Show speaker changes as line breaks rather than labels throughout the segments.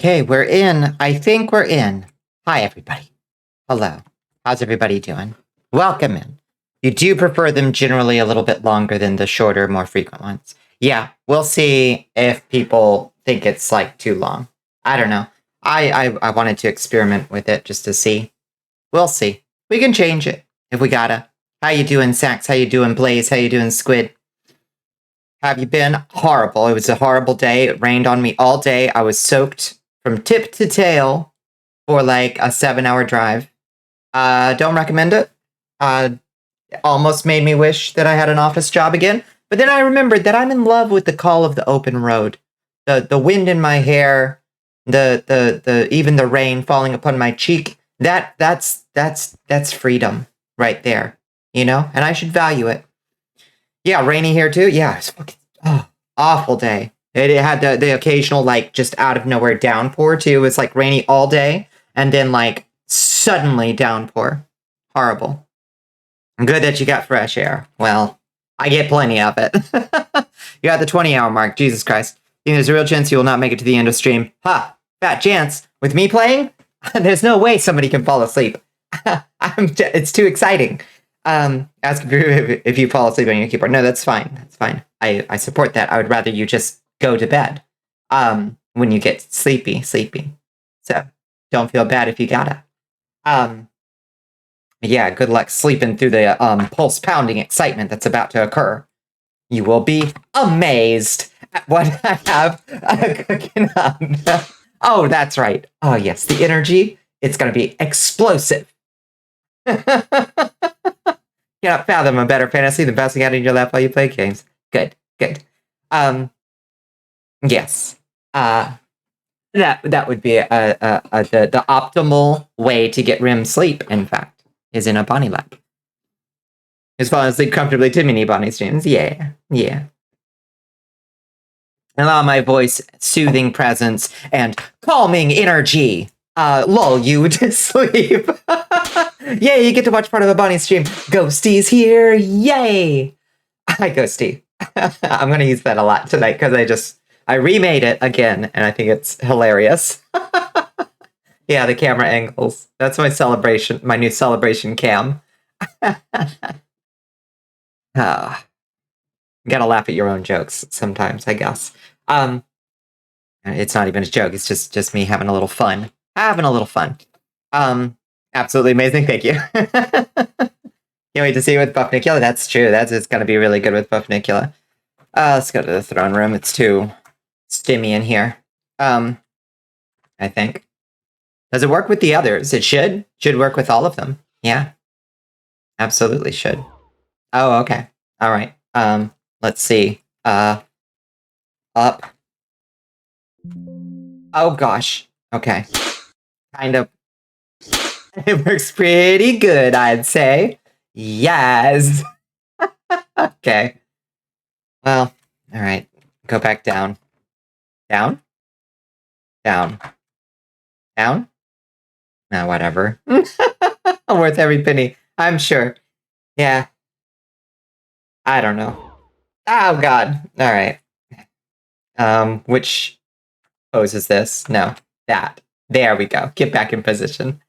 Okay, we're in. I think we're in. Hi, everybody. Hello. How's everybody doing? Welcome in. You do prefer them generally a little bit longer than the shorter, more frequent ones. Yeah, we'll see if people think it's like too long. I don't know. I wanted to experiment with it just to see. We'll see. We can change it if we gotta. How you doing, Sax? How you doing, Blaze? How you doing, Squid? Have you been? Horrible. It was a horrible day. It rained on me all day. I was soaked from tip to tail for like a 7-hour drive. Don't recommend it. Almost made me wish that I had an office job again. But then I remembered that I'm in love with the call of the open road. The wind in my hair, the even the rain falling upon my cheek. That's freedom right there. You know? And I should value it. Yeah, rainy here too. Yeah, it's fucking awful day. It had the occasional, like, just out of nowhere downpour, too. It's, like, rainy all day, and then, like, suddenly downpour. Horrible. Good that you got fresh air. Well, I get plenty of it. You got the 20-hour mark. Jesus Christ. You think there's a real chance you will not make it to the end of stream? Ha! Fat chance. With me playing? There's no way somebody can fall asleep. It's too exciting. Ask if you fall asleep on your keyboard. No, that's fine. That's fine. I support that. I would rather you just go to bed when you get sleepy. So don't feel bad if you gotta. Yeah, good luck sleeping through the pulse pounding excitement that's about to occur. You will be amazed at what I have cooking up. Oh, that's right. Oh yes, the energy. It's gonna be explosive. Cannot fathom a better fantasy than bouncing out in your lap while you play games. Good. Yes. That would be the optimal way to get REM sleep, in fact, is in a Bonnie lap. As far as sleep comfortably to mini Bonnie streams. Yeah. Allow my voice, soothing presence, and calming energy lull you to sleep. Yay, you get to watch part of a Bonnie stream. Ghosty's here. Yay. Hi, Ghosty. I'm going to use that a lot tonight because I remade it again, and I think it's hilarious. Yeah, the camera angles. That's my celebration, my new celebration cam. Gotta laugh at your own jokes sometimes, I guess. It's not even a joke. It's just me having a little fun. Absolutely amazing. Thank you. Can't wait to see you with Bonnicula. That's true. It's going to be really good with Bonnicula. Let's go to the throne room. It's too stimmy in here. I think. Does it work with the others? It should. Should work with all of them. Yeah. Absolutely should. Oh, okay. All right. Let's see. Up. Oh, gosh. Okay. Kind of. It works pretty good, I'd say. Yes. Okay. Well, all right. Go back down. Down? Down. Down? No, whatever. Worth every penny, I'm sure. Yeah. I don't know. Oh, God. All right. Which pose is this? No, that. There we go. Get back in position.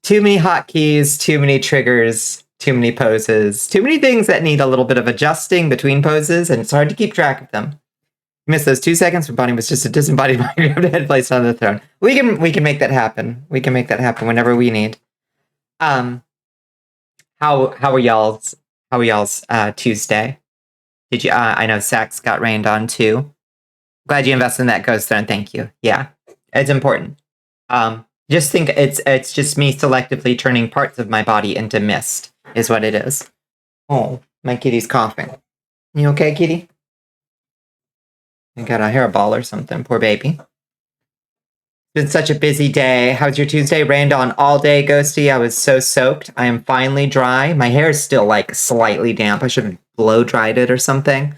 Too many hotkeys, too many triggers, too many poses, too many things that need a little bit of adjusting between poses, and it's hard to keep track of them. You missed those 2 seconds when Bonnie was just a disembodied mind head placed on the throne. We can make that happen. We can make that happen whenever we need. How are y'all's Tuesday? Did you I know Sax got rained on too. Glad you invested in that ghost throne. Thank you. Yeah. It's important. Just think it's just me selectively turning parts of my body into mist, is what it is. Oh, my kitty's coughing. You okay, kitty? I got a hairball or something, poor baby. It's been such a busy day. How's your Tuesday? Rained on all day, Ghosty. I was so soaked. I am finally dry. My hair is still like slightly damp. I should have blow dried it or something.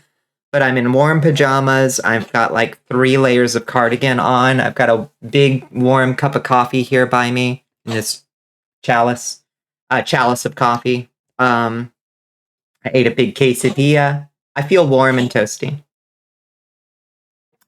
But I'm in warm pajamas. I've got like 3 layers of cardigan on. I've got a big warm cup of coffee here by me in this chalice of coffee. I ate a big quesadilla. I feel warm and toasty.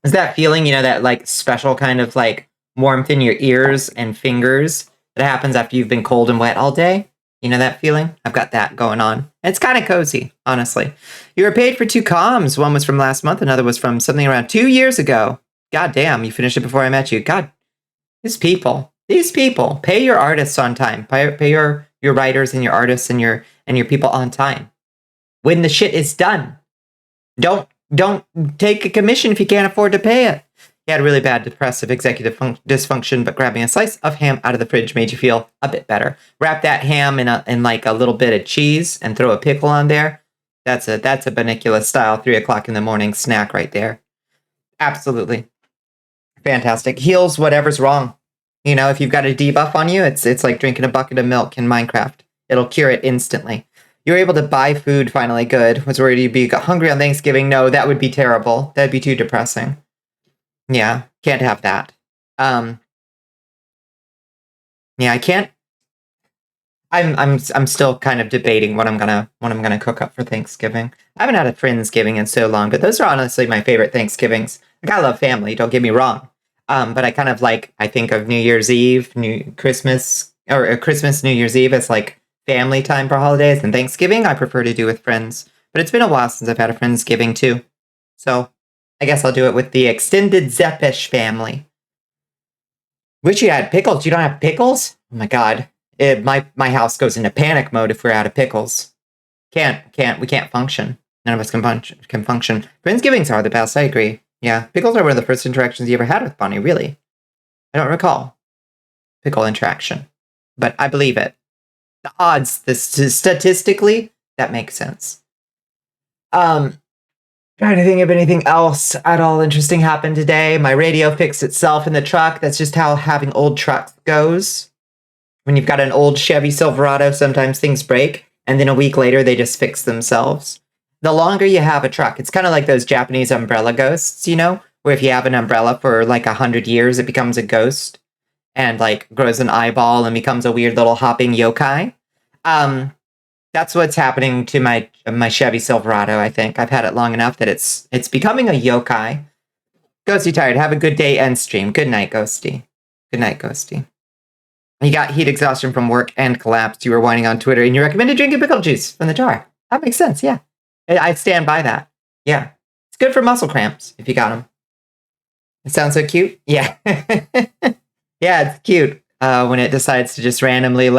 Is that feeling, that like special kind of like warmth in your ears and fingers that happens after you've been cold and wet all day? You know that feeling? I've got that going on. It's kind of cozy, honestly. You were paid for 2 comms. One was from last month, another was from something around 2 years ago. God damn, you finished it before I met you. God, these people, pay your artists on time. Pay your writers and your artists and your people on time. When the shit is done. Don't take a commission if you can't afford to pay it. He had really bad depressive executive dysfunction, but grabbing a slice of ham out of the fridge made you feel a bit better. Wrap that ham in like a little bit of cheese and throw a pickle on there. That's a Bonnicula style 3 o'clock in the morning snack right there. Absolutely. Fantastic. Heals whatever's wrong. If you've got a debuff on you, it's like drinking a bucket of milk in Minecraft. It'll cure it instantly. You were able to buy food finally. Good. Was worried you'd be hungry on Thanksgiving. No, that would be terrible. That'd be too depressing. Yeah, can't have that. Yeah, I can't. I'm still kind of debating what I'm gonna cook up for Thanksgiving. I haven't had a Friendsgiving in so long, but those are honestly my favorite Thanksgivings. Like, I love family, don't get me wrong. But I kind of I think of New Year's Eve, Christmas, New Year's Eve as like family time for holidays, and Thanksgiving I prefer to do with friends. But it's been a while since I've had a Friendsgiving too. So I guess I'll do it with the extended Zeppish family. Wish you had pickles. You don't have pickles? Oh my god. My house goes into panic mode if we're out of pickles. We can't function. None of us can function. Friendsgivings are the best, I agree. Yeah, pickles are one of the first interactions you ever had with Bonnie, really. I don't recall pickle interaction, but I believe it. The odds, statistically, that makes sense. Trying to think of anything else at all interesting happened today. My radio fixed itself in the truck. That's just how having old trucks goes. When you've got an old Chevy Silverado, sometimes things break, and then a week later they just fix themselves. The longer you have a truck, it's kind of like those Japanese umbrella ghosts, where if you have an umbrella for like 100 years, it becomes a ghost and like grows an eyeball and becomes a weird little hopping yokai. That's what's happening to my Chevy Silverado, I think. I've had it long enough that it's becoming a yokai. Ghosty tired. Have a good day and stream. Good night, Ghosty. Good night, Ghosty. You got heat exhaustion from work and collapsed. You were whining on Twitter and you recommended drinking pickle juice from the jar. That makes sense, yeah. I stand by that. Yeah. It's good for muscle cramps if you got them. It sounds so cute. Yeah. Yeah, it's cute when it decides to just randomly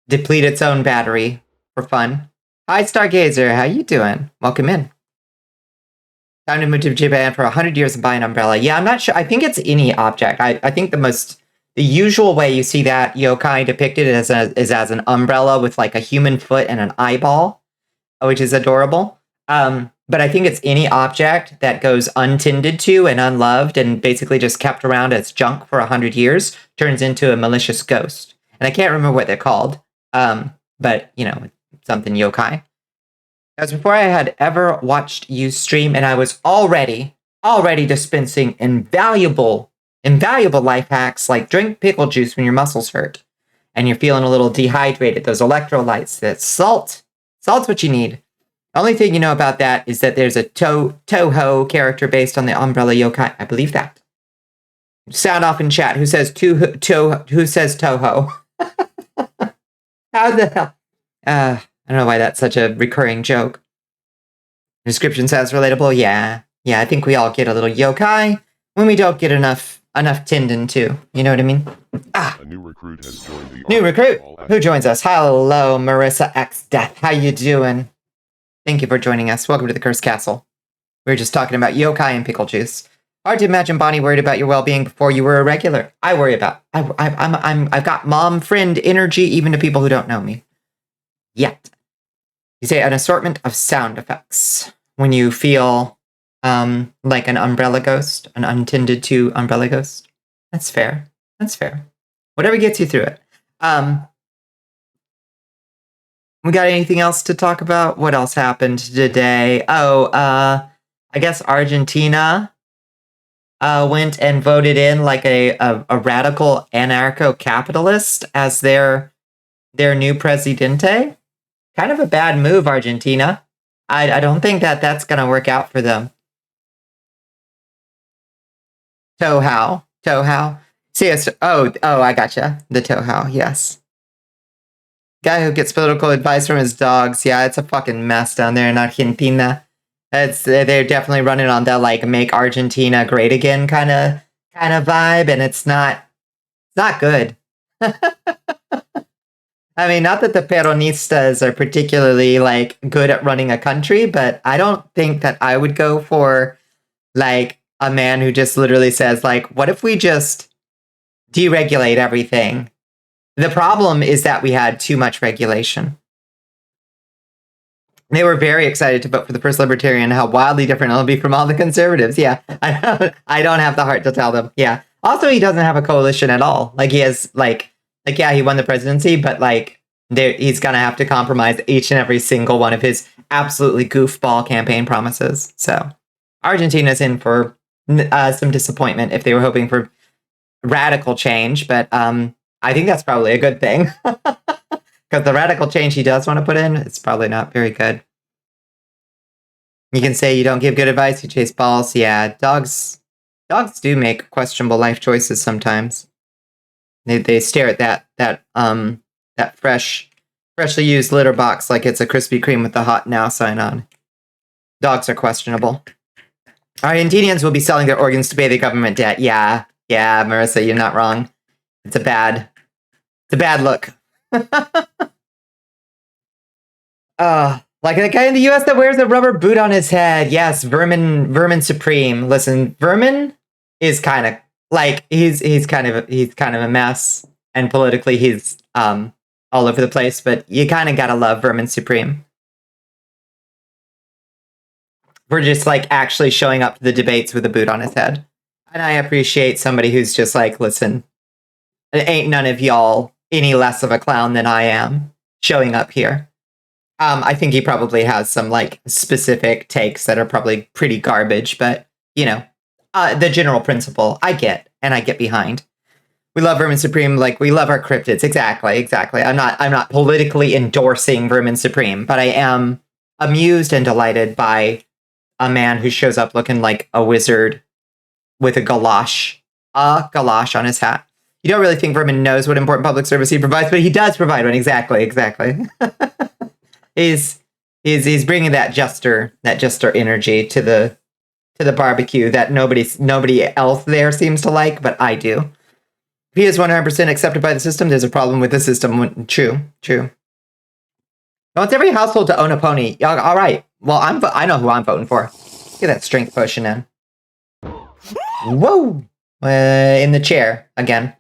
deplete its own battery for fun. Hi, Stargazer. How you doing? Welcome in. Time to move to Japan for 100 years and buy an umbrella. Yeah, I'm not sure. I think it's any object. I think the usual way you see that yokai depicted is as an umbrella with like a human foot and an eyeball, which is adorable. But I think it's any object that goes untended to and unloved and basically just kept around as junk for 100 years turns into a malicious ghost. And I can't remember what they're called. But something yokai. That was before I had ever watched you stream, and I was already dispensing invaluable life hacks like drink pickle juice when your muscles hurt and you're feeling a little dehydrated. Those electrolytes, that salt's what you need. The only thing you know about that is that there's a Toho character based on the umbrella yokai. I believe that. Sound off in chat. Who says Toho? How the hell? I don't know why that's such a recurring joke. Description sounds relatable. Yeah, I think we all get a little yokai when we don't get enough tendon too. You know what I mean?
A new recruit has joined the
new recruit. Who joins us? Hello, Marissa X Death. How you doing? Thank you for joining us. Welcome to the Cursed Castle. We were just talking about yokai and pickle juice. Hard to imagine Bonnie worried about your well-being before you were a regular. I worry about. I've got mom friend energy even to people who don't know me. Yet. You say an assortment of sound effects when you feel like an umbrella ghost, an untended to umbrella ghost. That's fair. Whatever gets you through it. We got anything else to talk about? What else happened today? I guess Argentina went and voted in like a radical anarcho-capitalist as their new presidente. Kind of a bad move, Argentina. I don't think that's going to work out for them. Tohao. CS. Oh, I gotcha. The Tohao. Yes. Guy who gets political advice from his dogs. Yeah, it's a fucking mess down there in Argentina. They're definitely running on that like make Argentina great again kind of vibe, and it's not good. I mean, not that the Peronistas are particularly like good at running a country, but I don't think that I would go for like a man who just literally says like, what if we just deregulate everything? The problem is that we had too much regulation. They were very excited to vote for the first libertarian, how wildly different it'll be from all the conservatives. Yeah, I don't have the heart to tell them. Yeah. Also, he doesn't have a coalition at all. Like he has yeah, he won the presidency, but like he's gonna have to compromise each and every single one of his absolutely goofball campaign promises. So Argentina's in for some disappointment if they were hoping for radical change, but I think that's probably a good thing. Because the radical change he does want to put in, it's probably not very good. You can say you don't give good advice, you chase balls. Yeah, dogs do make questionable life choices sometimes. They stare at that freshly used litter box like it's a Krispy Kreme with the hot now sign on. Dogs are questionable. Argentinians will be selling their organs to pay the government debt. Yeah, Marissa, you're not wrong. It's a bad look. Like the guy in the US that wears a rubber boot on his head. Yes, Vermin Supreme. Listen, Vermin is kind of like he's kind of a mess, and politically he's all over the place, but you kind of gotta love Vermin Supreme for just like actually showing up to the debates with a boot on his head. And I appreciate somebody who's just like, listen, ain't none of y'all any less of a clown than I am showing up here. I think he probably has some like specific takes that are probably pretty garbage, but you know, the general principle I get behind. We love Vermin Supreme, like we love our cryptids. Exactly. I'm not politically endorsing Vermin Supreme, but I am amused and delighted by a man who shows up looking like a wizard with a galosh on his hat. You don't really think Vermin knows what important public service he provides, but he does provide one. Exactly. He's bringing that jester energy to the barbecue that nobody else there seems to like, but I do. If he is 100% accepted by the system, there's a problem with the system. True. No, it's every household to own a pony. All right. Well, I know who I'm voting for. Get that strength potion in. Whoa! In the chair again.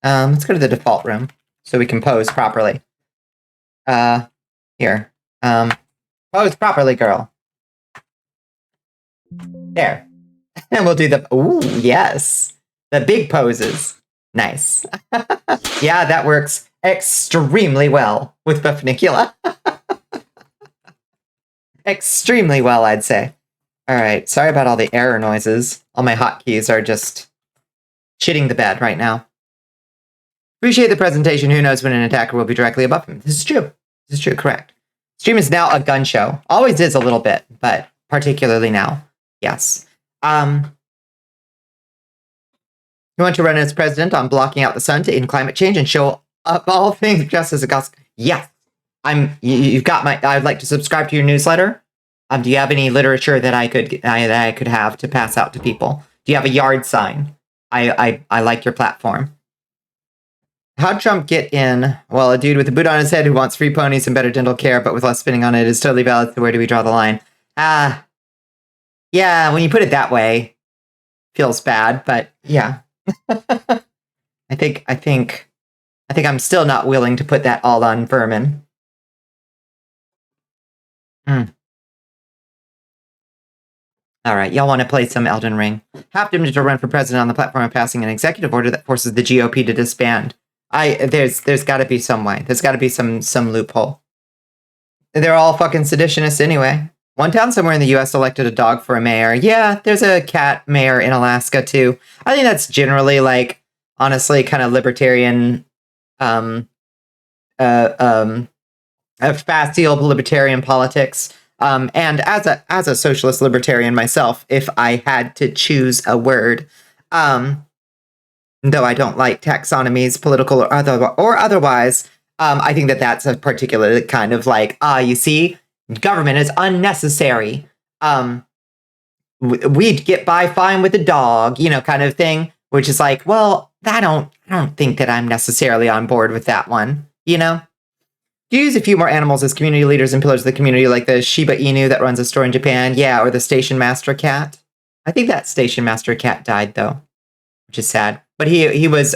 Let's go to the default room so we can pose properly. Here. Pose properly, girl. There. And we'll do the... Ooh, yes. The big poses. Nice. Yeah, that works extremely well with Bonnicula. Extremely well, I'd say. All right. Sorry about all the error noises. All my hotkeys are just shitting the bed right now. Appreciate the presentation. Who knows when an attacker will be directly above him? This is true. Correct. Stream is now a gun show. Always is a little bit, but particularly now. Yes. You want to run as president on blocking out the sun to end climate change and show up all things just as a gospel? Yes. You've got my... I'd like to subscribe to your newsletter. Do you have any literature that I could have to pass out to people? Do you have a yard sign? I like your platform. How'd Trump get in? Well, a dude with a boot on his head who wants free ponies and better dental care, but with less spending on it is totally valid. So where do we draw the line? Yeah, when you put it that way, feels bad, but yeah. I think I'm still not willing to put that all on Vermin. All right, y'all want to play some Elden Ring? Have him to run for president on the platform of passing an executive order that forces the GOP to disband. There's got to be some way. There's got to be some loophole. They're all fucking seditionists anyway. One town somewhere in the U.S. elected a dog for a mayor. Yeah, there's a cat mayor in Alaska too. I think that's generally like, honestly, kind of libertarian, facile libertarian politics. And as a socialist libertarian myself, if I had to choose a word, Though I don't like taxonomies, political or otherwise, I think that that's a particular kind of like, you see, government is unnecessary. We'd get by fine with a dog, kind of thing, which is like, well, I don't think that I'm necessarily on board with that one, Use a few more animals as community leaders and pillars of the community, like the Shiba Inu that runs a store in Japan, yeah, or the station master cat. I think that station master cat died though, which is sad. But he was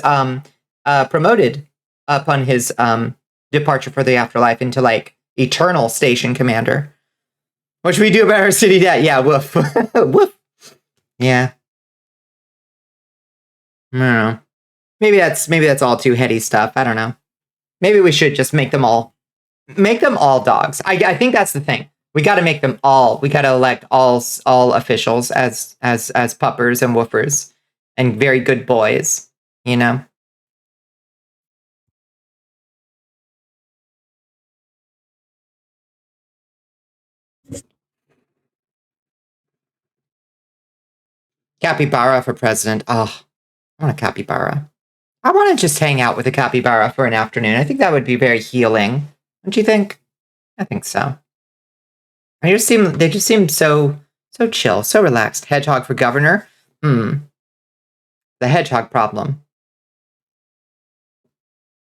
promoted upon his departure for the afterlife into like eternal station commander, which we do about our city debt. Yeah, woof, woof. Yeah, I don't know. Maybe that's all too heady stuff. I don't know. Maybe we should just make them all dogs. I think that's the thing. We got to make them all. We got to elect all officials as puppers and woofers and very good boys. Capybara for president. Oh, I want a capybara. I want to just hang out with a capybara for an afternoon. I think that would be very healing. Don't you think? I think so. They just seem so chill, so relaxed. Hedgehog for governor. The hedgehog problem.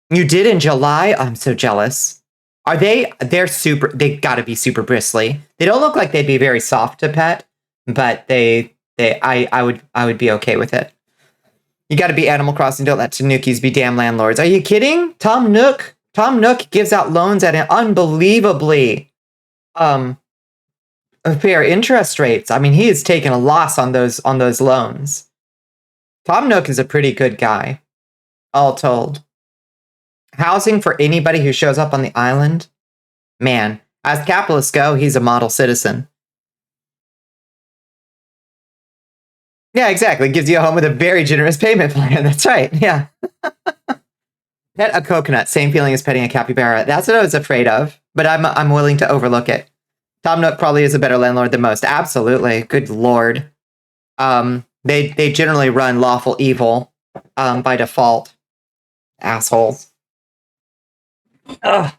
You did in July? Oh, I'm so jealous. Are they? They gotta be super bristly. They don't look like they'd be very soft to pet, but I would be okay with it. You gotta be Animal Crossing. Don't let Tanukis be damn landlords. Are you kidding? Tom Nook gives out loans at an unbelievably fair interest rates. I mean, he has taken a loss on those loans. Tom Nook is a pretty good guy, all told. Housing for anybody who shows up on the island? Man, as capitalists go, he's a model citizen. Yeah, exactly. Gives you a home with a very generous payment plan. That's right. Yeah. Pet a coconut. Same feeling as petting a capybara. That's what I was afraid of, but I'm willing to overlook it. Tom Nook probably is a better landlord than most. Absolutely. Good lord. They generally run lawful evil by default. Assholes. Ugh.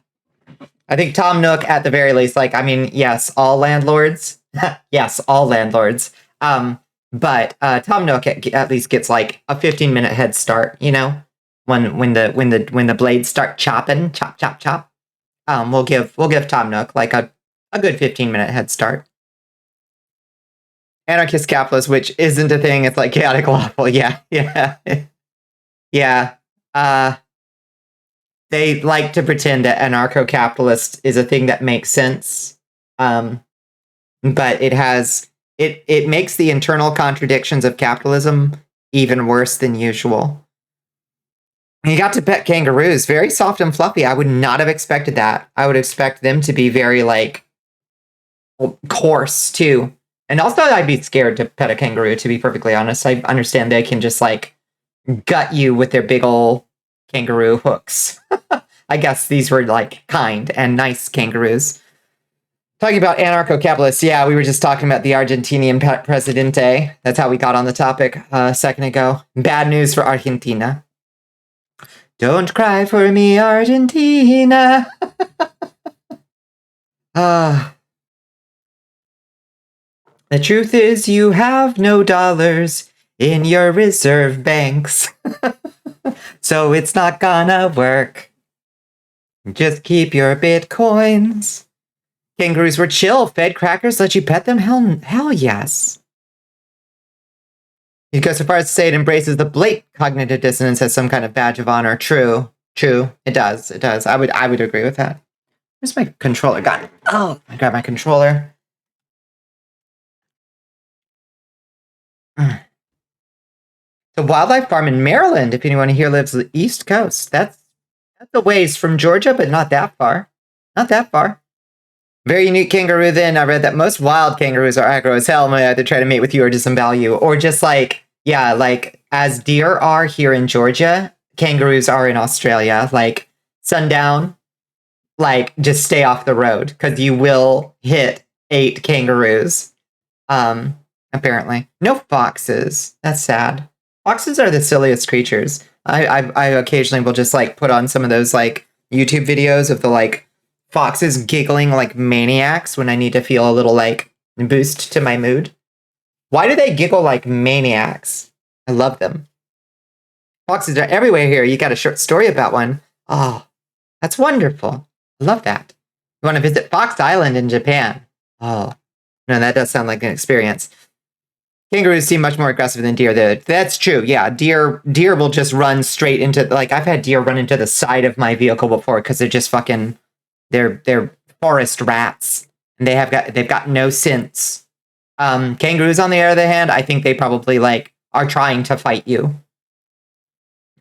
I think Tom Nook, at the very least, yes, all landlords. Yes, all landlords. But Tom Nook at least gets like a 15-minute head start, when the blades start chopping, chop, chop, chop. We'll give Tom Nook like a good 15-minute head start. Anarchist capitalist, which isn't a thing. It's like chaotic lawful. Yeah. Yeah. They like to pretend that anarcho-capitalist is a thing that makes sense. But it makes the internal contradictions of capitalism even worse than usual. You got to pet kangaroos, very soft and fluffy. I would not have expected that. I would expect them to be very coarse too. And also I'd be scared to pet a kangaroo, to be perfectly honest. I understand they can just gut you with their big ol' kangaroo hooks. I guess these were kind and nice kangaroos. Talking about anarcho-capitalists, yeah, we were just talking about the Argentinian presidente. That's how we got on the topic a second ago. Bad news for Argentina. Don't cry for me, Argentina. The truth is you have no dollars in your reserve banks. So it's not gonna work. Just keep your bitcoins. Kangaroos were chill. Fed crackers, let you pet them? Hell yes. You go so far as to say it embraces the blatant cognitive dissonance as some kind of badge of honor. True. It does. I would agree with that. Where's my controller gone? Oh, I grabbed my controller. The wildlife farm in Maryland, if anyone here lives on the East Coast. That's a ways from Georgia, but not that far. Very unique kangaroo then. I read that most wild kangaroos are aggro as hell and may either try to mate with you or disembowel you. Or just as deer are here in Georgia, kangaroos are in Australia. Sundown, just stay off the road because you will hit 8 kangaroos. Apparently. No foxes. That's sad. Foxes are the silliest creatures. I occasionally will just like put on some of those like YouTube videos of the like foxes giggling like maniacs when I need to feel a little like boost to my mood. Why do they giggle like maniacs? I love them. Foxes are everywhere here. You got a short story about one. Oh, that's wonderful. I love that. You want to visit Fox Island in Japan? Oh, no, that does sound like an experience. Kangaroos seem much more aggressive than deer. That's true. Yeah, deer will just run straight into, like, I've had deer run into the side of my vehicle before because they're just fucking, they're forest rats, and they've got no sense. Kangaroos, on the other hand, I think they probably like are trying to fight you.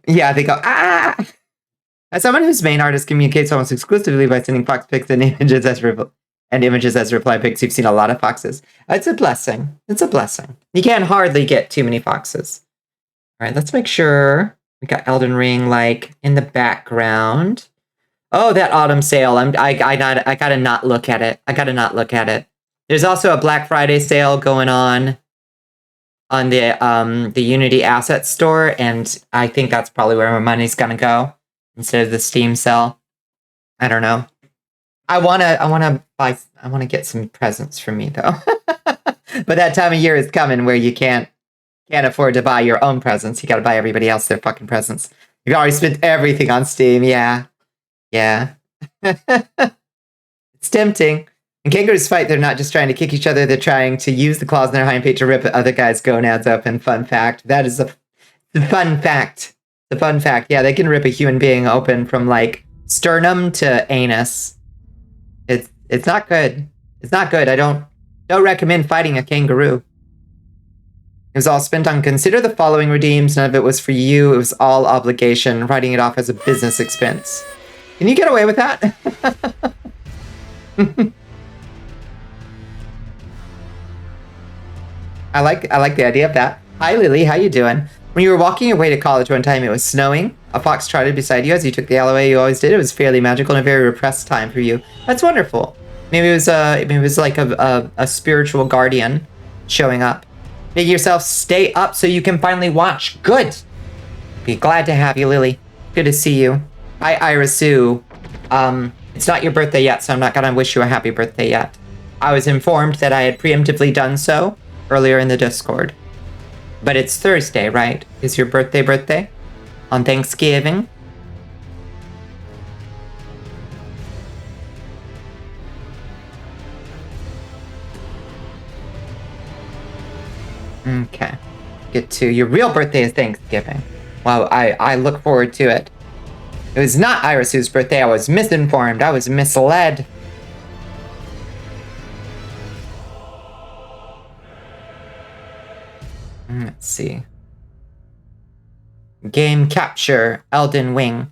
Yeah, they go ah. As someone whose main artist communicates almost exclusively by sending fox pics and images as reply pics, you've seen a lot of foxes. It's a blessing. It's a blessing. You can't hardly get too many foxes. All right, let's make sure we got Elden Ring like in the background. Oh, that autumn sale. I gotta not look at it. I gotta not look at it. There's also a Black Friday sale going on the Unity Asset Store, and I think that's probably where my money's gonna go instead of the Steam sale. I don't know. I wanna get some presents for me though. But that time of year is coming where you can't afford to buy your own presents. You gotta buy everybody else their fucking presents. You've already spent everything on Steam, yeah. Yeah. It's tempting. In kangaroos fight, they're not just trying to kick each other, they're trying to use the claws in their hind feet to rip other guys' gonads open. Fun fact. That is a fun fact. The fun fact. Yeah, they can rip a human being open from like sternum to anus. It's not good. It's not good. I don't recommend fighting a kangaroo. It was all spent on consider the following redeems. None of it was for you. It was all obligation, writing it off as a business expense. Can you get away with that? I like the idea of that. Hi, Lily. How you doing? When you were walking your way to college one time, it was snowing. A fox trotted beside you as you took the alleyway you always did. It was fairly magical and a very repressed time for you. That's wonderful. Maybe it was like a spiritual guardian showing up. Make yourself stay up so you can finally watch. Good. Be glad to have you, Lily. Good to see you. Hi, Iris Sue. It's not your birthday yet, so I'm not gonna wish you a happy birthday yet. I was informed that I had preemptively done so earlier in the Discord. But it's Thursday, right? Is your birthday? On Thanksgiving? Okay. Get to your real birthday is Thanksgiving. Wow, I look forward to it. It was not Iris's birthday. I was misinformed. I was misled. Let's see. Game capture, Elden Ring.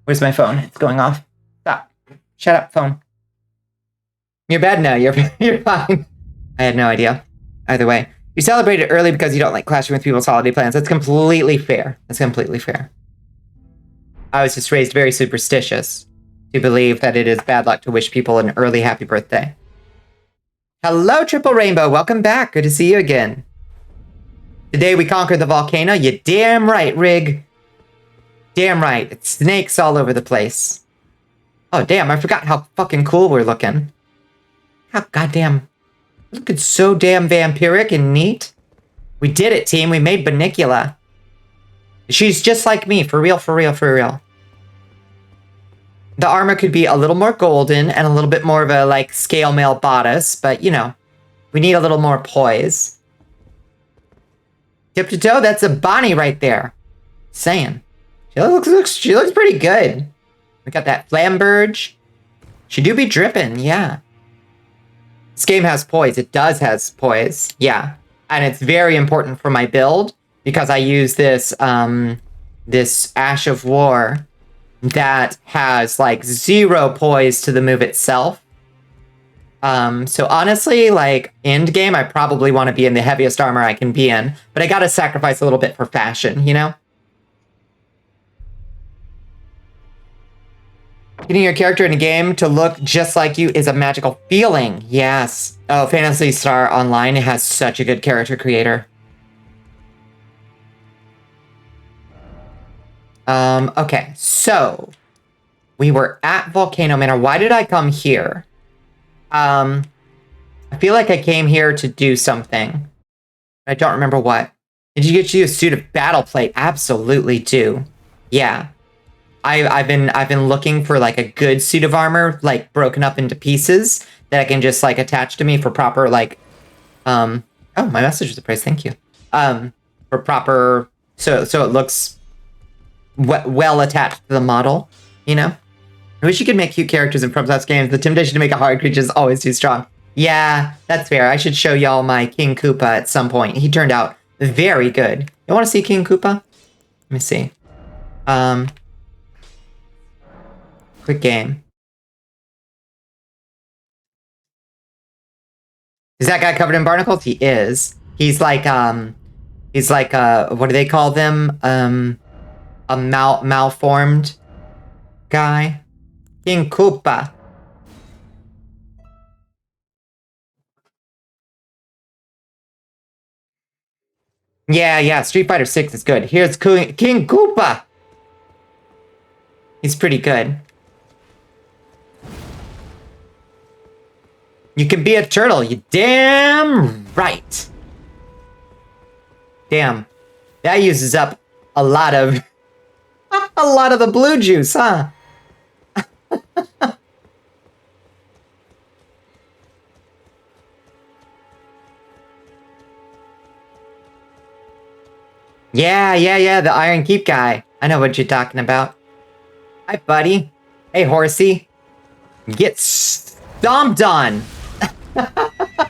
Where's my phone? It's going off. Stop. Shut up, phone. You're bad now. You're fine. I had no idea. Either way. You celebrated early because you don't like clashing with people's holiday plans. That's completely fair. That's completely fair. I was just raised very superstitious to believe that it is bad luck to wish people an early happy birthday. Hello, Triple Rainbow. Welcome back. Good to see you again. Today we conquered the volcano. You damn right, Rig. Damn right. It's snakes all over the place. Oh, damn. I forgot how fucking cool we're looking. How goddamn... Looking so damn vampiric and neat. We did it, team. We made Bonnicula. She's just like me. For real, for real, for real. The armor could be a little more golden and a little bit more of a, like, scale mail bodice. But, you know, we need a little more poise. Tip to toe, that's a Bonnie right there. Saying. She looks pretty good. We got that flamberge. She do be dripping, yeah. This game has poise. It does has poise, yeah. And it's very important for my build because I use this this Ash of War that has like 0 poise to the move itself. So honestly, like end game, I probably want to be in the heaviest armor I can be in, but I gotta sacrifice a little bit for fashion, you know? Getting your character in a game to look just like you is a magical feeling. Yes. Oh, Phantasy Star Online has such a good character creator. Okay, so we were at Volcano Manor. Why did I come here? I feel like I came here to do something. I don't remember what. Did you get you a suit of battle plate? Absolutely do. Yeah. I've been looking for like a good suit of armor, like broken up into pieces that I can just like attach to me for proper like oh, my message was a praise, thank you. For proper so it looks well attached to the model, you know? I wish you could make cute characters in FromSoft's games. The temptation to make a hard creature is always too strong. Yeah, that's fair. I should show y'all my King Koopa at some point. He turned out very good. You want to see King Koopa? Let me see. Quick game. Is that guy covered in barnacles? He is. He's like what do they call them? A malformed guy. King Koopa. Yeah, Street Fighter 6 is good. Here's King Koopa! He's pretty good. You can be a turtle, you damn right. Damn. That uses up a lot of the blue juice, huh? Yeah, the Iron Keep guy. I know what you're talking about. Hi, buddy. Hey, horsey. Get stomped on.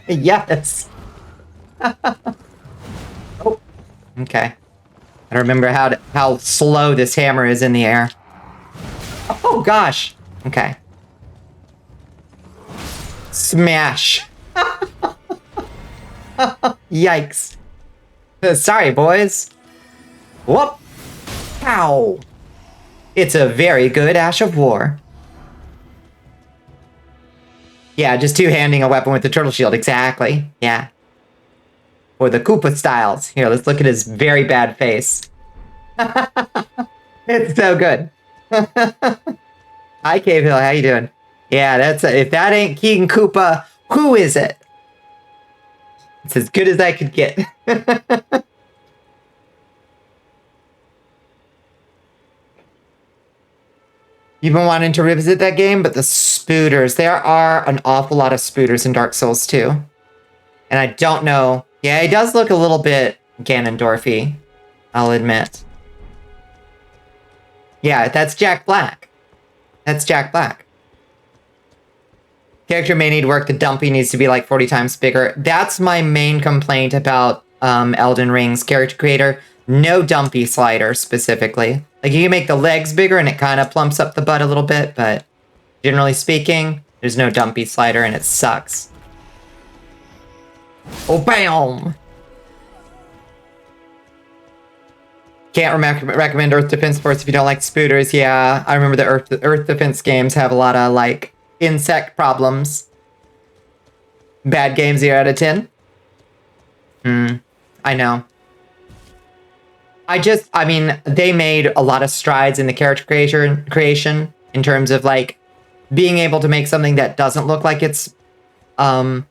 Yes. Oh, okay. I remember how slow this hammer is in the air. Oh, gosh. Okay. Smash. Yikes. Sorry, boys. Whoop! Pow! It's a very good Ash of War. Yeah, just two-handing a weapon with the turtle shield, exactly. Yeah. Or the Koopa styles. Here, let's look at his very bad face. It's so good. Hi, Cave Hill, how you doing? Yeah, if that ain't King Koopa, who is it? It's as good as I could get. You've been wanting to revisit that game, but the spooters. There are an awful lot of spooters in Dark Souls 2. And I don't know. Yeah, he does look a little bit Ganondorfy, I'll admit. Yeah, that's Jack Black. That's Jack Black. Character may need work. The dumpy needs to be like 40 times bigger. That's my main complaint about Elden Ring's character creator. No dumpy slider, specifically. Like, you can make the legs bigger and it kind of plumps up the butt a little bit, but generally speaking, there's no dumpy slider and it sucks. Oh, bam! Can't recommend Earth Defense Force if you don't like spooters. Yeah, I remember the Earth Defense games have a lot of, like, insect problems. Bad games, 0 out of 10? I know. I mean, they made a lot of strides in the character creation in terms of, like, being able to make something that doesn't look like it's grown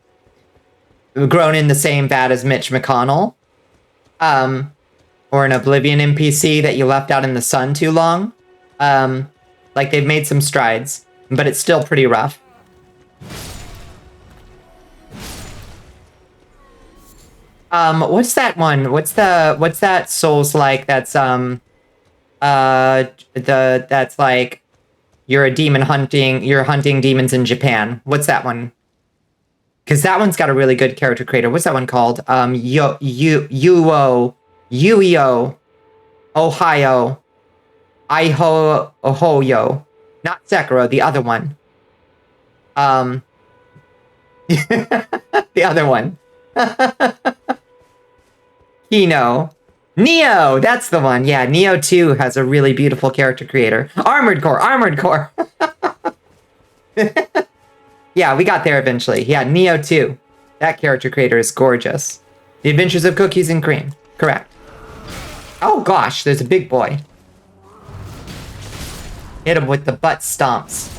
in the same vat as Mitch McConnell. Or an Oblivion NPC that you left out in the sun too long. Like, they've made some strides, but it's still pretty rough. What's that one? What's that Souls like that's that's like you're a demon you're hunting demons in Japan. What's that one? Because that one's got a really good character creator. What's that one called? Yuo, Ohio, Ohoyo. Not Sekiro, the other one. The other one. Neo, that's the one. Yeah, Neo 2 has a really beautiful character creator. Armored Core. Yeah, we got there eventually. Yeah, Neo 2. That character creator is gorgeous. The Adventures of Cookies and Cream. Correct. Oh gosh, there's a big boy. Hit him with the butt stomps.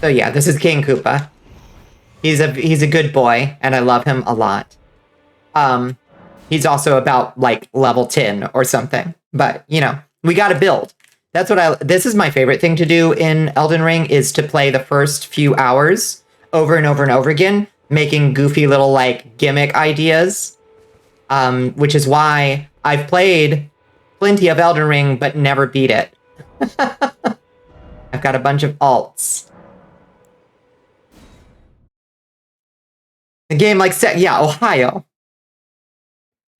So yeah, this is King Koopa. He's a good boy, and I love him a lot. He's also about like level 10 or something. But you know, we gotta build. That's what this is my favorite thing to do in Elden Ring, is to play the first few hours over and over and over again, making goofy little like gimmick ideas. Which is why I've played plenty of Elden Ring, but never beat it. I've got a bunch of alts. A game like Ohio.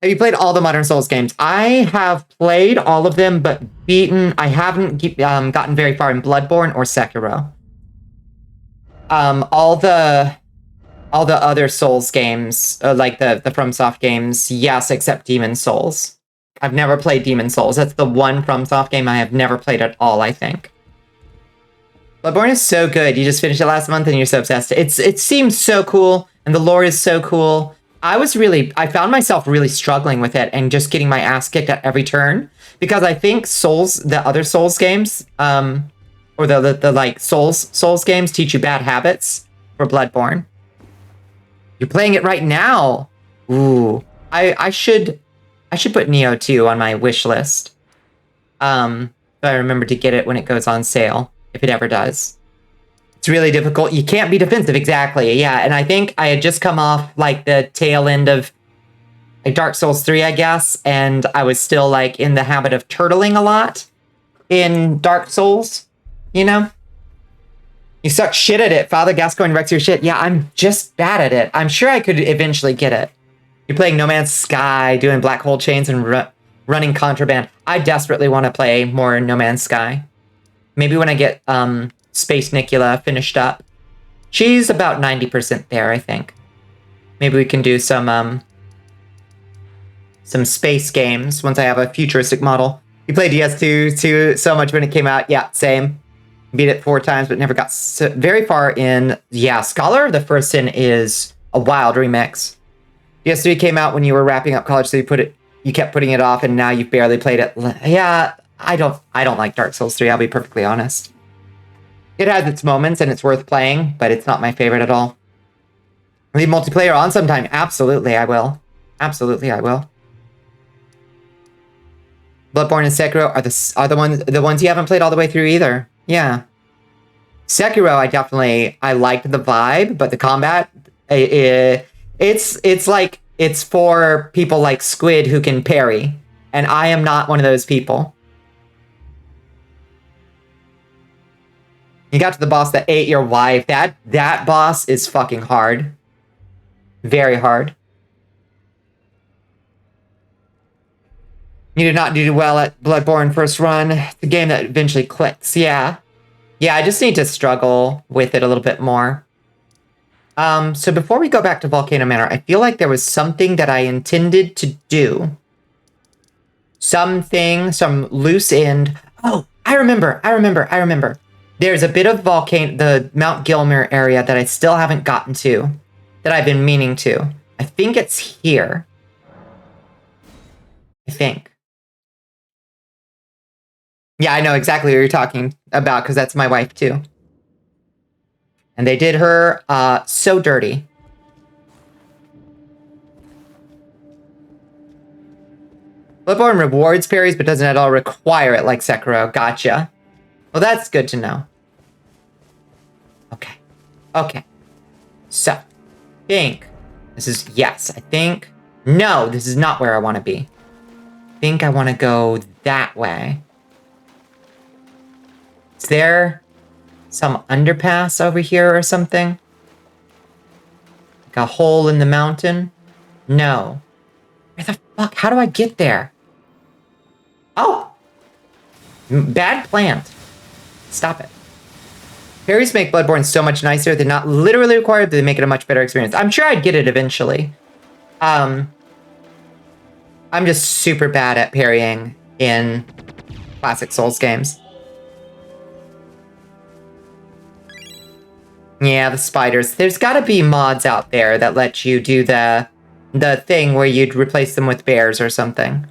Have you played all the Modern Souls games? I have played all of them, but I haven't gotten very far in Bloodborne or Sekiro. All the other Souls games, like the FromSoft games, yes, except Demon Souls. I've never played Demon Souls. That's the one FromSoft game I have never played at all, I think. Bloodborne is so good. You just finished it last month and you're so obsessed. It seems so cool, and the lore is so cool. I found myself really struggling with it and just getting my ass kicked at every turn, because I think the other Souls games, or the like Souls games teach you bad habits for Bloodborne. You're playing it right now. Ooh, I should put Neo 2 on my wish list. But I remember to get it when it goes on sale, if it ever does. It's really difficult. You can't be defensive, exactly. Yeah, and I think I had just come off like the tail end of like Dark Souls 3, I guess, and I was still like in the habit of turtling a lot in Dark Souls, you know? You suck shit at it. Father Gascoigne wrecks your shit. Yeah, I'm just bad at it. I'm sure I could eventually get it. You're playing No Man's Sky, doing black hole chains, and running Contraband. I desperately want to play more No Man's Sky. Maybe when I get Space Nicula finished up. She's about 90% there, I think. Maybe we can do some space games once I have a futuristic model. You played DS2 so much when it came out. Yeah, same. Beat it 4 times, but never got very far in. Yeah, Scholar, the first sin, is a wild remix. DS3 came out when you were wrapping up college, so you kept putting it off, and now you've barely played it. Yeah, I don't like Dark Souls 3, I'll be perfectly honest. It has its moments, and it's worth playing, but it's not my favorite at all. Leave multiplayer on sometime. Absolutely, I will. Absolutely, I will. Bloodborne and Sekiro are the ones you haven't played all the way through either. Yeah. Sekiro, I liked the vibe, but the combat, it's like, it's for people like Squid who can parry, and I am not one of those people. You got to the boss that ate your wife. That boss is fucking hard. Very hard. You did not do well at Bloodborne first run. It's a game that eventually clicks. Yeah. Yeah, I just need to struggle with it a little bit more. So before we go back to Volcano Manor, I feel like there was something that I intended to do. Some loose end. Oh, I remember. There's a bit of the Mount Gilmer area that I still haven't gotten to, that I've been meaning to. I think it's here. I think. Yeah, I know exactly what you're talking about, because that's my wife too. And they did her so dirty. Bloodborne rewards parries, but doesn't at all require it like Sekiro. Gotcha. Well, that's good to know. Okay. So, I think this is, yes, I think, no, this is not where I want to be. I think I want to go that way. Is there some underpass over here or something? Like a hole in the mountain? No. Where the fuck? How do I get there? Oh! Bad plant. Stop it. Parries make Bloodborne so much nicer. They're not literally required, but they make it a much better experience. I'm sure I'd get it eventually. I'm just super bad at parrying in classic Souls games. Yeah, the spiders. There's got to be mods out there that let you do the the thing where you'd replace them with bears or something.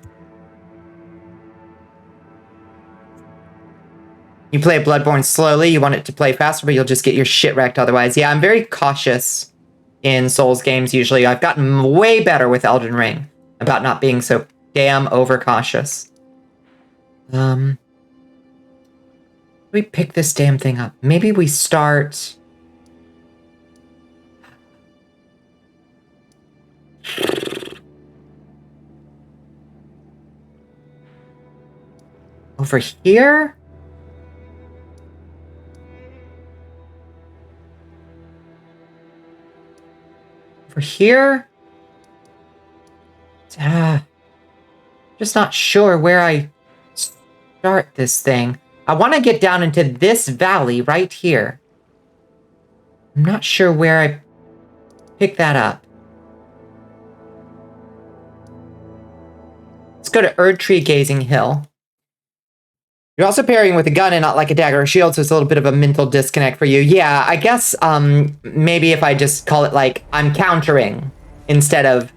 You play Bloodborne slowly, you want it to play faster, but you'll just get your shit wrecked otherwise. Yeah, I'm very cautious in Souls games usually. I've gotten way better with Elden Ring about not being so damn overcautious. We pick this damn thing up. Maybe we start... over here? Over here? Just not sure where I start this thing. I want to get down into this valley right here. I'm not sure where I pick that up. Let's go to Erdtree Gazing Hill. You're also parrying with a gun and not like a dagger or shield, so it's a little bit of a mental disconnect for you. Yeah, I guess maybe if I just call it like I'm countering instead of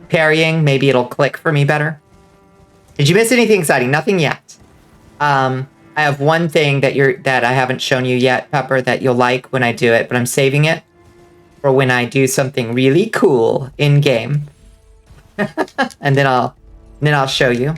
parrying, maybe it'll click for me better. Did you miss anything exciting? Nothing yet. I have one thing that I haven't shown you yet, Pepper, that you'll like when I do it, but I'm saving it for when I do something really cool in game. and then I'll show you.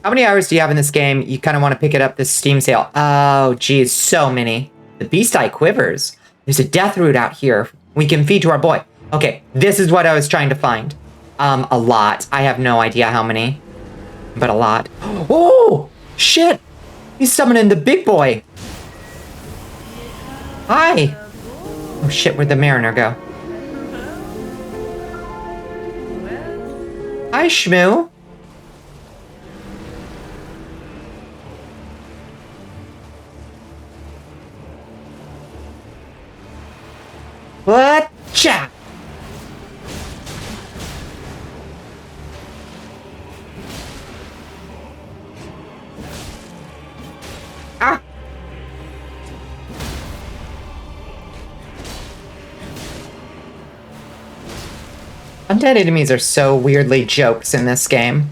How many hours do you have in this game? You kind of want to pick it up this Steam sale. Oh, geez, so many. The Beast Eye Quivers. There's a death root out here we can feed to our boy. Okay, this is what I was trying to find. A lot. I have no idea how many, but a lot. Oh, shit. He's summoning the big boy. Hi. Oh, shit, where'd the Mariner go? Hi, Shmoo. Whatcha? Ah! Undead enemies are so weirdly jokes in this game.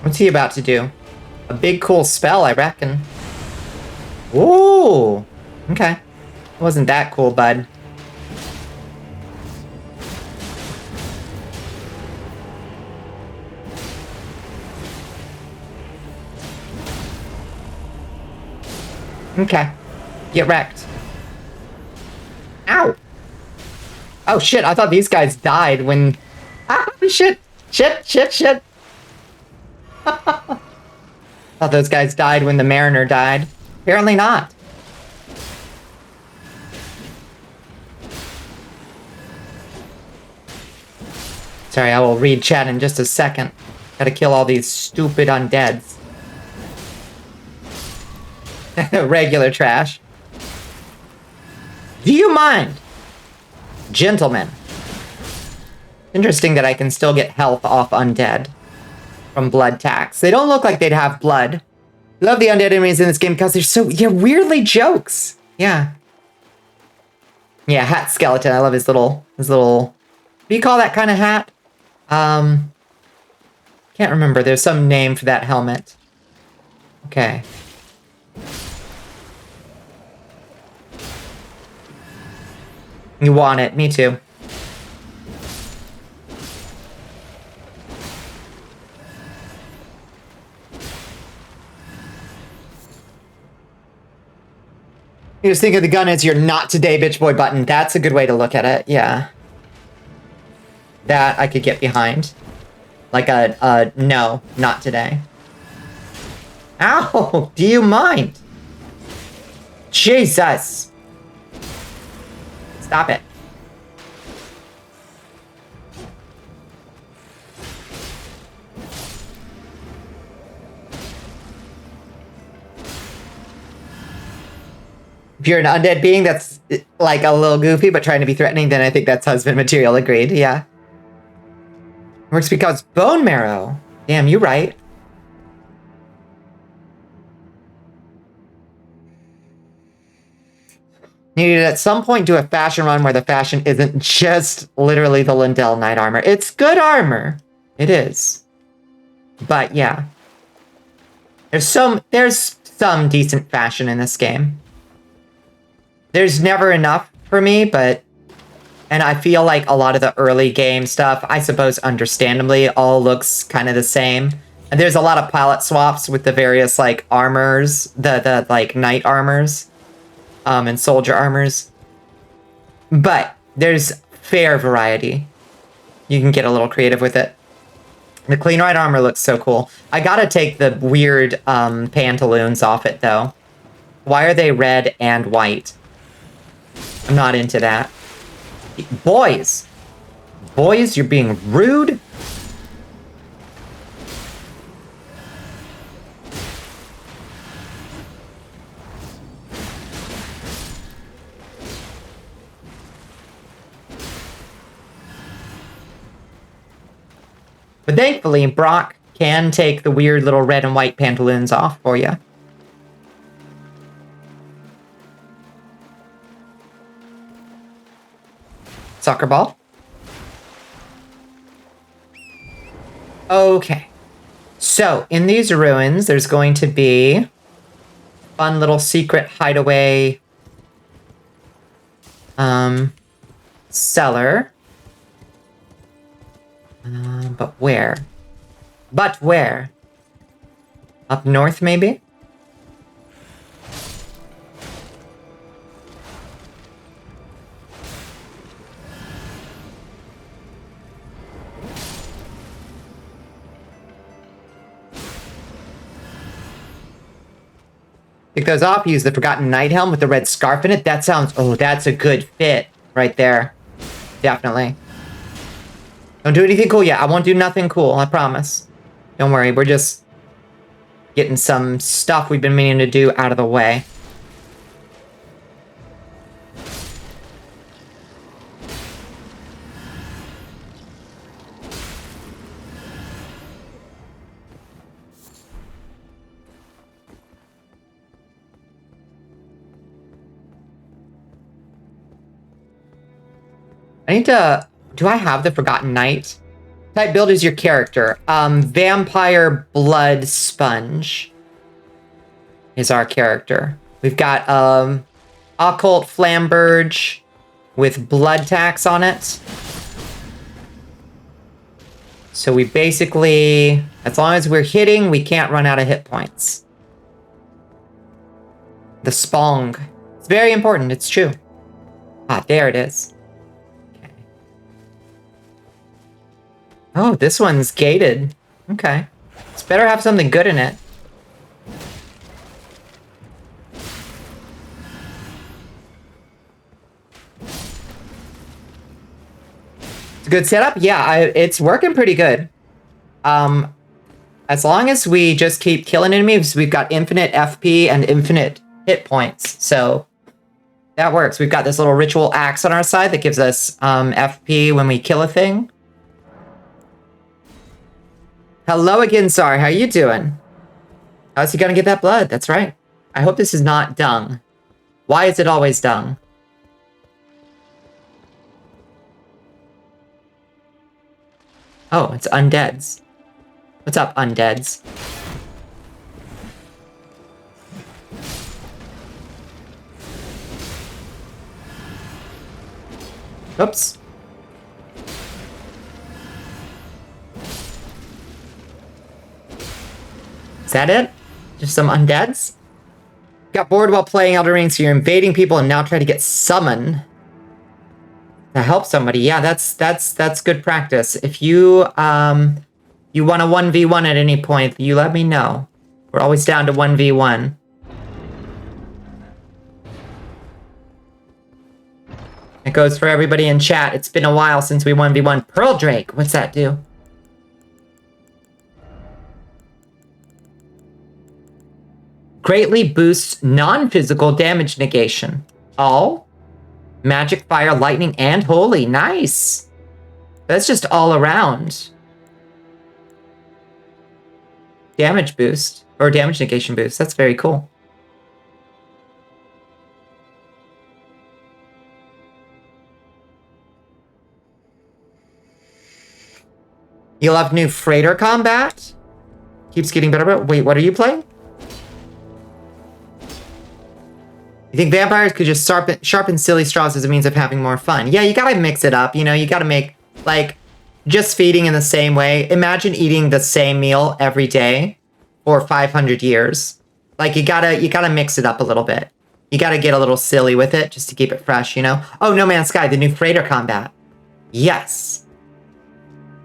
What's he about to do? A big cool spell, I reckon. Ooh! Okay. Wasn't that cool, bud. Okay. Get wrecked. Ow! Oh shit, I thought these guys died when... Ah, shit! Shit! Thought those guys died when the Mariner died. Apparently not. Sorry, I will read chat in just a second. Gotta kill all these stupid undeads. Regular trash. Do you mind? Gentlemen. Interesting that I can still get health off undead from blood tax. They don't look like they'd have blood. Love the undead enemies in this game because they're so, weirdly jokes. Yeah. Yeah, hat skeleton. I love his little, do you call that kind of hat? Can't remember. There's some name for that helmet. Okay. You want it. Me too. You just think of the gun as your not today bitch boy button. That's a good way to look at it. Yeah. That I could get behind. Like a no, not today. Ow! Do you mind? Jesus! Stop it. If you're an undead being that's like a little goofy but trying to be threatening, then I think that's husband material. Agreed. Yeah. Works because bone marrow. Damn, you right. Needed at some point do a fashion run where the fashion isn't just literally the Lindell Knight armor. It's good armor. It is. But yeah. There's some decent fashion in this game. There's never enough for me, but... And I feel like a lot of the early game stuff, I suppose understandably, all looks kind of the same. And there's a lot of palette swaps with the various, like, armors, the like, knight armors. And soldier armors. But there's fair variety. You can get a little creative with it. The clean right armor looks so cool. I gotta take the weird pantaloons off it, though. Why are they red and white? I'm not into that. Boys! Boys, you're being rude? But thankfully, Brock can take the weird little red and white pantaloons off for you. Soccer ball. Okay. So, in these ruins, there's going to be a fun little secret hideaway cellar. But where? But where? Up north, maybe? Pick those off, use the Forgotten Knight helm with the red scarf in it. That sounds... Oh, that's a good fit right there. Definitely. Don't do anything cool yet. I won't do nothing cool, I promise. Don't worry, we're just getting some stuff we've been meaning to do out of the way. I need to... Do I have the Forgotten Knight? Type build is your character. Vampire Blood Sponge is our character. We've got Occult Flamberge with blood tax on it. So we basically, as long as we're hitting, we can't run out of hit points. The Spong. It's very important, it's true. Ah, there it is. Oh, this one's gated. Okay. It's better have something good in it. It's a good setup? Yeah, it's working pretty good. As long as we just keep killing enemies, we've got infinite FP and infinite hit points. So that works. We've got this little ritual axe on our side that gives us FP when we kill a thing. Hello again, Sar. How you doing? How's he gonna get that blood? That's right. I hope this is not dung. Why is it always dung? Oh, it's undeads. What's up, undeads? Oops. Is that it? Just some undeads? Got bored while playing Elden Ring, so you're invading people and now try to get summoned to help somebody. Yeah, that's good practice. If you you want a 1v1 at any point, you let me know. We're always down to 1v1. It goes for everybody in chat. It's been a while since we 1v1. Pearl Drake, what's that do? Greatly boosts non-physical damage negation. All? Magic, fire, lightning, and holy. Nice. That's just all around. damage boost, or damage negation boost. That's very cool. You'll have new freighter combat. Keeps getting better. Wait, what are you playing? You think vampires could just sharpen silly straws as a means of having more fun? Yeah, you gotta mix it up. You know, you gotta make, like, just feeding in the same way. Imagine eating the same meal every day for 500 years. Like, you gotta mix it up a little bit. You gotta get a little silly with it just to keep it fresh, you know? Oh, No Man's Sky, the new freighter combat. Yes.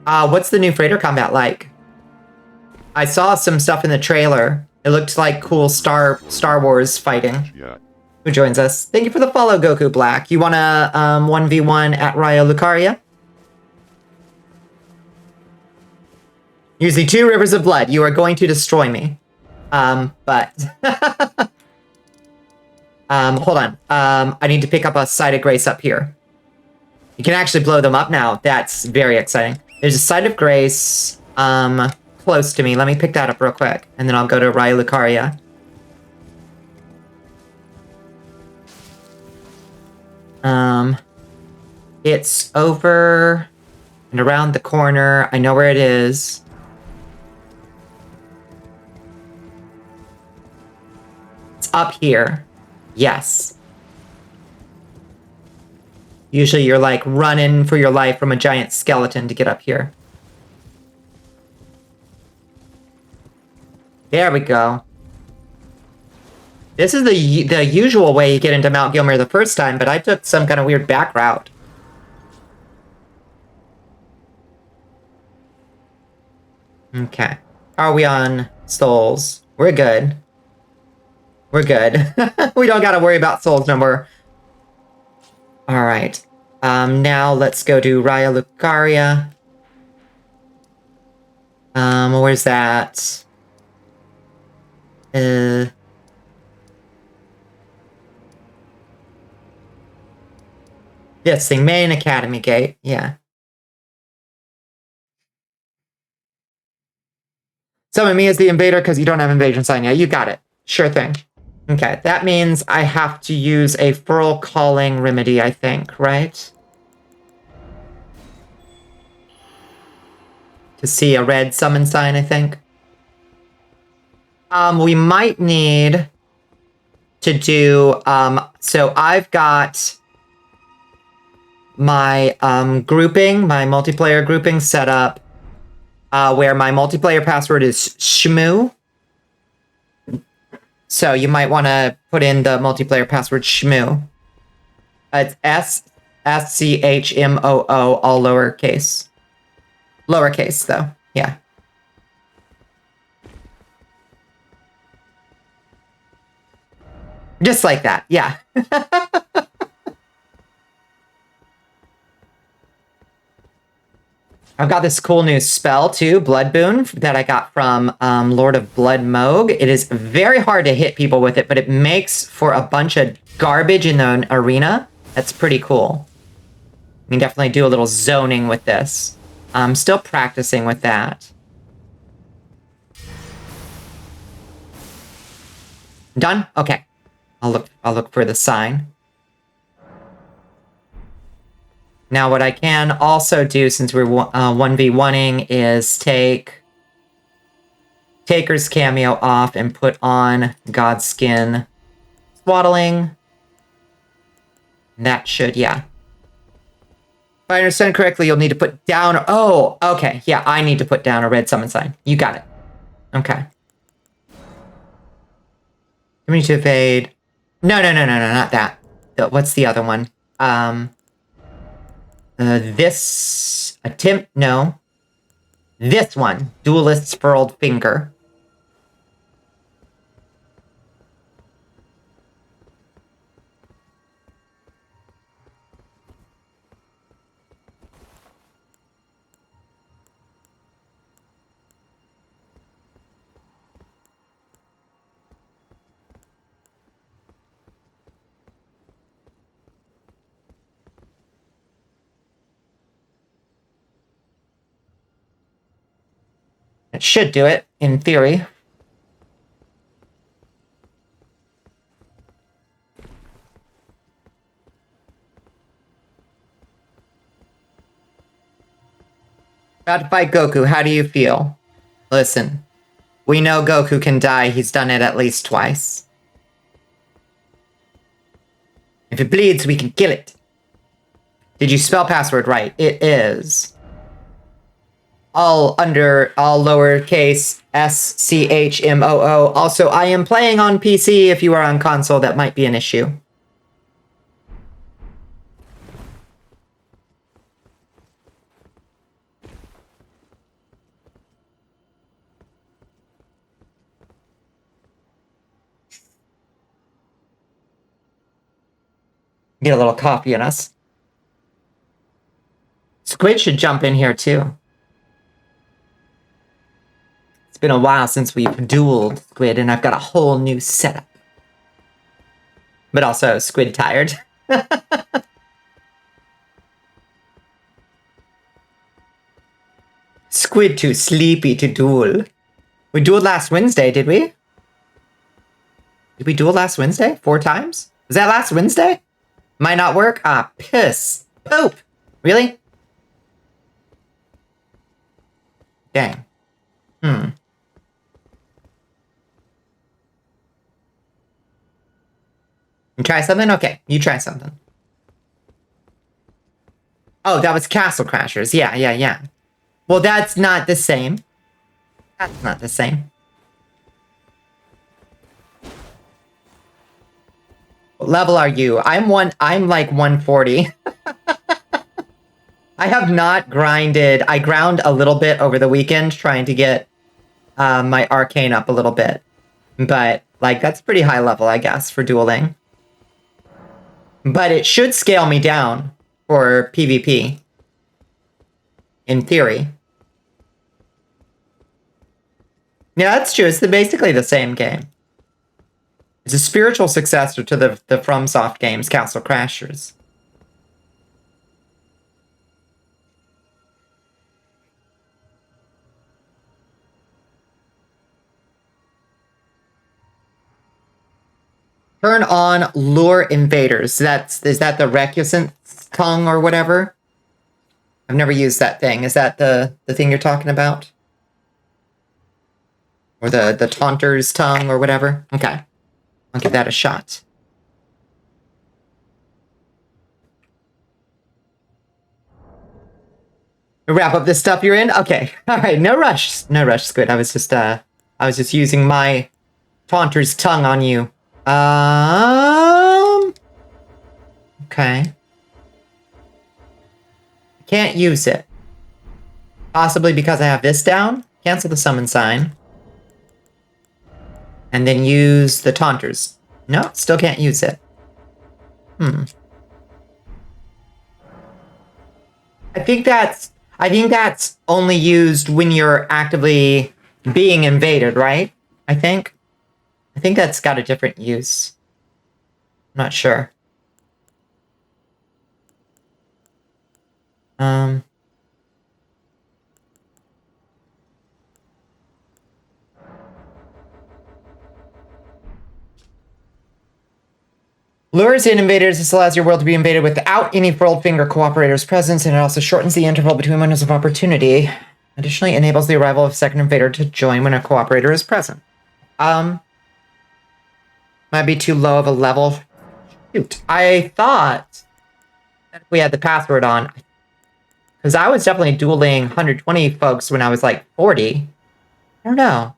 What's the new freighter combat like? I saw some stuff in the trailer. It looked like cool Star Wars fighting.
Yeah.
Who joins us? Thank you for the follow, Goku Black. You wanna 1v1 at Raya Lucaria? Using 2 rivers of blood, you are going to destroy me. But hold on. I need to pick up a Site of Grace up here. You can actually blow them up now. That's very exciting. There's a Site of Grace close to me. Let me pick that up real quick, and then I'll go to Raya Lucaria. It's over and around the corner. I know where it is. It's up here. Yes. Usually you're like running for your life from a giant skeleton to get up here. There we go. This is the usual way you get into Mount Gilmer the first time, but I took some kind of weird back route. Okay. Are we on souls? We're good. We're good. We don't gotta worry about souls no more. Alright. Now let's go to Raya Lucaria. Where's that? This thing, Main Academy Gate. Yeah. Summon me as the invader because you don't have invasion sign yet. You got it. Sure thing. Okay, that means I have to use a Furl Calling remedy, I think, right? To see a red summon sign, I think. We might need to do, so I've got my grouping, my multiplayer grouping set up where my multiplayer password is shmoo. So you might want to put in the multiplayer password shmoo. It's SCHMOO, all lowercase. Lowercase, though. Yeah. Just like that. Yeah. I've got this cool new spell, too, Blood Boon, that I got from Lord of Blood Moog. It is very hard to hit people with it, but it makes for a bunch of garbage in the arena. That's pretty cool. You can definitely do a little zoning with this. I'm still practicing with that. Done? Okay. I'll look for the sign. Now, what I can also do, since we're 1v1ing, is take Taker's cameo off and put on Godskin Swaddling. That should, yeah. If I understand correctly, you'll need to put down... Oh, okay. Yeah, I need to put down a red summon sign. You got it. Okay. We need to evade... No, not that. What's the other one? This... Attempt... No. This one. Duelist's Furled Finger. It should do it, in theory. About to fight Goku, how do you feel? Listen, we know Goku can die. He's done it at least twice. If it bleeds, we can kill it. Did you spell password right? It is all lowercase SCHMOO. Also, I am playing on PC. If you are on console, that might be an issue. Get a little coffee in us. Squid should jump in here too. It's been a while since we've dueled Squid, and I've got a whole new setup. But also, Squid tired. Squid too sleepy to duel. We dueled last Wednesday, did we? Did we duel last Wednesday? 4 times? Was that last Wednesday? Might not work? Ah, piss. Poop. Really? Dang. You try something? Okay, you try something. Oh, that was Castle Crashers. Yeah. Well, that's not the same. That's not the same. What level are you? I'm like 140. I have not grinded. I ground a little bit over the weekend trying to get my arcane up a little bit. But, like, that's pretty high level, I guess, for dueling. But it should scale me down for PvP. In theory. Yeah, that's true. It's basically the same game. It's a spiritual successor to the FromSoft games, Castle Crashers. Turn on Lure Invaders. Is that the recusant tongue or whatever? I've never used that thing. Is that the thing you're talking about? Or the taunter's tongue or whatever? Okay. I'll give that a shot. Wrap up this stuff you're in? Okay. Alright, no rush. No rush, Squid. I was just using my taunter's tongue on you. Okay. Can't use it. Possibly because I have this down. Cancel the summon sign. And then use the taunters. No, still can't use it. I think that's only used when you're actively being invaded, right? I think that's got a different use. I'm not sure. Lures in invaders. This allows your world to be invaded without any World Finger cooperator's presence, and it also shortens the interval between windows of opportunity. Additionally, enables the arrival of a second invader to join when a cooperator is present. Might be too low of a level. Shoot, I thought that if we had the password on, because I was definitely dueling 120 folks when I was like 40. I don't know.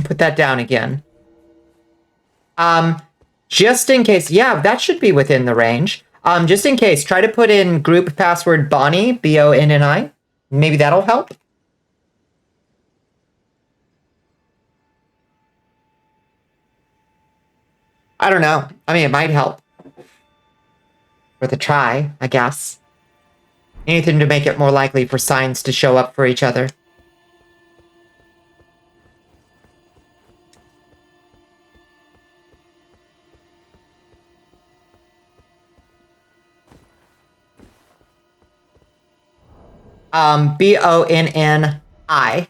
Put that down again. Just in case, yeah, that should be within the range. Just in case, try to put in group password Bonnie, Bonni. Maybe that'll help. I don't know. I mean, it might help. Worth a try, I guess. Anything to make it more likely for signs to show up for each other. Bonni.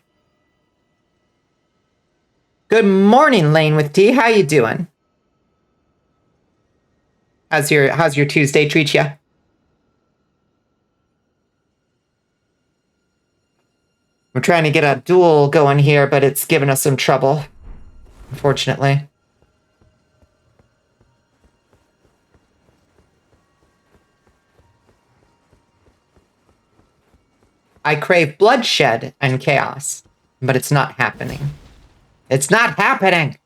Good morning, Lane with T. How you doing? How's your Tuesday treat ya? We're trying to get a duel going here, but it's giving us some trouble, unfortunately. I crave bloodshed and chaos, but it's not happening. It's not happening!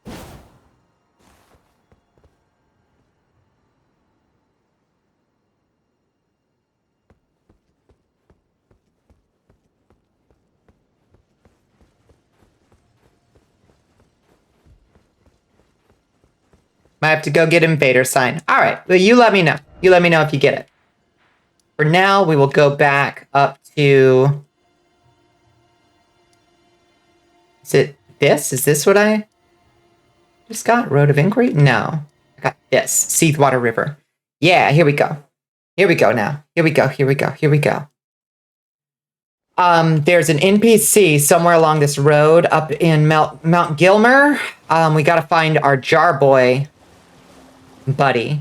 Might have to go get Invader sign. All right, well, you let me know. You let me know if you get it. For now, we will go back up to... Is it this? Is this what I just got? Road of Inquiry? No. I got this. Seathwater River. Yeah, here we go. Here we go now. Here we go, here we go, here we go. There's an NPC somewhere along this road up in Mount Gilmer. We gotta find our jar boy buddy.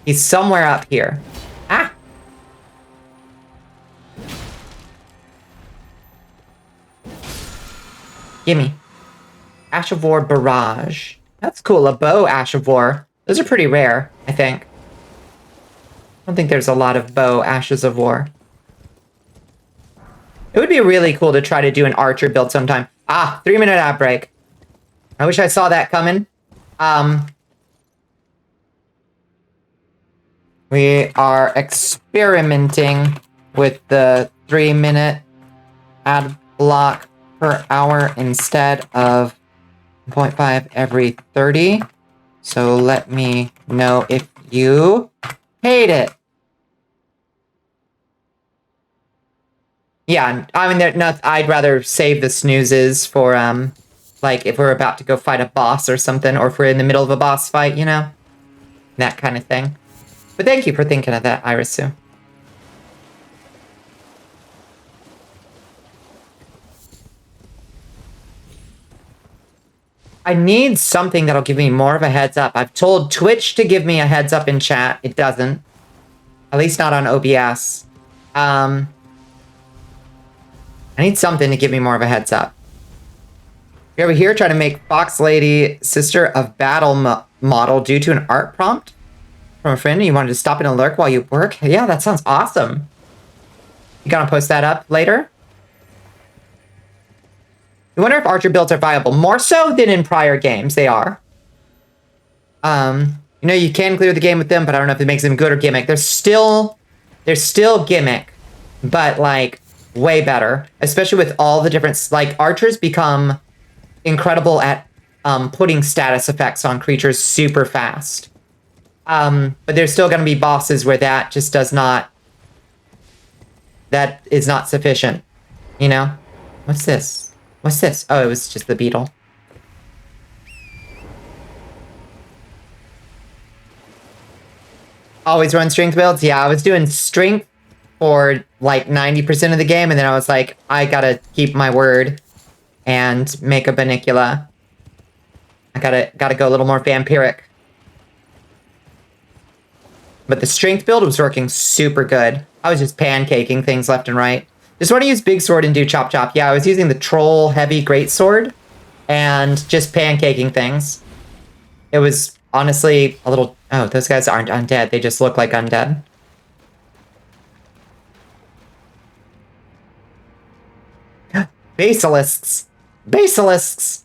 He's somewhere up here. Ah! Gimme. Ash of War Barrage. That's cool. A bow Ash of War. Those are pretty rare, I think. I don't think there's a lot of bow Ashes of War. It would be really cool to try to do an archer build sometime. Ah, 3-minute ad break. I wish I saw that coming. We are experimenting with the 3-minute ad block per hour instead of 0.5 every 30. So let me know if you hate it. Yeah, I mean, I'd rather save the snoozes for, like, if we're about to go fight a boss or something, or if we're in the middle of a boss fight, you know? That kind of thing. But thank you for thinking of that, Irisu. I need something that'll give me more of a heads up. I've told Twitch to give me a heads up in chat. It doesn't. At least not on OBS. I need something to give me more of a heads up. You're over here trying to make Fox Lady Sister of Battle model due to an art prompt from a friend and you wanted to stop in and lurk while you work? Yeah, that sounds awesome. You gonna post that up later? I wonder if archer builds are viable. More so than in prior games, they are. You know, you can clear the game with them, but I don't know if it makes them good or gimmick. They're still gimmick, but like way better. Especially with all the different, like archers become incredible at putting status effects on creatures super fast. But there's still going to be bosses where that just does not, that is not sufficient, you know? What's this? What's this? Oh, it was just the beetle. Always run strength builds? Yeah, I was doing strength for like 90% of the game, and then I was like, I gotta keep my word and make a Bonnicula. I gotta go a little more vampiric. But the strength build was working super good. I was just pancaking things left and right. Just want to use big sword and do chop chop. Yeah, I was using the troll heavy greatsword and just pancaking things. It was honestly a little... Oh, those guys aren't undead. They just look like undead. Basilisks. Basilisks.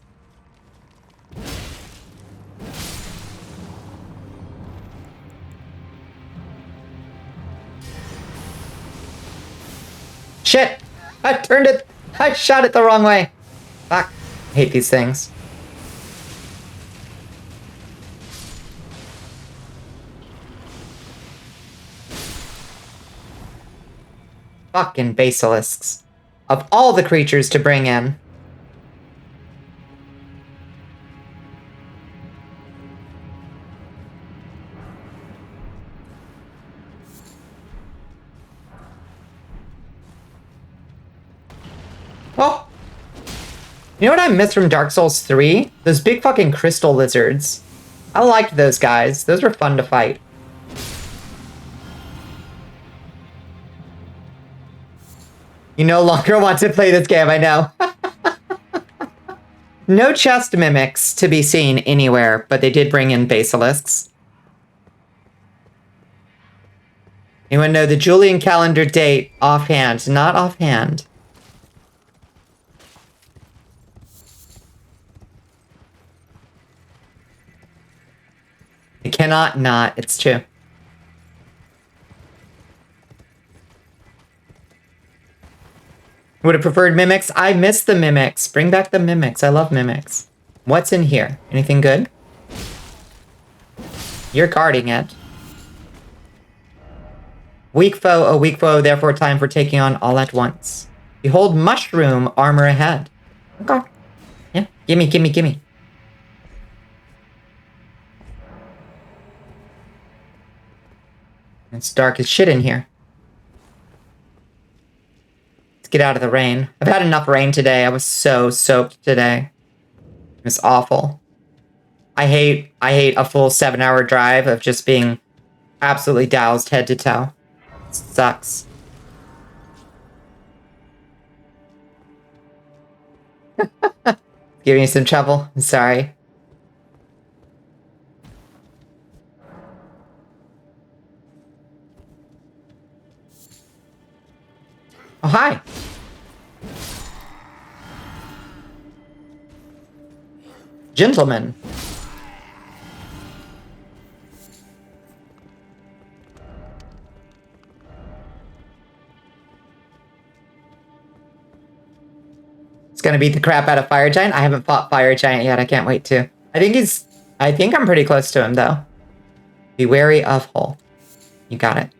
Shit! I turned it! I shot it the wrong way! Fuck. I hate these things. Fucking basilisks. Of all the creatures to bring in. Oh! You know what I miss from Dark Souls 3? Those big fucking crystal lizards. I liked those guys. Those were fun to fight. You no longer want to play this game, I know. No chest mimics to be seen anywhere, but they did bring in basilisks. Anyone know the Julian calendar date offhand? Not offhand. It cannot not. It's true. Would have preferred mimics. I miss the mimics. Bring back the mimics. I love mimics. What's in here? Anything good? You're guarding it. Weak foe, a weak foe, therefore time for taking on all at once. Behold mushroom armor ahead. Okay. Yeah, gimme, gimme, gimme. It's dark as shit in here. Let's get out of the rain. I've had enough rain today. I was so soaked today. It was awful. I hate a full 7-hour drive of just being absolutely doused head to toe. It sucks. Giving you some trouble. I'm sorry. Oh, hi. Gentlemen. It's gonna beat the crap out of Fire Giant. I haven't fought Fire Giant yet. I can't wait to. I think I'm pretty close to him, though. Be wary of Hole. You got it.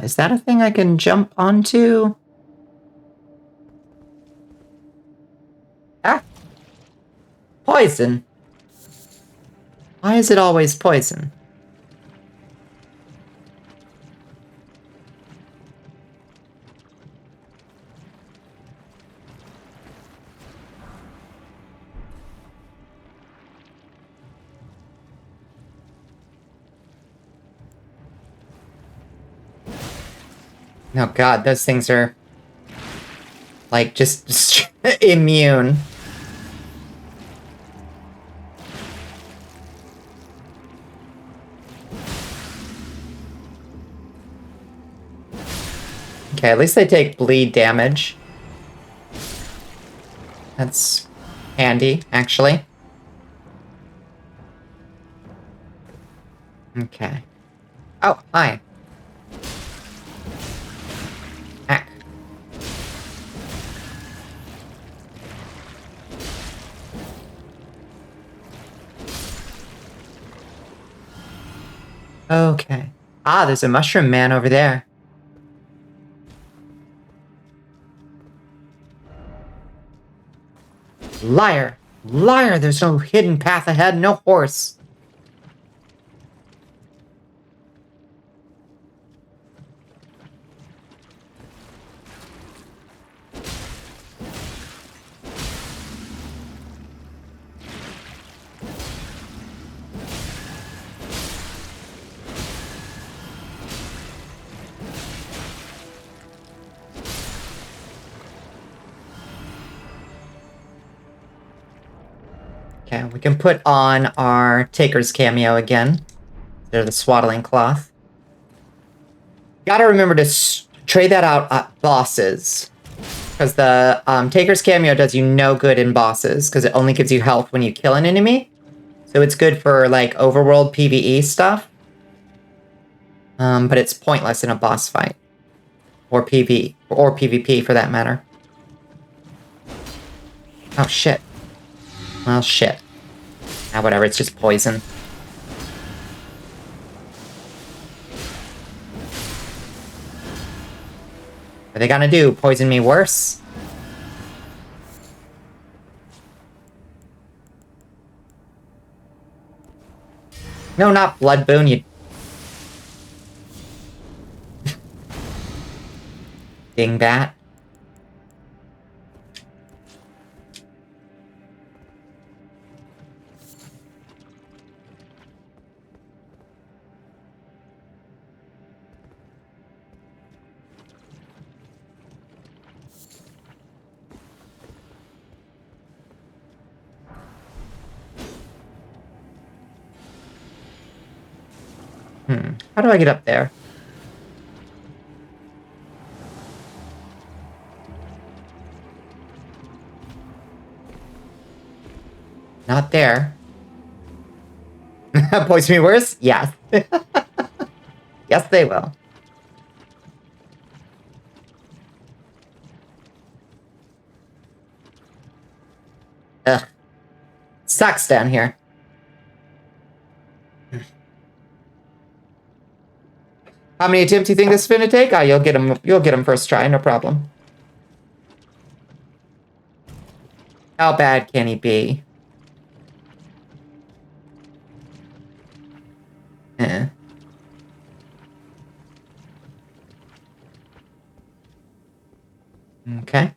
Is that a thing I can jump onto? Ah! Poison! Why is it always poison? Oh god, those things are like just immune. Okay, at least they take bleed damage. That's handy, actually. Okay. Oh, hi. Heck. Okay. Ah, there's a mushroom man over there. Liar! Liar! There's no hidden path ahead, no horse. Okay, we can put on our Taker's cameo again. They're the swaddling cloth. Gotta remember to trade that out at bosses. Because the Taker's cameo does you no good in bosses, because it only gives you health when you kill an enemy. So it's good for, like, overworld PvE stuff. But it's pointless in a boss fight. Or PvE, or PvP for that matter. Oh, shit. Well, shit. Ah, whatever, it's just poison. What are they gonna do? Poison me worse? No, not blood boon, you... dingbat. How do I get up there? Not there. Poison me worse? Yes. Yes, they will. Ugh. Sucks down here. How many attempts do you think this is gonna take? Ah, you'll get him first try, no problem. How bad can he be? Eh. Okay.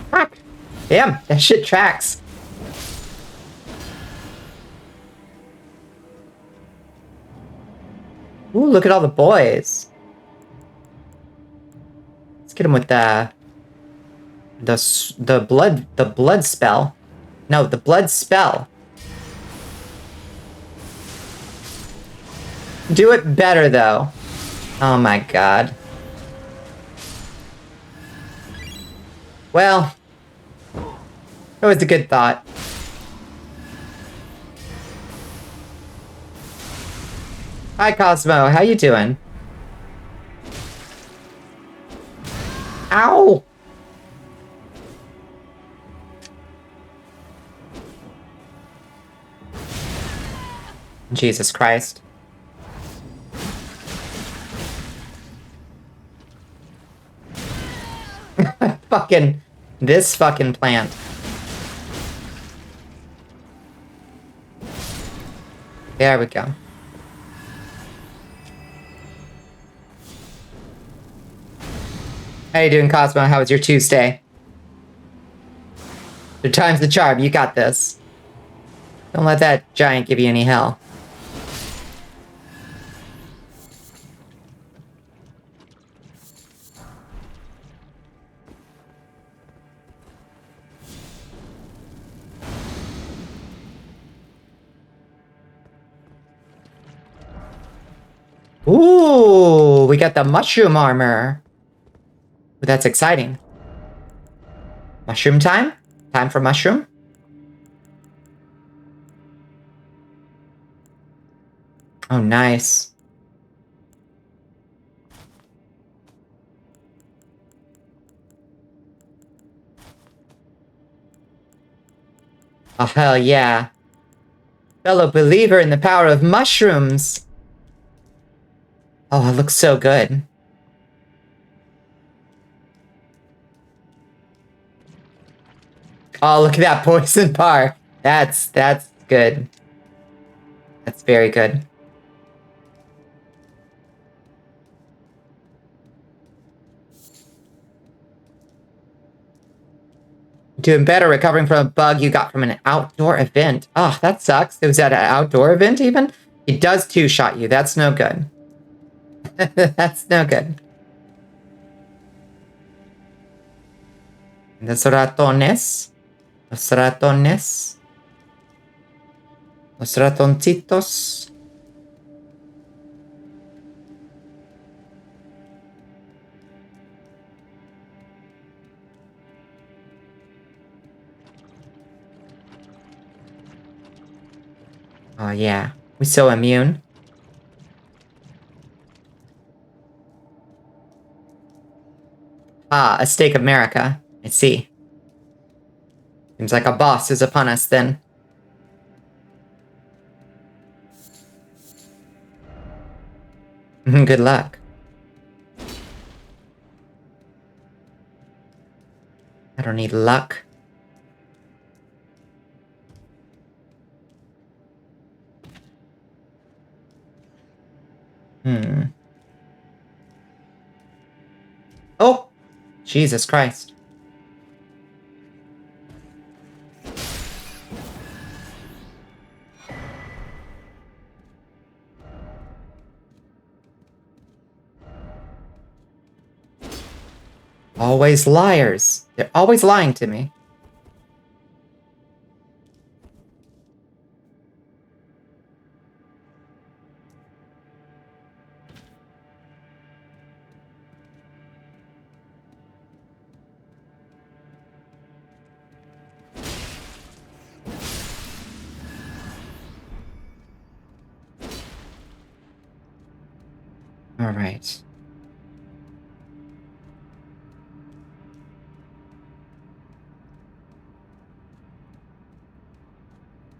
Fuck. Damn, that shit tracks. Ooh, look at all the boys. Let's get him with the blood spell. No, the blood spell. Do it better though. Oh my god. Well, it was a good thought. Hi Cosmo, how you doing? Ow! Jesus Christ. Fucking... this fucking plant. There we go. How you doing, Cosmo? How was your Tuesday? Third time's the charm. You got this. Don't let that giant give you any hell. Ooh, we got the mushroom armor. Ooh, that's exciting. Mushroom time? Time for mushroom? Oh, nice. Oh, hell yeah. Fellow believer in the power of mushrooms. Oh, it looks so good. Oh, look at that poison bar. That's good. That's very good. Doing better recovering from a bug you got from an outdoor event. Oh, that sucks. It was at an outdoor event even? It does two-shot you. That's no good. That's no good. Los ratones. Los ratones. Los ratoncitos. Oh yeah, we're so immune. Ah, a stake of America. I see. Seems like a boss is upon us then. Good luck. I don't need luck. Oh! Jesus Christ. Always liars. They're always lying to me. All right.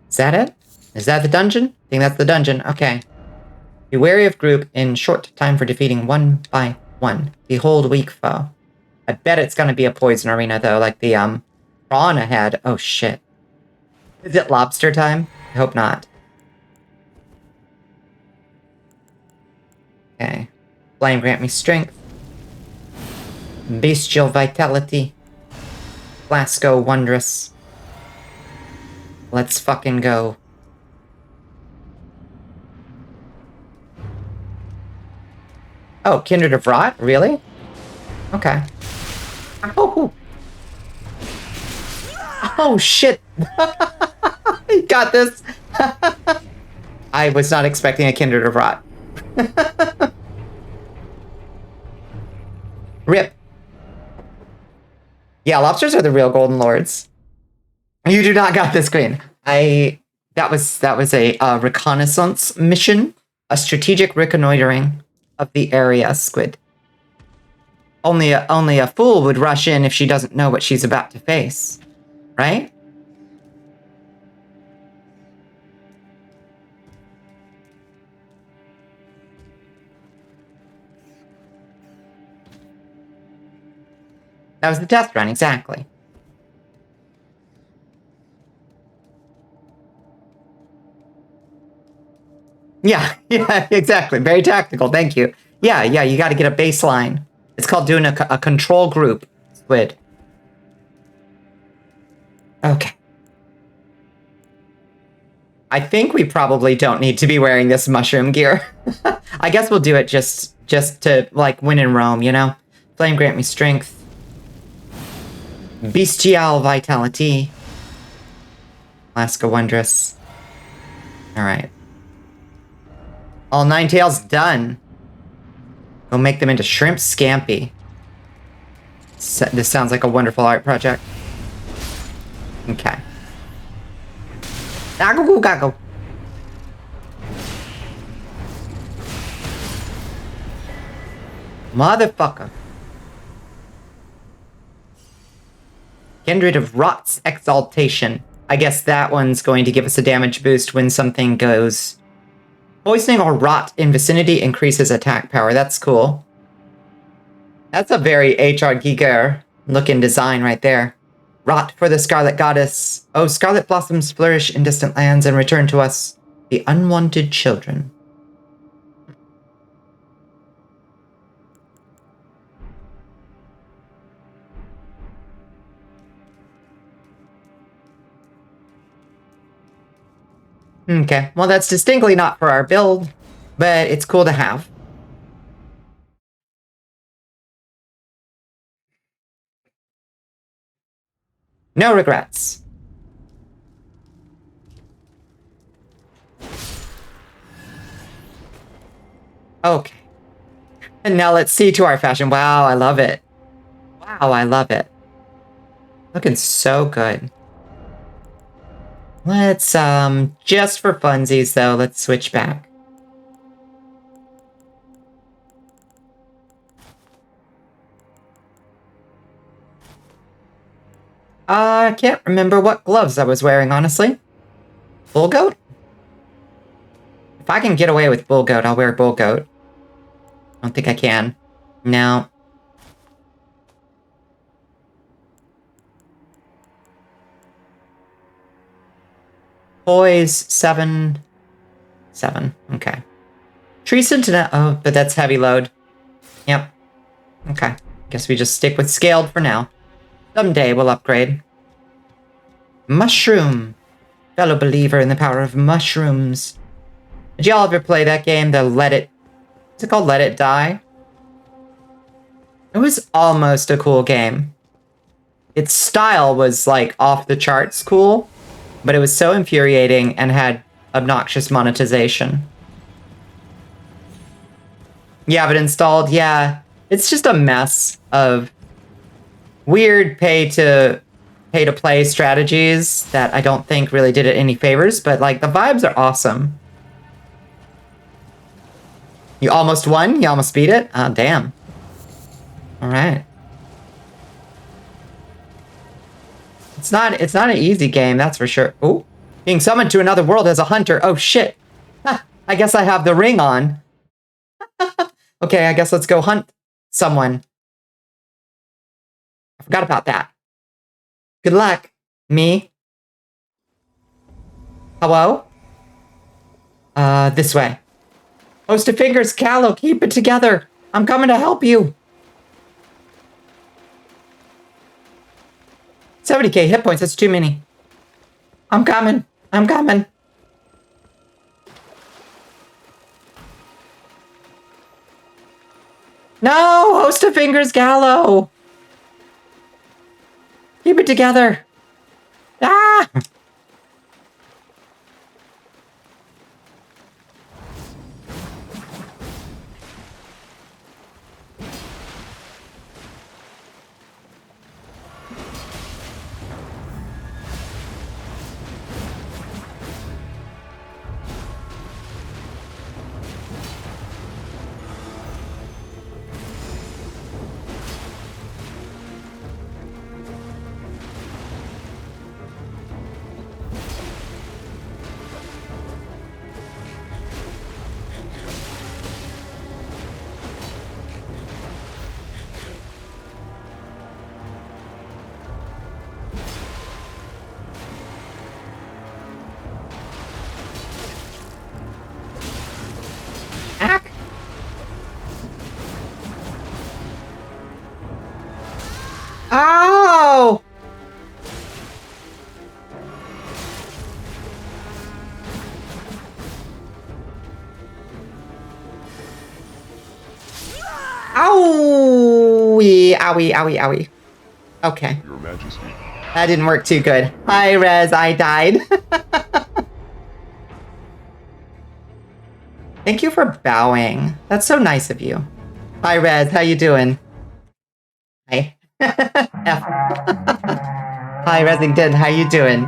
Is that it? Is that the dungeon? I think that's the dungeon. Okay. Be wary of group in short time for defeating one by one. Behold weak foe. I bet it's gonna be a poison arena though, like the prawn ahead. Oh shit. Is it lobster time? I hope not. Okay. Flame grant me strength. Bestial vitality. Flasco wondrous. Let's fucking go. Oh, Kindred of Rot? Really? Okay. Oh! Oh, shit! You got this! I was not expecting a Kindred of Rot. Rip. Yeah, lobsters are the real Golden Lords. You do not got this, Queen. That was a reconnaissance mission, a strategic reconnoitering of the area, Squid. Only a fool would rush in if she doesn't know what she's about to face, right? That was the test run, exactly. Yeah, exactly. Very tactical. Thank you. Yeah, you got to get a baseline. It's called doing a control group, Squid. Okay. I think we probably don't need to be wearing this mushroom gear. I guess we'll do it just to, like, win in Rome, you know? Flame grant me strength. Bestial vitality. Alaska wondrous. Alright. All 9 tails done. Go make them into shrimp scampi. This sounds like a wonderful art project. Okay. Gago. Motherfucker. Kindred of Rot's Exaltation. I guess that one's going to give us a damage boost when something goes. Poisoning or rot in vicinity increases attack power. That's cool. That's a very HR Giger looking design right there. Rot for the Scarlet Goddess. Oh, scarlet blossoms flourish in distant lands and return to us, the unwanted children. Okay, well that's distinctly not for our build, but it's cool to have. No regrets. Okay. And now let's see to our fashion. Wow, I love it. Wow, I love it. Looking so good. Let's, just for funsies though, let's switch back. I can't remember what gloves I was wearing, honestly. Bull goat? If I can get away with bull goat, I'll wear bull goat. I don't think I can. No. Poise, 7. 7. Okay. Tree Sentinel. Oh, but that's heavy load. Yep. Okay. Guess we just stick with scaled for now. Someday we'll upgrade. Mushroom. Fellow believer in the power of mushrooms. Did y'all ever play that game, the Let It... Is it called Let It Die? It was almost a cool game. Its style was, like, off the charts cool, but it was so infuriating and had obnoxious monetization. You have it installed? Yeah. It's just a mess of weird pay-to-play strategies that I don't think really did it any favors, but, like, the vibes are awesome. You almost won? You almost beat it? Oh, damn. Alright. It's not an easy game, that's for sure. Oh, being summoned to another world as a hunter. Oh, shit. Ha, I guess I have the ring on. Okay, I guess let's go hunt someone. I forgot about that. Good luck. Me? Hello? This way. Host of Fingers, Callow, keep it together. I'm coming to help you. 70k hit points, that's too many. I'm coming. I'm coming. No! Host of Fingers, Gallo! Keep it together. Ah! Ack! Ow! Owie! Owie, owie, owie. Okay.
Your Majesty.
That didn't work too good. Hi, Rez, I died. Thank you for bowing. That's so nice of you. Hi, Rez, how you doing? Hi. F. Hi, Resington, how you doing?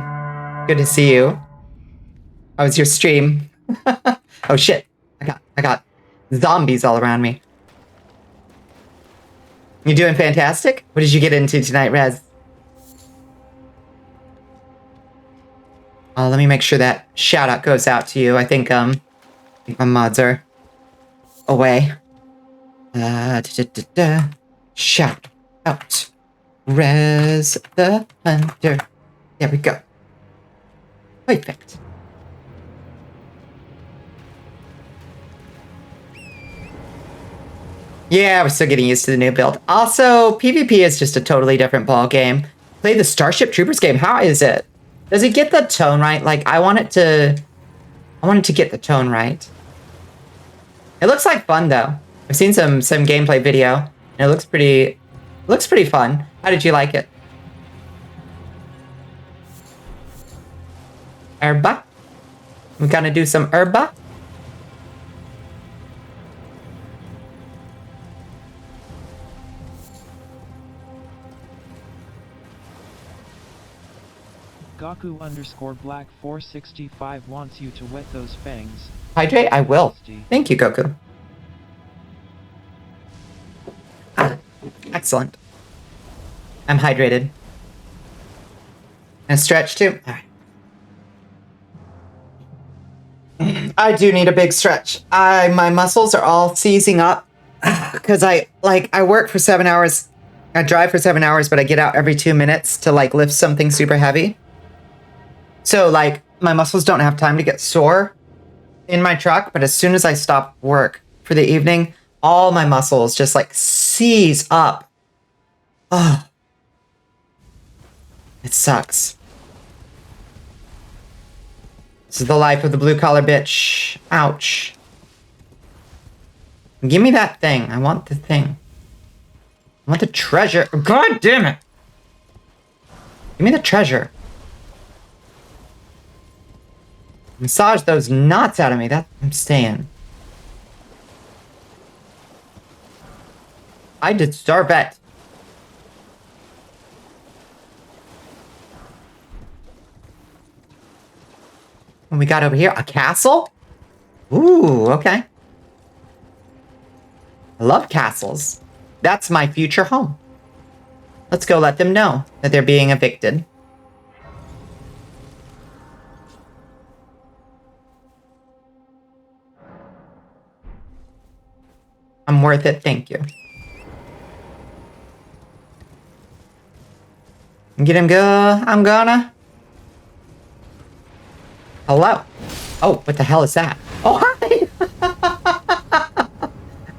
Good to see you. How was your stream? Oh shit, I got zombies all around me. You doing fantastic? What did you get into tonight, Rez? Let me make sure that shout out goes out to you. I think my mods are away. Shout out. Rez the Hunter. There we go. Perfect. Yeah, we're still getting used to the new build. Also, PvP is just a totally different ball game. Play the Starship Troopers game. How is it? Does it get the tone right? Like, I want it to get the tone right. It looks like fun though. I've seen some gameplay video, and it looks pretty fun. How did you like it? Herba? We gonna do some herba?
Gaku_Black465 wants you to wet those fangs.
Hydrate? I will. Thank you, Goku. Ah, excellent. I'm hydrated. And stretch too? Alright. I do need a big stretch. My muscles are all seizing up because I work for 7 hours. I drive for 7 hours, but I get out every 2 minutes to like lift something super heavy. So like my muscles don't have time to get sore in my truck, but as soon as I stop work for the evening, all my muscles just like seize up. Oh, it sucks. This is the life of the blue collar bitch. Ouch. Give me that thing. I want the thing. I want the treasure. God damn it. Give me the treasure. Massage those knots out of me. That I'm staying. I deserve it. What we got over here? A castle? Ooh, okay. I love castles. That's my future home. Let's go let them know that they're being evicted. I'm worth it, thank you. Get him, go. I'm gonna. Hello. Oh, what the hell is that? Oh, hi.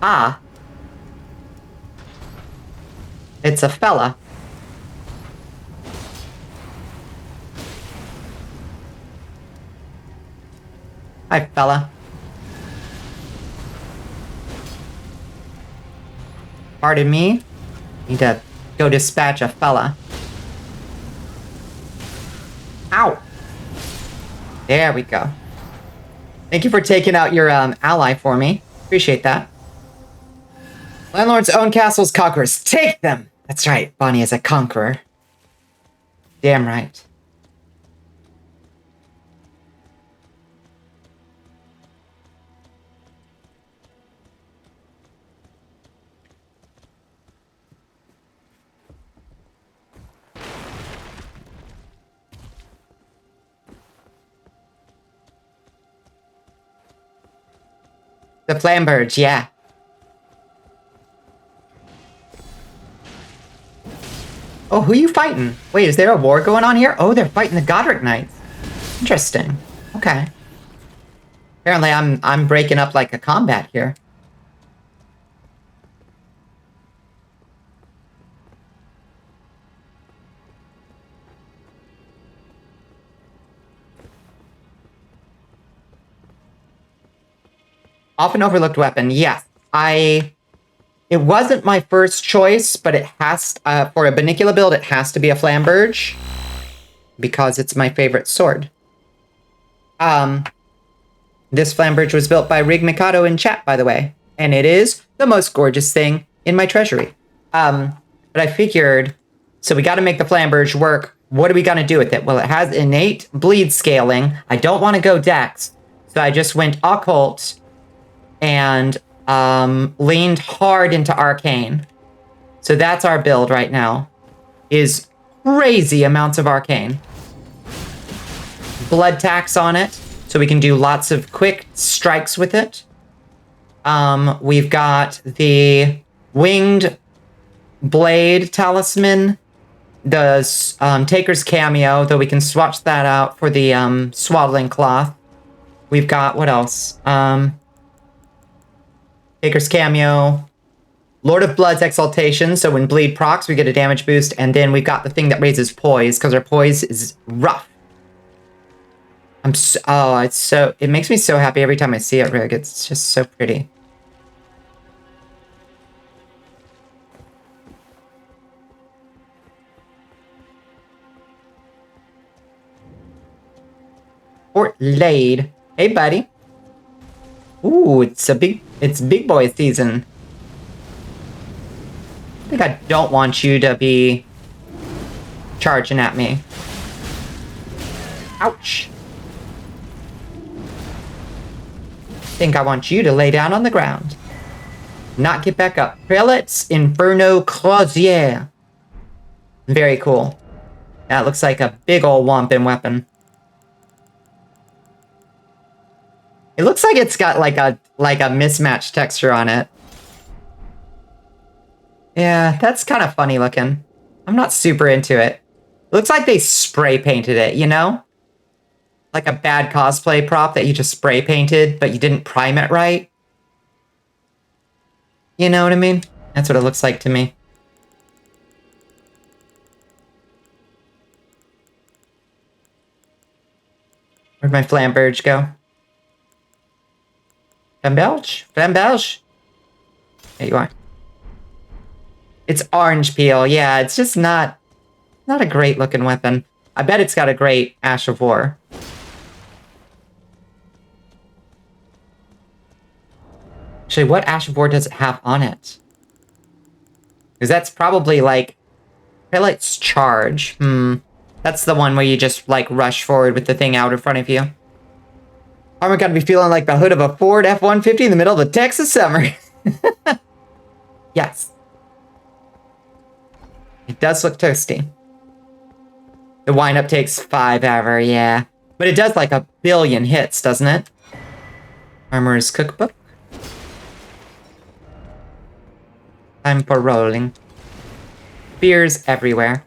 Ah. It's a fella. Hi, fella. Pardon me. Need to go dispatch a fella. Ow. There we go. Thank you for taking out your ally for me. Appreciate that. Landlord's own castles, conquerors. Take them! That's right. Bonnie is a conqueror. Damn right. The Flambirds, yeah. Oh, who are you fighting? Wait, is there a war going on here? Oh, they're fighting the Godric Knights. Interesting. Okay. Apparently I'm breaking up like a combat here. Often overlooked weapon. Yes. It wasn't my first choice, but it has, for a Bonnicula build, it has to be a Flamberge. Because it's my favorite sword. This Flamberge was built by Rig Mikado in chat, by the way. And it is the most gorgeous thing in my treasury. But I figured, so we got to make the Flamberge work. What are we going to do with it? Well, it has innate bleed scaling. I don't want to go Dex. So I just went Occult and leaned hard into Arcane. So that's our build right now. Is crazy amounts of Arcane. Blood tax on it, so we can do lots of quick strikes with it. We've got the Winged Blade Talisman, the Taker's Cameo, though we can swatch that out for the Swaddling Cloth. We've got, what else? Taker's Cameo, Lord of Blood's Exaltation, so when bleed procs, we get a damage boost, and then we've got the thing that raises poise, because our poise is rough. It makes me so happy every time I see it, Rig. It's just so pretty. Fort Lade. Hey, buddy. Ooh, it's big boy season. I think I don't want you to be charging at me. Ouch. Think I want you to lay down on the ground. Not get back up. Prelate's Inferno Crozier. Very cool. That looks like a big ol' whomping weapon. It looks like it's got like a mismatched texture on it. Yeah, that's kind of funny looking. I'm not super into it. It looks like they spray painted it, you know? Like a bad cosplay prop that you just spray painted, but you didn't prime it right. You know what I mean? That's what it looks like to me. Where'd my flamberge go? Flamberge? Flamberge? There you are. It's orange peel. Yeah, it's just not a great looking weapon. I bet it's got a great Ash of War. Actually, what Ash of War does it have on it? Because that's probably like Prelate's Charge. That's the one where you just like rush forward with the thing out in front of you. Armor gotta be feeling like the hood of a Ford F-150 in the middle of the Texas summer. Yes. It does look toasty. The wind-up takes 5 ever, yeah. But it does like 1 billion hits, doesn't it? Armor's cookbook. Time for rolling. Beers everywhere.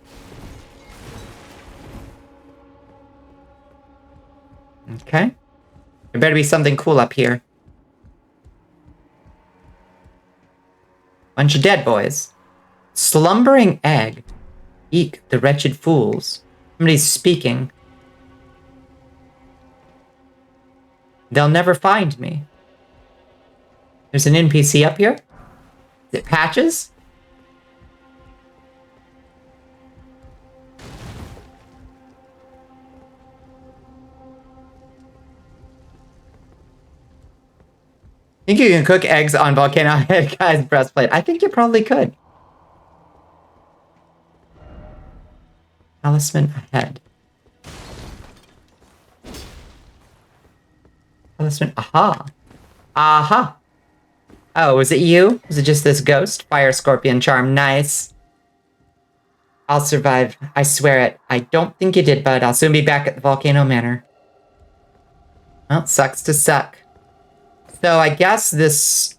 Okay. There better be something cool up here. Bunch of dead boys. Slumbering egg. Eek, the wretched fools. Somebody's speaking. They'll never find me. There's an NPC up here? Is it Patches? Think you can cook eggs on Volcano Head Guy's breastplate? I think you probably could. Talisman ahead. Talisman, aha. Aha. Oh, was it you? Was it just this ghost? Fire Scorpion Charm, nice. I'll survive, I swear it. I don't think you did, bud. I'll soon be back at the Volcano Manor. Well, sucks to suck. So I guess this...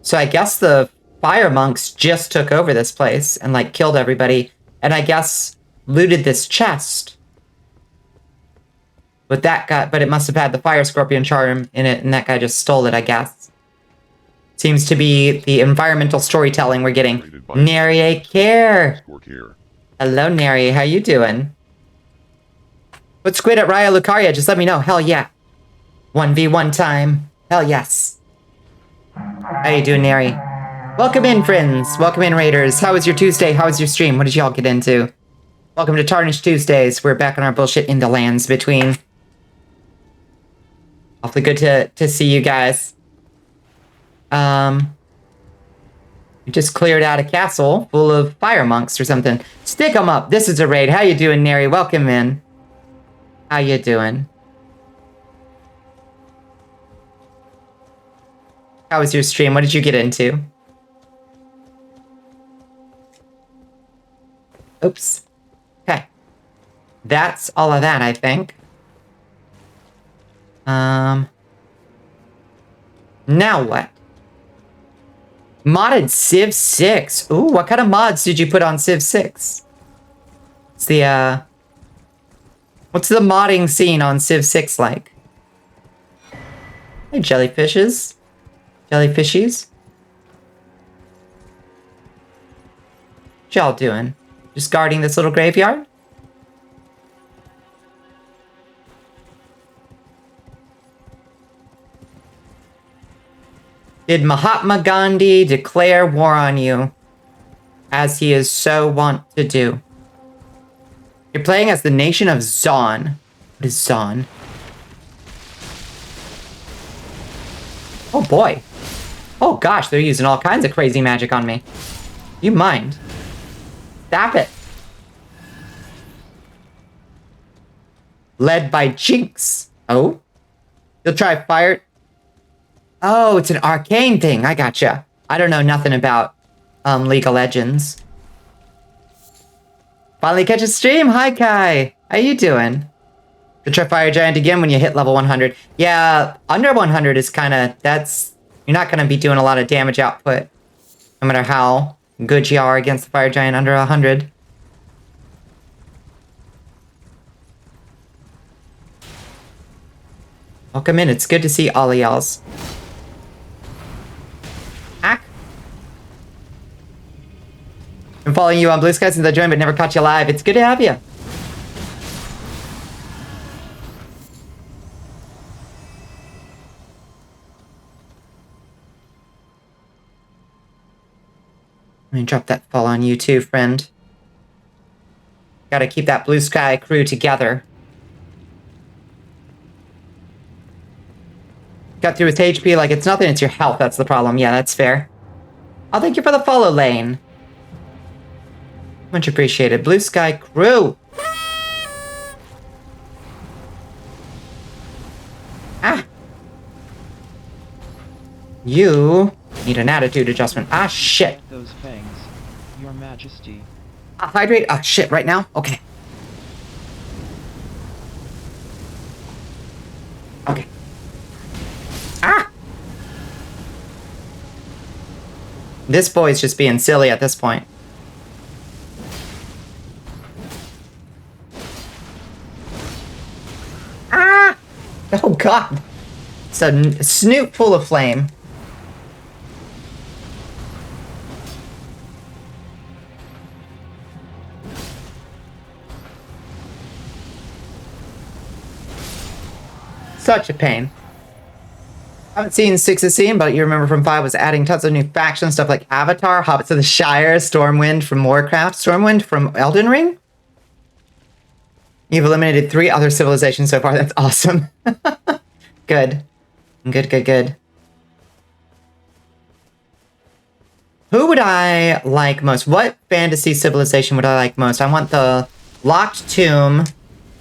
So I guess the fire monks just took over this place and, like, killed everybody. And I guess looted this chest. But but it must have had the Fire Scorpion Charm in it, and that guy just stole it, I guess. Seems to be the environmental storytelling we're getting. Nary care. Hello, Nary. How you doing? Put squid at Raya Lucaria. Just let me know. Hell yeah. 1v1 time. Hell yes. How you doing, Nary? Welcome in, friends. Welcome in, Raiders. How was your Tuesday? How was your stream? What did y'all get into? Welcome to Tarnished Tuesdays. We're back on our bullshit in the lands between. Awfully good to see you guys. We just cleared out a castle full of fire monks or something. Stick 'em up. This is a raid. How you doing, Neri? Welcome in. How you doing? How was your stream? What did you get into? Oops. Okay. That's all of that, I think. Now what? Modded Civ 6. Ooh, what kind of mods did you put on Civ 6? What's the modding scene on Civ 6 like? Hey, jellyfishes. Jellyfishies. What y'all doing? Just guarding this little graveyard? Did Mahatma Gandhi declare war on you, as he is so wont to do? You're playing as the nation of Zon. What is Zon? Oh boy. Oh gosh, they're using all kinds of crazy magic on me. You mind? Stop it. Led by Jinx. Oh? You'll try fire... Oh, it's an arcane thing. I gotcha. I don't know nothing about League of Legends. Finally catch a stream. Hi, Kai. How you doing? You'll try Fire Giant again when you hit level 100. Yeah, under 100 is kind of... That's... You're not going to be doing a lot of damage output. No matter how good you are against the Fire Giant under 100. Welcome in. It's good to see all of y'all's. Hack. Been following you on Blue Sky since I joined, but never caught you live. It's good to have you. Let me drop that fall on you too, friend. Gotta keep that Blue Sky crew together. Got through with HP like it's nothing, it's your health, that's the problem. Yeah, that's fair. I'll thank you for the follow, Lane. Much appreciated. Blue Sky crew! Ah! You need an attitude adjustment. Ah, shit!
Those fangs, Your Majesty.
Hydrate? Ah, shit, right now? Okay. Okay. Ah! This boy's just being silly at this point. Ah! Oh god! It's a snoot full of flame. Such a pain. I haven't seen 6's scene, but you remember from 5 was adding tons of new factions, stuff like Avatar, Hobbits of the Shire, Stormwind from Warcraft, Stormwind from Elden Ring? You've eliminated 3 other civilizations so far. That's awesome. Good. Good, good, good. Who would I like most? What fantasy civilization would I like most? I want the Locked Tomb.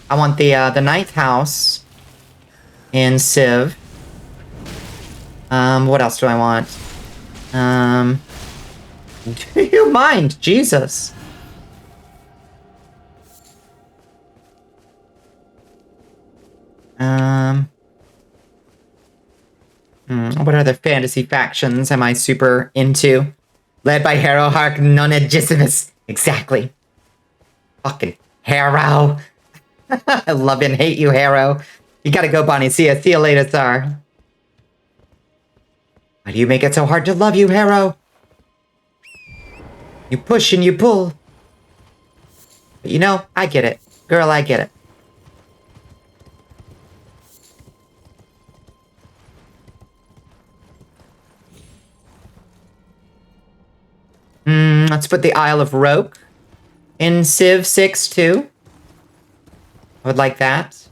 I want the Ninth House in Civ. What else do I want? Do you mind? Jesus. What other fantasy factions am I super into? Led by Harrow Hark Nonagisimus. Exactly. Fucking Harrow. I love and hate you, Harrow. You gotta go, Bonnie. See you later, Tsar. Why do you make it so hard to love you, Harrow? You push and you pull. But you know, I get it. Girl, I get it. Let's put the Isle of Roke in Civ 6 too. I would like that.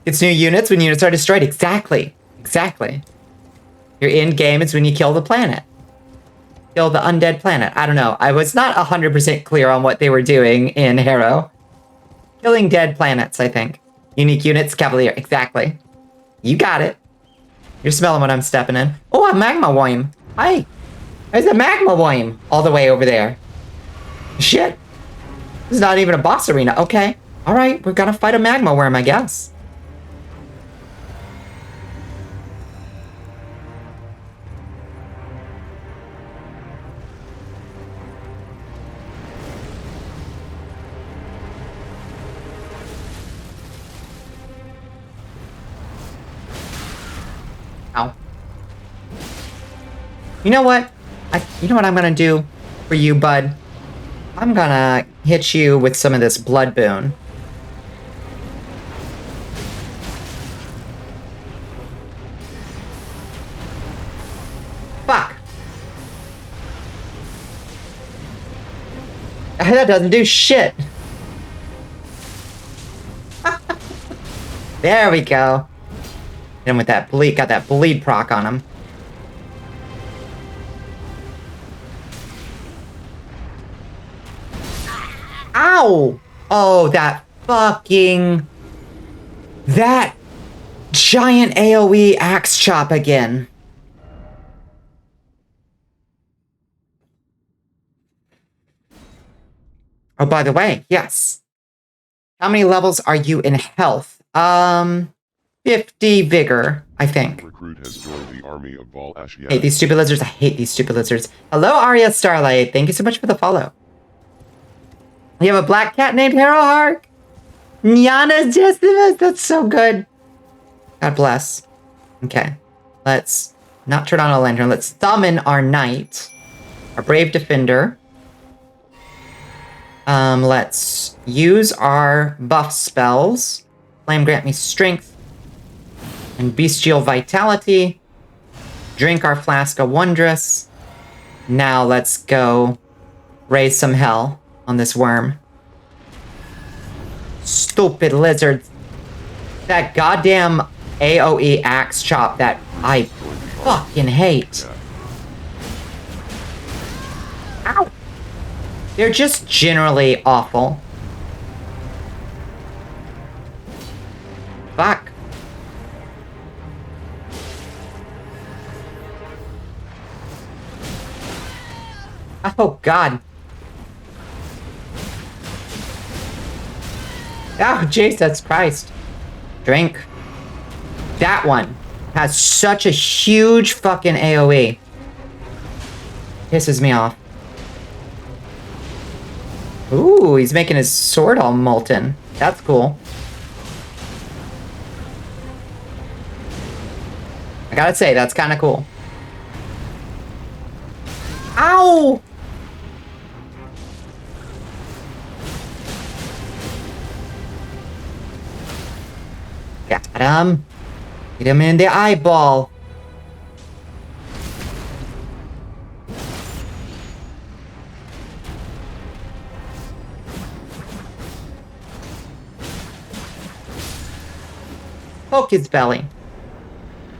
It's new units when units are destroyed. Exactly. Exactly. Your end game is when you kill the planet. Kill the undead planet. I don't know. I was not 100% clear on what they were doing in Harrow. Killing dead planets, I think. Unique units, Cavalier. Exactly. You got it. You're smelling what I'm stepping in. Oh, a magma worm. Hi. There's a magma worm all the way over there. Shit. This is not even a boss arena. Okay. All right. We're gonna fight a magma worm, I guess. Ow. You know what? You know what I'm gonna do for you, bud? I'm gonna hit you with some of this blood boon. Fuck. That doesn't do shit. There we go. Hit him with that bleed. Got that bleed proc on him. Ow! Oh, that fucking... That giant AoE axe chop again. Oh, by the way, yes. How many levels are you in health? 50 vigor, I think.
Recruit has joined the army of Volcano.
Hate these stupid lizards. I hate these stupid lizards. Hello, Arya Starlight. Thank you so much for the follow. You have a black cat named Harrowhark? Nyana Decimus. That's so good. God bless. Okay. Let's not turn on a lantern. Let's summon our knight. Our brave defender. Let's use our buff spells. Flame grant me strength and bestial vitality. Drink our flask of wondrous. Now let's go raise some hell on this worm. Stupid lizards. That goddamn AoE axe chop that I fucking hate. Ow! They're just generally awful. Fuck. Oh, God. Oh, Jesus Christ. Drink. That one has such a huge fucking AoE. Pisses me off. Ooh, he's making his sword all molten. That's cool. I gotta say, that's kind of cool. Ow! Got him. Hit him in the eyeball. Poke his belly.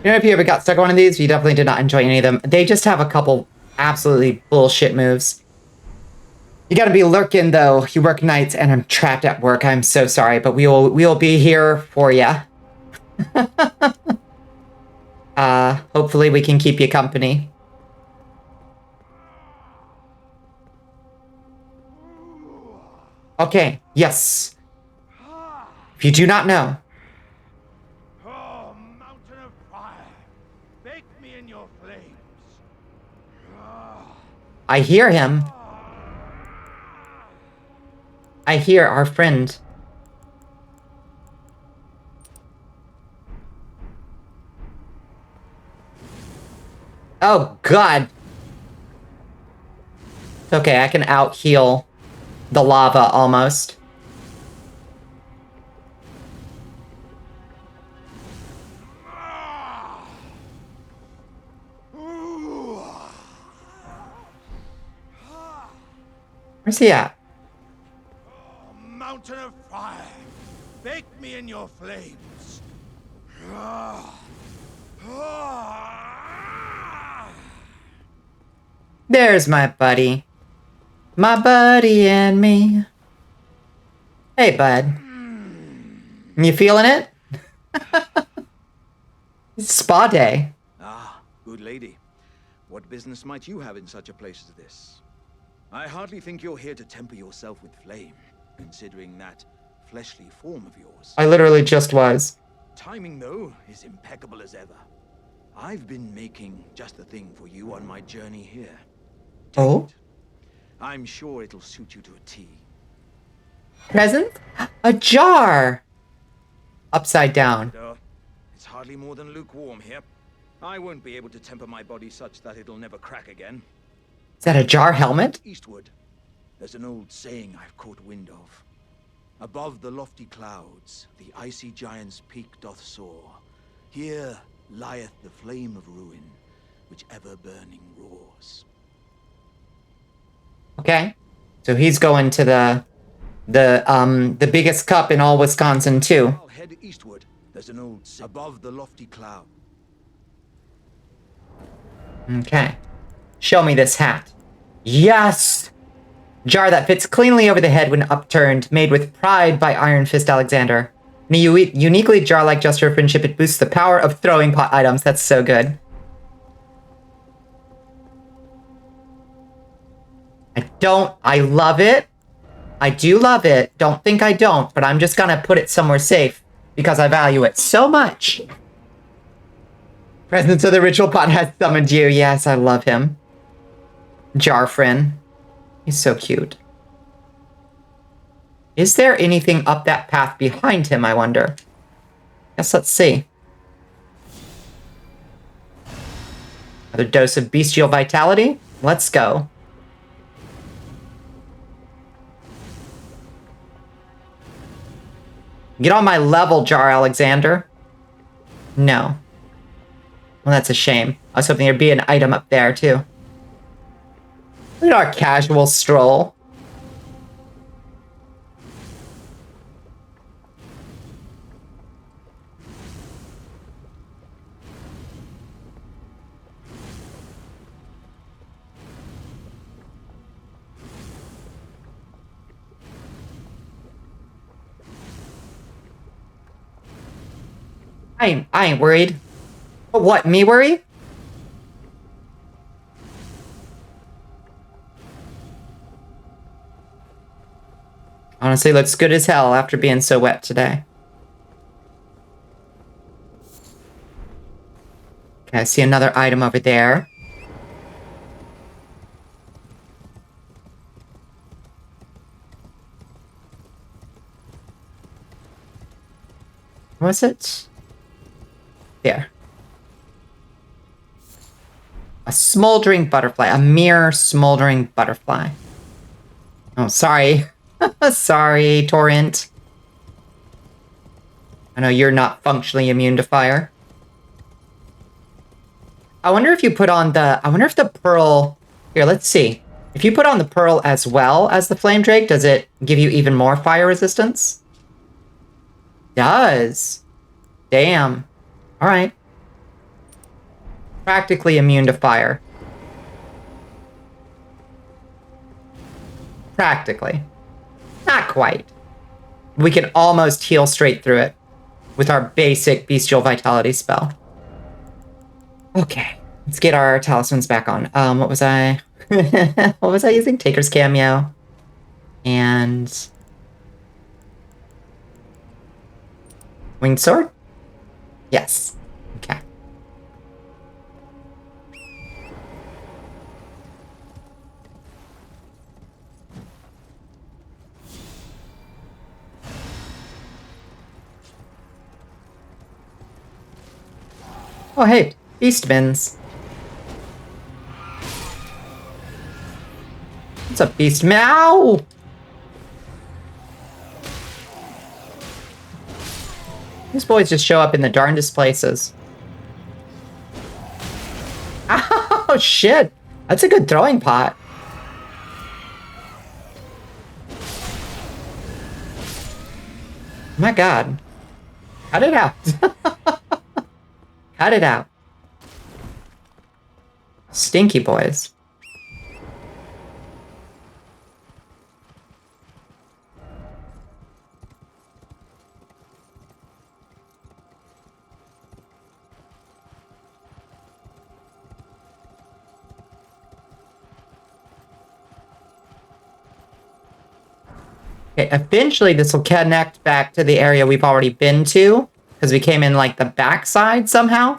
You know, if you ever got stuck on one of these, you definitely did not enjoy any of them. They just have a couple absolutely bullshit moves. You gotta be lurking, though. You work nights, and I'm trapped at work. I'm so sorry, but we will be here for ya. Hopefully we can keep you company. Okay, yes. If you do not know, I hear him. I hear our friend. Oh, God. It's okay, I can out-heal the lava, almost. Where's he at?
Oh, mountain of fire, bake me in your flames.
There's my buddy. My buddy and me. Hey, bud. You feeling it? It's spa day.
Ah, good lady. What business might you have in such a place as this? I hardly think you're here to temper yourself with flame, considering that fleshly form of yours.
I literally just was.
Timing, though, is impeccable as ever. I've been making just the thing for you on my journey here. Take
Oh?
it. I'm sure it'll suit you to a T.
Present? A jar! Upside down.
It's hardly more than lukewarm here. I won't be able to temper my body such that it'll never crack again.
Is that a jar helmet?
Eastward, there's an old saying I've caught wind of. Above the lofty clouds, the icy giant's peak doth soar. Here lieth the flame of ruin, which ever burning roars.
Okay. So he's going to the biggest cup in all Wisconsin, too.
I'll head eastward. There's an old above the lofty cloud.
Okay. Show me this hat. Yes! Jar that fits cleanly over the head when upturned, made with pride by Iron Fist Alexander. In a uniquely jar-like gesture of friendship, it boosts the power of throwing pot items. That's so good. I love it. I do love it. Don't think I don't, but I'm just gonna put it somewhere safe because I value it so much. Presence of the ritual pot has summoned you. Yes, I love him. Jarfrin. He's so cute. Is there anything up that path behind him, I wonder? Guess let's see. Another dose of bestial vitality. Let's go. Get on my level, Jar Alexander. No. Well, that's a shame. I was hoping there'd be an item up there, too. Look at our casual stroll. I ain't worried. But what, me worry? Honestly, looks good as hell after being so wet today. Okay, I see another item over there. Was it? There. A smoldering butterfly. A mere smoldering butterfly. Oh, sorry. Sorry, Torrent. I know you're not functionally immune to fire. I wonder if you put on the... I wonder if the pearl... Here, let's see. If you put on the pearl as well as the flame drake, does it give you even more fire resistance? Does. Damn. Alright. Practically immune to fire. Practically. Not quite. We can almost heal straight through it with our basic bestial vitality spell. Okay. Let's get our talismans back on. What was I... what was I using? Taker's Cameo. And... Winged Sword? Yes. Okay. Oh, hey. Beastmans. What's up, Beastman? Ow! These boys just show up in the darndest places. Oh, shit. That's a good throwing pot. My God. Cut it out. Cut it out. Stinky boys. Okay, eventually this will connect back to the area we've already been to, because we came in like the backside somehow.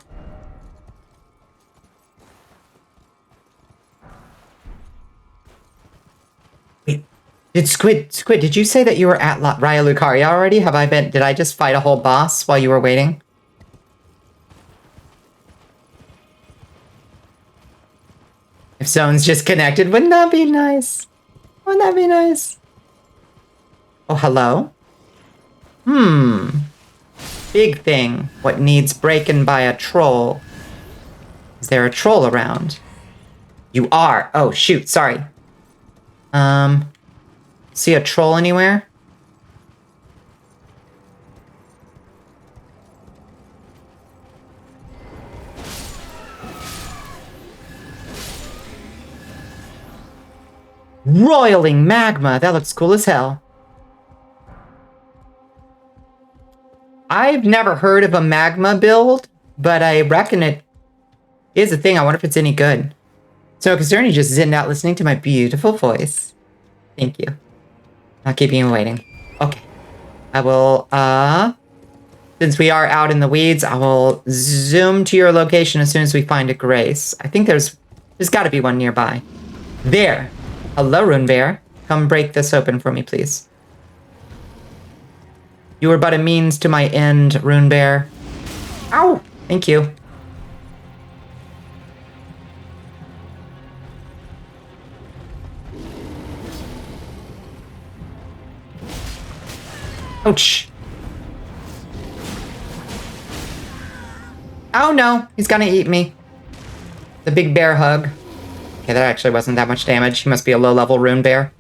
Wait, Squid, did you say that you were at Raya Lucaria already? Did I just fight a whole boss while you were waiting? If zone's just connected, wouldn't that be nice? Wouldn't that be nice? Oh, hello? Big thing. What needs breaking by a troll? Is there a troll around? You are. Oh, shoot. Sorry. See a troll anywhere? Roiling magma. That looks cool as hell. I've never heard of a magma build, but I reckon it is a thing. I wonder if it's any good. So Concerny just zinned out listening to my beautiful voice. Thank you. Not keeping you waiting. Okay. I will, since we are out in the weeds, I will zoom to your location as soon as we find a grace. I think there's got to be one nearby. There. Hello, Rune Bear. Come break this open for me, please. You were but a means to my end, Rune Bear. Ow! Thank you. Ouch. Oh no, he's gonna eat me. The big bear hug. Okay, that actually wasn't that much damage. He must be a low-level rune bear.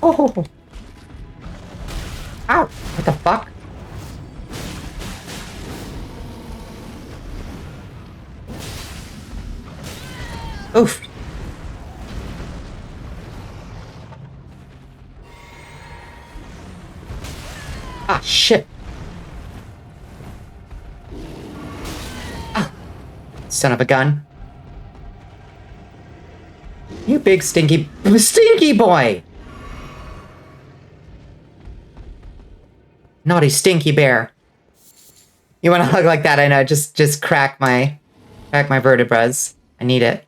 Oh. Ow, what the fuck? Oof. Ah, shit. Ah. Son of a gun. You big stinky boy! Naughty stinky bear. You want to hug like that? I know. Just crack my vertebrae. I need it.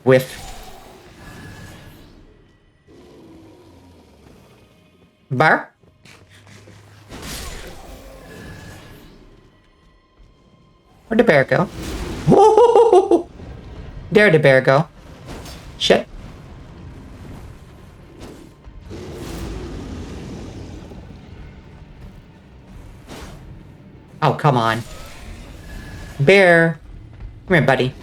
Whiff. Bar? Where'd the bear go? Whoa! There'd the bear go. Shit. Oh, come on. Bear. Come here, buddy.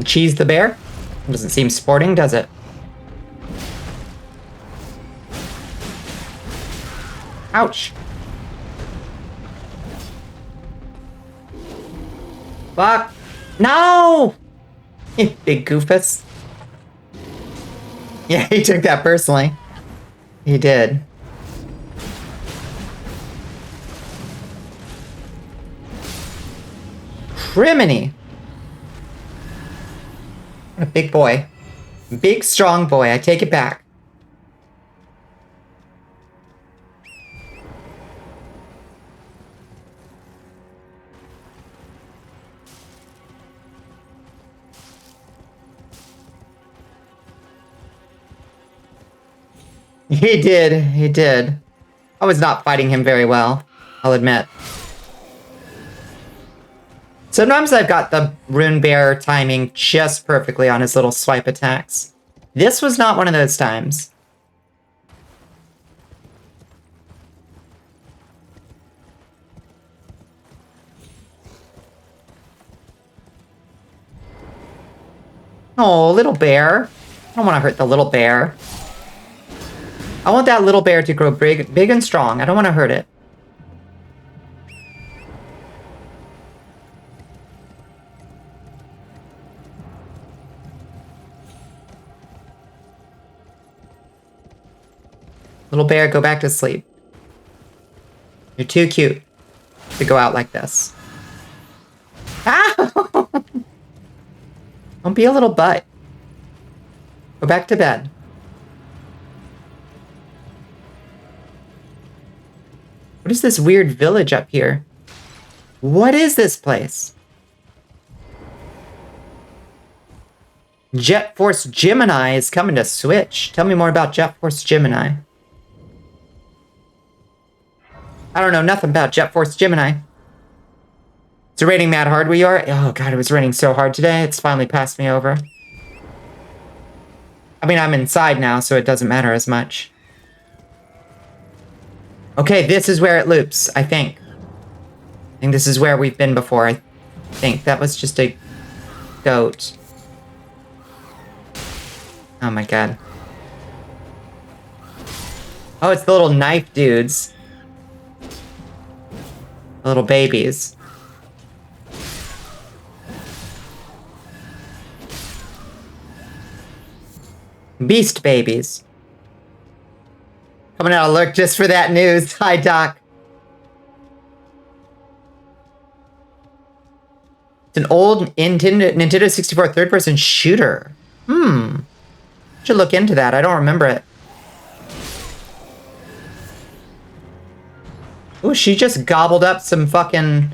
Cheese the bear? Doesn't seem sporting, does it? Ouch. Fuck. No! You big goofus. Yeah, he took that personally. He did. Criminy. What a big boy. Big, strong boy. I take it back. He did. He did. I was not fighting him very well, I'll admit. Sometimes I've got the Rune Bear timing just perfectly on his little swipe attacks. This was not one of those times. Oh, little bear. I don't want to hurt the little bear. I want that little bear to grow big and strong. I don't want to hurt it. Little bear, go back to sleep. You're too cute to go out like this. Ow! Don't be a little butt. Go back to bed. What is this weird village up here? What is this place? Jet Force Gemini is coming to Switch. Tell me more about Jet Force Gemini. I don't know nothing about Jet Force Gemini. Is it raining mad hard where you are? Oh god, it was raining so hard today. It's finally passed me over. I mean, I'm inside now, so it doesn't matter as much. Okay, this is where it loops, I think. I think this is where we've been before. I think that was just a goat. Oh my god. Oh, it's the little knife dudes. Little babies. Beast babies. Coming out of lurk just for that news. Hi, Doc. It's an old Nintendo 64 third-person shooter. Should look into that. I don't remember it. Ooh, she just gobbled up some fucking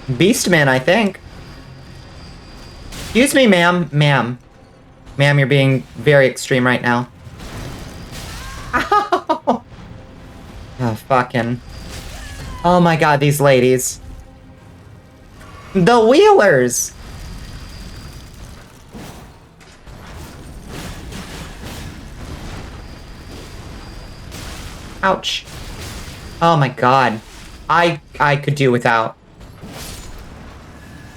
beastmen, I think. Excuse me, ma'am. Ma'am, you're being very extreme right now. Ow! Oh, fucking. Oh my god, these ladies. The Wheelers! Ouch. Oh my god. I could do without.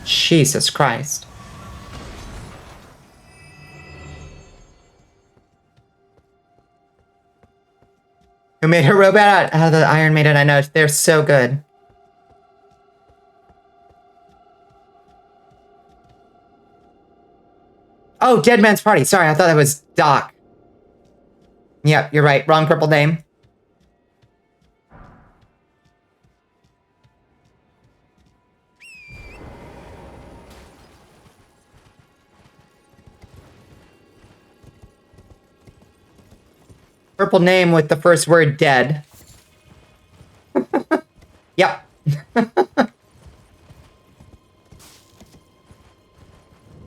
Jesus Christ. Who made her robot out of the Iron Maiden? I know, they're so good. Oh, Dead Man's Party. Sorry, I thought that was Doc. Yep, you're right. Wrong purple name. Purple name with the first word dead. Yep.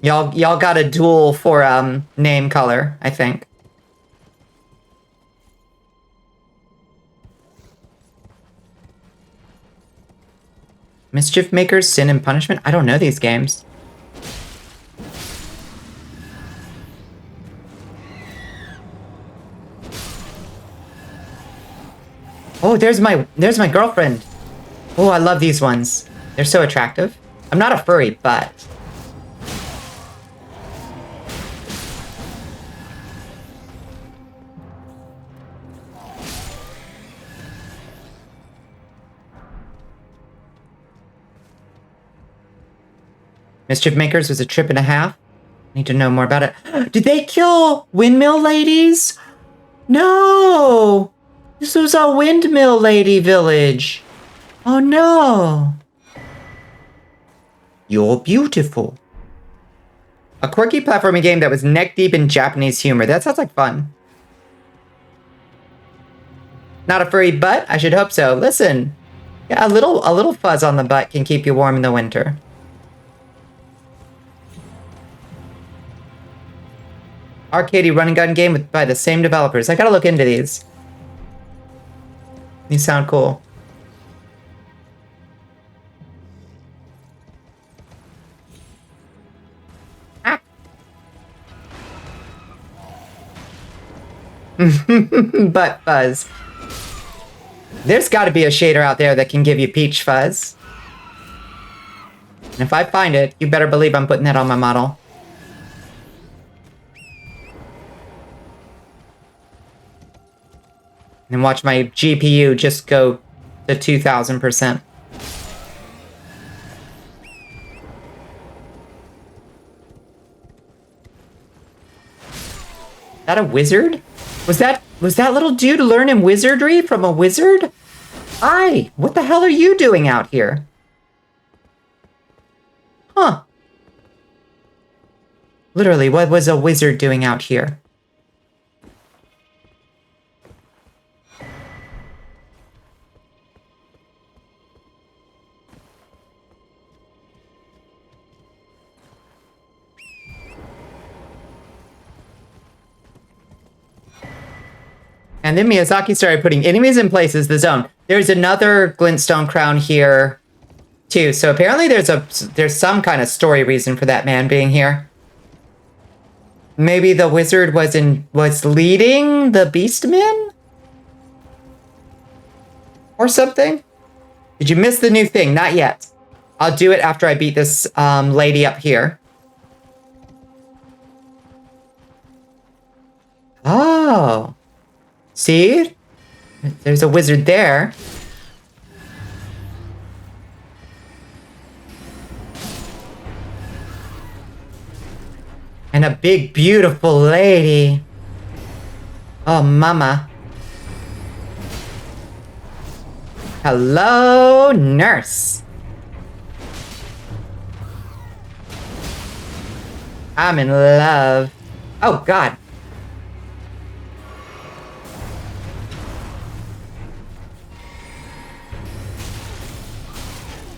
Y'all got a duel for name color, I think. Mischief Makers, Sin and Punishment? I don't know these games. Oh, there's my girlfriend. Oh, I love these ones. They're so attractive. I'm not a furry, but... Mischief Makers was a trip and a half. Need to know more about it. Did they kill Windmill Ladies? No! This was a Windmill Lady village. Oh no. You're beautiful. A quirky platforming game that was neck deep in Japanese humor. That sounds like fun. Not a furry butt? I should hope so. Listen. Yeah, a little fuzz on the butt can keep you warm in the winter. Arcadey run and gun game by the same developers. I gotta look into these. These sound cool. Ah. Butt fuzz. There's gotta be a shader out there that can give you peach fuzz. And if I find it, you better believe I'm putting that on my model. And watch my GPU just go to 2000%. Is that a wizard? Was that little dude learning wizardry from a wizard? Hi, what the hell are you doing out here? Huh. Literally, what was a wizard doing out here? And then Miyazaki started putting enemies in places, the zone. There's another Glintstone crown here, too. So apparently there's some kind of story reason for that man being here. Maybe the wizard was leading the Beastmen? Or something? Did you miss the new thing? Not yet. I'll do it after I beat this lady up here. Oh. See? There's a wizard there. And a big, beautiful lady. Oh, mama. Hello, nurse. I'm in love. Oh, God.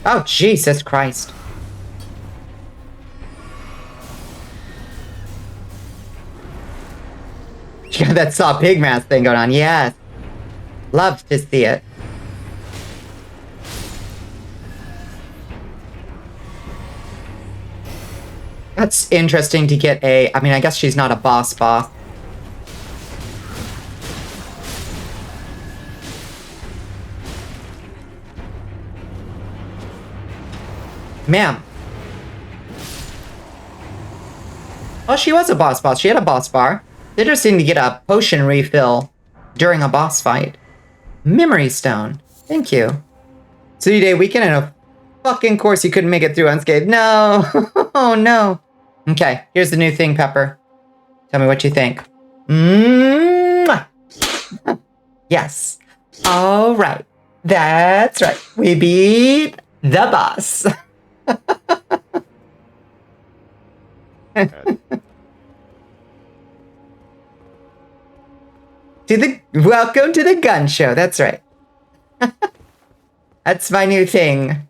Oh, Jesus Christ. You got that Saw Pig mask thing going on. Yes. Love to see it. That's interesting to get a... I mean, I guess she's not a boss. Ma'am. Oh, she was a boss. She had a boss bar. It's interesting to get a potion refill during a boss fight. Memory stone. Thank you. 3-day weekend and a fucking course you couldn't make it through unscathed. No. Oh, no. Okay, here's the new thing, Pepper. Tell me what you think. Mwah. Yes. All right. That's right. We beat the boss. Welcome to the gun show. That's right. That's my new thing.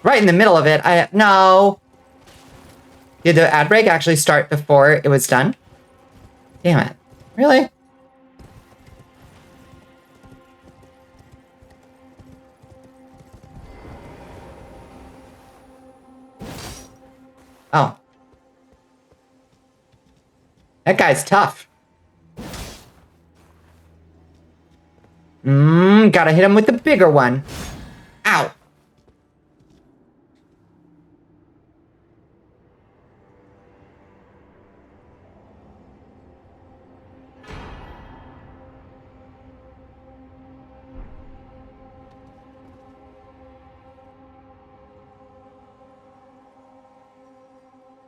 Right in the middle of it. No. Did the ad break actually start before it was done? Damn it. Really? Oh. That guy's tough. Gotta hit him with the bigger one. Ow.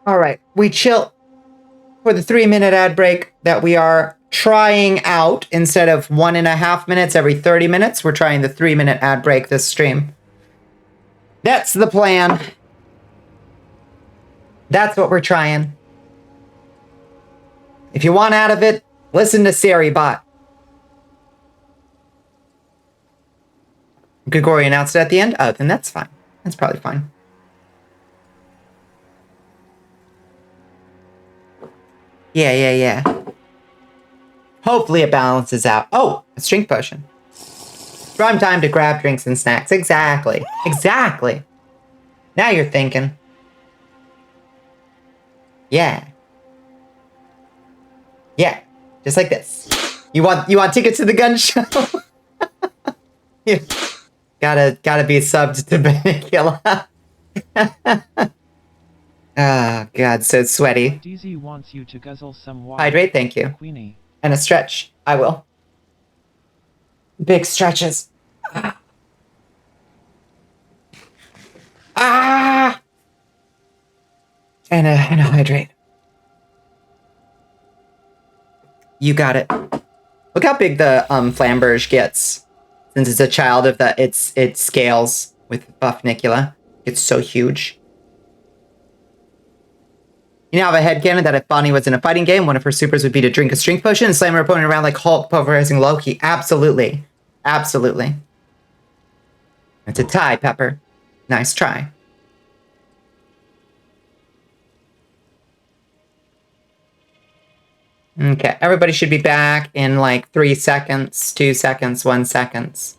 All right, we chill for the 3-minute ad break that we are trying out. Instead of 1.5 minutes every 30 minutes, we're trying the 3-minute ad break this stream. That's the plan. That's what we're trying. If you want out of it, listen to SariBot. Grigori announced it at the end? Oh, then that's fine. That's probably fine. Yeah. Hopefully it balances out. Oh, a strength potion. Prime time to grab drinks and snacks. Exactly. Now you're thinking. Yeah. Just like this. You want tickets to the gun show? Yeah. Gotta be subbed to Bonnicula. Oh, God, so sweaty.
DZ wants you to guzzle some water.
Hydrate, thank you.
Queenie.
And a stretch. I will. Big stretches. Ah! And a hydrate. You got it. Look how big the flamberge gets. Since it's a child of it scales with Bonnicula. It's so huge. You now have a headcanon that if Bonnie was in a fighting game, one of her supers would be to drink a strength potion and slam her opponent around like Hulk, pulverizing Loki. Absolutely. It's a tie, Pepper. Nice try. Okay, everybody should be back in like 3 seconds, 2 seconds, 1 second.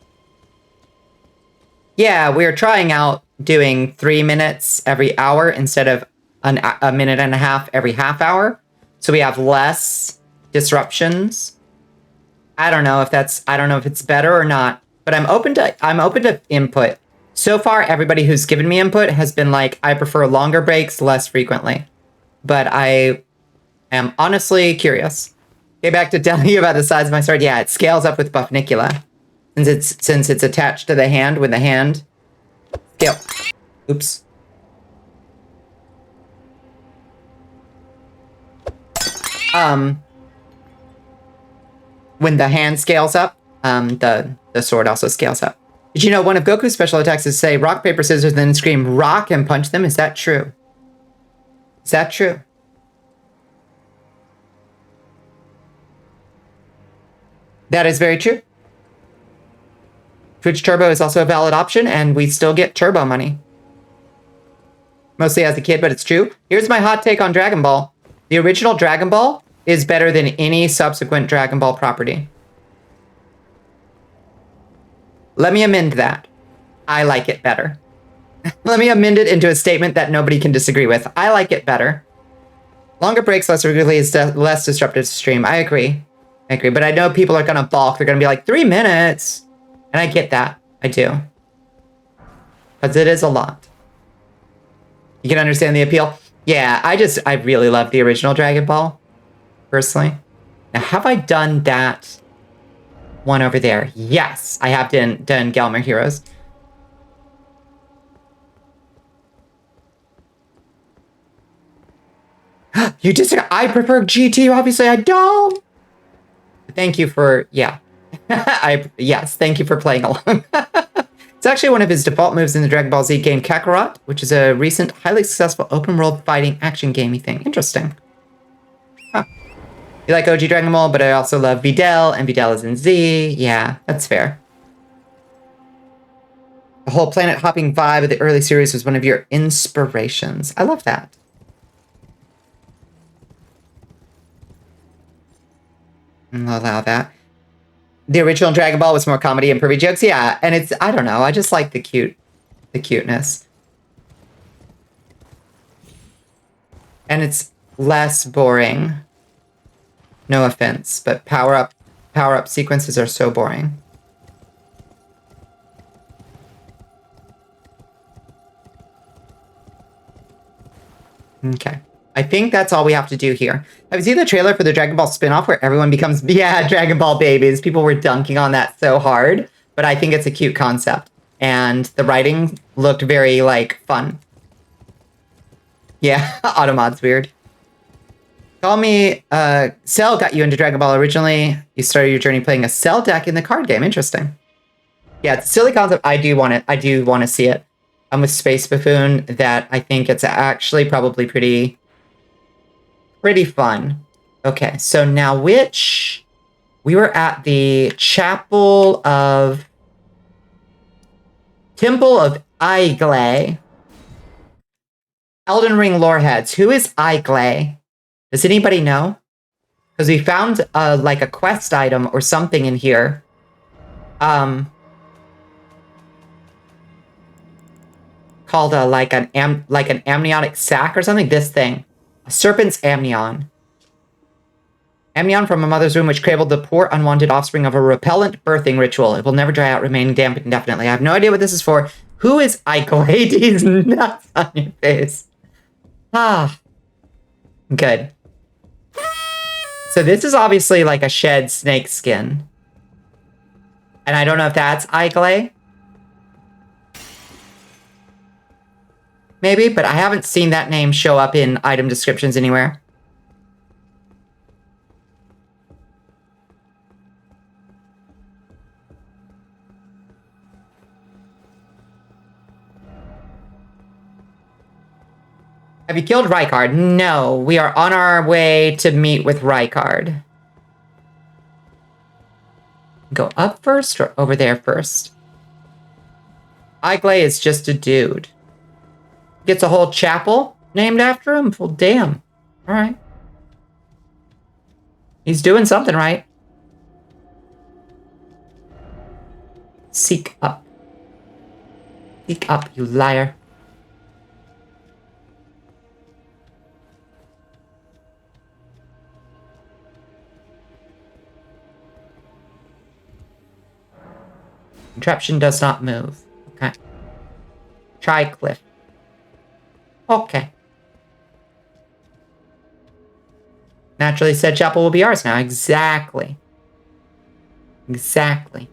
Yeah, we're trying out doing 3 minutes every hour instead of a minute and a half every half hour, so we have less disruptions. I don't know if it's better or not, but I'm open to input. So far, everybody who's given me input has been like, I prefer longer breaks less frequently, but I am honestly curious. Okay, back to telling you about the size of my sword. Yeah, it scales up with Bonnicula. since it's attached to the hand when the hand scale. Oops. When the hand scales up, the sword also scales up. Did you know one of Goku's special attacks is say rock, paper, scissors, then scream rock and punch them? Is that true? Is that true? That is very true. Twitch Turbo is also a valid option, and we still get Turbo money. Mostly as a kid, but it's true. Here's my hot take on Dragon Ball. The original Dragon Ball is better than any subsequent Dragon Ball property. Let me amend that. I like it better. Let me amend it into a statement that nobody can disagree with. I like it better. Longer breaks, less regularly, is less disruptive to stream. I agree. But I know people are going to balk. They're going to be like, 3 minutes. And I get that. I do. Because it is a lot. You can understand the appeal? Yeah, I really love the original Dragon Ball. Personally. Now, have I done that one over there? Yes, I have done Galmer Heroes. You disagree? I prefer GT, obviously I don't. Thank you for, yeah. Yes, thank you for playing along. It's actually one of his default moves in the Dragon Ball Z game Kakarot, which is a recent, highly successful open-world fighting action gamey thing. Interesting. Huh. You like OG Dragon Ball, but I also love Videl, and Videl is in Z. Yeah, that's fair. The whole planet-hopping vibe of the early series was one of your inspirations. I love that. I'll allow that. The original Dragon Ball was more comedy and pervy jokes. Yeah, and it's, I don't know, I just like the cuteness. And it's less boring. No offense, but power-up sequences are so boring. Okay. I think that's all we have to do here. Have you seen the trailer for the Dragon Ball spinoff where everyone becomes, yeah, Dragon Ball babies? People were dunking on that so hard, but I think it's a cute concept. And the writing looked very, like, fun. Yeah, Automod's weird. Call me, Cell got you into Dragon Ball originally. You started your journey playing a Cell deck in the card game. Interesting. Yeah, it's a silly concept. I do want to see it. I'm with Space Buffoon that I think it's actually probably pretty fun. Okay, so now we were at the Temple of Iglay. Elden Ring loreheads. Who is Iglay? Does anybody know? Because we found like a quest item or something in here. Called like an amniotic sac or something. This thing. A serpent's amnion. Amnion from a mother's womb which cradled the poor unwanted offspring of a repellent birthing ritual. It will never dry out, remaining damp indefinitely. I have no idea what this is for. Who is Iglay? These nuts on your face. Ah. Good. So this is obviously like a shed snake skin. And I don't know if that's Iglay. Maybe, but I haven't seen that name show up in item descriptions anywhere. Have you killed Rykard? No, we are on our way to meet with Rykard. Go up first or over there first? Iglay is just a dude. Gets a whole chapel named after him? Well, damn. All right. He's doing something right. Seek up. Seek up, you liar. Contraption does not move. Okay. Try cliff. Okay. Naturally, said chapel will be ours now. Exactly. Exactly.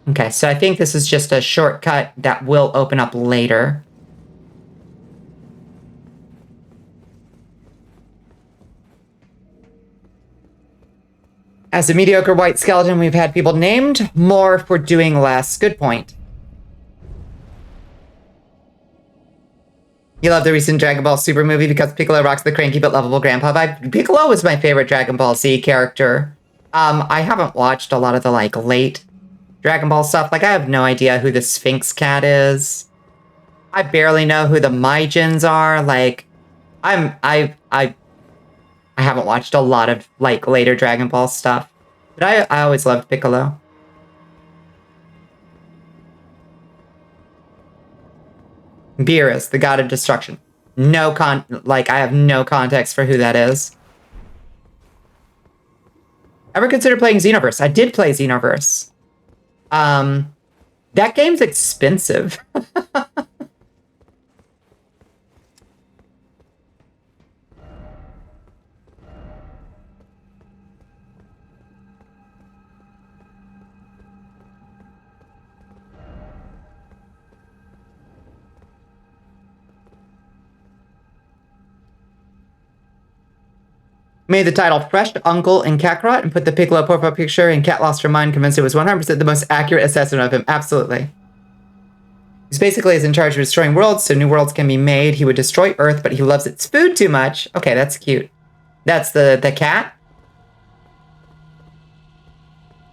Okay, so I think this is just a shortcut that will open up later. As a mediocre white skeleton, we've had people named. More for doing less. Good point. You love the recent Dragon Ball Super movie because Piccolo rocks the cranky but lovable grandpa vibe. Piccolo was my favorite Dragon Ball Z character. I haven't watched a lot of the like late Dragon Ball stuff. Like I have no idea who the Sphinx Cat is. I barely know who the Maijins are. Like I haven't watched a lot of like later Dragon Ball stuff. But I always loved Piccolo. Beerus, the god of destruction. I have no context for who that is. Ever consider playing Xenoverse? I did play Xenoverse. That game's expensive. Made the title Fresh Uncle in Kakarot and put the Piccolo profile picture in Cat Lost Her Mind, convinced it was 100% the most accurate assessment of him. Absolutely. He's basically is in charge of destroying worlds, so new worlds can be made. He would destroy Earth, but he loves its food too much. Okay, that's cute. That's the cat?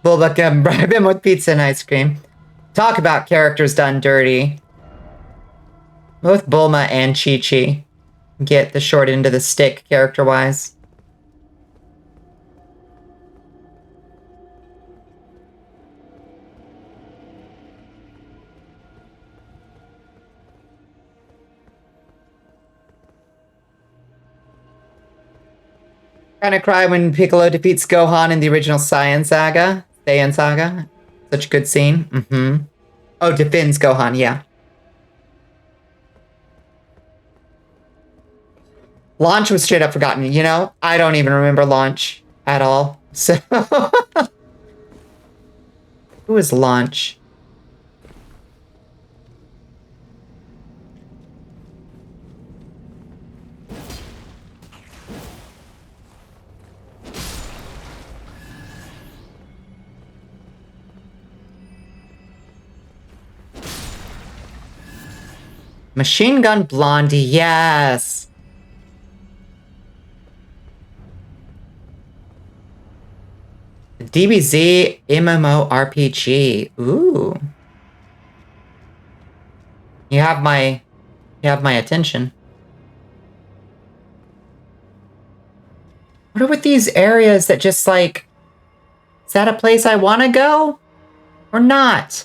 Bulba can bribe him with pizza and ice cream. Talk about characters done dirty. Both Bulma and Chi-Chi get the short end of the stick character-wise. Kind of cry when Piccolo defeats Gohan in the original Saiyan Saga. Such a good scene. Mm-hmm. Oh, defends Gohan, yeah. Launch was straight up forgotten. You know, I don't even remember Launch at all. So, who is Launch? Machine Gun Blondie, yes. DBZ MMORPG. Ooh. You have my attention. What are with these areas that just like, is that a place I want to go or not?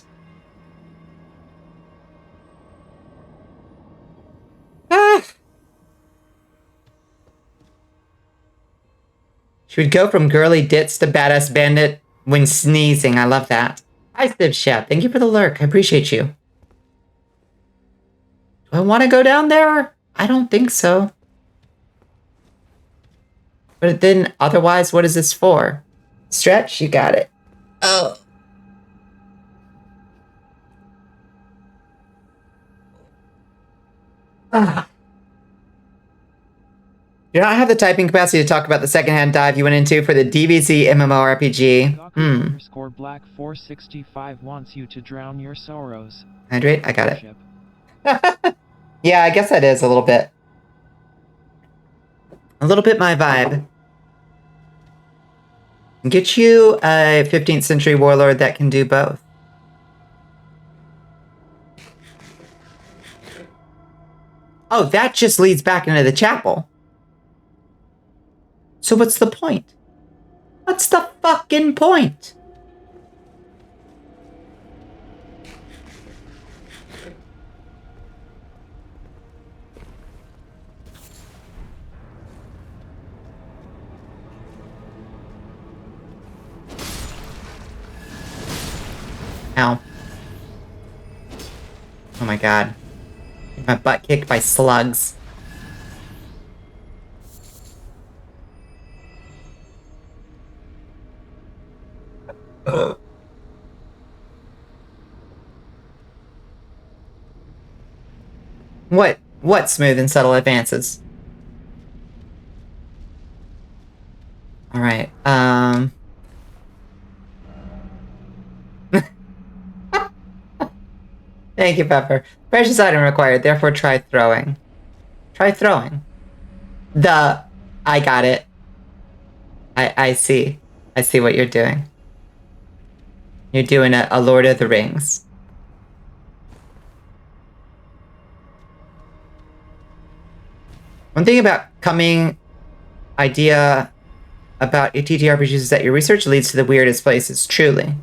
She would go from girly ditz to badass bandit when sneezing. I love that. Hi, Civ Chef. Thank you for the lurk. I appreciate you. Do I want to go down there? I don't think so. But then, otherwise, what is this for? Stretch, you got it. Oh. Ah. You don't have the typing capacity to talk about the secondhand dive you went into for the DBZ MMORPG.
Underscore Black 465 wants you to drown your sorrows.
Hydrate? I got it. Yeah, I guess that is a little bit. A little bit my vibe. Get you a 15th century warlord that can do both. Oh, that just leads back into the chapel. So what's the point? What's the fucking point? Ow. Oh my god. My butt kicked by slugs. What smooth and subtle advances? Alright, Thank you, Pepper. Precious item required, therefore try throwing. Try throwing. I got it. I see. I see what you're doing. You're doing a Lord of the Rings. One thing about coming idea about TTRPGs is that your research leads to the weirdest places, truly.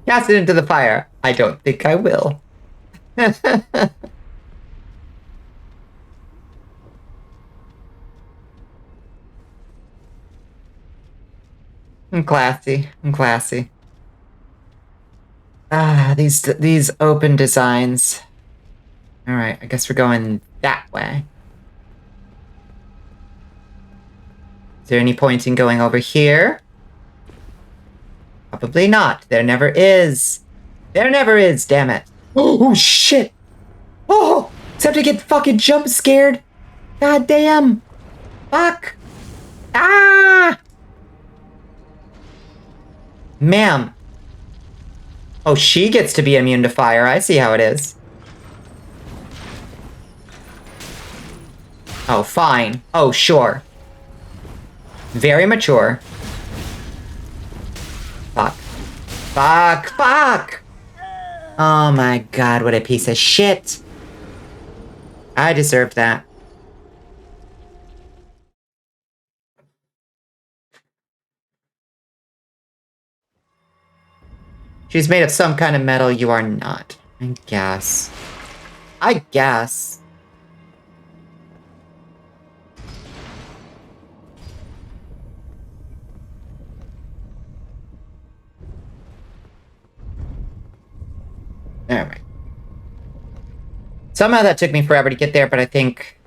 Cast it into the fire. I don't think I will. I'm classy. I'm classy. Ah, these open designs. All right, I guess we're going that way. Is there any point in going over here? Probably not. There never is. There never is, damn it. Oh, shit! Oh! Except to get fucking jump scared. God damn. Fuck. Ah! Ma'am. Oh, she gets to be immune to fire. I see how it is. Oh, fine. Oh, sure. Very mature. Fuck. Fuck! Fuck! Oh my god, what a piece of shit. I deserved that. She's made of some kind of metal you are not. I guess. I guess. Alright. Somehow that took me forever to get there, but I think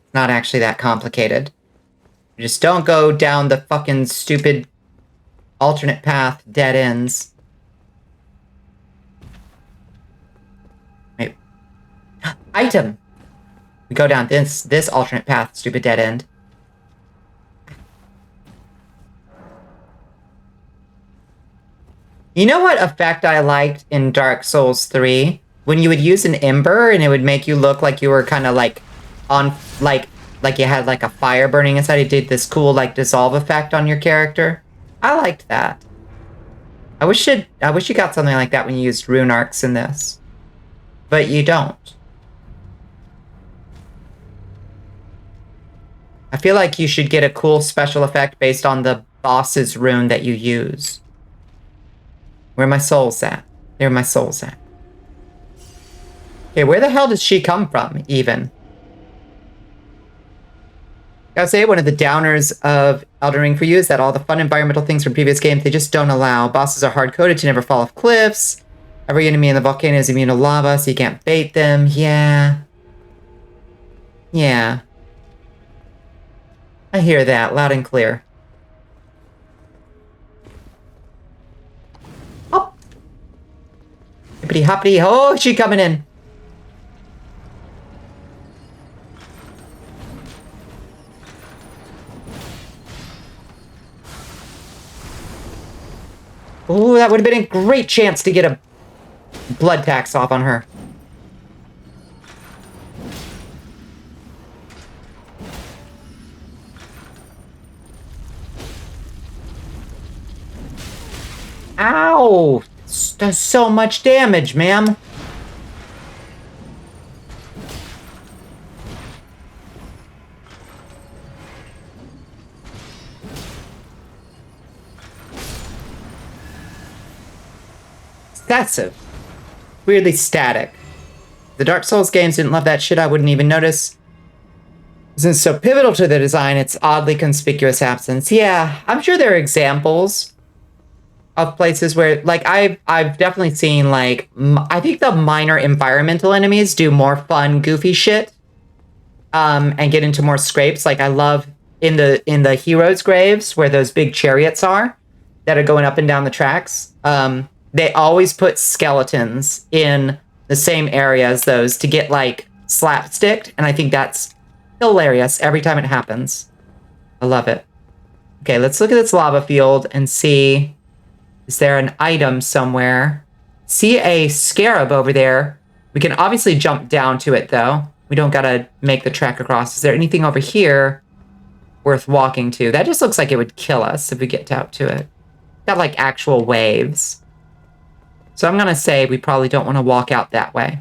it's not actually that complicated. Just don't go down the fucking stupid alternate path dead ends. Wait. Item! We go down this alternate path, stupid dead end. You know what effect I liked in Dark Souls 3? When you would use an ember and it would make you look like you were kind of like on, like you had like a fire burning inside. It did this cool like dissolve effect on your character. I liked that. I wish you got something like that when you used rune arcs in this. But you don't. I feel like you should get a cool special effect based on the boss's rune that you use. Where my soul's at? There my soul's at. Okay, where the hell does she come from, even? Gotta say, one of the downers of Elden Ring for you is that all the fun environmental things from previous games, they just don't allow. Bosses are hard-coded to never fall off cliffs. Every enemy in the volcano is immune to lava, so you can't bait them. Yeah. Yeah. I hear that, loud and clear. Hippity hoppity, oh, she coming in. Oh, that would have been a great chance to get a blood tax off on her. Ow! Does so much damage, ma'am. Excessive. Weirdly static. The Dark Souls games didn't love that shit, I wouldn't even notice. Since it's so pivotal to the design, it's oddly conspicuous absence. Yeah, I'm sure there are examples of places where, like, I've definitely seen, like, I think the minor environmental enemies do more fun, goofy shit, and get into more scrapes. Like, I love in the heroes' graves where those big chariots are. that are going up and down the tracks, they always put skeletons in the same area as those to get like slapsticked, and I think that's hilarious every time it happens. I love it. Okay, let's look at this lava field and see, is there an item somewhere? See a scarab over there. We can obviously jump down to it though. We don't gotta make the trek across. Is there anything over here worth walking to? That just looks like it would kill us if we get out to it. Got like actual waves. So I'm gonna say we probably don't want to walk out that way.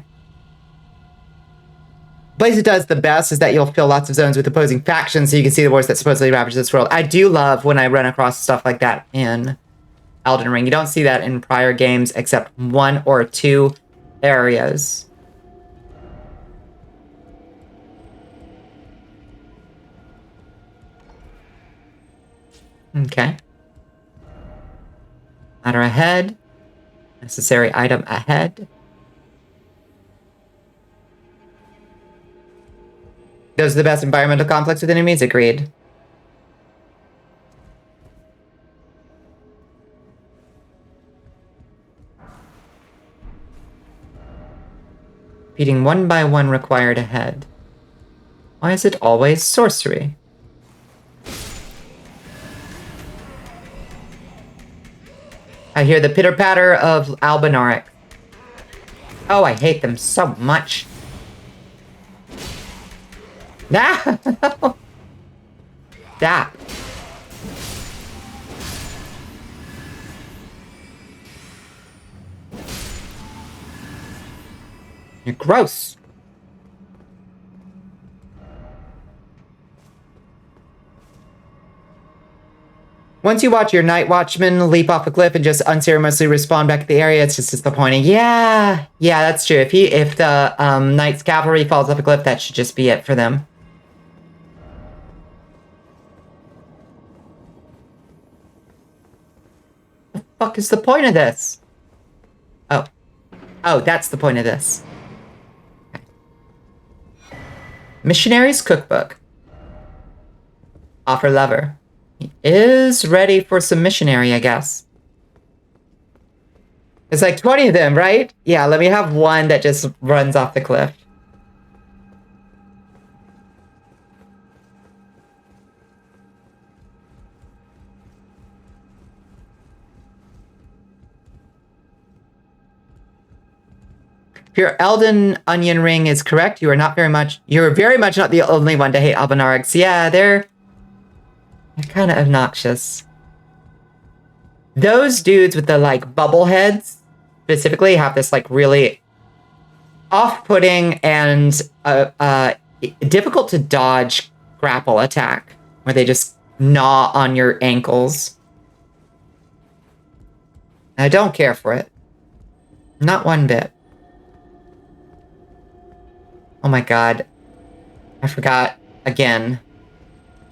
The place it does the best is that you'll fill lots of zones with opposing factions so you can see the wars that supposedly ravage this world. I do love when I run across stuff like that in Elden Ring. You don't see that in prior games except 1 or 2 areas. Okay. Ladder ahead. Necessary item ahead. Those are the best environmental conflicts with enemies? Agreed. Beating 1 by 1 required ahead. Why is it always sorcery? I hear the pitter-patter of Albinaric. Oh, I hate them so much. Ah! That. You're gross. Once you watch your night watchman leap off a cliff and just unceremoniously respawn back at the area, it's just disappointing. Yeah, that's true. If the knight's cavalry falls off a cliff, that should just be it for them. What the fuck is the point of this? Oh, that's the point of this. Okay. Missionary's Cookbook. Offer lever. He is ready for some missionary, I guess. It's like 20 of them, right? Yeah, let me have one that just runs off the cliff. If your Elden Onion Ring is correct, you're very much not the only one to hate Albinarics. Yeah, they're kind of obnoxious. Those dudes with the like bubble heads specifically have this like really off-putting and difficult to dodge grapple attack where they just gnaw on your ankles. I don't care for it. Not one bit. Oh my god. I forgot again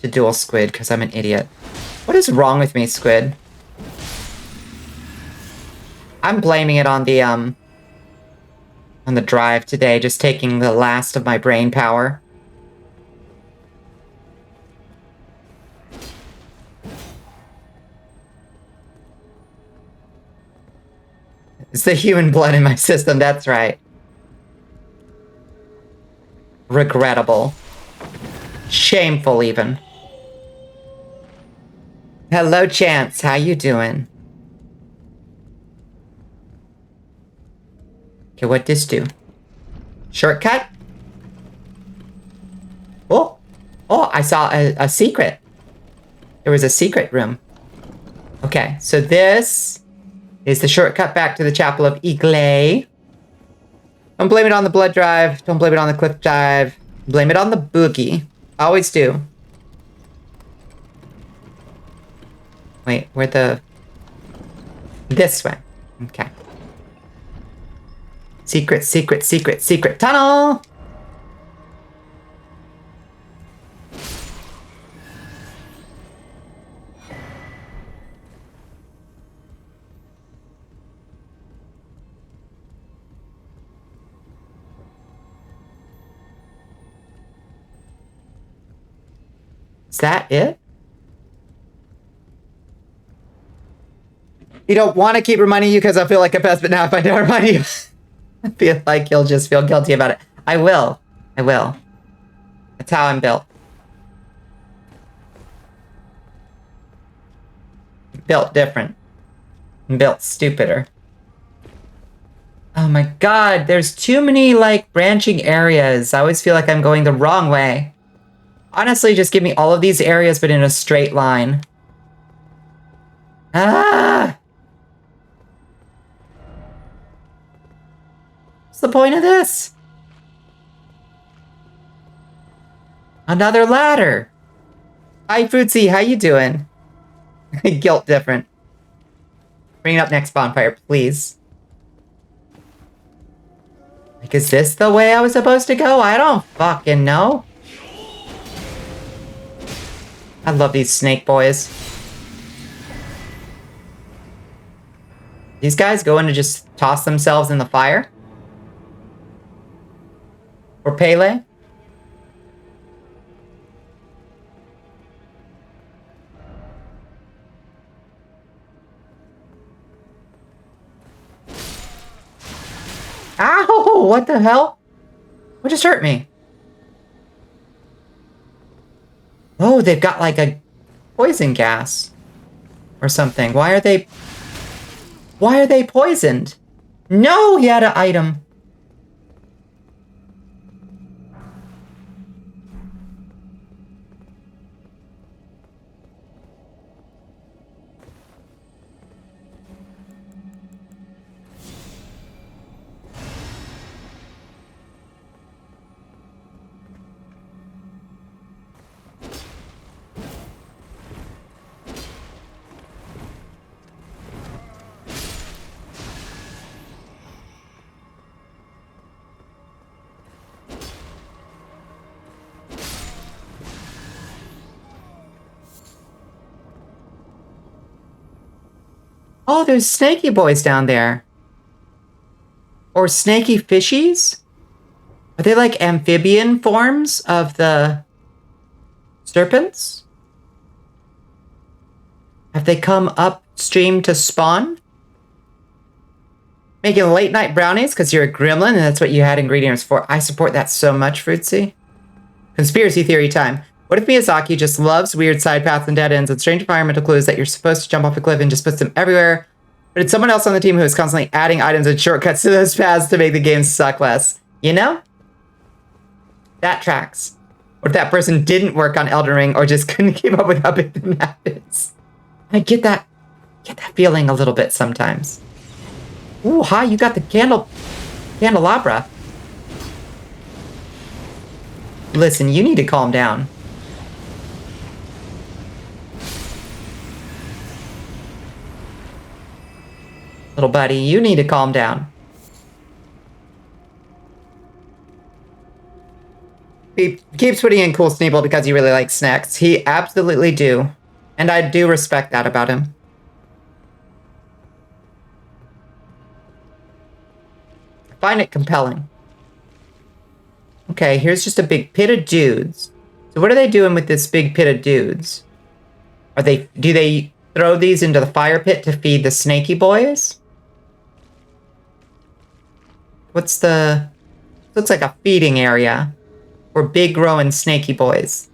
to duel Squid because I'm an idiot. What is wrong with me, Squid? I'm blaming it on the drive today, just taking the last of my brain power. It's the human blood in my system, that's right. Regrettable. Shameful, even. Hello, Chance. How you doing? Okay, what this do? Shortcut? Oh! Oh, I saw a secret. There was a secret room. Okay, so this is the shortcut back to the Chapel of Iglay. Don't blame it on the blood drive. Don't blame it on the cliff dive. Blame it on the boogie. Always do. Wait, where the... This way. Okay. Secret, secret, secret, secret tunnel! Is that it? You don't want to keep reminding you because I feel like a pest, but now if I don't remind you, I feel like you'll just feel guilty about it. I will. I will. That's how I'm built. Built different. I'm built stupider. Oh my god, there's too many, like, branching areas. I always feel like I'm going the wrong way. Honestly, just give me all of these areas, but in a straight line. Ah! What's the point of this? Another ladder. Hi, Fruitsy, how you doing? Guilt different. Bring it up next bonfire, please. Like, is this the way I was supposed to go? I don't fucking know. I love these snake boys. These guys going to just toss themselves in the fire? Or Pele? Ow! What the hell? What just hurt me? Oh, they've got like a poison gas or something. Why are they poisoned? No, he had an item. Oh, there's snaky boys down there. Or snaky fishies? Are they like amphibian forms of the serpents? Have they come upstream to spawn? Making late night brownies because you're a gremlin and that's what you had ingredients for. I support that so much, Fruitsy. Conspiracy theory time. What if Miyazaki just loves weird side paths and dead ends and strange environmental clues that you're supposed to jump off a cliff and just puts them everywhere? But it's someone else on the team who is constantly adding items and shortcuts to those paths to make the game suck less. You know? That tracks. What if that person didn't work on Elden Ring or just couldn't keep up with how big the map is? I get that feeling a little bit sometimes. Ooh, hi, you got the candelabra. Listen, you need to calm down. Little buddy, you need to calm down. He keeps putting in cool Sneeble because he really likes snacks. He absolutely do. And I do respect that about him. I find it compelling. Okay, here's just a big pit of dudes. So what are they doing with this big pit of dudes? Do they throw these into the fire pit to feed the snaky boys? Looks like a feeding area for big growing snaky boys.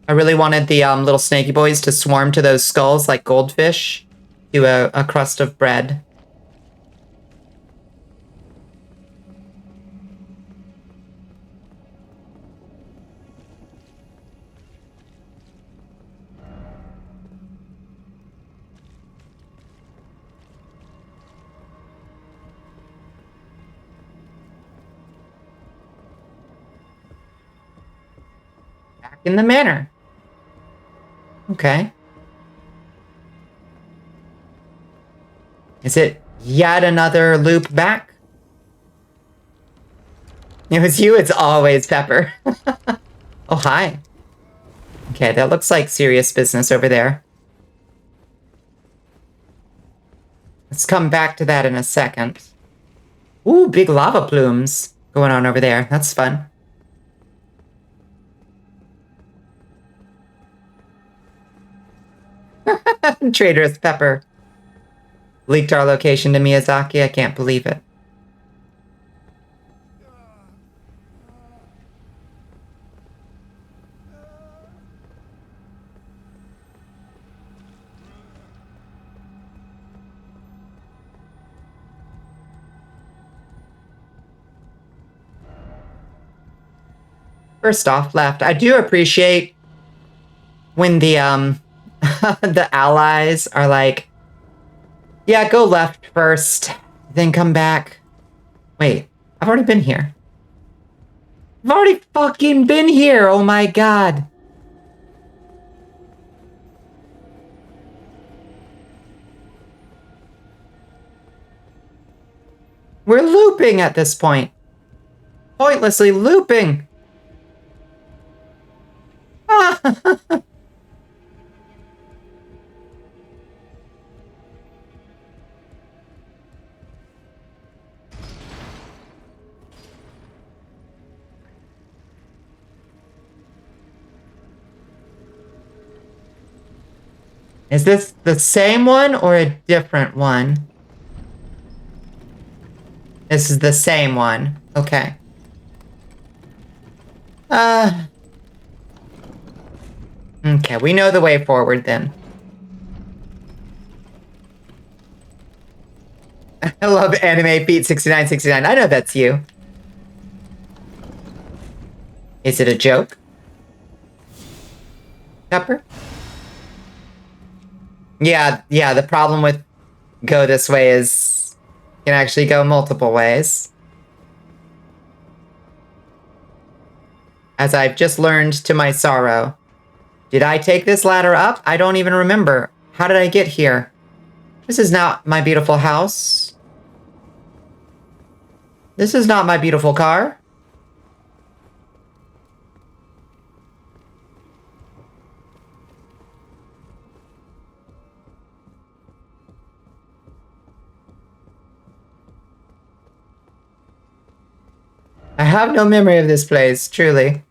I really wanted the little snaky boys to swarm to those skulls like goldfish to a crust of bread. Back in the manor. Okay. Is it yet another loop back? It was you, it's always Pepper. Oh, hi. Okay, that looks like serious business over there. Let's come back to that in a second. Ooh, big lava plumes going on over there. That's fun. Traitorous Pepper leaked our location to Miyazaki. I can't believe it. First off, left. I do appreciate when the the allies are like, yeah, go left first, then come back. Wait, I've already been here. I've already fucking been here. Oh my god. We're looping at this point. Pointlessly looping. Is this the same one or a different one? This is the same one. Okay. Okay, we know the way forward then. I love anime feet 6969. I know that's you. Is it a joke? Pepper? Yeah, the problem with go this way is you can actually go multiple ways. As I've just learned to my sorrow. Did I take this ladder up? I don't even remember. How did I get here? This is not my beautiful house. This is not my beautiful car. I have no memory of this place, truly.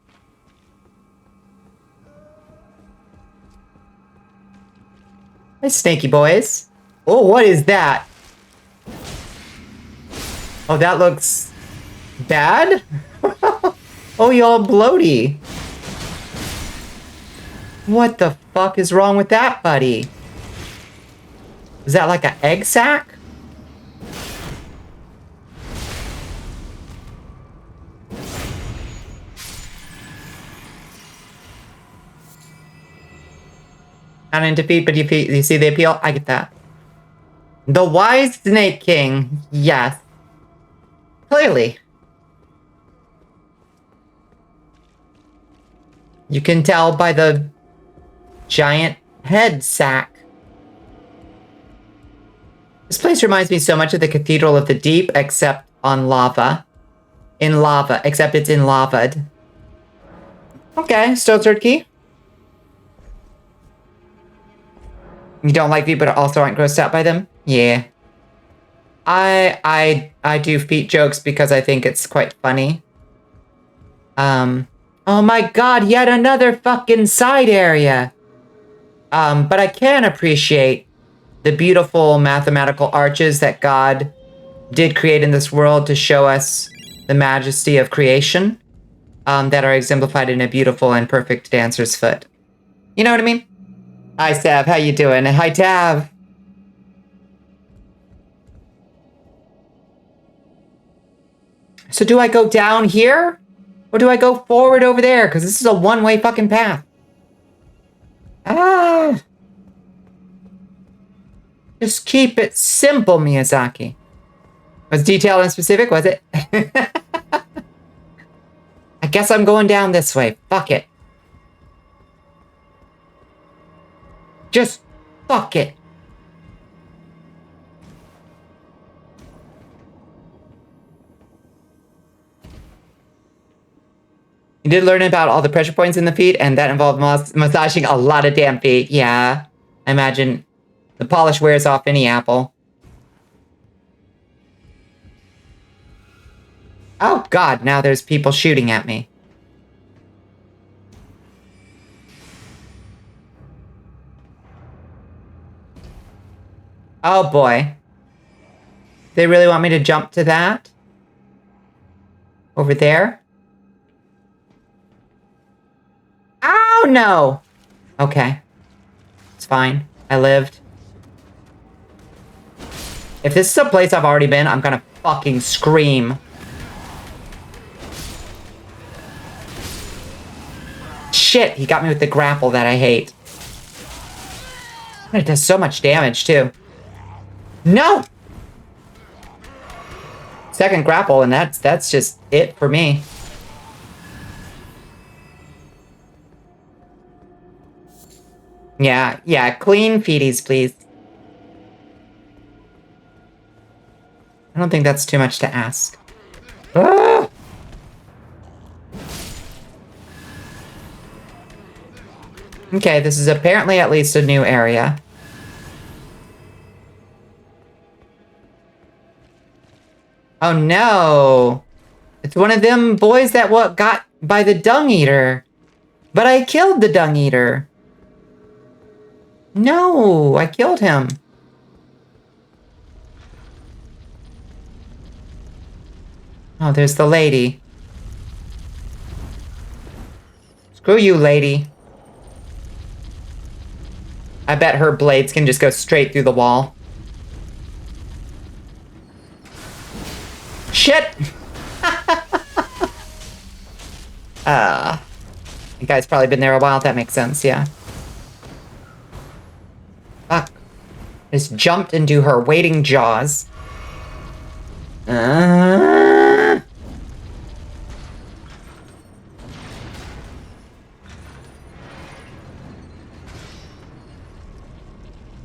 Hi, snaky boys. Oh, what is that? Oh, that looks bad? Oh, y'all bloaty. What the fuck is wrong with that, buddy? Is that like an egg sack? Not in defeat, but you see the appeal? I get that. The Wise Snake King. Yes. Clearly. You can tell by the giant head sack. This place reminds me so much of the Cathedral of the Deep, except on lava. In lava, except it's in lava. Okay, still third key. You don't like feet, but also aren't grossed out by them? Yeah. I do feet jokes because I think it's quite funny. Oh my god, yet another fucking side area! But I can appreciate the beautiful mathematical arches that God did create in this world to show us the majesty of creation, that are exemplified in a beautiful and perfect dancer's foot. You know what I mean? Hi, Sav. How you doing? Hi, Tav. So do I go down here? Or do I go forward over there? Because this is a one-way fucking path. Ah. Just keep it simple, Miyazaki. Was detailed and specific, was it? I guess I'm going down this way. Fuck it. Just fuck it. You did learn about all the pressure points in the feet, and that involved massaging a lot of damn feet. Yeah, I imagine the polish wears off any apple. Oh god, now there's people shooting at me. Oh boy. They really want me to jump to that? Over there? Oh no! Okay. It's fine. I lived. If this is a place I've already been, I'm gonna fucking scream. Shit, he got me with the grapple that I hate. It does so much damage, too. No! Second grapple, and that's just it for me. Yeah, clean feeties, please. I don't think that's too much to ask. Ah! Okay, this is apparently at least a new area. Oh no! It's one of them boys that got by the dung eater. But I killed the dung eater. No, I killed him. Oh, there's the lady. Screw you, lady. I bet her blades can just go straight through the wall. Shit! The guy's probably been there a while. That makes sense, yeah. Fuck. Just jumped into her waiting jaws.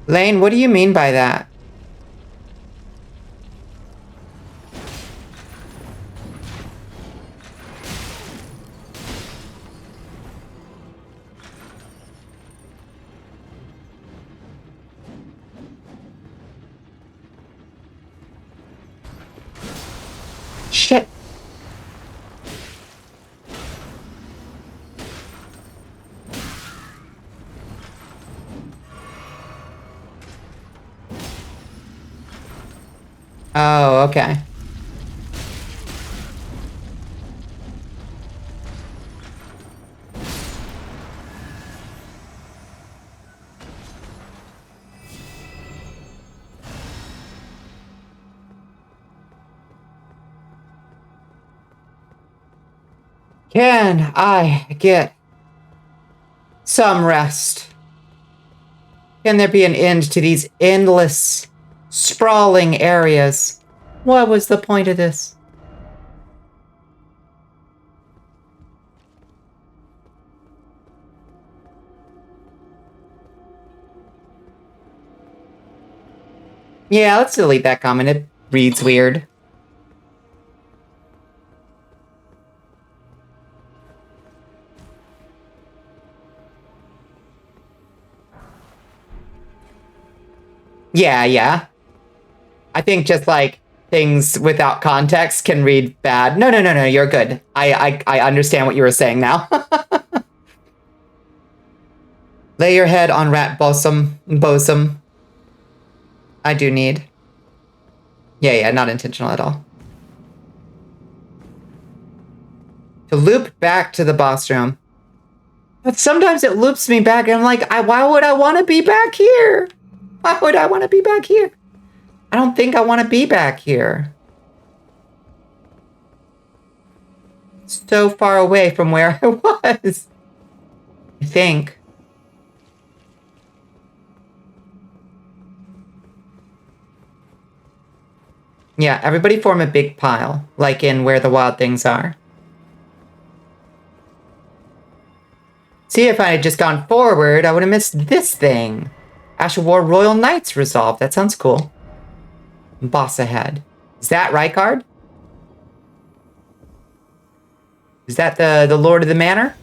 Lane, what do you mean by that? Shit. Oh, okay. Can I get some rest? Can there be an end to these endless, sprawling areas? What was the point of this? Yeah, let's delete that comment. It reads weird. Yeah. I think just like things without context can read bad. No, you're good. I understand what you were saying now. Lay your head on rat bosom. I do need. Yeah, not intentional at all. To loop back to the boss room. But sometimes it loops me back and I'm like, why would I want to be back here? Why would I want to be back here? I don't think I want to be back here. So far away from where I was. I think. Yeah, everybody form a big pile, like in where the wild things are. See, if I had just gone forward, I would have missed this thing. Ash of War Royal Knights resolved. That sounds cool. Boss ahead. Is that Rykard? Is that the Lord of the Manor?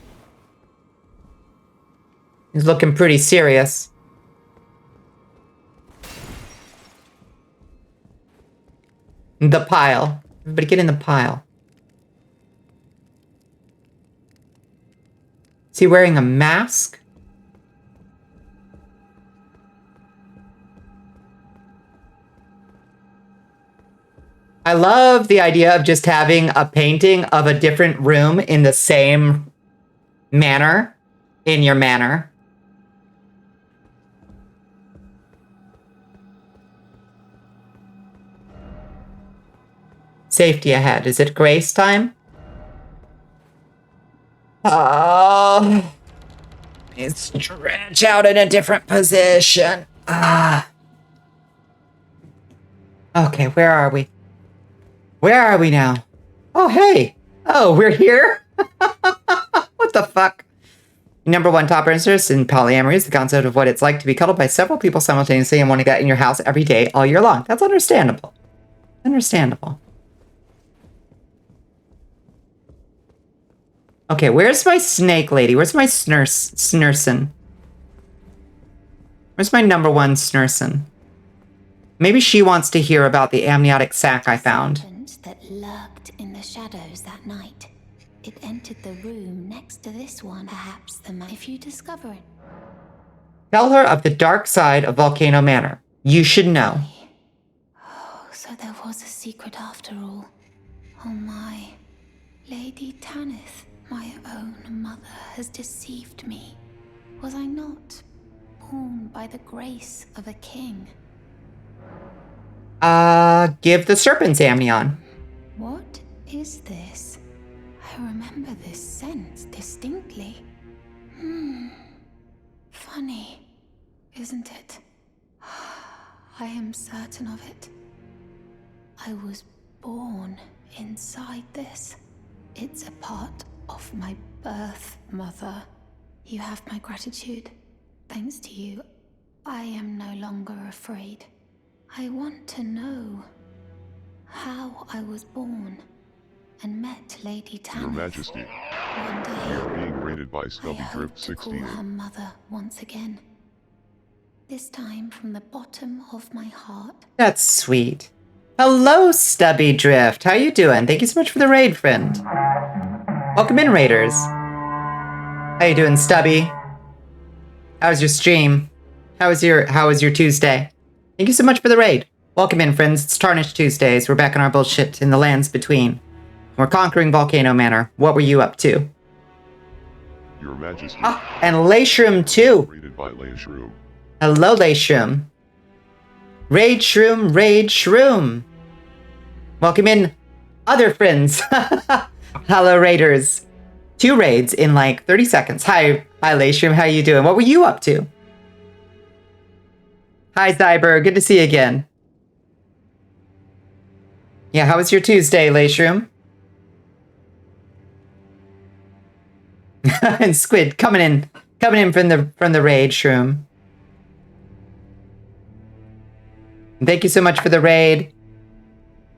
He's looking pretty serious. The pile. Everybody get in the pile. he wearing a mask? I love the idea of just having a painting of a different room in the same manor in your manor. Safety ahead. Is it grace time? Oh, stretch out in a different position. Okay, where are we? Where are we now? Oh, hey. Oh, we're here? What the fuck? Number one top interest in polyamory is the concept of what it's like to be cuddled by several people simultaneously and want to get in your house every day, all year long. That's understandable. Understandable. Okay, where's my snake lady? Where's my snurson? Where's my number one snurson? Maybe she wants to hear about the amniotic sac I found.
That lurked in the shadows that night. It entered the room next to this one. Perhaps if you discover it.
Tell her of the dark side of Volcano Manor. You should know.
Oh, so there was a secret after all. Oh my. Lady Tarnished, my own mother, has deceived me. Was I not born by the grace of a king?
Give the serpents amnion.
What is this? I remember this scent distinctly. Funny, isn't it? I am certain of it. I was born inside this. It's a part of my birth, Mother. You have my gratitude. Thanks to you, I am no longer afraid. I want to know how I was born and met Lady Tarnished.
Your Majesty,
One day,
we are being raided by
I
Stubby
hope
Drip
to call
16.
her mother once again. This time from the bottom of my heart.
That's sweet. Hello, Stubby Drift. How you doing? Thank you so much for the raid, friend. Welcome in, raiders. How you doing, Stubby? How was your stream? How was your Tuesday? Thank you so much for the raid. Welcome in, friends. It's Tarnished Tuesdays. We're back in our bullshit in the lands between. We're conquering Volcano Manor. What were you up to?
Your Majesty,
And Layshroom too.
raided by Layshroom.
Hello, Layshroom. Raid Shroom, Raid Shroom. Welcome in, other friends. Hello, raiders. 2 raids in like 30 seconds. Hi, Layshroom. How you doing? What were you up to? Hi, Zyber. Good to see you again. Yeah, how was your Tuesday, Layshroom? And Squid coming in from the raid, Shroom. Thank you so much for the raid.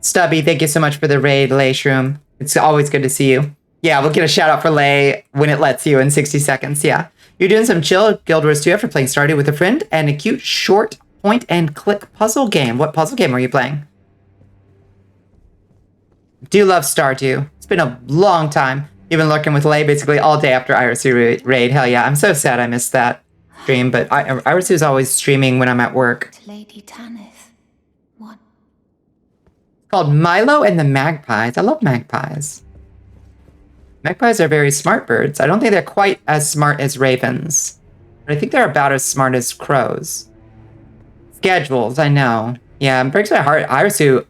Stubby, thank you so much for the raid, Layshroom. It's always good to see you. Yeah, we'll get a shout out for Lay when it lets you in 60 seconds. Yeah. You're doing some chill Guild Wars 2 after playing Stardew with a friend and a cute short point and click puzzle game. What puzzle game are you playing? Do love Stardew. It's been a long time. You've been lurking with Lay basically all day after IRC raid. Hell yeah, I'm so sad I missed that stream, but IRC is always streaming when I'm at work.
Lady Tarnished. What?
It's called Milo and the Magpies. I love magpies. Magpies are very smart birds. I don't think they're quite as smart as ravens, but I think they're about as smart as crows. Schedules, I know. Yeah, it breaks my heart. IRC,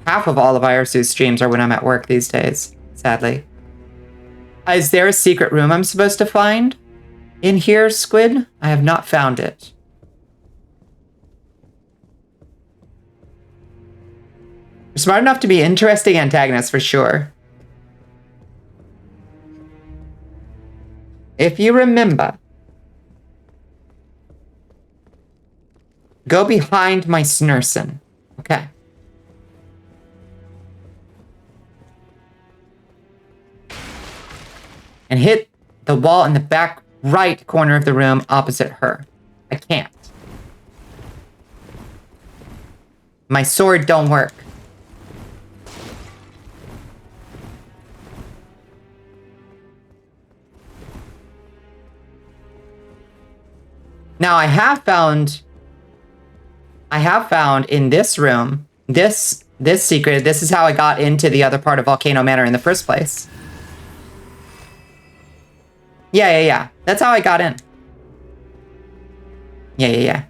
half of all of IRC's streams are when I'm at work these days, sadly. Is there a secret room I'm supposed to find in here, Squid? I have not found it. You're smart enough to be interesting antagonists for sure. If you remember, go behind my snurson. Okay. And hit the wall in the back right corner of the room opposite her. I can't. My sword don't work. Now I have found in this room, this secret, this is how I got into the other part of Volcano Manor in the first place. Yeah. That's how I got in. Yeah.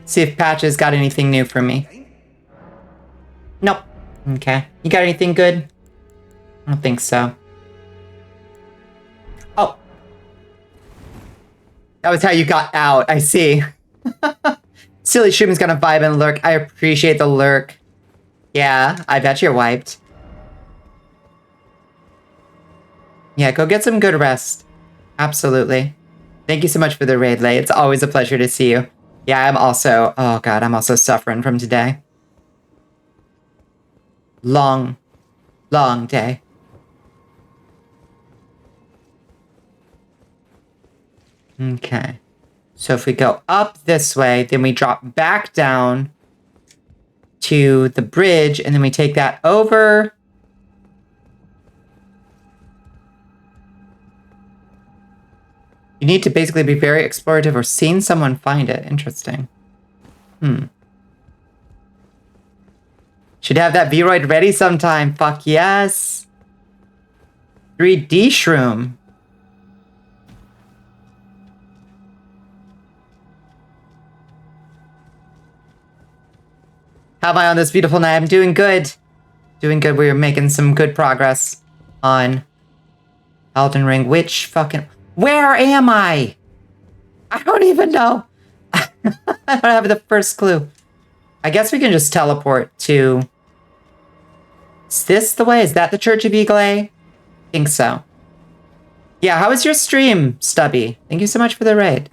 See if Patches got anything new for me. Nope. Okay. You got anything good? I don't think so. Oh. That was how you got out. I see. Silly Shroom's gonna vibe and lurk. I appreciate the lurk. Yeah, I bet you're wiped. Yeah, go get some good rest. Absolutely. Thank you so much for the raid, Lay. It's always a pleasure to see you. Yeah, I'm also... Oh, God, I'm also suffering from today. Long day. Okay. So if we go up this way, then we drop back down to the bridge, and then we take that over. You need to basically be very explorative or seen someone find it. Interesting. Should have that Vroid ready sometime. Fuck yes. 3D shroom. How am I on this beautiful night? I'm doing good. Doing good. We're making some good progress on Elden Ring. Which fucking... Where am I? I don't even know. I don't have the first clue. I guess we can just teleport to... Is this the way? Is that the Church of Eagle A? I think so. Yeah, how was your stream, Stubby? Thank you so much for the raid.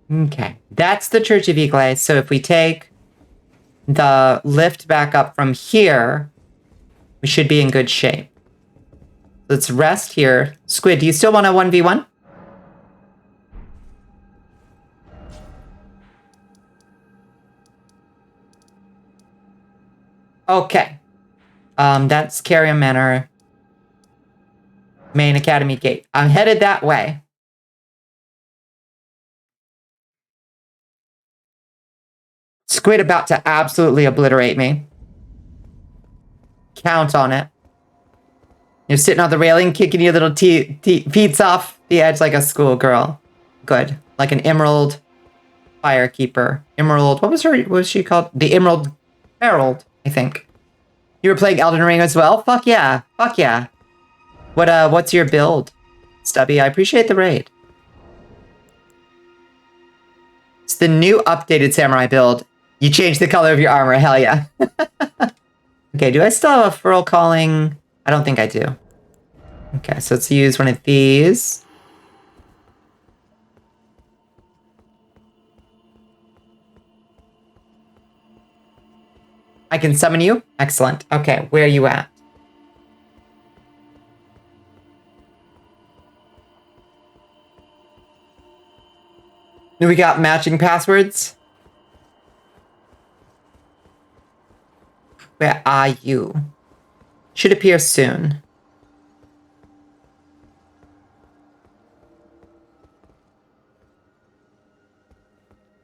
Okay, that's the Church of Eagle A. So if we take the lift back up from here, we should be in good shape. Let's rest here. Squid, do you still want a 1v1? Okay. That's Carrion Manor. Main Academy Gate. I'm headed that way. Squid about to absolutely obliterate me. Count on it. You're sitting on the railing, kicking your little feet off the edge like a schoolgirl. Good. Like an emerald firekeeper. Emerald, what was she called? The Emerald Herald, I think. You were playing Elden Ring as well? Fuck yeah. Fuck yeah. What's your build, Stubby? I appreciate the raid. It's the new updated samurai build. You changed the color of your armor, hell yeah. Okay, do I still have a furl calling? I don't think I do. Okay, so let's use one of these. I can summon you? Excellent. Okay, where are you at? Do we got matching passwords? Where are you? Should appear soon.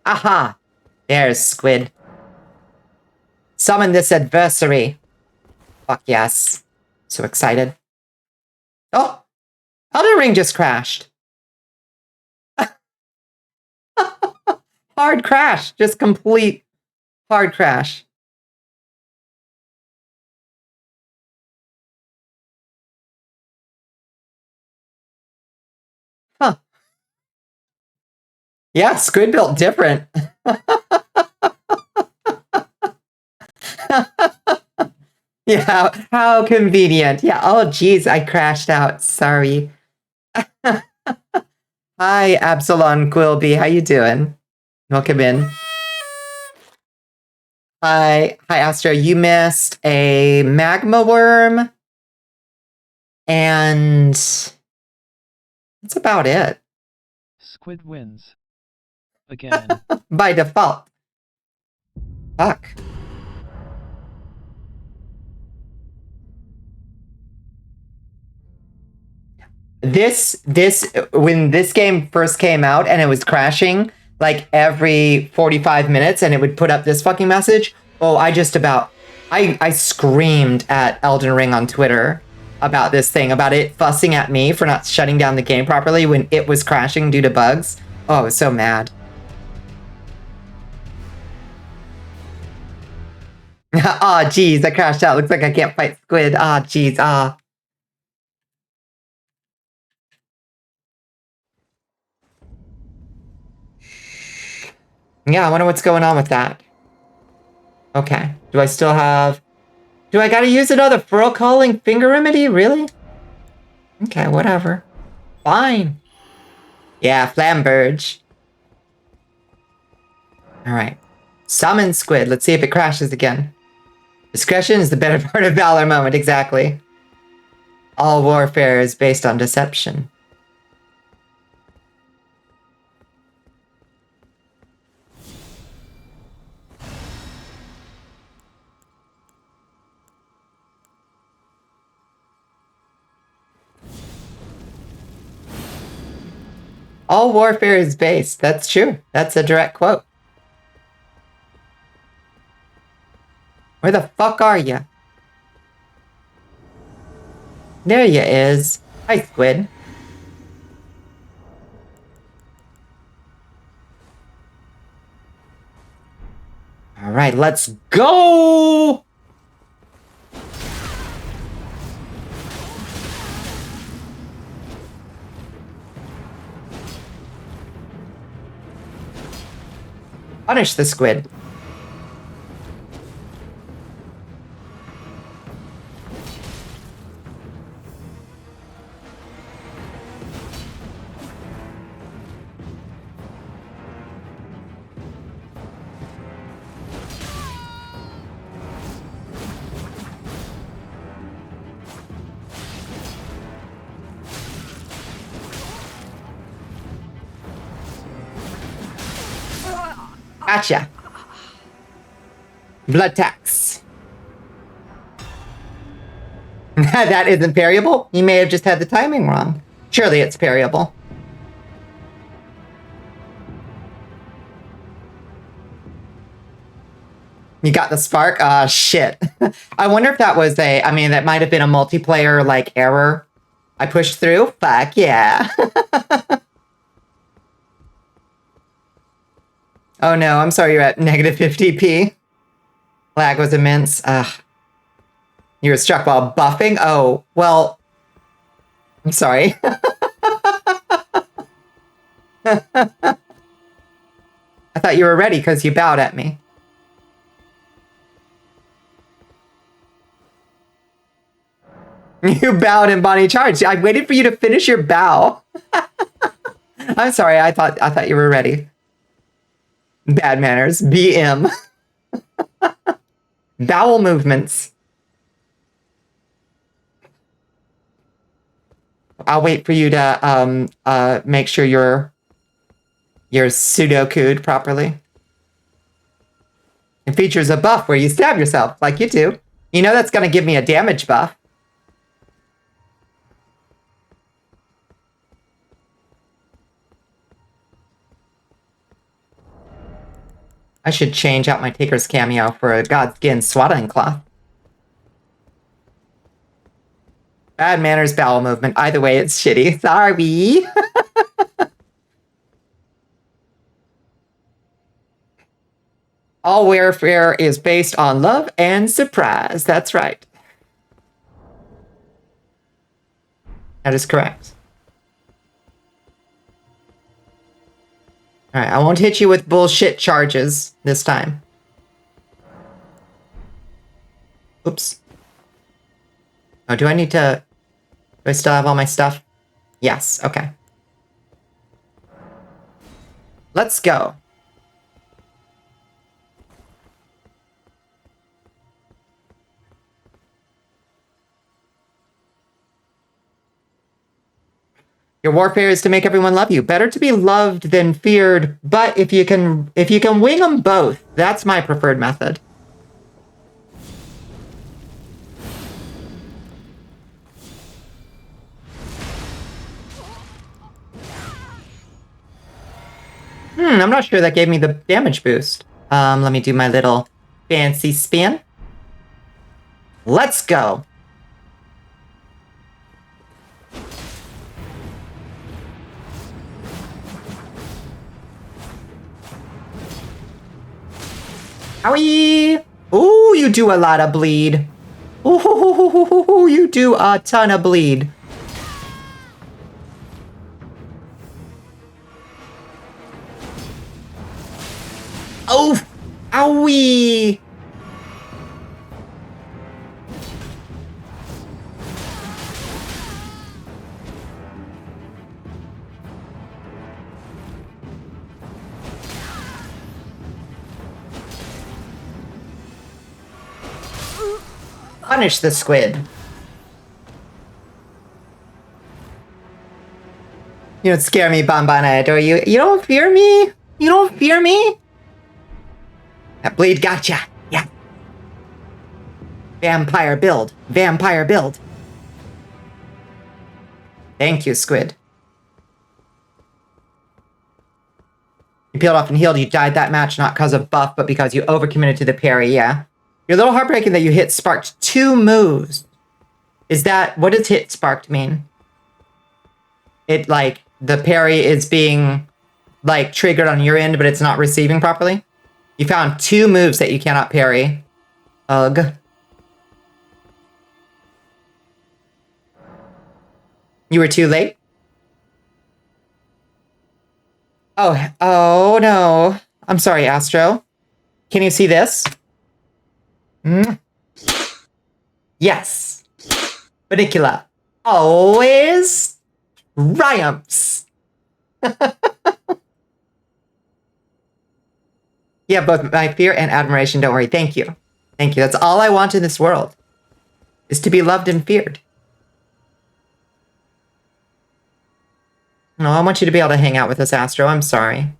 Aha! There's Squid. Summon this adversary. Fuck yes. So excited. Oh! Elden Ring just crashed. Hard crash. Just complete hard crash. Huh. Yeah, Squid built different. Yeah, how convenient. Yeah, oh geez, I crashed out. Sorry. Hi, Absalon Quilby. How you doing? Welcome in. Hi, Astro. You missed a magma worm. And that's about it.
Squid wins. Again.
By default. Fuck. When this game first came out and it was crashing like every 45 minutes and it would put up this fucking message. Oh, I screamed at Elden Ring on Twitter about this thing, about it fussing at me for not shutting down the game properly when it was crashing due to bugs. Oh, I was so mad. Aw, geez, I crashed out. Looks like I can't fight squid. Ah, geez, ah. Yeah, I wonder what's going on with that. Okay. Do I still have... Do I gotta use another furl calling finger remedy? Really? Okay, whatever. Fine. Yeah, Flamberge. Alright. Summon squid. Let's see if it crashes again. Discretion is the better part of valor moment, exactly. All warfare is based on deception. All warfare is based. That's true. That's a direct quote. Where the fuck are you? There you is. Hi, squid. All right, let's go! Punish the squid. Gotcha. Blood tax. That isn't parryable? You may have just had the timing wrong. Surely it's parryable. You got the spark? Ah, shit. I wonder if that was I mean, that might have been a multiplayer, like, error. I pushed through? Fuck yeah. Oh no, I'm sorry you're at negative 50p. Lag was immense. Ugh. You were struck while buffing? Oh, well, I'm sorry. I thought you were ready because you bowed at me. You bowed and Bonnie charged. I waited for you to finish your bow. I'm sorry, I thought you were ready. Bad manners. BM. Bowel movements. I'll wait for you to make sure you're sudoku'd properly. It features a buff where you stab yourself, like you do. You know that's gonna give me a damage buff. I should change out my Taker's cameo for a Godskin swaddling cloth. Bad manners, bowel movement. Either way, it's shitty. Sorry. All warfare is based on love and surprise. That's right. That is correct. All right, I won't hit you with bullshit charges this time. Oops. Oh, do I need to... Do I still have all my stuff? Yes, okay. Let's go. Your warfare is to make everyone love you. Better to be loved than feared, but if you can wing them both, that's my preferred method. I'm not sure that gave me the damage boost. Let me do my little fancy spin. Let's go. Owie! Ooh, you do a lot of bleed. Ooh, you do a ton of bleed. Oh! Owie! Punish the squid. You don't scare me, Bonbonna, adore you. You don't fear me? You don't fear me? That bleed gotcha. Yeah. Vampire build. Vampire build. Thank you, squid. You peeled off and healed. You died that match not because of buff, but because you overcommitted to the parry, yeah. You're a little heartbreaking that you hit sparked 2 moves. Is that... What does hit sparked mean? It, like, the parry is being, like, triggered on your end, but it's not receiving properly? You found 2 moves that you cannot parry. Ugh. You were too late? Oh no. I'm sorry, Astro. Can you see this? Yes. Bonnicula always triumphs. Yeah, both my fear and admiration. Don't worry. Thank you. Thank you. That's all I want in this world, is to be loved and feared. No, I want you to be able to hang out with us, Astro. I'm sorry.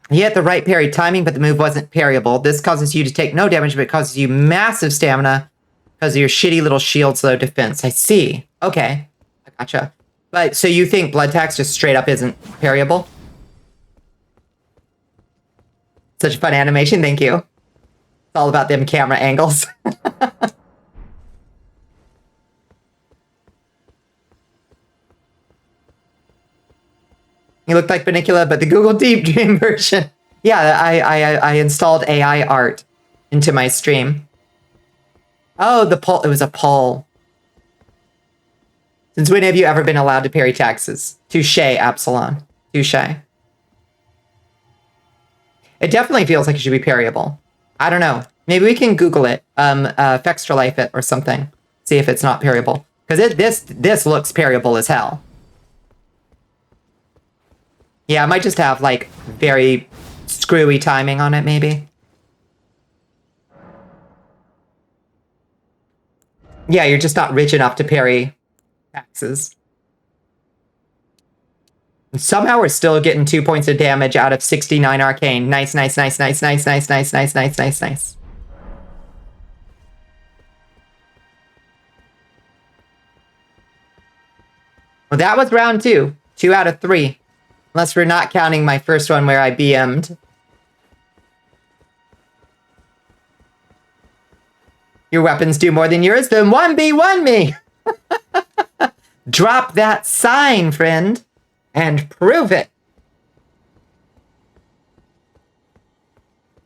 You hit the right parry timing, but the move wasn't parryable. This causes you to take no damage, but it causes you massive stamina because of your shitty little shield slow defense. I see. Okay. I gotcha. But, so you think blood tax just straight up isn't parryable? Such a fun animation. Thank you. It's all about them camera angles. You look like Bonnicula, but the Google Deep Dream version. Yeah, I installed AI art into my stream. Oh, the poll. It was a poll. Since when have you ever been allowed to parry taxes? Touche, Absalon. Touche. It definitely feels like it should be parryable. I don't know. Maybe we can Google it. Fextra Life it or something. See if it's not parryable. Because this looks parryable as hell. Yeah, I might just have, like, very screwy timing on it, maybe. Yeah, you're just not rich enough to parry taxes. And somehow we're still getting 2 points of damage out of 69 arcane. Nice, nice, nice, nice, nice, nice, nice, nice, nice, nice, nice. Well, that was round 2. 2 out of 3. Unless we're not counting my first one where I BM'd. Your weapons do more than yours, then 1v1 me! Drop that sign, friend, and prove it.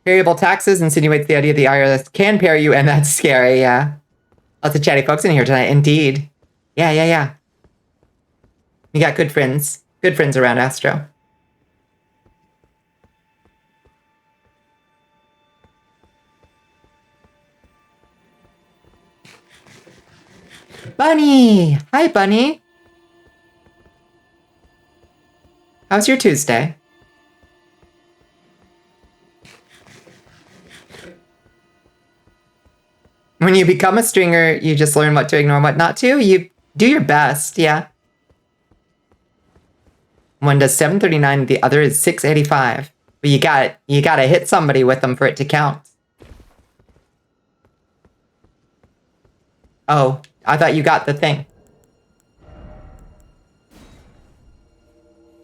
Variable taxes insinuates the idea the IRS can parry you, and that's scary, yeah. Lots of chatty folks in here tonight, indeed. Yeah. You got good friends. Good friends around, Astro. Bunny! Hi, Bunny. How's your Tuesday? When you become a stringer, you just learn what to ignore and what not to. You do your best, yeah. One does 739, the other is 685. But you gotta hit somebody with them for it to count. Oh, I thought you got the thing.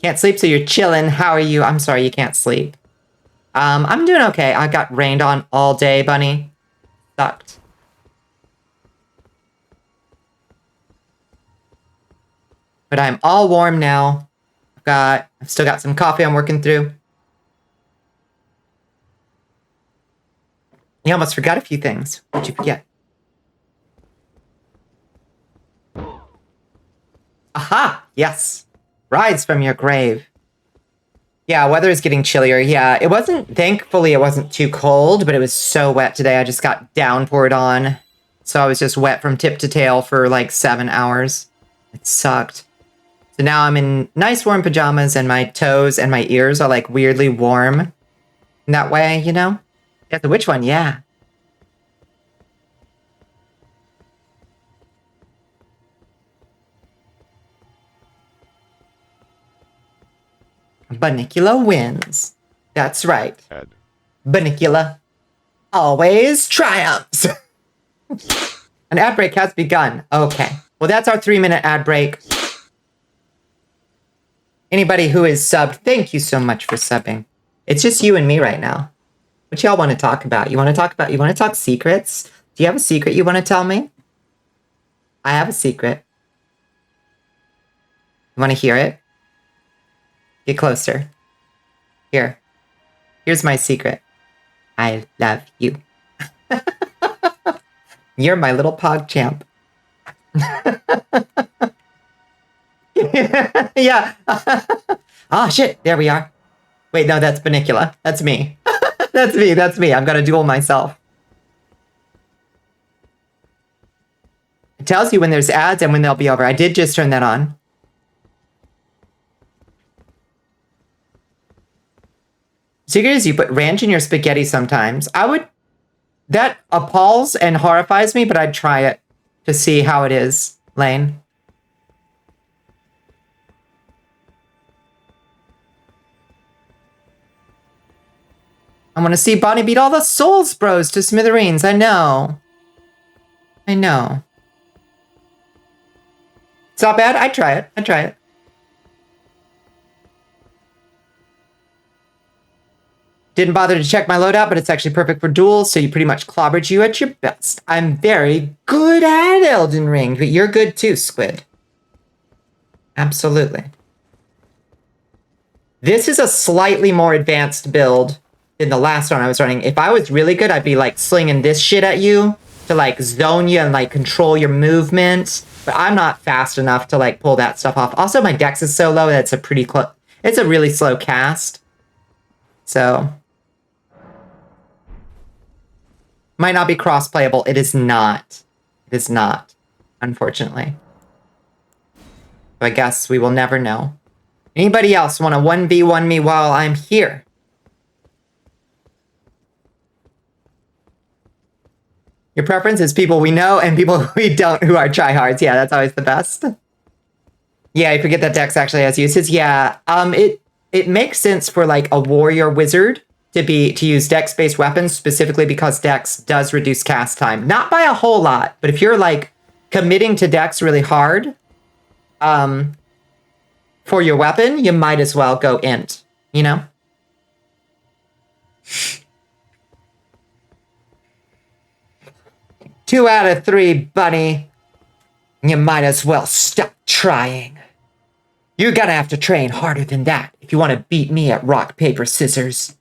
Can't sleep, so you're chilling. How are you? I'm sorry, you can't sleep. I'm doing okay. I got rained on all day, bunny. Sucked. But I'm all warm now. I've still got some coffee I'm working through. You almost forgot a few things. What'd you forget? Aha! Yes. Rise from your grave. Yeah, weather is getting chillier. Yeah, thankfully it wasn't too cold, but it was so wet today. I just got downpoured on. So I was just wet from tip to tail for like 7 hours. It sucked. So now I'm in nice warm pajamas and my toes and my ears are like weirdly warm. In that way, you know? Yeah, the which one? Yeah. Bonnicula wins. That's right.
Ad.
Bonnicula always triumphs. An ad break has begun. Okay. Well, that's our 3-minute ad break. Anybody who is subbed, thank you so much for subbing. It's just you and me right now. What y'all want to talk about? You want to talk secrets? Do you have a secret you want to tell me? I have a secret. You want to hear it? Get closer. Here's my secret. I love you. You're my little pog champ. Yeah. Oh, shit. There we are. Wait, no, that's Bonnicula. That's me. That's me. I'm going to duel myself. It tells you when there's ads and when they'll be over. I did just turn that on. Secret is you put ranch in your spaghetti sometimes. That appalls and horrifies me, but I'd try it to see how it is, Lane. I want to see Bonnie beat all the Souls Bros to smithereens. I know. It's not bad. I'd try it. Didn't bother to check my loadout, but it's actually perfect for duels, so you pretty much clobbered you at your best. I'm very good at Elden Ring, but you're good too, Squid. Absolutely. This is a slightly more advanced build than the last one I was running. If I was really good, I'd be like slinging this shit at you to like zone you and like control your movement. But I'm not fast enough to like pull that stuff off. Also, my dex is so low that it's a really slow cast. So might not be cross-playable. It is not. Unfortunately. So I guess we will never know. Anybody else want to 1v1 me while I'm here? Your preference is people we know and people we don't who are tryhards. Yeah, that's always the best. Yeah, I forget that Dex actually has uses. Yeah, it makes sense for like a warrior wizard to use Dex-based weapons, specifically because Dex does reduce cast time. Not by a whole lot, but if you're like committing to Dex really hard, for your weapon, you might as well go int, you know? Two out of 3, bunny. You might as well stop trying. You're gonna have to train harder than that if you want to beat me at rock, paper, scissors.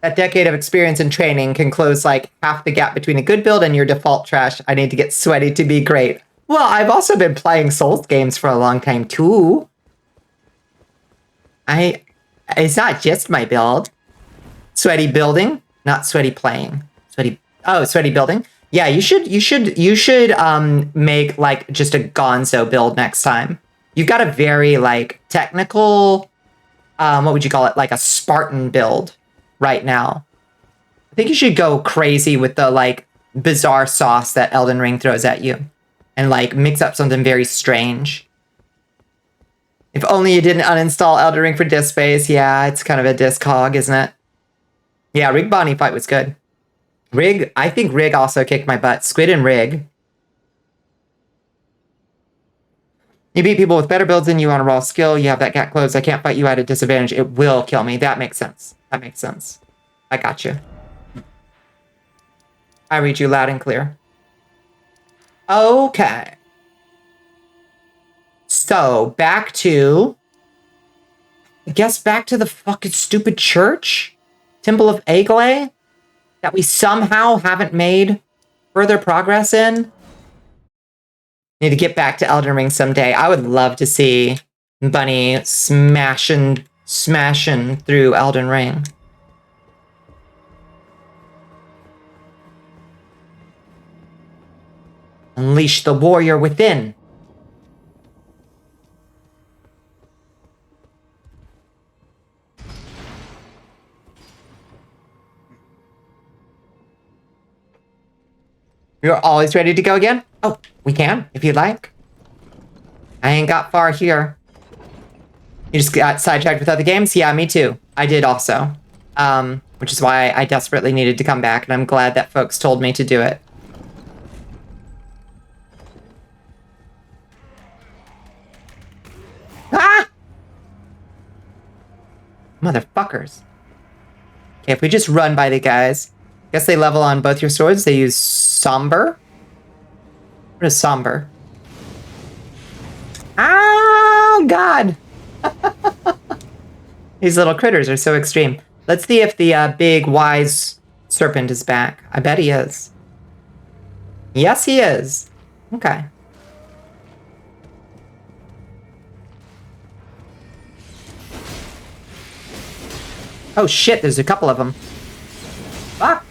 That decade of experience and training can close like half the gap between a good build and your default trash. I need to get sweaty to be great. Well, I've also been playing Souls games for a long time too. It's not just my build. Sweaty building, not sweaty playing. Sweaty building. Yeah, you should make like just a gonzo build next time. You've got a very like technical what would you call it? Like a Spartan build right now. I think you should go crazy with the like bizarre sauce that Elden Ring throws at you and like mix up something very strange. If only you didn't uninstall Elden Ring for disk space. Yeah, it's kind of a disc hog, isn't it? Yeah, Rig Bonnie fight was good. Rig, I think Rig also kicked my butt. Squid and Rig. You beat people with better builds than you on a raw skill. You have that cat close. I can't fight you at a disadvantage. It will kill me. That makes sense. That makes sense. I got you. I read you loud and clear. Okay. So, back to... I guess back to the fucking stupid church? Temple of Aglay? That we somehow haven't made further progress in? Need to get back to Elden Ring someday. I would love to see Bunny smashing through Elden Ring. Unleash the warrior within. You're always ready to go again? Oh, we can, if you'd like. I ain't got far here. You just got sidetracked with other games? Yeah, me too. I did also. Which is why I desperately needed to come back, and I'm glad that folks told me to do it. Ah! Motherfuckers. Okay, if we just run by the guys. Guess they level on both your swords. They use Somber. What is Somber? Oh, God. These little critters are so extreme. Let's see if the big, wise serpent is back. I bet he is. Yes, he is. Okay. Oh, shit, there's a couple of them. Fuck.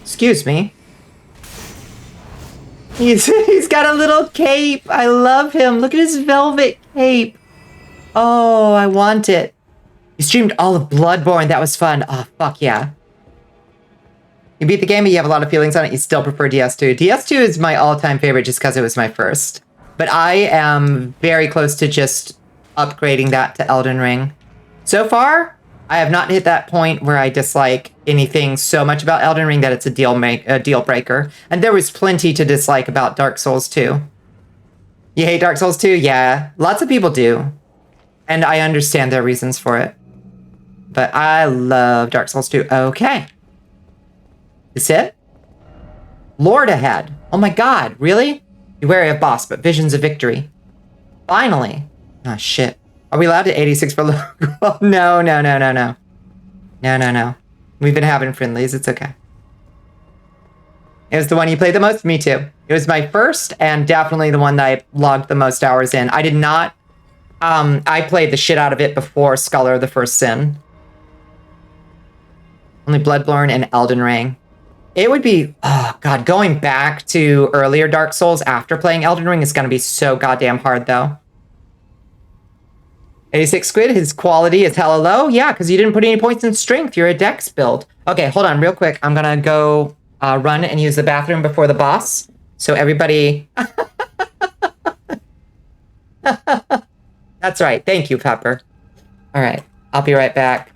Excuse me. He's got a little cape. I love him. Look at his velvet cape. Oh, I want it. You streamed all of Bloodborne. That was fun. Oh, fuck yeah. You beat the game, but you have a lot of feelings on it. You still prefer DS2. DS2 is my all-time favorite just because it was my first. But I am very close to just upgrading that to Elden Ring. So far, I have not hit that point where I dislike anything so much about Elden Ring that it's a deal breaker. And there was plenty to dislike about Dark Souls 2. You hate Dark Souls 2? Yeah, lots of people do. And I understand their reasons for it. But I love Dark Souls 2. Okay. Is it? Lord ahead. Oh my god, really? Be wary of boss, but visions of victory. Finally. Oh shit. Are we allowed to 86 for local? No. No. We've been having friendlies. It's okay. It was the one you played the most? Me too. It was my first and definitely the one that I logged the most hours in. I did not... I played the shit out of it before Scholar of the First Sin. Only Bloodborne and Elden Ring. It would be... Oh, God. Going back to earlier Dark Souls after playing Elden Ring is going to be so goddamn hard, though. 86 Squid, his quality is hella low. Yeah, because you didn't put any points in strength. You're a dex build. Okay, hold on real quick. I'm going to go run and use the bathroom before the boss. So everybody... That's right. Thank you, Pepper. All right. I'll be right back.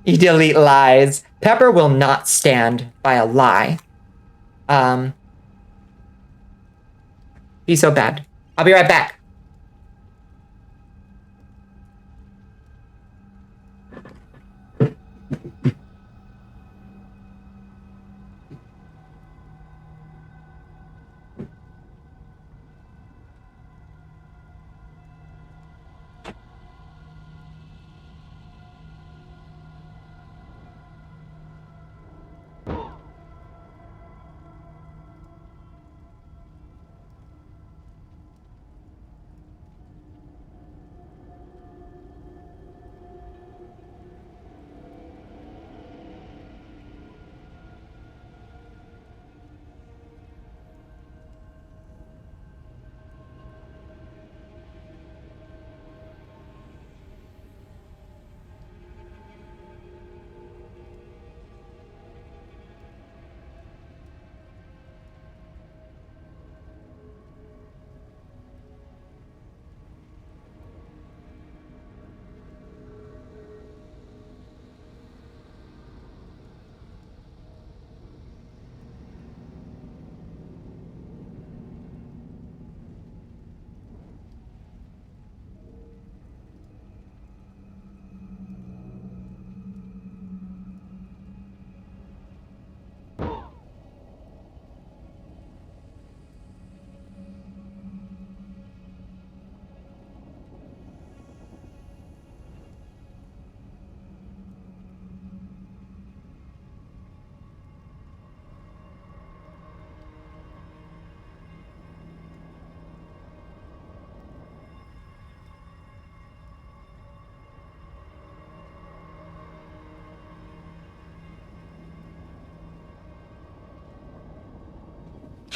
You delete lies. Pepper will not stand by a lie. Be so bad. I'll be right back.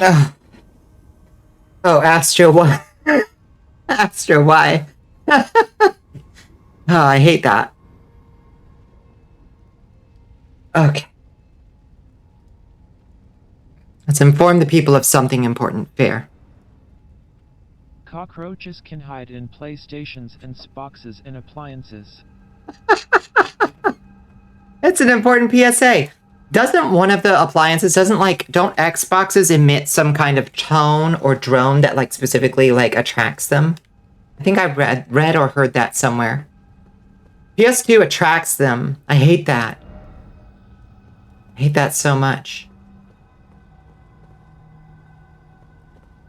Oh, oh, Astro, why? Astro, why? Oh, I hate that. Okay. Let's inform the people of something important. Fair.
Cockroaches can hide in PlayStations and Xboxes and appliances.
It's an important PSA. Doesn't one of the appliances, don't Xboxes emit some kind of tone or drone that like specifically like attracts them? I think I read or heard that somewhere. PS2 attracts them. I hate that. I hate that so much.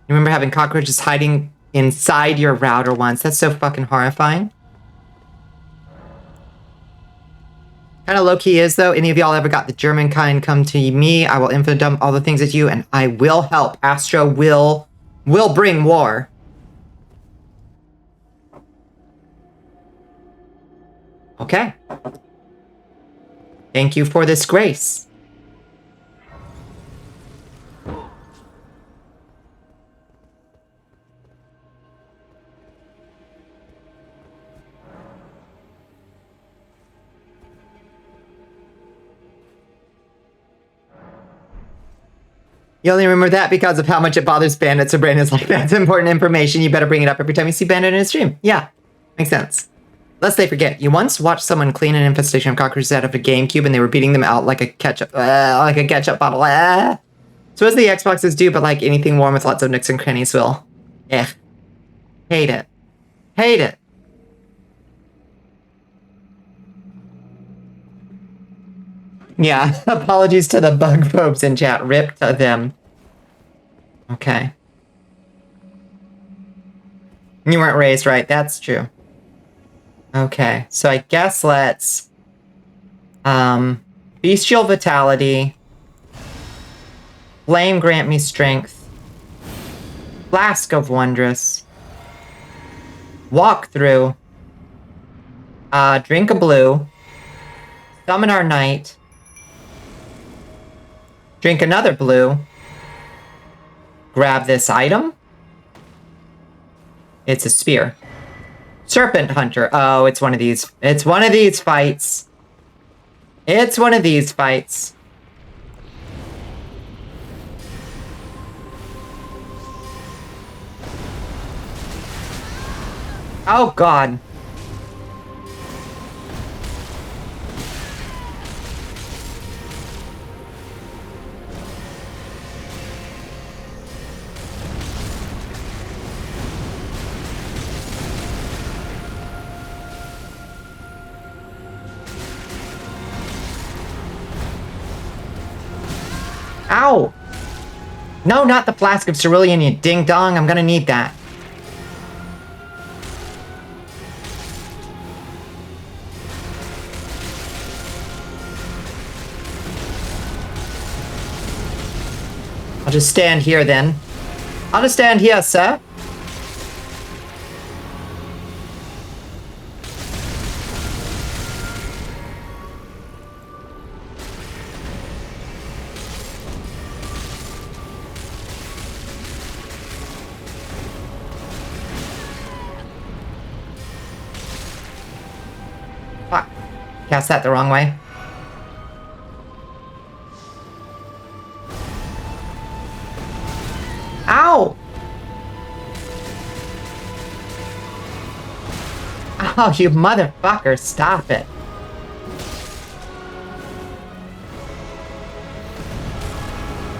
You remember having cockroaches hiding inside your router once? That's so fucking horrifying. Kind of low-key is, though. Any of y'all ever got the German kind come to me? I will info dump all the things at you, and I will help. Astro will bring war. Okay. Thank you for this grace. You only remember that because of how much it bothers Bandit, so Brandon's like, that's important information. You better bring it up every time you see Bandit in a stream. Yeah, makes sense. Lest they forget, you once watched someone clean an infestation of cockroaches out of a GameCube and they were beating them out like a ketchup bottle. So as the Xboxes do, but like anything warm with lots of nooks and crannies will. Eh. Hate it. Hate it. Yeah, apologies to the bug phobes in chat. Rip to them. Okay. You weren't raised right, that's true. Okay, so I guess let's... Bestial Vitality. Flame grant me strength. Flask of Wondrous. Walk through. Drink a blue. Summon our knight. Drink another blue. Grab this item. It's a spear. Serpent Hunter. Oh, it's one of these. It's one of these fights. It's one of these fights. Oh, God. Ow! No, not the Flask of Cerulean, you ding-dong. I'm gonna need that. I'll just stand here, then. I'll just stand here, sir. Fuck. Cast that the wrong way. Ow! Oh, you motherfucker, stop it.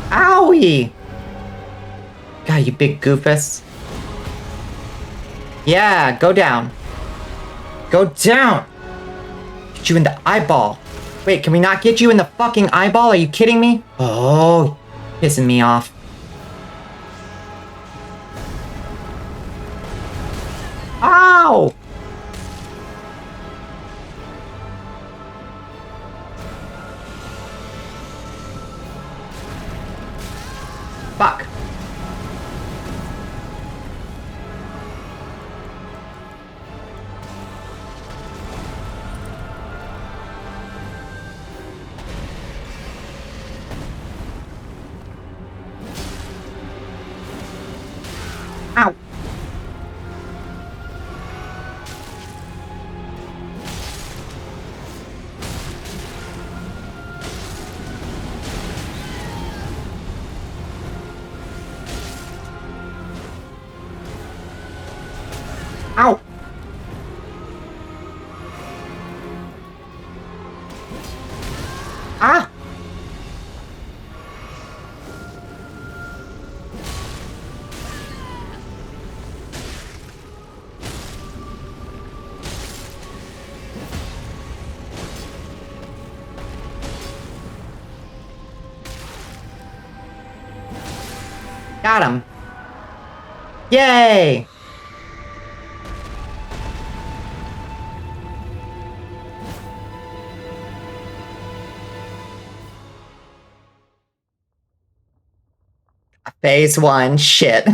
Owie! God, you big goofus. Yeah, go down. Go down! Get you in the eyeball. Wait, can we not get you in the fucking eyeball? Are you kidding me? Oh, pissing me off. Ow! Fuck. Ow! Ah! Got him. Yay! Phase 1, shit.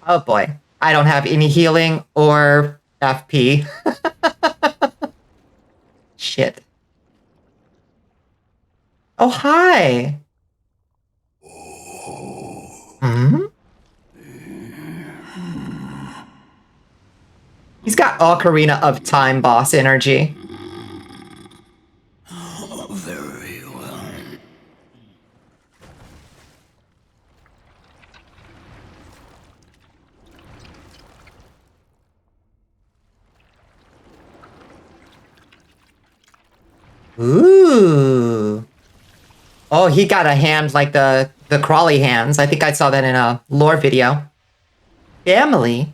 Oh boy. I don't have any healing or FP. Shit. Oh, hi. Hmm? He's got Ocarina of Time boss energy.
Very well.
Ooh. Oh, he got a hand like the crawly hands. I think I saw that in a lore video. Family.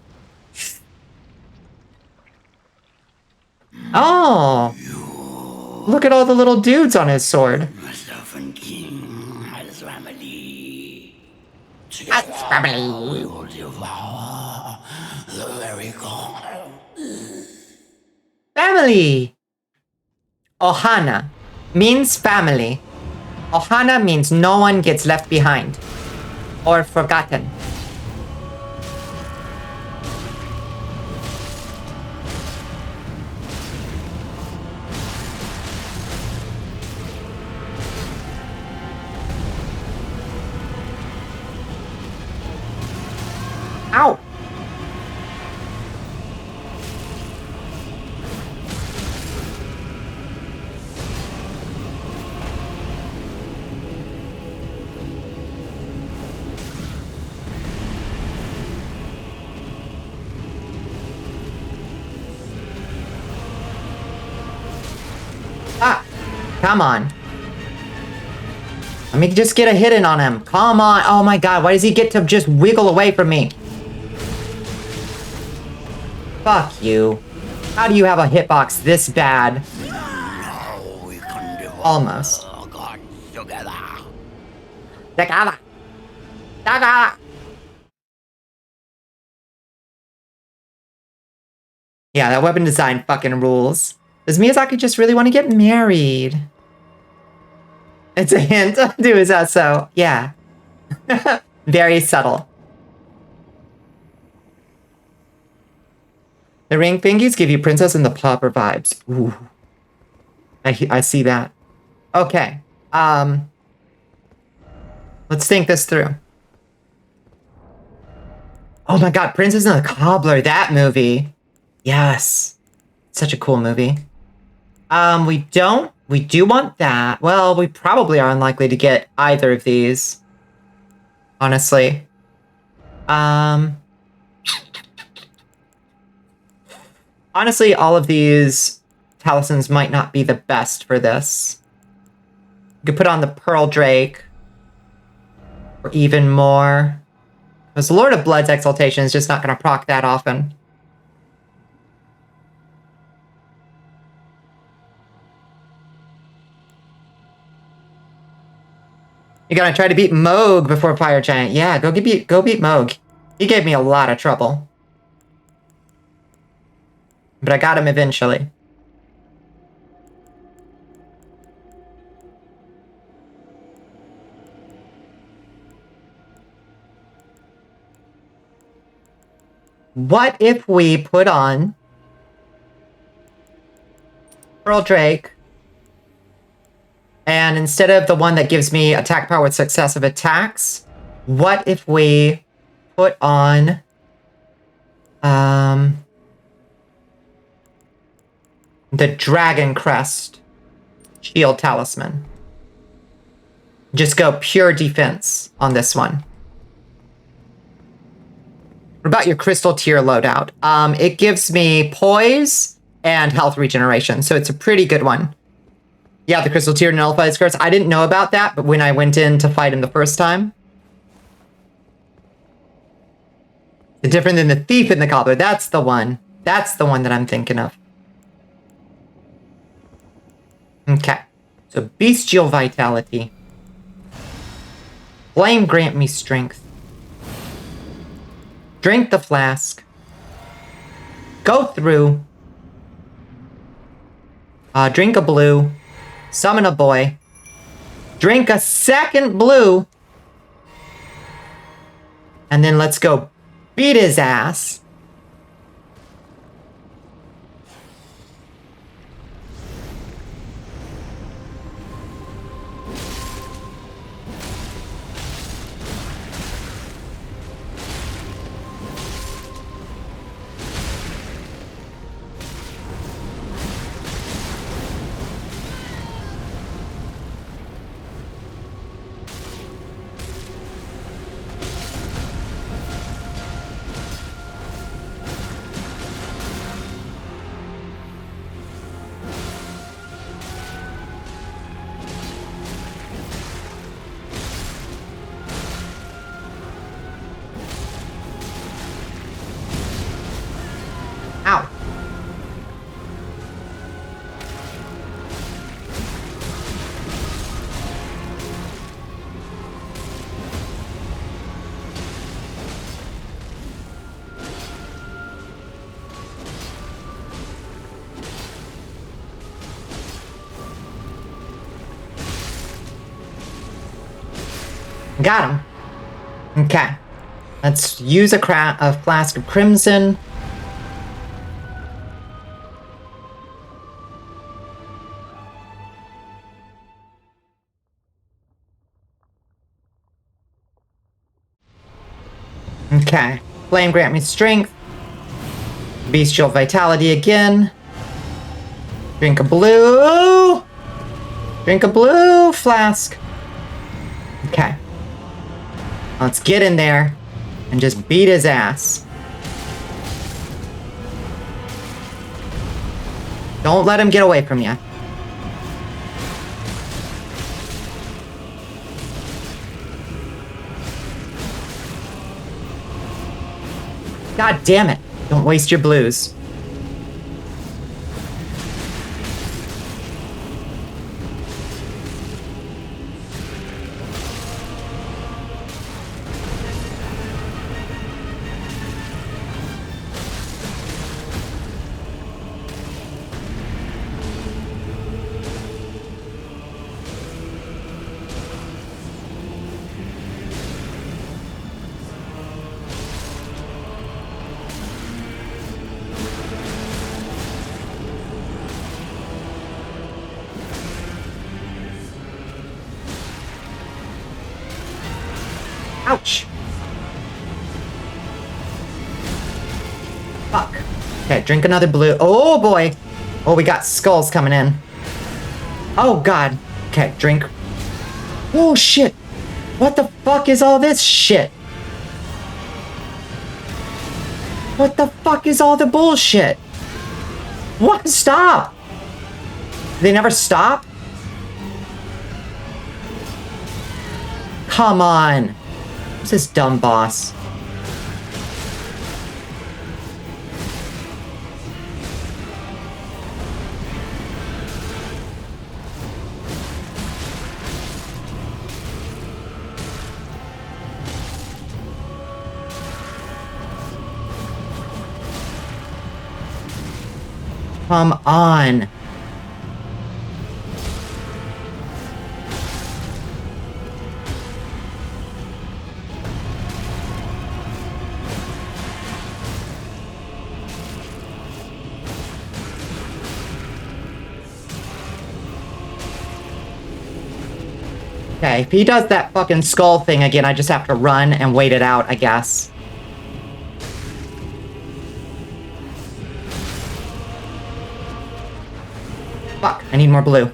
Oh. Look at all the little dudes on his sword.
Myself King has family.
That's family.
We will devour the very core.
Family. Ohana means family. Ohana means no one gets left behind or forgotten. Ow! Ah! Come on. Let me just get a hit in on him. Come on. Oh my god, why does he get to just wiggle away from me? Fuck you. How do you have a hitbox this bad?
Now we can devour
Almost.
the gods together.
Takala. Takala. Yeah, that weapon design fucking rules. Does Miyazaki just really want to get married? It's a hint to his so. Yeah. Very subtle. The ring thingies give you princess and the pauper vibes. Ooh. I see that. Okay. Let's think this through. Oh my god, Princess and the Cobbler, that movie. Yes. Such a cool movie. We do want that. Well, we probably are unlikely to get either of these. Honestly. Honestly, all of these talismans might not be the best for this. You could put on the Pearl Drake. Or even more. Because Lord of Blood's Exaltation is just not going to proc that often. You're gonna try to beat Moog before Fire Giant. Yeah, go beat Moog. He gave me a lot of trouble. But I got him eventually. What if we put on Pearl Drake, and instead of the one that gives me attack power with successive attacks, what if we put on the Dragon Crest Shield Talisman? Just go pure defense on this one. What about your crystal tier loadout? It gives me poise and health regeneration, so it's a pretty good one. Yeah, the crystal tier nullifies curse. I didn't know about that, but when I went in to fight him the first time. Different than the thief and the cobbler. That's the one. That's the one that I'm thinking of. Okay. So bestial vitality. Flame grant me strength. Drink the flask. Go through. Drink a blue. Summon a boy. Drink a second blue. And then let's go beat his ass. Ow. Got him. Okay. Let's use a flask of crimson. Okay. Flame grant me strength. Bestial vitality again. Drink a blue. Drink a blue flask. Okay. Let's get in there and just beat his ass. Don't let him get away from you. God damn it. Don't waste your blues. Ouch! Fuck. Okay, drink another blue. Oh boy! Oh, we got skulls coming in. Oh god. Okay, drink. Oh shit! What the fuck is all this shit? What the fuck is all the bullshit? What? Stop! They never stop? Come on! Who's this dumb boss? Come on. Okay, if he does that fucking skull thing again, I just have to run and wait it out, I guess. Fuck, I need more blue.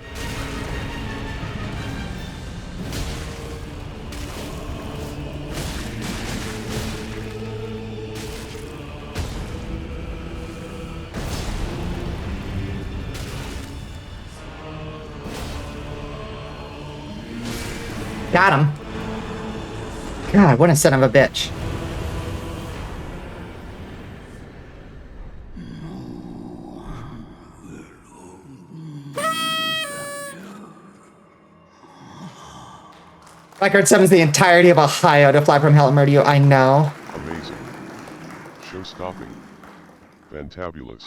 Got him. God, what a son of a bitch. Record summons the entirety of Ohio to fly from hell and murder you. I know.
Amazing. Show-stopping. Fantabulous.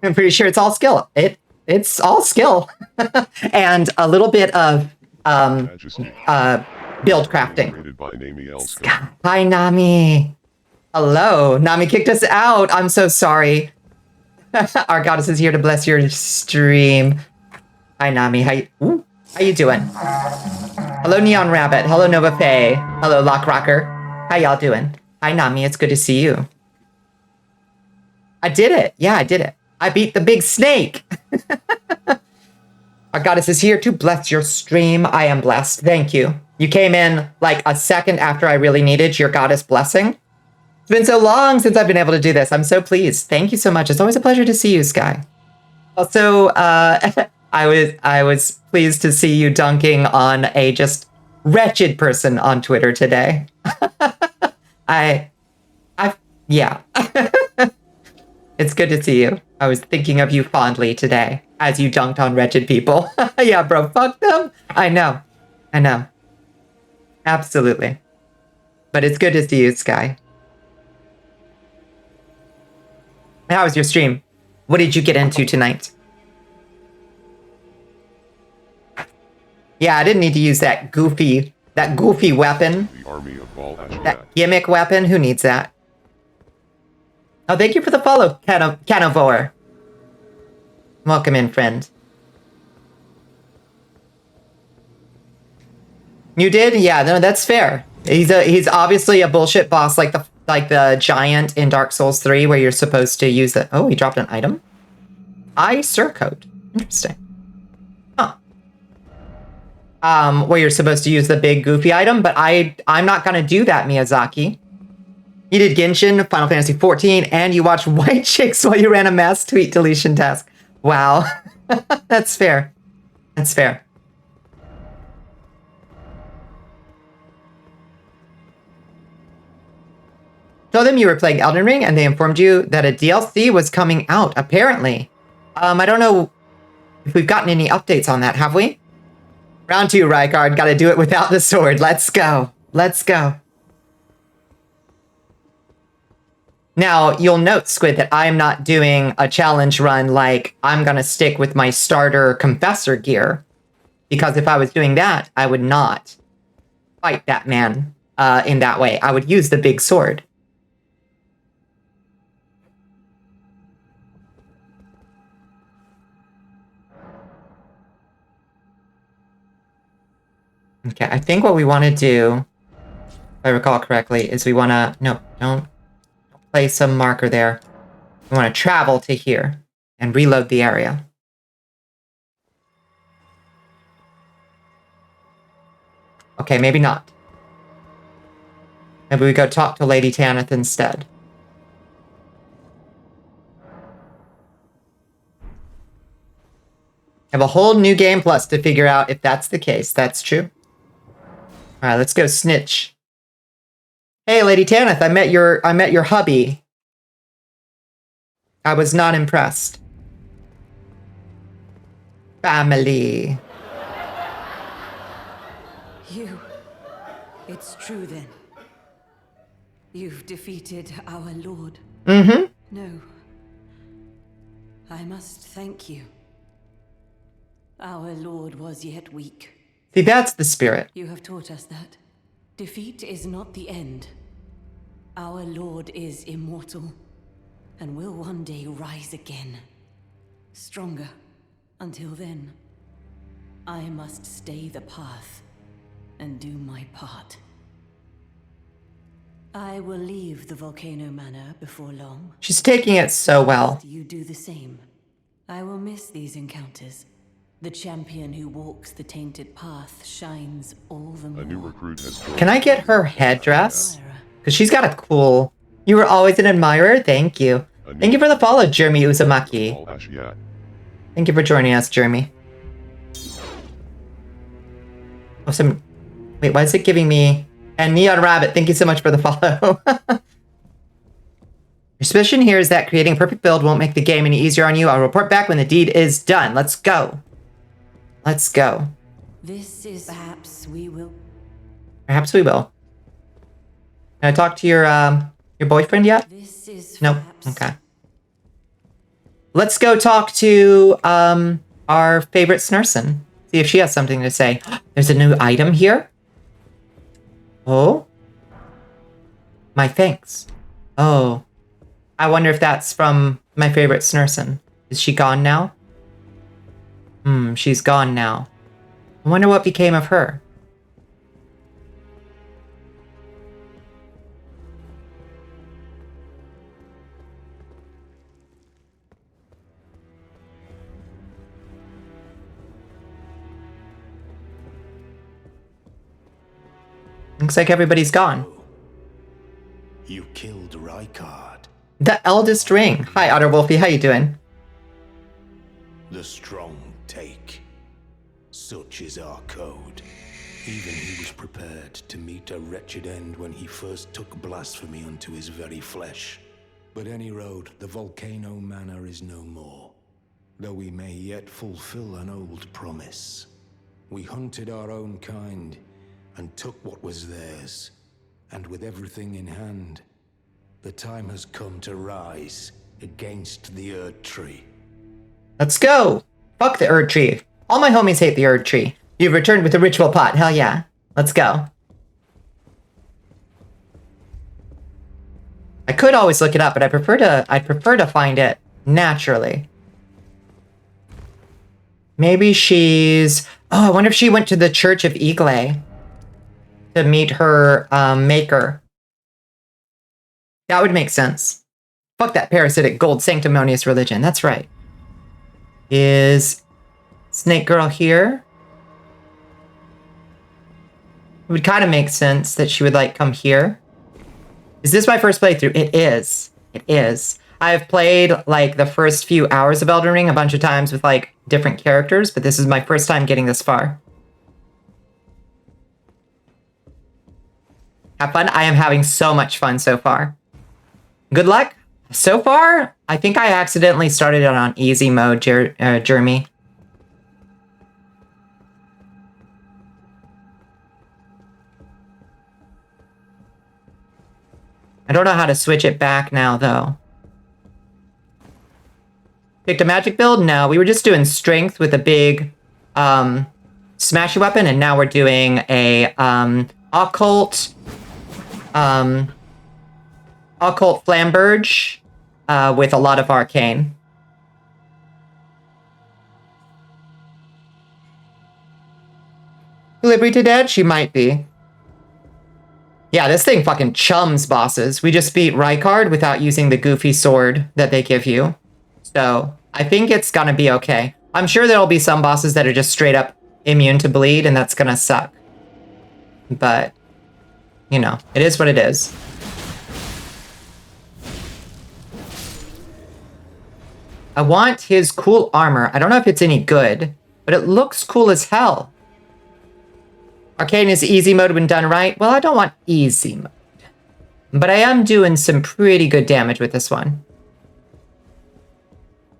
I'm pretty sure it's all skill. It's all skill. And a little bit of
Majesty.
build crafting.
Rated by Nami Elska.
Hi, Nami. Hello. Nami kicked us out. I'm so sorry. Our goddess is here to bless your stream. Hi, Nami. How you doing? Hello, Neon Rabbit. Hello, Nova Faye. Hello, Lock Rocker. How y'all doing? Hi, Nami. It's good to see you. I did it. Yeah, I did it. I beat the big snake. Our goddess is here to bless your stream. I am blessed. Thank you. You came in like a second after I really needed your goddess blessing. It's been so long since I've been able to do this. I'm so pleased. Thank you so much. It's always a pleasure to see you, Sky. Also, I was pleased to see you dunking on a just wretched person on Twitter today. Yeah. It's good to see you. I was thinking of you fondly today as you dunked on wretched people. Yeah, bro, fuck them. I know. Absolutely. But it's good to see you, Sky. How was your stream? What did you get into tonight? Yeah, I didn't need to use that goofy weapon.
The army of Volcano.
That gimmick weapon. Who needs that? Oh, thank you for the follow, Canovore. Welcome in, friend. You did? Yeah, no, that's fair. He's obviously a bullshit boss like the giant in Dark Souls 3 where you're supposed to use it. Oh, he dropped an item? Code. Interesting. Huh. Where you're supposed to use the big goofy item, but I'm not gonna do that, Miyazaki. You did Genshin, Final Fantasy 14, and you watched White Chicks while you ran a mass tweet deletion task. Wow. That's fair. That's fair. Told them you were playing Elden Ring, and they informed you that a DLC was coming out, apparently. I don't know if we've gotten any updates on that, have we? Round 2, Rykard. Gotta do it without the sword. Let's go. Let's go. Now, you'll note, Squid, that I'm not doing a challenge run like I'm gonna stick with my starter Confessor gear. Because if I was doing that, I would not fight that man in that way. I would use the big sword. Okay, I think what we want to do, if I recall correctly, is we want to... No, don't place some marker there. We want to travel to here and reload the area. Okay, maybe not. Maybe we go talk to Lady Tanith instead. Have a whole new game plus to figure out if that's the case. That's true. All right, let's go snitch. Hey, Lady Tanith, I met your hubby. I was not impressed. Family.
It's true then. You've defeated our lord.
Mm-hmm.
No. I must thank you. Our lord was yet weak.
See, that's the spirit.
You have taught us that. Defeat is not the end. Our lord is immortal, and will one day rise again. Stronger. Until then, I must stay the path and do my part. I will leave the Volcano Manor before long.
She's taking it so well.
You do the same. I will miss these encounters. The champion who walks the tainted path shines all the more.
A new recruit has joined.
Can I get her headdress? Because she's got a cool... You were always an admirer? Thank you. Thank you for the follow, Jeremy Uzumaki. Thank you for joining us, Jeremy. Oh, wait, why is it giving me... And Neon Rabbit, thank you so much for the follow. Your suspicion here is that creating a perfect build won't make the game any easier on you. I'll report back when the deed is done. Let's go. Let's go.
This is perhaps we will.
Perhaps we will. Can I talk to your boyfriend yet?
This is
Nope.
perhaps...
Okay. Let's go talk to our favorite Snurson. See if she has something to say. There's a new item here. Oh. My thanks. Oh. I wonder if that's from my favorite Snurson. Is she gone now? She's gone now. I wonder what became of her. Looks like everybody's gone.
You killed Rykard.
The eldest ring. Hi, Otter Wolfie. How you doing?
The strong take. Such is our code. Even he was prepared to meet a wretched end when he first took blasphemy unto his very flesh. But any road, the Volcano Manor is no more. Though we may yet fulfill an old promise. We hunted our own kind and took what was theirs. And with everything in hand, the time has come to rise against the Erd Tree.
Let's go! Fuck the Erd Tree. All my homies hate the Erd Tree. You've returned with a ritual pot. Hell yeah. Let's go. I could always look it up, but I'd prefer to find it naturally. Maybe she's... Oh, I wonder if she went to the Church of Igle to meet her maker. That would make sense. Fuck that parasitic gold sanctimonious religion. That's right. Is Snake Girl here? It would kind of make sense that she would like come here. Is this my first playthrough? It is. It is. I've played like the first few hours of Elden Ring a bunch of times with like different characters, but this is my first time getting this far. Have fun? I am having so much fun so far. Good luck. So far, I think I accidentally started it on easy mode, Jeremy. I don't know how to switch it back now, though. Picked a magic build? No, we were just doing strength with a big smashy weapon, and now we're doing a occult flamberge with a lot of arcane. Liberty dead? She might be. Yeah, this thing fucking chums bosses. We just beat Rykard without using the goofy sword that they give you. So, I think it's gonna be okay. I'm sure there'll be some bosses that are just straight up immune to bleed, and that's gonna suck. But, you know, it is what it is. I want his cool armor. I don't know if it's any good, but it looks cool as hell. Arcane is easy mode when done right. Well, I don't want easy mode. But I am doing some pretty good damage with this one.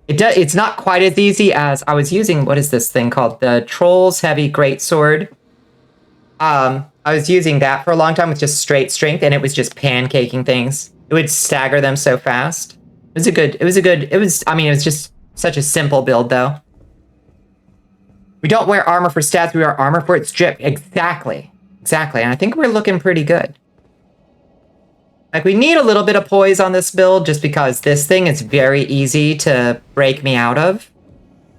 It's not quite as easy as I was using, what is this thing called? The Troll's Heavy Greatsword. I was using that for a long time with just straight strength, and it was just pancaking things. It would stagger them so fast. It was just such a simple build, though. We don't wear armor for stats, we wear armor for its drip. Exactly. Exactly, and I think we're looking pretty good. Like, we need a little bit of poise on this build, just because this thing is very easy to break me out of.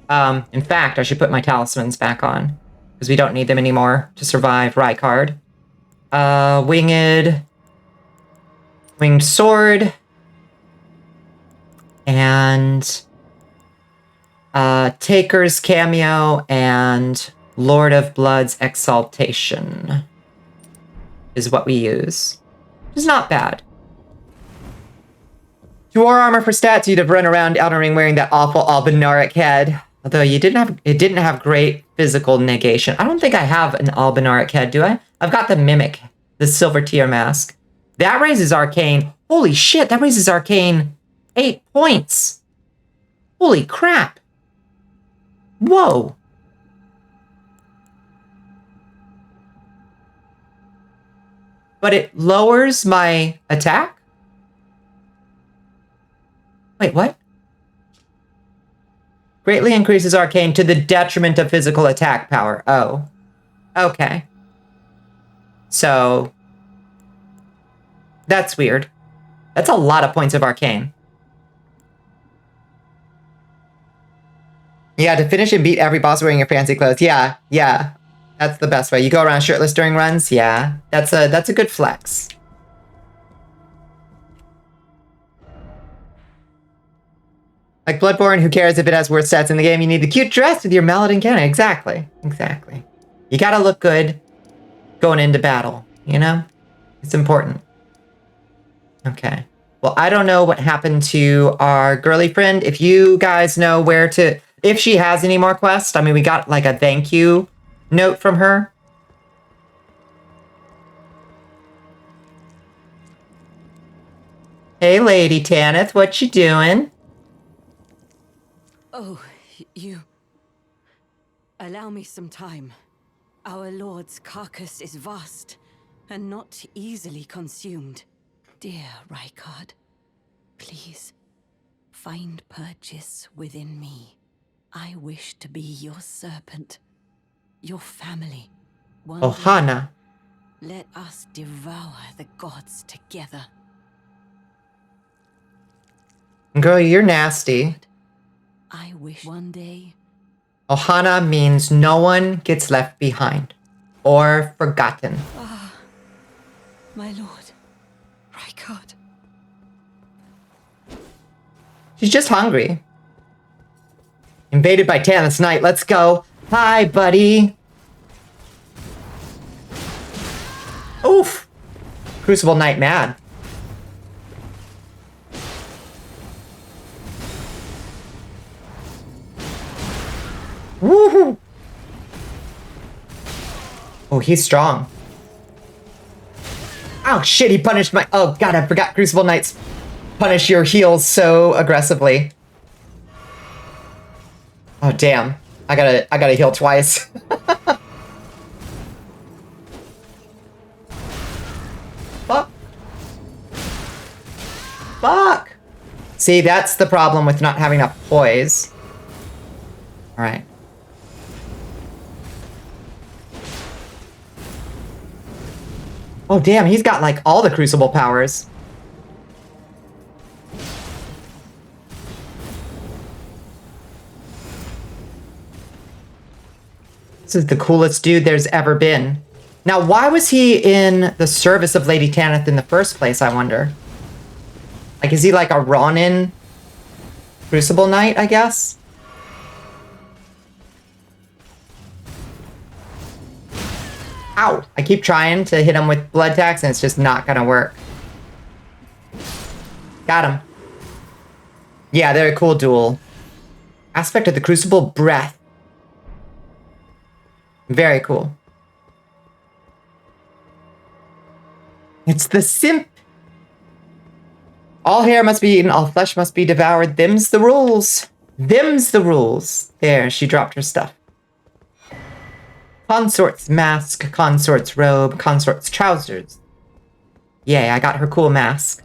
In fact, I should put my talismans back on, because we don't need them anymore to survive Rykard. Winged sword, and Taker's cameo, and Lord of Blood's exaltation is what we use. Which is not bad. To war armor for stats, you'd have run around Elden Ring wearing that awful Albinauric head. Although it didn't have great physical negation. I don't think I have an albinaric head, do I? I've got the mimic, the silver tier mask. That raises arcane. Holy shit, that raises arcane 8 points. Holy crap. Whoa. But it lowers my attack? Wait, what? Greatly increases arcane to the detriment of physical attack power. Oh. Okay. So, that's weird. That's a lot of points of arcane. Yeah, to finish and beat every boss wearing your fancy clothes. Yeah. That's the best way. You go around shirtless during runs? Yeah. That's a good flex. Like Bloodborne, who cares if it has worse stats in the game? You need the cute dress with your mallet and cannon. Exactly. You gotta look good going into battle, you know? It's important. Okay. Well, I don't know what happened to our girly friend. If you guys know where to... If she has any more quests, I mean, we got like a thank you note from her. Hey, Lady Tanith, what you doing?
Oh, you... Allow me some time. Our lord's carcass is vast, and not easily consumed. Dear Rykard, please, find purchase within me. I wish to be your serpent, your family. One day,
Ohana.
let us devour the gods together.
Girl, you're nasty.
I wish one day...
Ohana means no one gets left behind or forgotten.
Ah, my lord, Rykard.
She's just hungry. Invaded by Tanith's Knight. Let's go. Hi, buddy. Oof. Crucible Knight mad. Woohoo! Oh, he's strong. Oh, shit, he punished my... Oh, God, I forgot Crucible Knights punish your heals so aggressively. Oh, damn. I gotta heal twice. Fuck. Fuck! See, that's the problem with not having enough poise. Alright. Oh, damn, he's got, like, all the Crucible powers. This is the coolest dude there's ever been. Now, why was he in the service of Lady Tanith in the first place, I wonder? Like, is he like a Ronin Crucible Knight, I guess? Ow! I keep trying to hit him with blood tax and it's just not gonna work. Got him. Yeah, they're a cool duel. Aspect of the Crucible Breath. Very cool. It's the simp. All hair must be eaten, all flesh must be devoured. Them's the rules. Them's the rules. There, she dropped her stuff. Consort's mask, consort's robe, consort's trousers. Yay, I got her cool mask.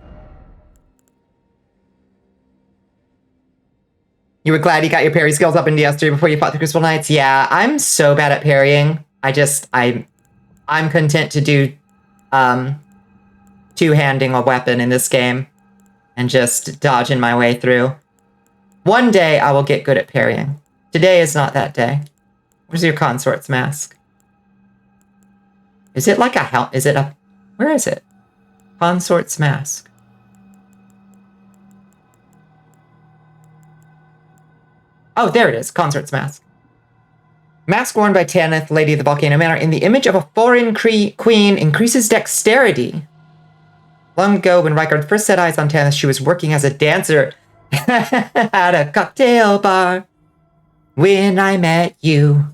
You were glad you got your parry skills up in DS3 before you fought the Crucible Knights? Yeah, I'm so bad at parrying. I'm content to do two-handing a weapon in this game and just dodging my way through. One day I will get good at parrying. Today is not that day. Where's your consort's mask? Is it like a helmet? Is it a... Where is it? Consort's mask. Oh, there it is. Consort's mask. Mask worn by Tanith, Lady of the Volcano Manor, in the image of a foreign queen, increases dexterity. Long ago, when Rykard first set eyes on Tanith, she was working as a dancer at a cocktail bar. When I met you.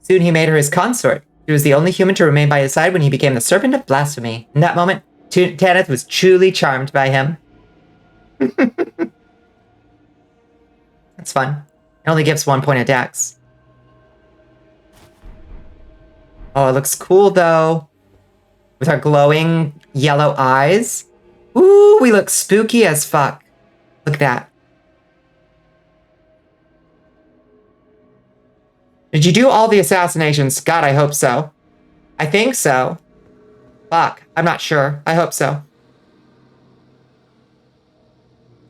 Soon he made her his consort. She was the only human to remain by his side when he became the Serpent of Blasphemy. In that moment, Tanith was truly charmed by him. That's fun. It only gives 1 point of dex. Oh, it looks cool, though. With our glowing yellow eyes. Ooh, we look spooky as fuck. Look at that. Did you do all the assassinations? God, I hope so. I think so. Fuck, I'm not sure. I hope so.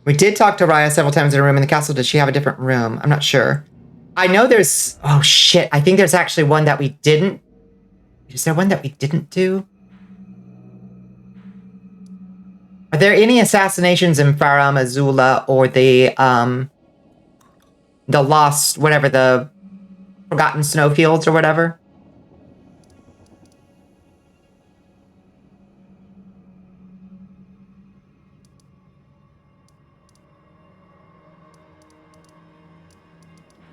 We did talk to Raya several times in a room in the castle. Does she have a different room? I'm not sure. I know there's... Oh, shit. I think there's actually one that we didn't... Is there one that we didn't do? Are there any assassinations in Farum Azula or the Lost... Whatever, the Forgotten Snowfields or whatever?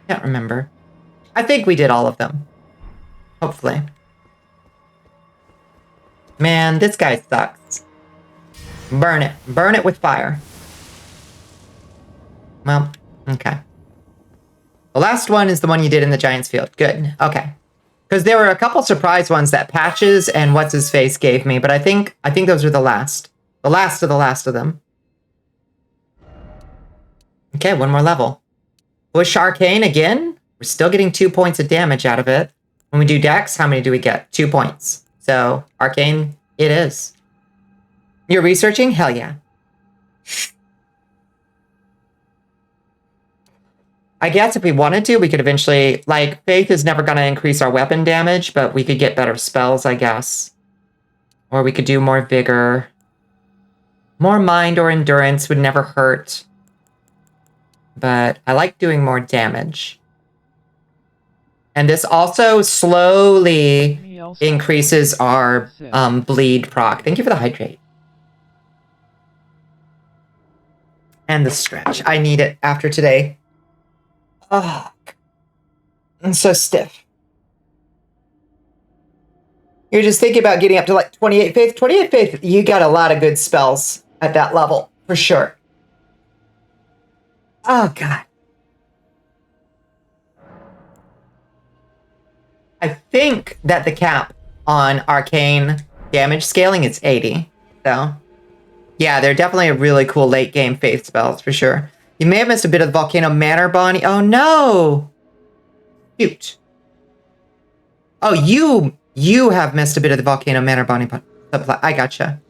Can't remember. I think we did all of them. Hopefully. Man, this guy sucks. Burn it. Burn it with fire. Well, okay. The last one is the one you did in the Giant's Field. Good. Okay. Because there were a couple surprise ones that Patches and What's-His-Face gave me, but I think those are the last. The last of them. Okay, one more level. Push Arcane again. We're still getting 2 points of damage out of it. When we do Dex, how many do we get? 2 points. So, Arcane, it is. You're researching? Hell yeah. I guess if we wanted to, we could eventually... Like, Faith is never going to increase our weapon damage, but we could get better spells, I guess. Or we could do more Vigor. More Mind or Endurance would never hurt. But I like doing more damage. And this also slowly increases our bleed proc. Thank you for the hydrate. And the stretch. I need it after today. Oh, I'm so stiff. You're just thinking about getting up to like 28 faith. 28 faith, you got a lot of good spells at that level, for sure. Oh, God. I think that the cap on arcane damage scaling is 80. So, yeah, they're definitely a really cool late game faith spells, for sure. You may have missed a bit of the Volcano Manor, Bonnie. Oh, no. Cute. Oh, you have missed a bit of the Volcano Manor, Bonnie. I gotcha.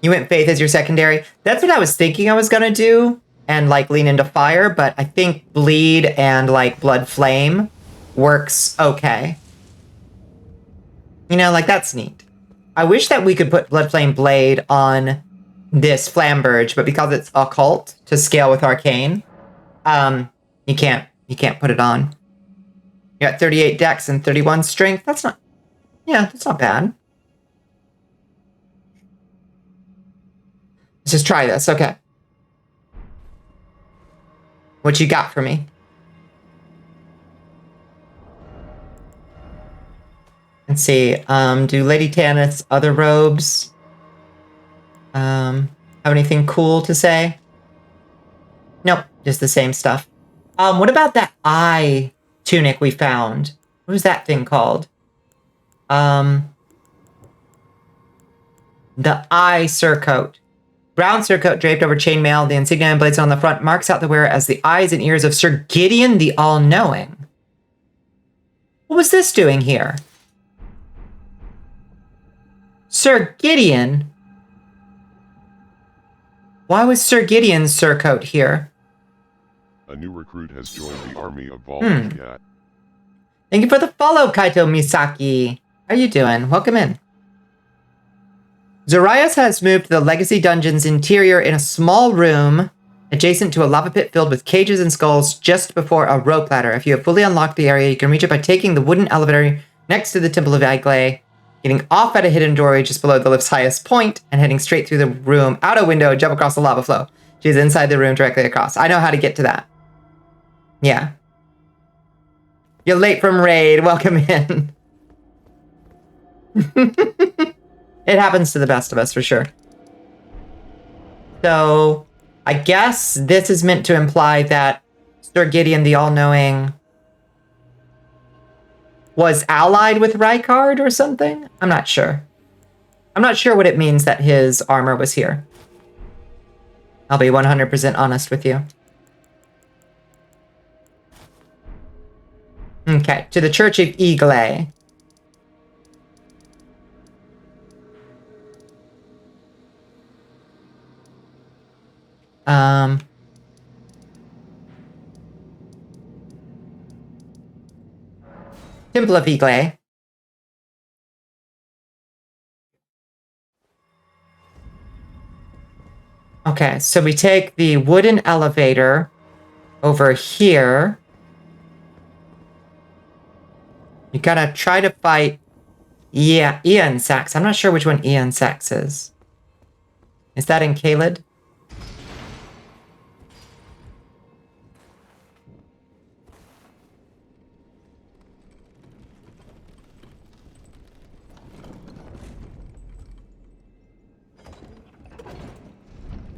You went faith as your secondary. That's what I was thinking I was going to do. And, like, lean into fire. But I think bleed and, like, blood flame works okay. You know, like, that's neat. I wish that we could put blood flame blade on this Flamberge, but because it's occult to scale with arcane, you can't put it on. You got 38 dex and 31 strength. That's not bad. Let's just try this. Okay. What you got for me? Let's see. Do Lady Tanith's other robes have anything cool to say? Nope, just the same stuff. What about that eye tunic we found? What was that thing called? The eye surcoat. Brown surcoat draped over chainmail, the insignia and blades on the front marks out the wearer as the eyes and ears of Sir Gideon the All-Knowing. What was this doing here? Sir Gideon? Why was Sir Gideon's surcoat here?
A new recruit has joined the army of Volcano.
Thank you for the follow, Kaito Misaki. How are you doing? Welcome in. Zarias has moved to the Legacy Dungeon's interior in a small room adjacent to a lava pit filled with cages and skulls just before a rope ladder. If you have fully unlocked the area, you can reach it by taking the wooden elevator next to the Temple of Aglay, getting off at a hidden doorway just below the lift's highest point, and heading straight through the room, out a window, and jump across the lava flow. She's inside the room directly across. I know how to get to that. Yeah. You're late from raid. Welcome in. It happens to the best of us, for sure. So, I guess this is meant to imply that Sir Gideon the All-Knowing was allied with Rykard or something? I'm not sure. I'm not sure what it means that his armor was here. I'll be 100% honest with you. Okay, to the Church of Eagle. Temple of Eagle. Okay, so we take the wooden elevator over here. You gotta try to fight, yeah, Ian Sax. I'm not sure which one Ian Sax is. Is that in Kaled?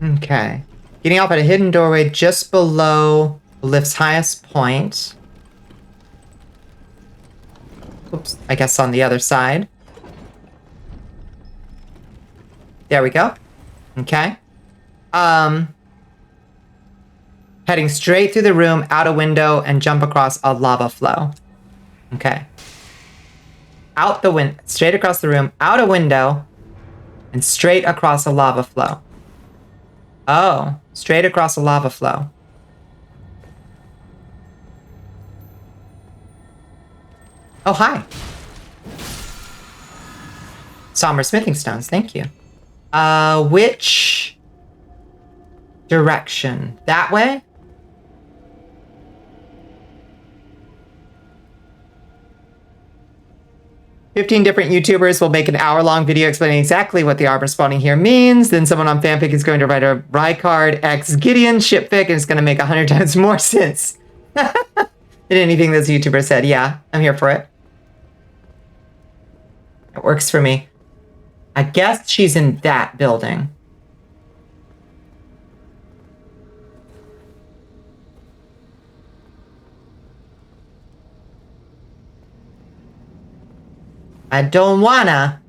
Okay. Getting off at a hidden doorway just below the lift's highest point. Oops, I guess on the other side. There we go. Okay. Heading straight through the room, out a window, and jump across a lava flow. Okay. Out the window, straight across the room, out a window, and straight across a lava flow. Oh, straight across a lava flow. Oh, hi. Somber smithing stones, thank you. Which direction? That way? "15 different YouTubers will make an hour-long video explaining exactly what the armor spawning here means. Then someone on fanfic is going to write a Rykard X Gideon shipfic, and it's going to make 100 times more sense than anything this YouTuber said." Yeah, I'm here for it. It works for me. I guess she's in that building. I don't wanna.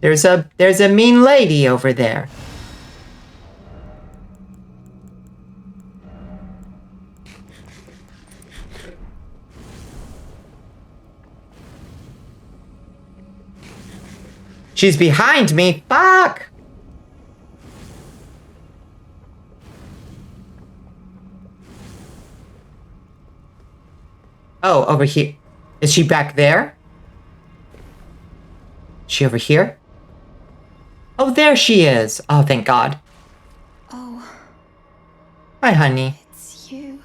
There's a mean lady over there. She's behind me. Fuck. Oh, over here. Is she back there? Is she over here? Oh, there she is. Oh, thank God.
Oh,
Hi, honey.
it's you.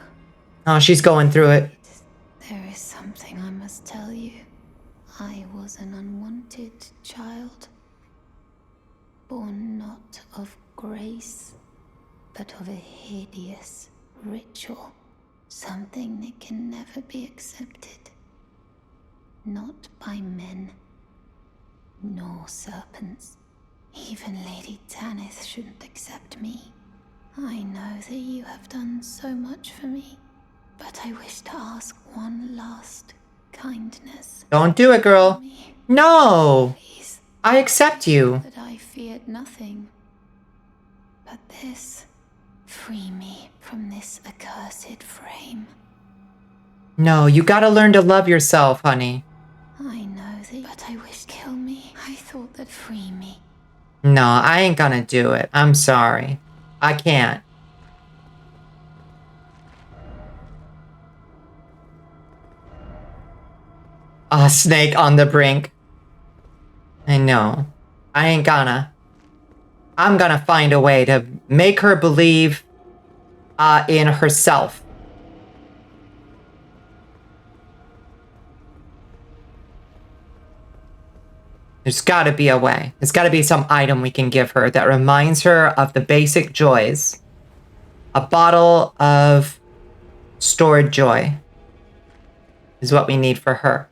Oh, she's going through it.
There is something I must tell you. I was an unwanted child. Born not of grace, but of a hideous ritual. Something that can never be accepted. Not by men, nor serpents. Even Lady Tanith shouldn't accept me. I know that you have done so much for me, but I wish to ask one last kindness.
Don't do it, girl.
Me,
No.
please.
I accept you.
That I feared nothing. But this, free me from this accursed frame.
No, you gotta learn to love yourself, honey.
I know that, but I wish kill me. I thought that free me.
No, I ain't gonna do it. I'm sorry. I can't. Ah, snake on the brink. I know. I ain't gonna. I'm gonna find a way to make her believe in herself. There's gotta be a way. There's gotta be some item we can give her that reminds her of the basic joys. A bottle of stored joy. is what we need for her.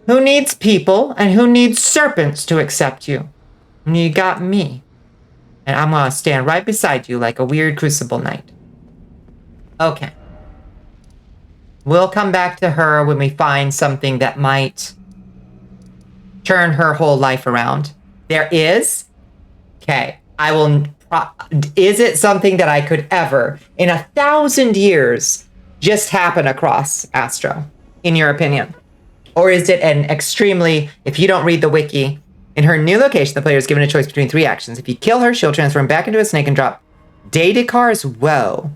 Who needs people and who needs serpents to accept you? And you got me. And I'm gonna stand right beside you like a weird crucible knight. Okay. We'll come back to her when we find something that might turn her whole life around. There is? Okay. I will... Is it something that I could ever, in 1,000 years, just happen across, Astro, in your opinion? Or is it an extremely... If you don't read the wiki, in her new location, the player is given a choice between 3 actions. If you kill her, she'll transform back into a snake and drop Daedekar's Woe.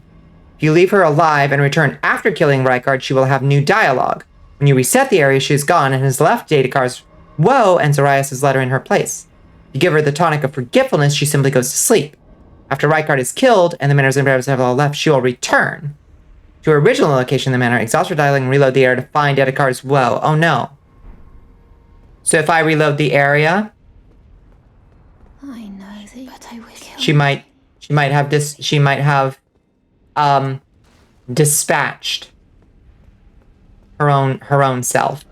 If you leave her alive and return after killing Rykard, she will have new dialogue. When you reset the area, she's gone and has left Daedekar's Woe and Zarias' letter in her place. If you give her the tonic of forgetfulness, she simply goes to sleep. After Rykard is killed and the Manor's inhabitants have all left, she will return to her original location in the Manor, exhaust her dialogue, and reload the area to find Daedekar's Woe. Oh no. So if I reload the area,
I know that, but I will kill
she might have dispatched her own self.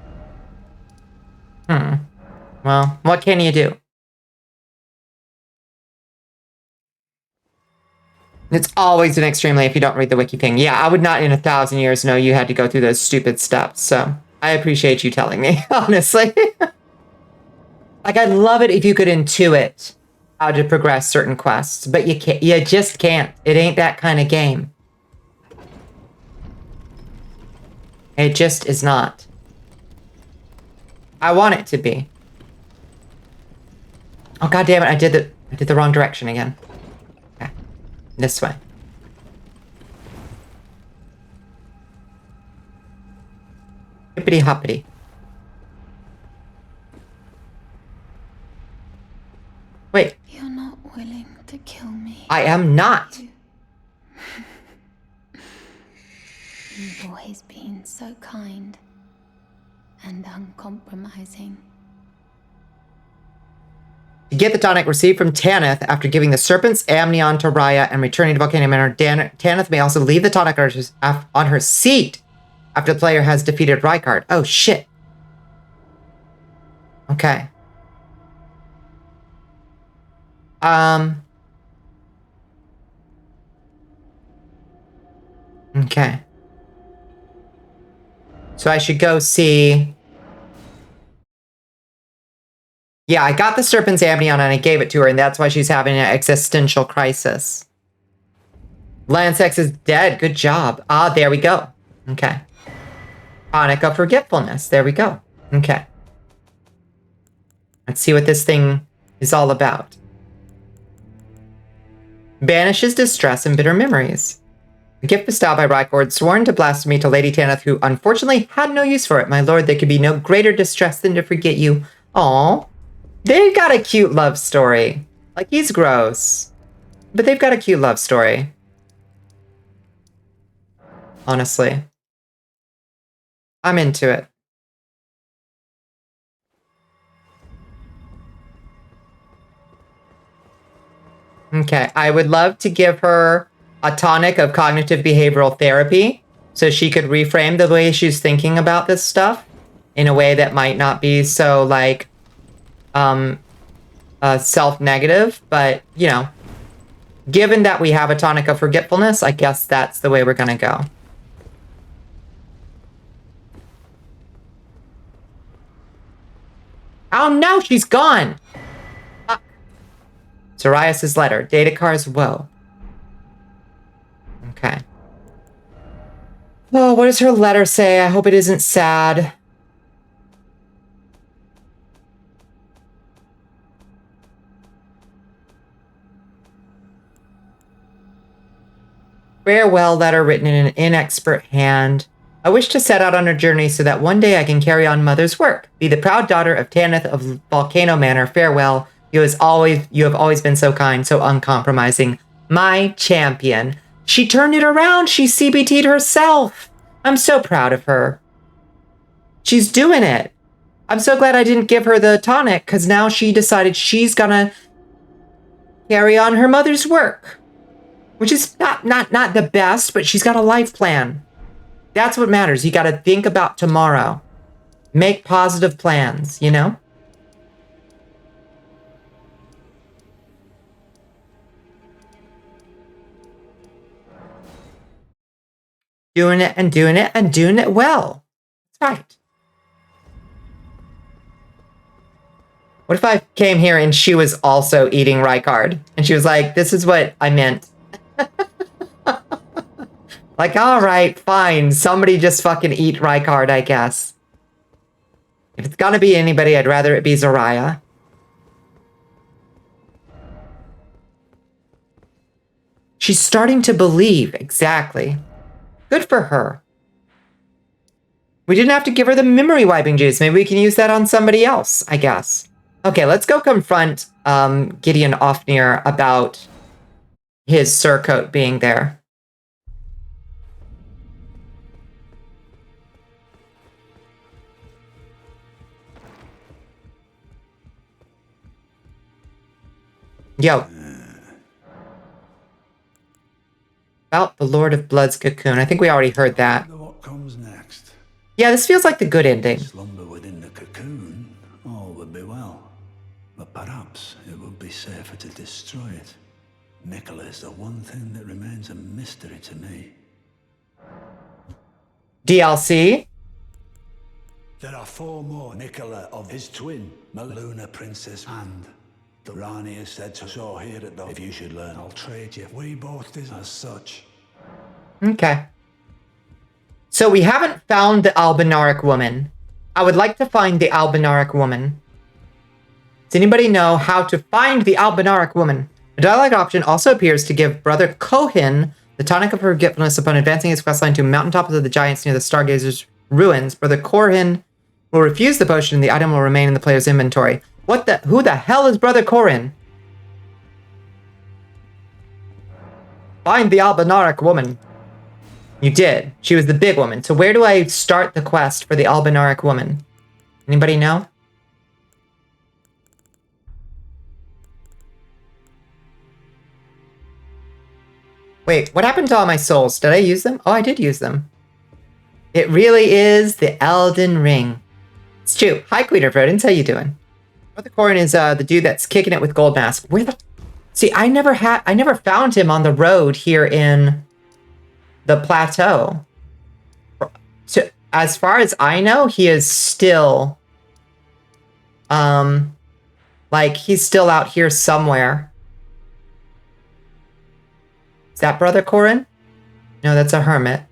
Well, what can you do? It's always an extremely if you don't read the wiki thing. Yeah, I would not in 1,000 years know you had to go through those stupid steps. So I appreciate you telling me, honestly. Like, I'd love it if you could intuit how to progress certain quests, but you can't. You just can't. It ain't that kind of game. It just is not. I want it to be. Oh god damn it! I did the wrong direction again. Okay, this way. Hippity hoppity. Wait.
You're not willing to kill me.
I am not.
You've always been so kind and uncompromising.
To get the tonic received from Tanith after giving the serpent's amnion to Raya and returning to Volcano Manor, Tanith may also leave the tonic on her seat after the player has defeated Rykard. Oh shit. Okay. Okay. So I should go see... Yeah, I got the serpent's amnion and I gave it to her, and that's why she's having an existential crisis. Lansex is dead. Good job. Ah, there we go. Okay. Tonic of Forgetfulness. There we go. Okay. Let's see what this thing is all about. Banishes distress and bitter memories. A gift bestowed by Rykard, sworn to blasphemy to Lady Tanith, who unfortunately had no use for it. My lord, there could be no greater distress than to forget you. Aww. They've got a cute love story. Like, he's gross. But they've got a cute love story. Honestly. I'm into it. Okay, I would love to give her a tonic of cognitive behavioral therapy so she could reframe the way she's thinking about this stuff in a way that might not be so, like, self-negative. But, you know, given that we have a tonic of forgetfulness, I guess that's the way we're gonna go. Oh no, she's gone! Zarias' letter. Daedekar's Woe. Okay. Oh, what does her letter say? I hope it isn't sad. Farewell letter written in an inexpert hand. I wish to set out on a journey so that one day I can carry on Mother's work. Be the proud daughter of Tanith of Volcano Manor. Farewell. You have always been so kind, so uncompromising. My champion. She turned it around. She CBT'd herself. I'm so proud of her. She's doing it. I'm so glad I didn't give her the tonic, because now she decided she's gonna carry on her mother's work. Which is not the best, but she's got a life plan. That's what matters. You got to think about tomorrow. Make positive plans, you know? Doing it and doing it and doing it well. That's right. What if I came here and she was also eating Rykard? And she was like, this is what I meant. Like, all right, fine. Somebody just fucking eat Rykard, I guess. If it's gonna be anybody, I'd rather it be Zariah. She's starting to believe, exactly. Good for her. We didn't have to give her the memory wiping juice. Maybe we can use that on somebody else, I guess. Okay, let's go confront Gideon Ofnir about his surcoat being there. Yo. About the Lord of Blood's cocoon. I think we already heard that.
What comes next?
Yeah, this feels like the good ending.
Slumber within the cocoon, all would be well. But perhaps it would be safer to destroy it. Nicola is the one thing that remains a mystery to me.
DLC?
There are 4 more Nicola of his twin, Maluna Princess, and the Rani is said to saw here at the... If you should learn, I'll trade you. We both did as such.
Okay. So we haven't found the Albinaric woman. I would like to find the Albinaric woman. Does anybody know how to find the Albinaric woman? The dialogue option also appears to give Brother Kohin the tonic of forgetfulness upon advancing his questline to mountaintops of the giants near the Stargazer's ruins. Brother Kohin will refuse the potion and the item will remain in the player's inventory. Who the hell is Brother Korin? Find the Albinaric woman. You did. She was the big woman. So where do I start the quest for the Albinaric woman? Anybody know? Wait, what happened to all my souls? Did I use them? Oh, I did use them. It really is the Elden Ring. It's true. Hi, Queen of Rodents. How you doing? Brother Korin is the dude that's kicking it with Gold Mask. Where the... See, I never found him on the road here in the plateau. So, as far as I know, he is still... like, he's still out here somewhere. Is that Brother Korin? No, that's a hermit.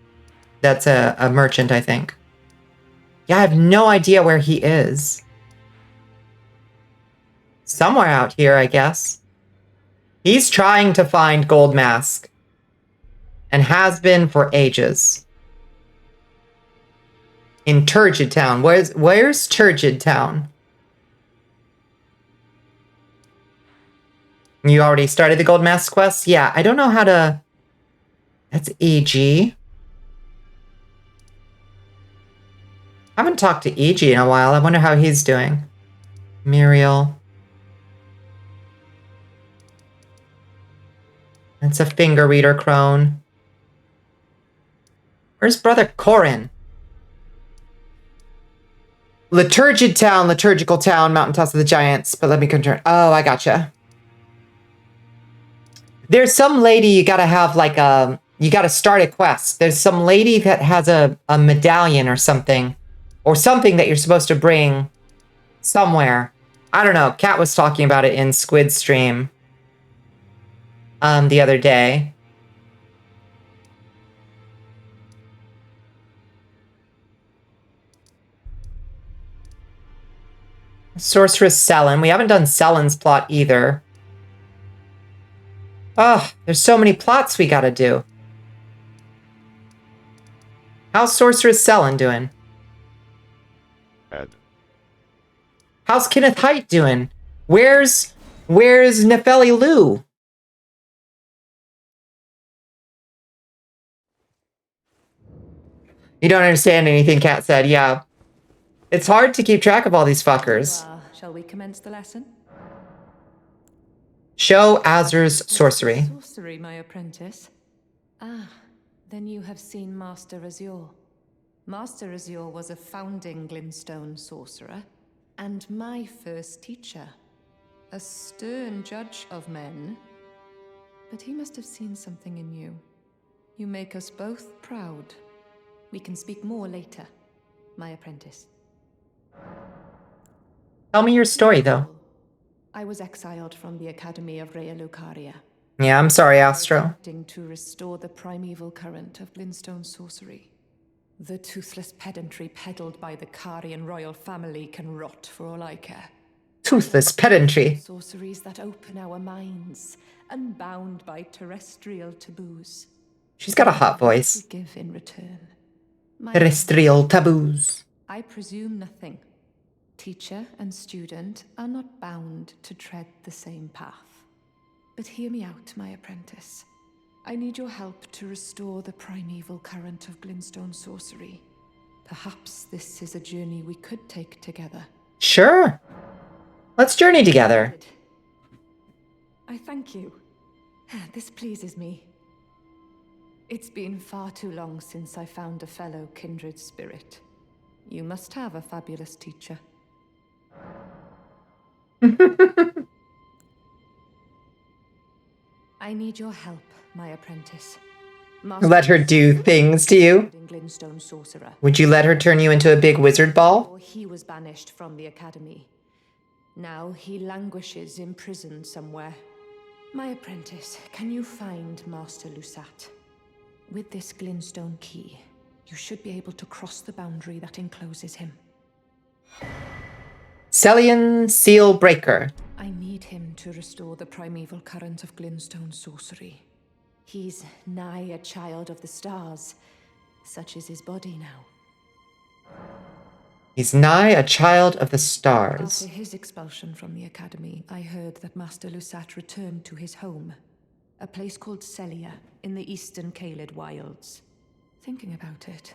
That's a merchant, I think. Yeah, I have no idea where he is. Somewhere out here, I guess. He's trying to find Gold Mask. And has been for ages. In Turgid Town. Where's Turgid Town? You already started the Gold Mask quest? Yeah, I don't know how to... That's EG. I haven't talked to EG in a while. I wonder how he's doing. Muriel. That's a finger reader crone. Where's Brother Korin? Liturgid Town, Liturgical Town, Mountaintops of the Giants. But let me confirm. Oh, I gotcha. There's some lady you gotta have like a... You gotta start a quest. There's some lady that has a medallion or something. Or something that you're supposed to bring somewhere. I don't know. Kat was talking about it in Squid Stream. The other day. Sorceress Selen. We haven't done Selen's plot either. Oh, there's so many plots we gotta do. How's Sorceress Selen doing?
Ed.
How's Kenneth Height doing? Where's Nefeli Lou? You don't understand anything, Kat said. Yeah. It's hard to keep track of all these fuckers.
Shall we commence the lesson?
Show Azur's sorcery.
Sorcery, my apprentice. Ah, then you have seen Master Azure. Master Azure was a founding Glintstone sorcerer, and my first teacher. A stern judge of men. But he must have seen something in you. You make us both proud. We can speak more later, my apprentice.
Tell me your story, though.
I was exiled from the Academy of Rea Lucaria.
Yeah, I'm sorry, Astro.
Attempting to restore the primeval current of Glintstone sorcery. The toothless pedantry peddled by the Carian royal family can rot for all I care.
Toothless pedantry.
Sorceries that open our minds, unbound by terrestrial taboos.
She's got a hot voice.
We give in return.
Terrestrial taboos.
I presume nothing. Teacher and student are not bound to tread the same path. But hear me out, my apprentice. I need your help to restore the primeval current of Glintstone sorcery. Perhaps this is a journey we could take together.
Sure. Let's journey together.
I thank you. This pleases me. It's been far too long since I found a fellow kindred spirit. You must have a fabulous teacher. I need your help, my apprentice.
Let her do things to you?
Glintstone sorcerer.
Would you let her turn you into a big wizard ball?
He was banished from the academy. Now he languishes in prison somewhere. My apprentice, can you find Master Lusat? With this Glintstone key, you should be able to cross the boundary that encloses him.
Celian Seal Breaker.
I need him to restore the primeval current of Glintstone sorcery. He's nigh a child of the stars. Such is his body now.
He's nigh a child of the stars.
After his expulsion from the academy, I heard that Master Lusat returned to his home. A place called Celia, in the eastern Caelid wilds. Thinking about it,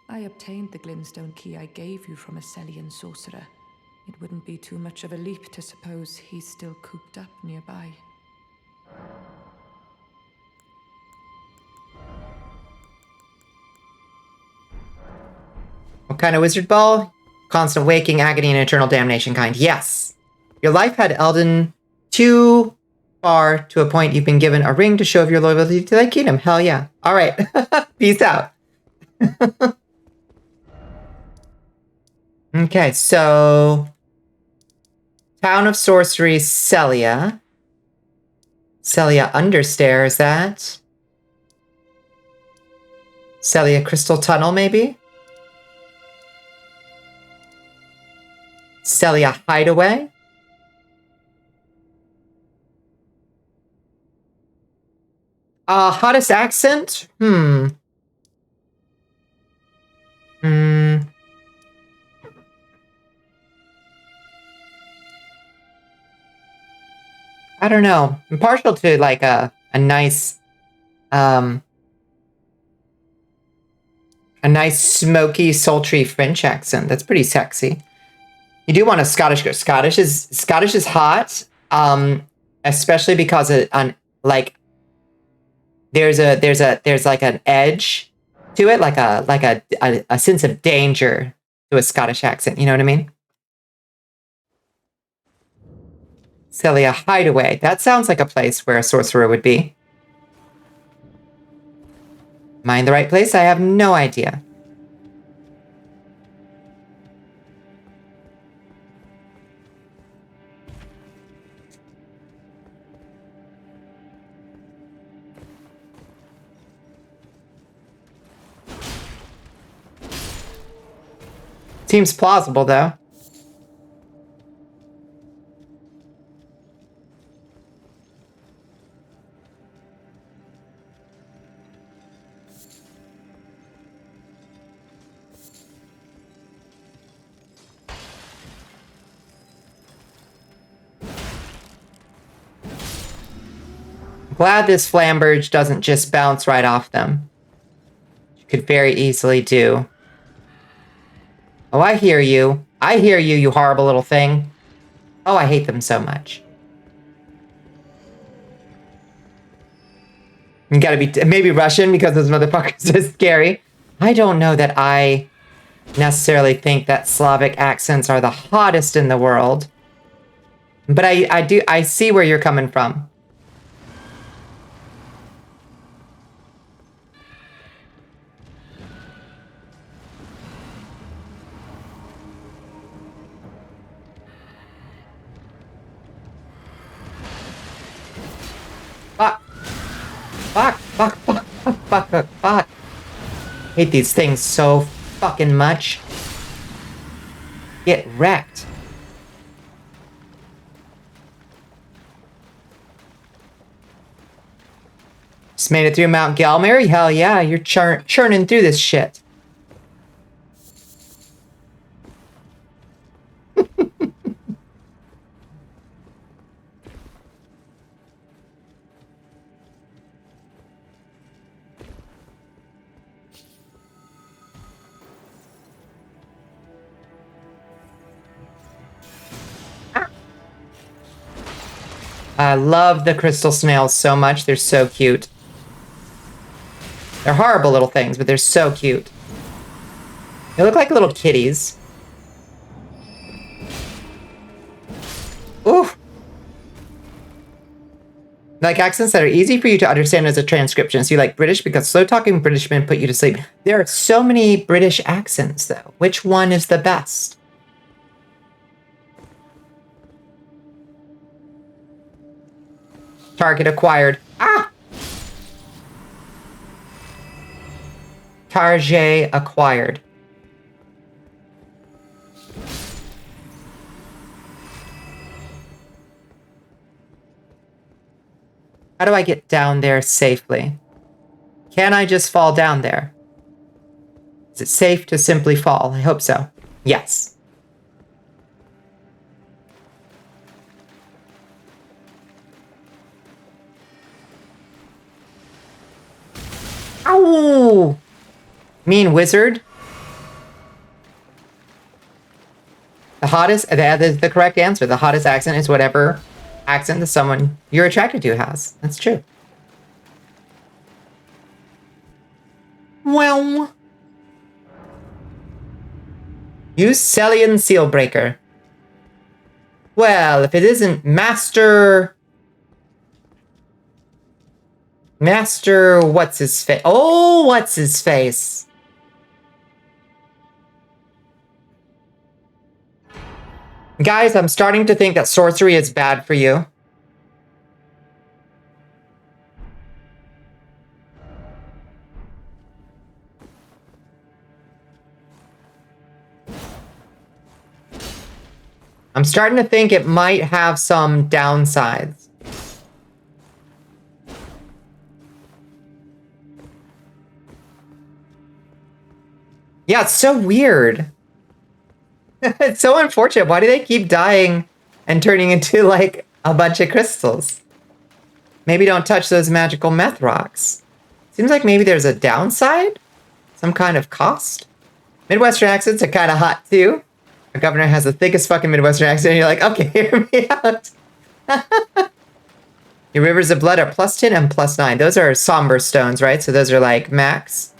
I obtained the Glintstone key I gave you from a Celian sorcerer. It wouldn't be too much of a leap to suppose he's still cooped up nearby.
What kind of wizard ball? Constant waking, agony, and eternal damnation kind. Yes. Your life had Elden too far to a point you've been given a ring to show of your loyalty to thy kingdom. Hell yeah. All right. Peace out. Okay, so Town of Sorcery, Celia. Celia Understair, is that? Celia Crystal Tunnel, maybe? Celia Hideaway? Hottest accent? I don't know. I'm partial to like a nice smoky, sultry French accent. That's pretty sexy. You do want a Scottish girl. Scottish is hot. Especially because like there's like an edge to it, like a sense of danger to a Scottish accent. You know what I mean? Celia Hideaway. That sounds like a place where a sorcerer would be. Am I in the right place? I have no idea. Seems plausible, though. Glad this Flamberge doesn't just bounce right off them. You could very easily do. Oh, I hear you. I hear you, you horrible little thing. Oh, I hate them so much. You gotta be maybe Russian because those motherfuckers are scary. I don't know that I necessarily think that Slavic accents are the hottest in the world. But I see where you're coming from. Fuck. Fuck, fuck, fuck, fuck, fuck, fuck, fuck. Hate these things so fucking much. Get wrecked. Just made it through Mount Galmary? Hell yeah, you're churning through this shit. I love the crystal snails so much. They're so cute. They're horrible little things, but they're so cute. They look like little kitties. Ooh. Like accents that are easy for you to understand as a transcription. So you like British because slow-talking British men put you to sleep. There are so many British accents, though. Which one is the best? Target acquired. Ah! Target acquired. How do I get down there safely? Can I just fall down there? Is it safe to simply fall? I hope so. Yes. Ow! Mean wizard. The hottest, that is the correct answer. The hottest accent is whatever accent that someone you're attracted to has. That's true. Well. Use Celian Sealbreaker. Well, if it isn't Master, what's his face? Oh, what's his face? Guys, I'm starting to think that sorcery is bad for you. I'm starting to think it might have some downsides. Yeah, it's so weird. It's so unfortunate. Why do they keep dying and turning into, like, a bunch of crystals? Maybe don't touch those magical meth rocks. Seems like maybe there's a downside? Some kind of cost? Midwestern accents are kind of hot, too. Our governor has the thickest fucking Midwestern accent, and you're like, okay, hear me out. Your rivers of blood are +10 and +9. Those are somber stones, right? So those are, like, max.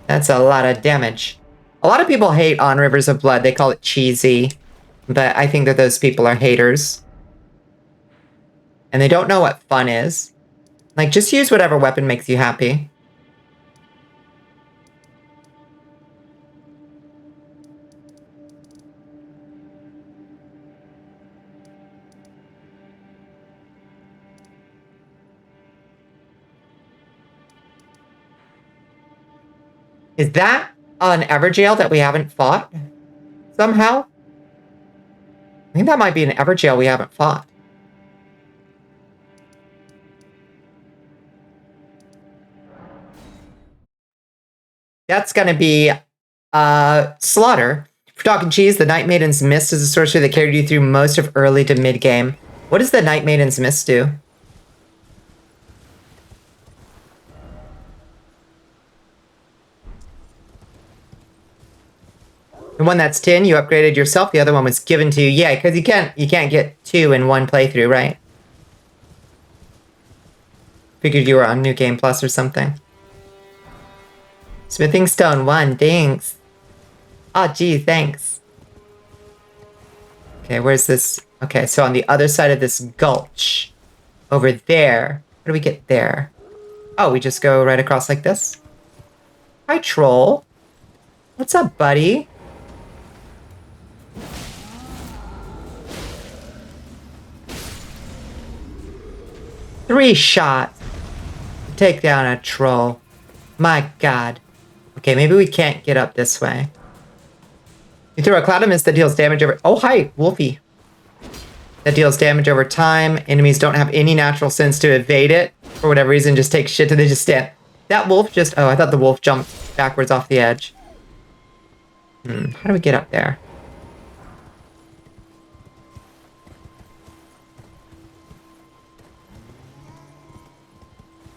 That's a lot of damage. A lot of people hate on Rivers of Blood. They call it cheesy. But I think that those people are haters. And they don't know what fun is. Like, just use whatever weapon makes you happy. Is that an Everjail that we haven't fought? Somehow? I think that might be an Everjail we haven't fought. That's gonna be Slaughter. For talking cheese, the Night Maiden's Mist is a sorcery that carried you through most of early to mid-game. What does the Night Maiden's Mist do? The one that's 10, you upgraded yourself. The other one was given to you. Yeah, because you can't get 2 in one playthrough, right? Figured you were on New Game Plus or something. Smithing Stone 1, thanks. Oh, gee, thanks. Okay, where's this? Okay, so on the other side of this gulch. Over there. How do we get there? Oh, we just go right across like this? Hi, troll. What's up, buddy? Three shots. Take down a troll. My god. Okay, maybe we can't get up this way. You throw a cloud of mist that deals damage over... Oh, hi, Wolfie. That deals damage over time. Enemies don't have any natural sense to evade it. For whatever reason, just take shit till they just stand. That wolf just... Oh, I thought the wolf jumped backwards off the edge. How do we get up there?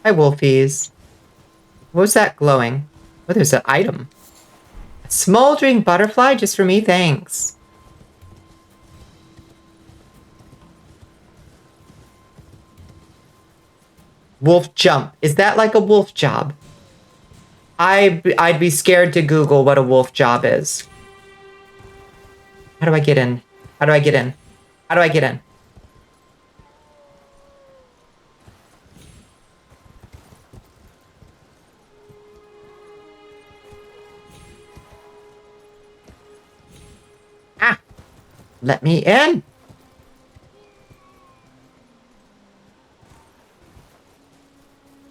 Hi, Wolfies. What was that glowing? Oh, there's an item. A smoldering butterfly just for me? Thanks. Wolf jump. Is that like a wolf job? I'd be scared to Google what a wolf job is. How do I get in? How do I get in? How do I get in? Ah! Let me in!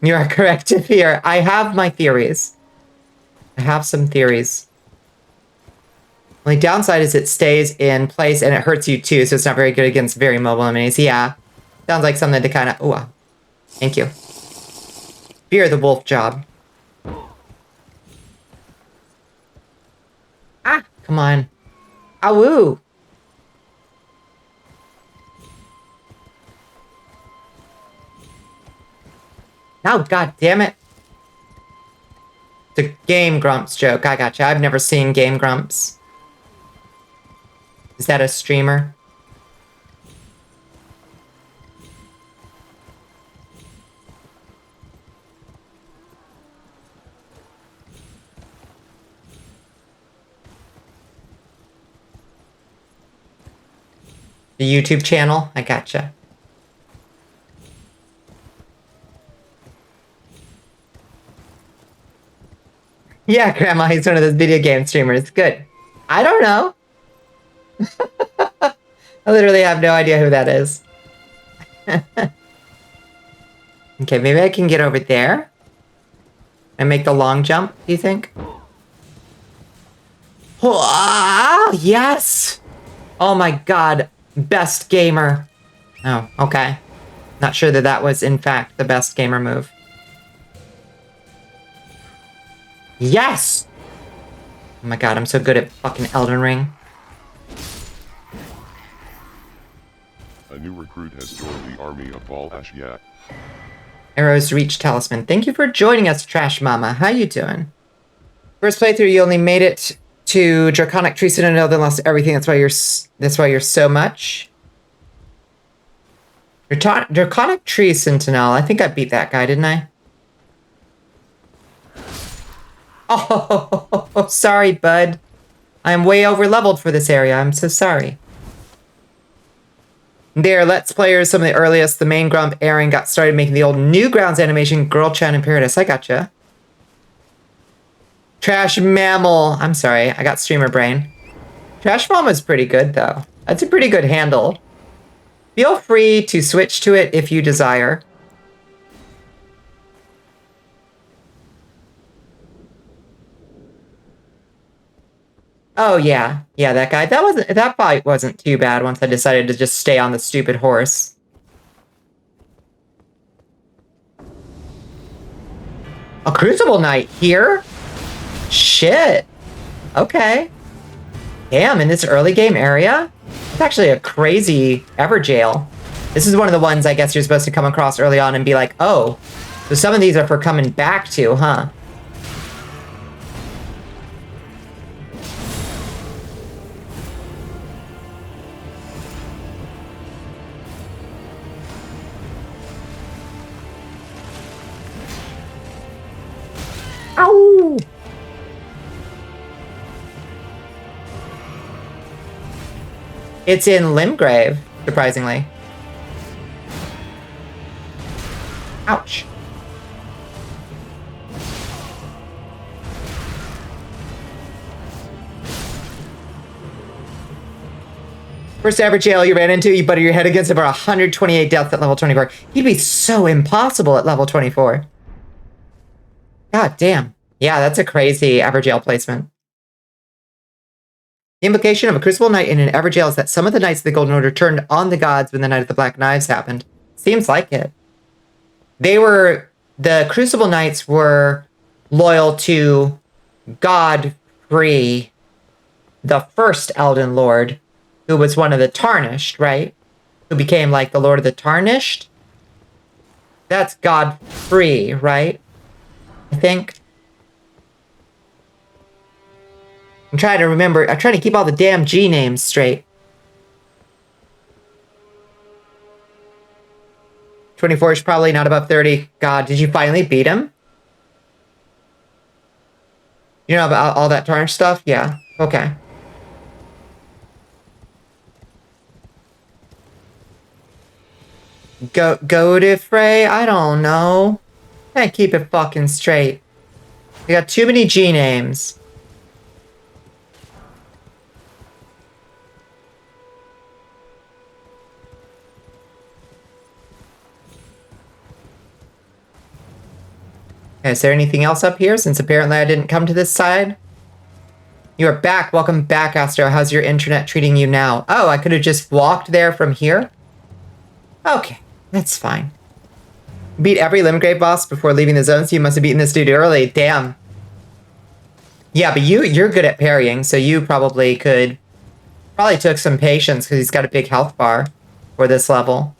You are correct to fear. I have my theories. I have some theories. Only downside is it stays in place and it hurts you too, so it's not very good against very mobile enemies. Yeah. Sounds like something to kind of... Ooh. Thank you. Fear the wolf job. Ah! Come on. Awoo! Oh, god damn it. It's a Game Grumps joke. I gotcha. I've never seen Game Grumps. Is that a streamer? The YouTube channel? I gotcha. Yeah, Grandma, he's one of those video game streamers. Good. I don't know. I literally have no idea who that is. Okay, maybe I can get over there and make the long jump, do you think? Oh, yes! Oh my god, best gamer. Oh, okay. Not sure that that was, in fact, the best gamer move. Yes! Oh my god, I'm so good at fucking Elden Ring.
A new recruit has joined the army of Volcano.
Arrow's Reach Talisman. Thank you for joining us, Trash Mama. How you doing? First playthrough, you only made it to Draconic Tree Citadel, then lost everything. That's why you're so much. Draconic Tree Sentinel. I think I beat that guy, didn't I? Oh, sorry, bud. I am way over leveled for this area. I'm so sorry. There, Let's Players, some of the earliest. The main grump, Aaron, got started making the old Newgrounds animation, Girl Chat in Paradise. I gotcha. Trash Mammal. I'm sorry, I got streamer brain. Trash Mama's pretty good, though. That's a pretty good handle. Feel free to switch to it if you desire. Oh, yeah. Yeah, that guy. That fight wasn't too bad once I decided to just stay on the stupid horse. A Crucible Knight here? Shit. Okay. Damn, in this early game area? It's actually a crazy Everjail. This is one of the ones I guess you're supposed to come across early on and be like, oh, so some of these are for coming back to, huh? It's in Limgrave, surprisingly. Ouch. First ever jail you ran into, you butter your head against him for 128 deaths at level 24. He'd be so impossible at level 24. God damn. Yeah, that's a crazy Everjail placement. The implication of a Crucible Knight in an Everjail is that some of the Knights of the Golden Order turned on the gods when the Night of the Black Knives happened. Seems like it. The Crucible Knights were loyal to Godfrey, the first Elden Lord, who was one of the Tarnished, right? Who became like the Lord of the Tarnished? That's Godfrey, right? I think. I'm trying to remember. I'm trying to keep all the damn G names straight. 24 is probably not above 30. God, did you finally beat him? You know about all that Tarnished stuff? Yeah. Okay. Go to Frey? I don't know. Can't keep it fucking straight. We got too many G names. Okay, is there anything else up here? Since apparently I didn't come to this side. You are back. Welcome back, Astro. How's your internet treating you now? Oh, I could have just walked there from here? Okay, that's fine. Beat every Limgrave boss before leaving the zone, so you must have beaten this dude early. Damn. Yeah, but you're good at parrying, so you probably could... Probably took some patience, because he's got a big health bar for this level.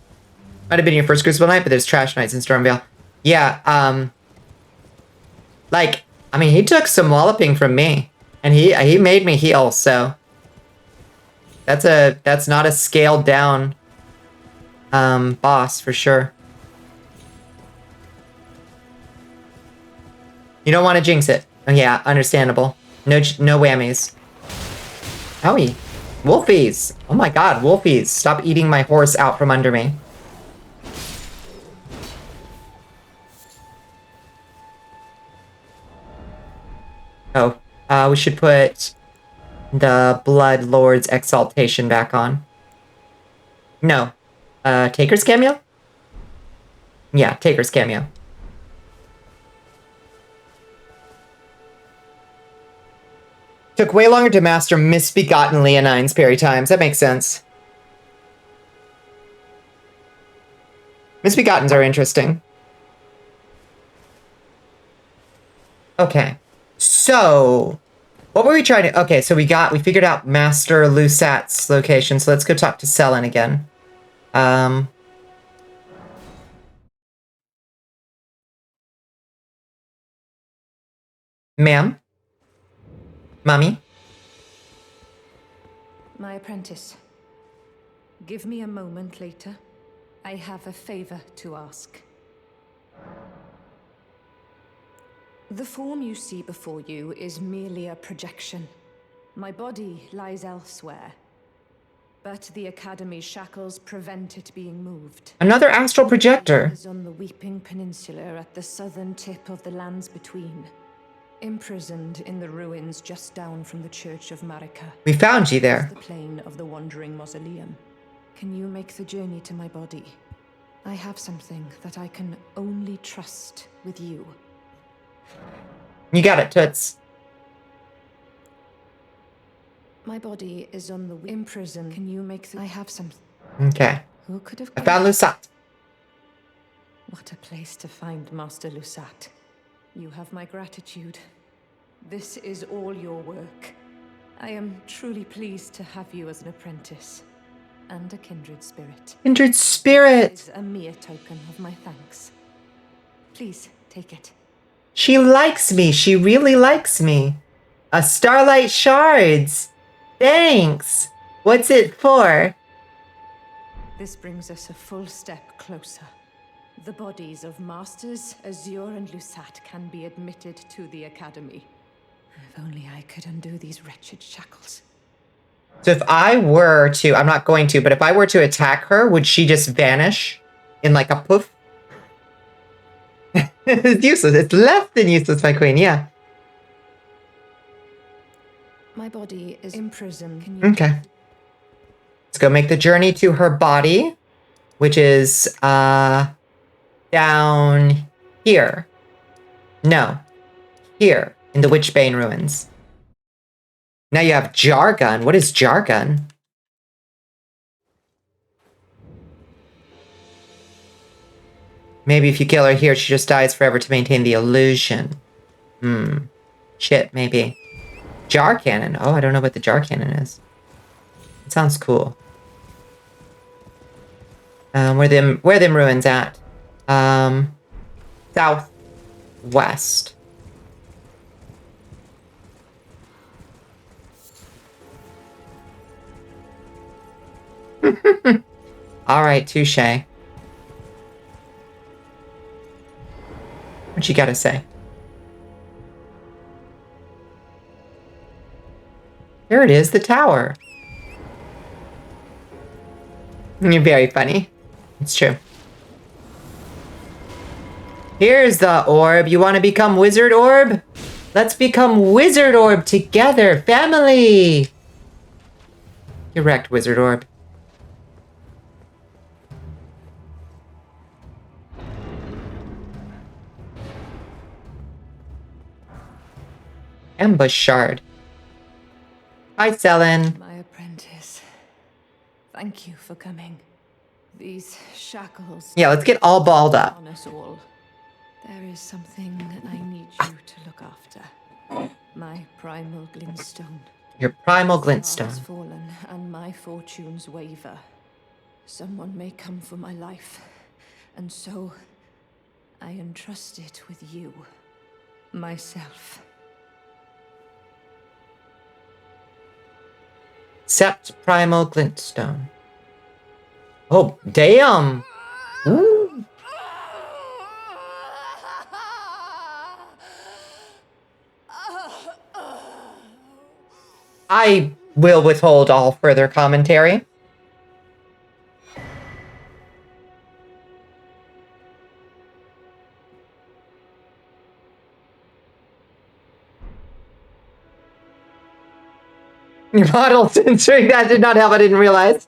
Might have been your first Crucible Knight, but there's Trash Knights in Stormvale. Yeah, like, I mean, he took some walloping from me. And he made me heal, so... That's not a scaled down... boss, for sure. You don't want to jinx it. Oh, yeah, understandable. No whammies. Owie. Wolfies. Oh my god, wolfies. Stop eating my horse out from under me. Oh, we should put the Blood Lord's Exaltation back on. No. Taker's cameo? Yeah, Taker's cameo. Took way longer to master Misbegotten Leonine's parry times. That makes sense. Misbegottens are interesting. Okay. So, what were we trying to... Okay, so we figured out Master Lusat's location, so let's go talk to Selen again. Ma'am? Mommy?
My apprentice. Give me a moment later. I have a favor to ask. The form you see before you is merely a projection. My body lies elsewhere. But the Academy's shackles prevent it being moved.
Another astral projector.
It is on the Weeping Peninsula at the southern tip of the lands between. Imprisoned in the ruins just down from the Church of Marika.
We found you there.
The plane of the Wandering Mausoleum. Can you make the journey to my body? I have something that I can only trust with you.
You got it, Toots.
My body is on the imprison. Can you make the... I have some...
Okay.
Who could have...
I found Lusat.
What a place to find Master Lusat. You have my gratitude. This is all your work. I am truly pleased to have you as an apprentice. And a kindred spirit.
Kindred spirit!
It is a mere token of my thanks. Please, take it.
She likes me. She really likes me. A Starlight Shards. Thanks. What's it for?
This brings us a full step closer. The bodies of Masters, Azure, and Lusat can be admitted to the Academy. If only I could undo these wretched shackles.
So if I were to, I'm not going to, but if I were to attack her, would she just vanish in like a poof? It's useless. It's less than useless, my queen. Yeah.
My body is imprisoned. Can you...
Okay. Let's go make the journey to her body, which is down here. No, here in the Witchbane ruins. Now you have jargon. What is jargon? Maybe if you kill her here, she just dies forever to maintain the illusion. Shit, maybe. Jar cannon. Oh, I don't know what the jar cannon is. It sounds cool. Where them ruins at? Southwest. All right, touche. What you gotta say? There it is, the tower. You're very funny. It's true. Here's the orb. You want to become Wizard Orb? Let's become Wizard Orb together, family! You're wrecked, Wizard Orb. Ambush shard. Hi, Selin.
My apprentice. Thank you for coming. These shackles...
Yeah, let's get all balled up.
...on us all. There is something that I need you to look after. My primal glintstone.
Your primal
Stars
glintstone.
fallen and my fortunes waver. Someone may come for my life, and so I entrust it with you, myself.
Sept primal glintstone. Oh, damn! Ooh. I will withhold all further commentary. Your model censoring that did not help. I didn't realize.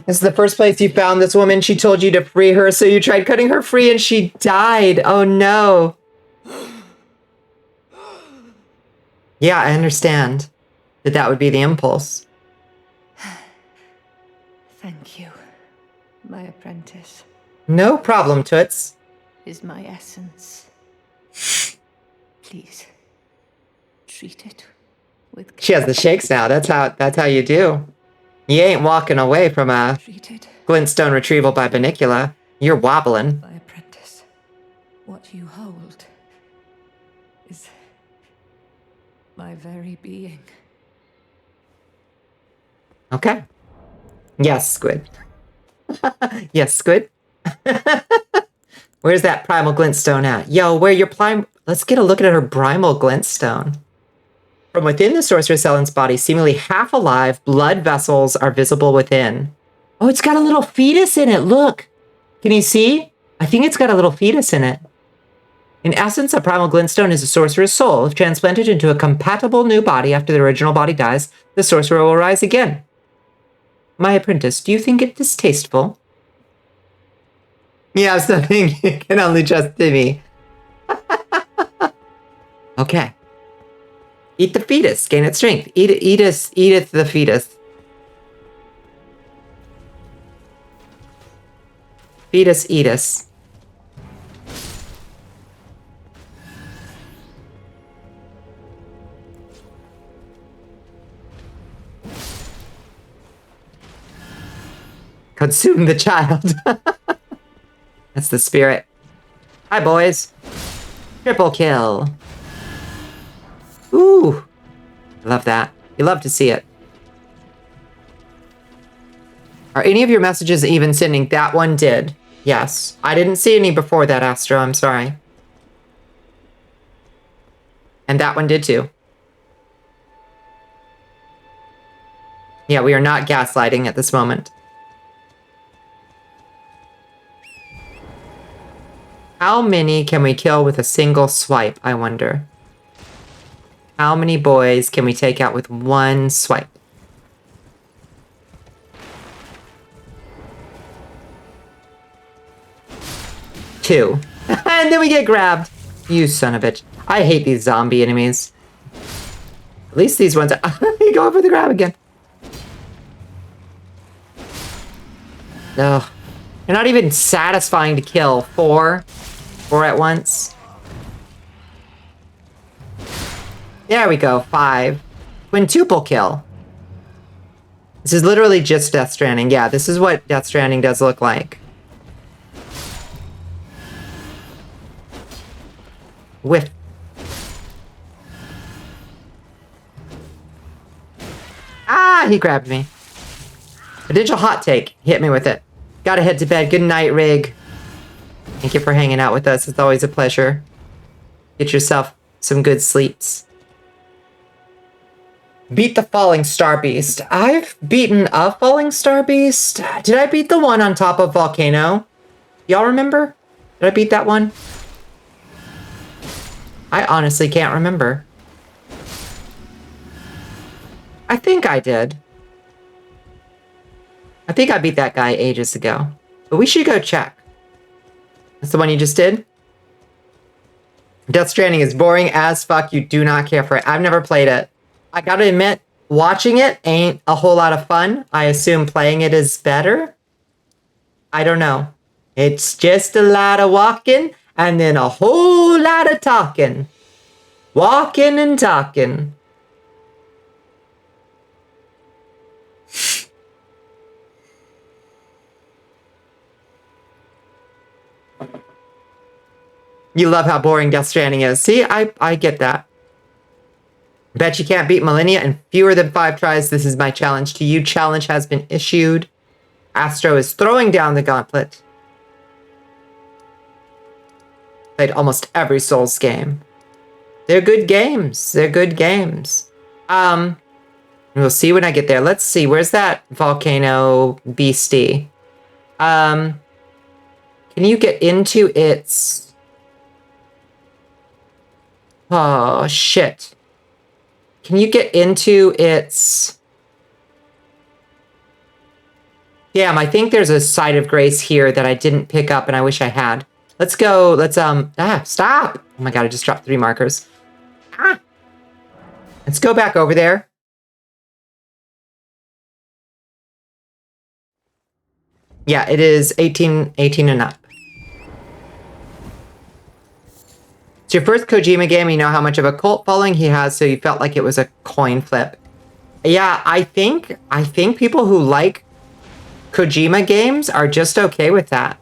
This is the first place you found this woman. She told you to free her, so you tried cutting her free and she died. Oh no. Yeah, I understand that that would be the impulse.
Thank you, my apprentice.
No problem, Toots.
Is my essence. Please, treat it with care.
She has the shakes now. That's how you do. You ain't walking away from a glintstone retrieval by Bonnicula. You're wobbling.
My apprentice, what you hold is my very being.
Okay. Yes, Squid. Yes, Squid. Where's that primal glintstone at? Yo, where your let's get a look at her primal glintstone. From within the sorceress Ellen's body, seemingly half alive, blood vessels are visible within. Oh, it's got a little fetus in it. Look. Can you see? I think it's got a little fetus in it. In essence, a primal glintstone is a sorcerer's soul. If transplanted into a compatible new body after the original body dies, the sorcerer will rise again. My apprentice, do you think it distasteful? Yeah, something you can only trust Timmy. Okay. Eat the fetus, gain its strength. Eateth the fetus. Fetus, eatus. Consume the child. That's the spirit. Hi, boys. Triple kill. Ooh. I love that. You love to see it. Are any of your messages even sending? That one did. Yes. I didn't see any before that, Astro. I'm sorry. And that one did too. Yeah, we are not gaslighting at this moment. How many can we kill with a single swipe, I wonder? How many boys can we take out with one swipe? Two. And then we get grabbed. You son of a bitch. I hate these zombie enemies. At least these ones are... You go for the grab again. Ugh. They're not even satisfying to kill. Four at once. There we go. 5. Quintuple kill. This is literally just Death Stranding. Yeah, this is what Death Stranding does look like. Whiff. Ah, he grabbed me. A digital hot take. Hit me with it. Gotta head to bed. Good night, Rig. Thank you for hanging out with us. It's always a pleasure. Get yourself some good sleeps. Beat the Falling Star Beast. I've beaten a Falling Star Beast. Did I beat the one on top of Volcano? Y'all remember? Did I beat that one? I honestly can't remember. I think I did. I think I beat that guy ages ago. But we should go check. That's the one you just did? Death Stranding is boring as fuck. You do not care for it. I've never played it. I gotta admit, watching it ain't a whole lot of fun. I assume playing it is better. I don't know. It's just a lot of walking and then a whole lot of talking. Walking and talking. You love how boring Death Stranding is. See, I get that. Bet you can't beat Millennia in fewer than 5 tries. This is my challenge to you. Challenge has been issued. Astro is throwing down the gauntlet. Played almost every Souls game. They're good games. They're good games. We'll see when I get there. Let's see. Where's that volcano beastie? Can you get into its... Oh, shit. Can you get into its... Damn, I think there's a site of grace here that I didn't pick up and I wish I had. Let's go. Let's, stop. Oh my god, I just dropped 3 markers. Ah. Let's go back over there. Yeah, it is 18 and up. It's your first Kojima game. You know how much of a cult following he has, so you felt like it was a coin flip. Yeah, I think people who like Kojima games are just okay with that.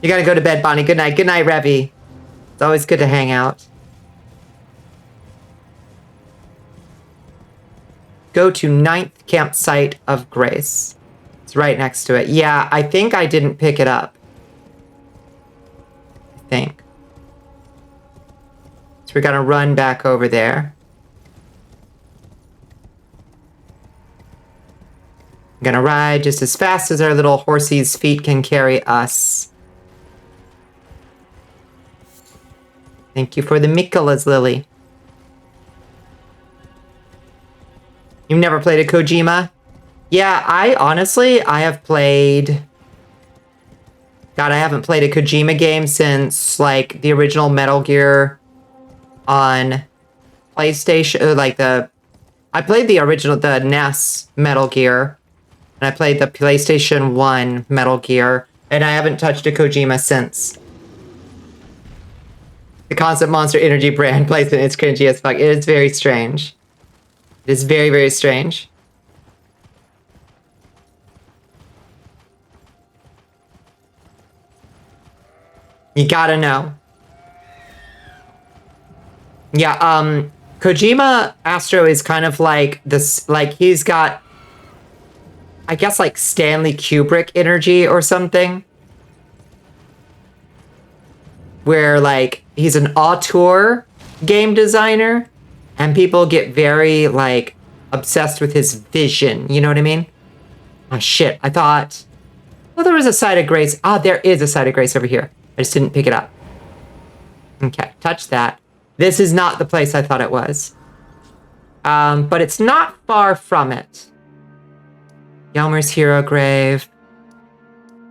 You gotta go to bed, Bonnie. Good night. Good night, Revy. It's always good to hang out. Go to 9th Campsite of Grace. It's right next to it. Yeah, I think I didn't pick it up. I think. So we're gonna run back over there. I'm gonna ride just as fast as our little horsey's feet can carry us. Thank you for the Mikulas, Lily. You've never played a Kojima? Yeah, I have played... God, I haven't played a Kojima game since, like, the original Metal Gear on PlayStation, I played the original, the NES Metal Gear, and I played the PlayStation 1 Metal Gear, and I haven't touched a Kojima since. The concept Monster Energy brand placement is cringy as fuck. It is very strange. It is very, very strange. You gotta know. Yeah, Kojima Astro is kind of like this, like he's got, I guess, like Stanley Kubrick energy or something. Where, like, he's an auteur game designer, And people get very, like, obsessed with his vision. You know what I mean? Oh, shit. I thought... Well, there was a site of grace. Ah, there is a site of grace over here. I just didn't pick it up. Okay, touch that. This is not the place I thought it was. But it's not far from it. Yelmer's Hero Grave.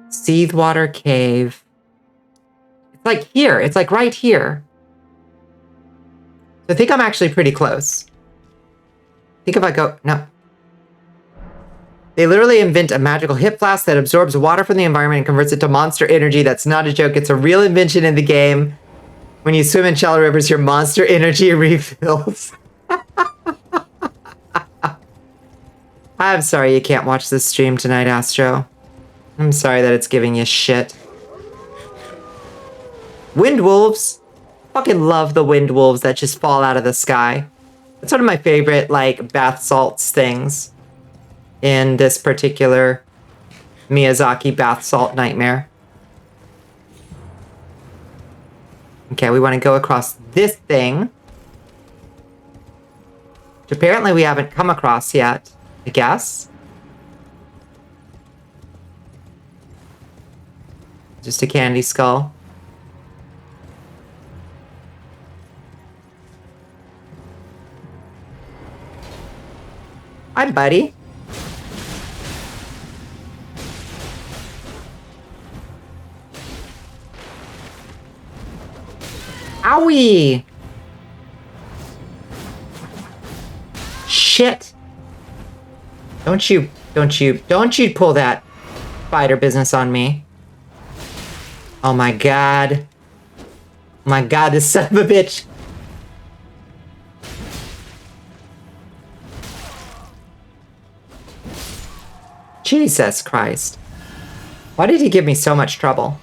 Seethwater Cave. It's like here. It's like right here. So I think I'm actually pretty close. I think if I go... No. They literally invent a magical hip flask that absorbs water from the environment and converts it to monster energy. That's not a joke. It's a real invention in the game. When you swim in shallow rivers, your monster energy refills. I'm sorry you can't watch this stream tonight, Astro. I'm sorry that it's giving you shit. Wind wolves. Fucking love the wind wolves that just fall out of the sky. It's one of my favorite, like, bath salts things in this particular Miyazaki bath salt nightmare. Okay, we want to go across this thing, which apparently we haven't come across yet, I guess. Just a candy skull. Hi, buddy. Owie! Shit. Don't you pull that spider business on me. Oh my god. My god, this son of a bitch. Jesus Christ. Why did he give me so much trouble?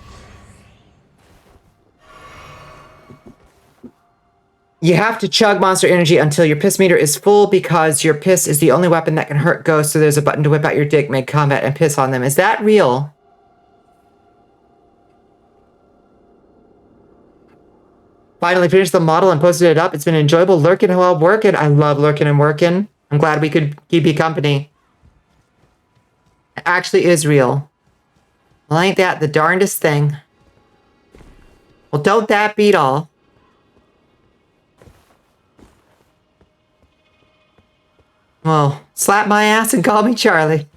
You have to chug monster energy until your piss meter is full because your piss is the only weapon that can hurt ghosts, so there's a button to whip out your dick mid-combat and piss on them. Is that real? Finally finished the model and posted it up. It's been enjoyable lurking while working. I love lurking and working. I'm glad we could keep you company. It actually is real. Well, ain't that the darndest thing? Well, don't that beat all? Well, slap my ass and call me Charlie.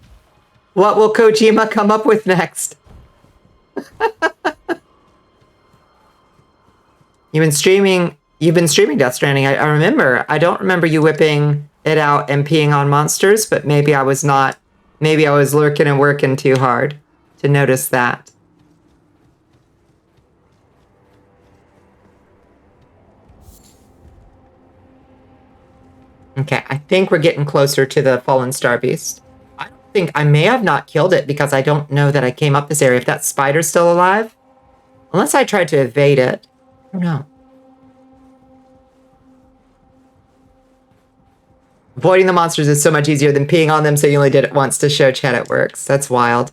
What will Kojima come up with next? You've been streaming Death Stranding. I remember. I don't remember you whipping it out and peeing on monsters, but maybe I was not. Maybe I was lurking and working too hard to notice that. Okay, I think we're getting closer to the Fallen Star Beast. I don't think I may have not killed it because I don't know that I came up this area. If that spider's still alive, unless I tried to evade it, I don't know. Avoiding the monsters is so much easier than peeing on them, so you only did it once to show Chad it works. That's wild.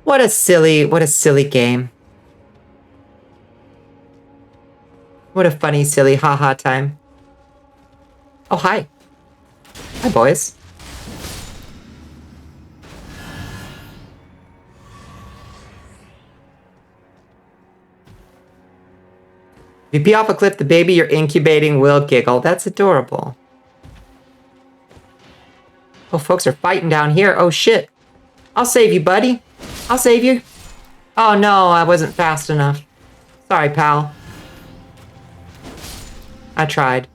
What a silly game. What a funny, silly haha time. Oh, hi. Hi, boys. If you pee off a cliff, the baby you're incubating will giggle. That's adorable. Oh, folks are fighting down here. Oh, shit. I'll save you, buddy. I'll save you. Oh, no, I wasn't fast enough. Sorry, pal. I tried.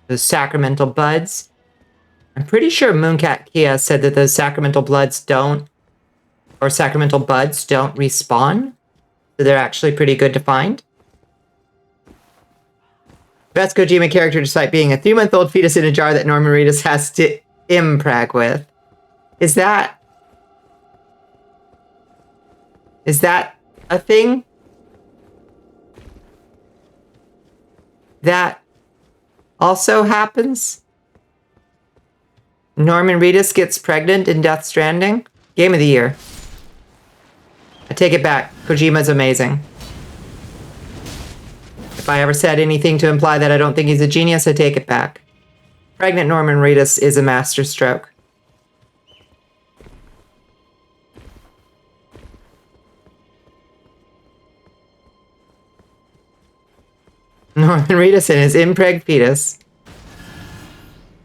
Those sacramental buds. I'm pretty sure Mooncat Kia said that those sacramental buds don't respawn. So they're actually pretty good to find. Best Kojima character despite being a 3-month-old fetus in a jar that Norman Reedus has to impreg with. Is that a thing? That also happens? Norman Reedus gets pregnant in Death Stranding. Game of the year. I take it back. Kojima's amazing. If I ever said anything to imply that I don't think he's a genius, I take it back. Pregnant Norman Reedus is a masterstroke. Norman Reedus and his impreg fetus.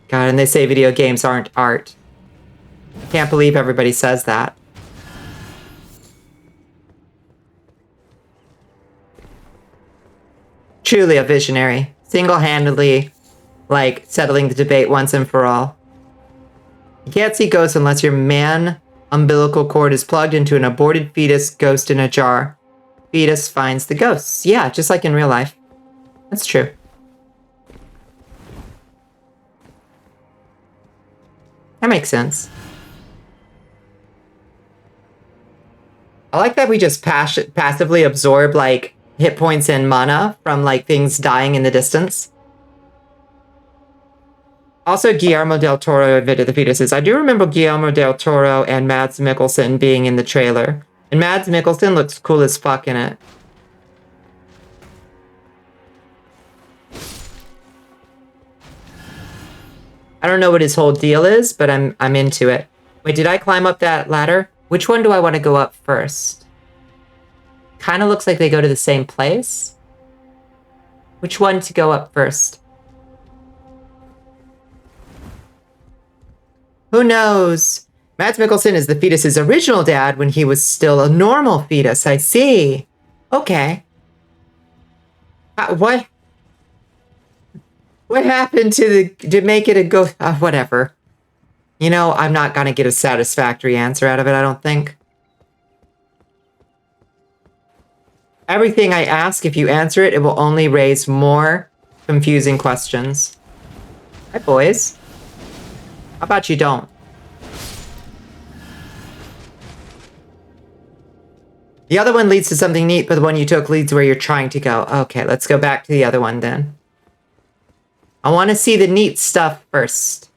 God, and they say video games aren't art. Can't believe everybody says that. Truly a visionary. Single-handedly, like, settling the debate once and for all. You can't see ghosts unless your man umbilical cord is plugged into an aborted fetus ghost in a jar. Fetus finds the ghosts. Yeah, just like in real life. That's true. That makes sense. I like that we just passively absorb, like, hit points and mana from, like, things dying in the distance. Also, Guillermo del Toro admitted the fetuses. I do remember Guillermo del Toro and Mads Mikkelsen being in the trailer. And Mads Mikkelsen looks cool as fuck in it. I don't know what his whole deal is, but I'm into it. Wait, did I climb up that ladder? Which one do I want to go up first? Kind of looks like they go to the same place. Which one to go up first? Who knows? Mads Mikkelsen is the fetus's original dad when he was still a normal fetus. I see. Okay. What? What happened to make it a ghost? Whatever. You know, I'm not gonna get a satisfactory answer out of it, I don't think. Everything I ask, if you answer it, it will only raise more confusing questions. Hi, boys. How about you don't? The other one leads to something neat, but the one you took leads where you're trying to go. Okay, let's go back to the other one then. I want to see the neat stuff first.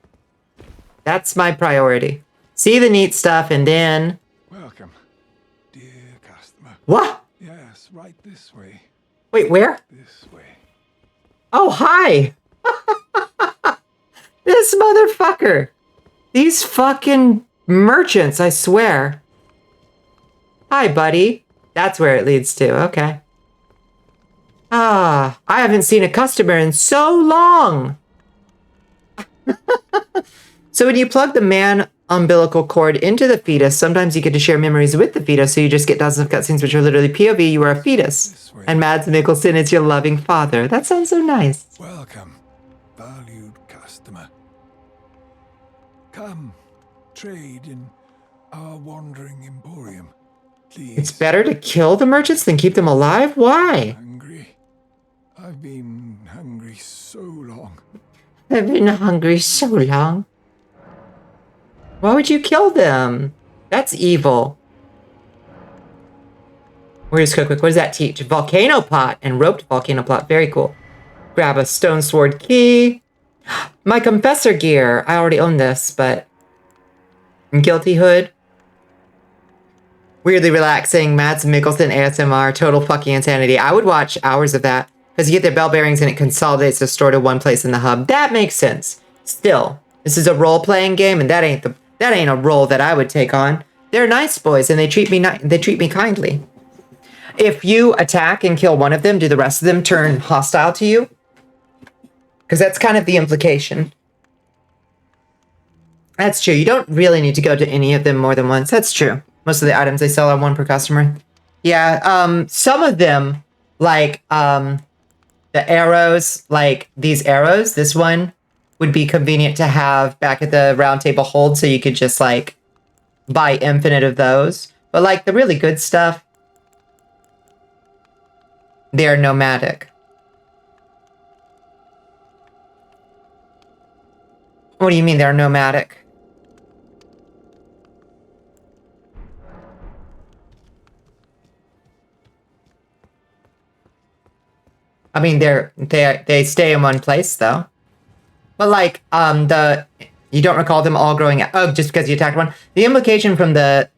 That's my priority. See the neat stuff and then...
Welcome, dear customer.
What?
Yes, right this way.
Wait, where?
This way.
Oh, hi! This motherfucker! These fucking merchants, I swear. Hi, buddy. That's where it leads to, okay. Ah, I haven't seen a customer in so long! So when you plug the man umbilical cord into the fetus, sometimes you get to share memories with the fetus, so you just get dozens of cutscenes which are literally POV, you are a fetus. And Mads Mikkelsen is your loving father. That sounds so nice.
Welcome, valued customer. Come, trade in our wandering emporium, please.
It's better to kill the merchants than keep them alive? Why?
Hungry? I've been hungry so long.
I've been hungry so long. Why would you kill them? That's evil. We're just go quick. What does that teach? Volcano pot and roped volcano pot. Very cool. Grab a stone sword key. My confessor gear. I already own this, but... Guilty hood. Weirdly relaxing. Mads Mikkelsen ASMR. Total fucking insanity. I would watch hours of that. Because you get their bell bearings and it consolidates the store to one place in the hub. That makes sense. Still, this is a role-playing game, and that ain't a role that I would take on. They're nice boys, and they treat me kindly. If you attack and kill one of them, do the rest of them turn hostile to you? Because that's kind of the implication. That's true. You don't really need to go to any of them more than once. That's true. Most of the items they sell are one per customer. Yeah, some of them, like, the arrows, like these arrows, this one would be convenient to have back at the round table hold, so you could just, like, buy infinite of those. But, like, the really good stuff, they're nomadic. What do you mean they're nomadic? I mean, they stay in one place, though. But, like, the You don't recall them all growing up. Oh, just because you attacked one. The implication from the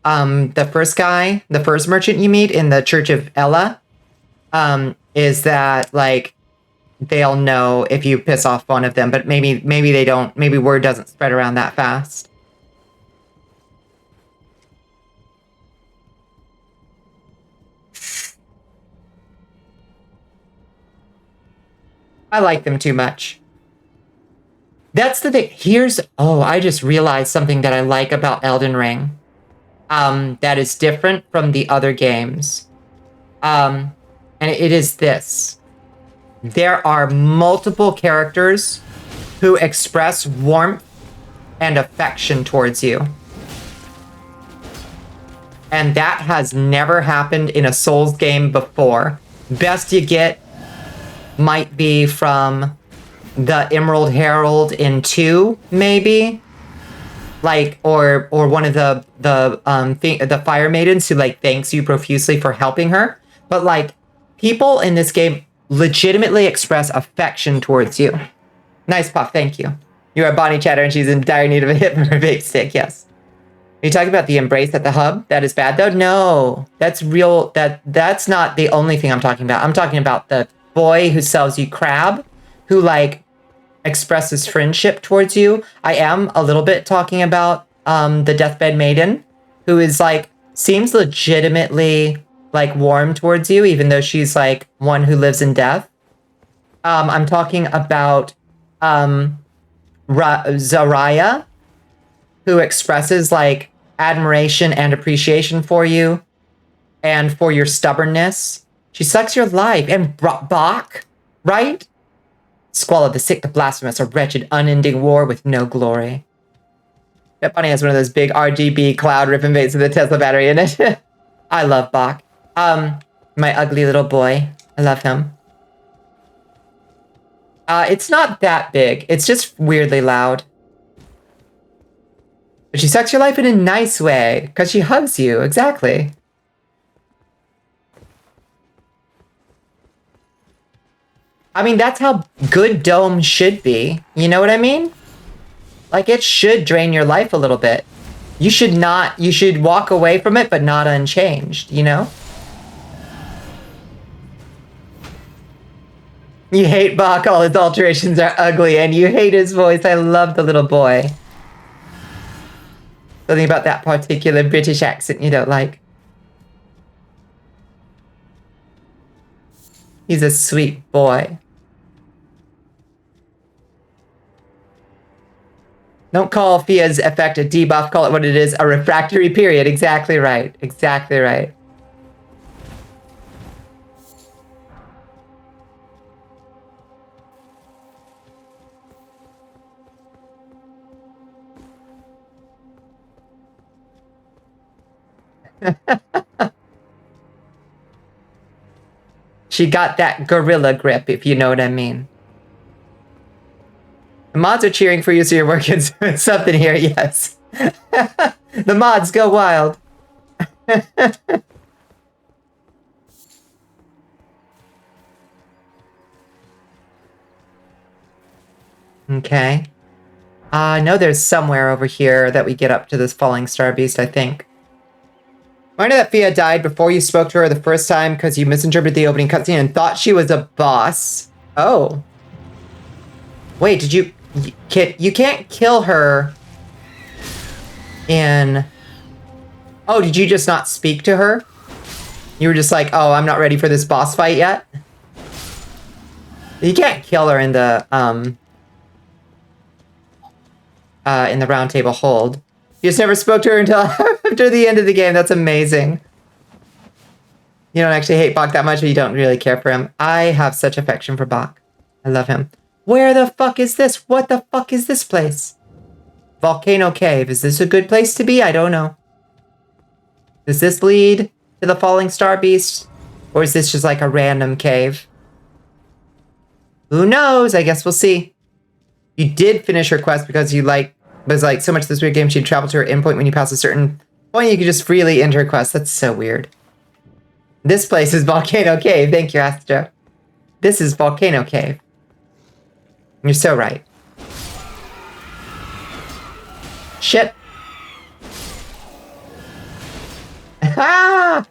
first guy, the first merchant you meet in the Church of Ella, is that like they'll know if you piss off one of them, but maybe they don't. Maybe word doesn't spread around that fast. I like them too much. That's the thing. I just realized something that I like about Elden Ring. That is different from the other games. And it is this. There are multiple characters who express warmth and affection towards you. And that has never happened in a Souls game before. Best you get might be from the Emerald Herald in 2, maybe, like, or one of the Fire Maidens who like thanks you profusely for helping her. But like, people in this game legitimately express affection towards you. Nice puff, thank you. You are Bonnie Chatter, and she's in dire need of a hit from her big stick. Yes. Are you talking about the embrace at the hub? That is bad though. No, that's real. That's not the only thing I'm talking about. I'm talking about the boy who sells you crab, who like expresses friendship towards you. I am a little bit talking about the deathbed maiden, who is like seems legitimately like warm towards you, even though she's like one who lives in death. I'm talking about Zaraya, who expresses like admiration and appreciation for you and for your stubbornness. She sucks your life. And Bach, right? Squalor, the sick, the blasphemous, a wretched, unending war with no glory. Bet Bunny has one of those big RGB cloud ribbon baits with a Tesla battery in it. I love Bach. My ugly little boy. I love him. It's not that big. It's just weirdly loud. But she sucks your life in a nice way, because she hugs you. Exactly. I mean, that's how good Dome should be. You know what I mean? Like, it should drain your life a little bit. You should walk away from it, but not unchanged, you know? You hate Bach, all his alterations are ugly, and you hate his voice. I love the little boy. Something about that particular British accent you don't like. He's a sweet boy. Don't call Fia's effect a debuff, call it what it is, a refractory period. Exactly right. Exactly right. She got that gorilla grip, if you know what I mean. The mods are cheering for you, so you're working something here, yes. The mods go wild. Okay. I know there's somewhere over here that we get up to this falling star beast, I think. I know that Fia died before you spoke to her the first time because you misinterpreted the opening cutscene and thought she was a boss. Oh. Wait, did you... You can't kill her in... Oh, did you just not speak to her? You were just like, oh, I'm not ready for this boss fight yet? You can't kill her in the round table hold. You just never spoke to her until after the end of the game. That's amazing. You don't actually hate Bach that much, but you don't really care for him. I have such affection for Bach. I love him. Where the fuck is this? What the fuck is this place? Volcano Cave. Is this a good place to be? I don't know. Does this lead to the Falling Star Beast? Or is this just like a random cave? Who knows? I guess we'll see. You did finish her quest because you was like so much this weird game she'd travel to her endpoint when you pass a certain point. You could just freely end her quest. That's so weird. This place is Volcano Cave. Thank you, Astro. This is Volcano Cave. You're so right. Shit. Ah!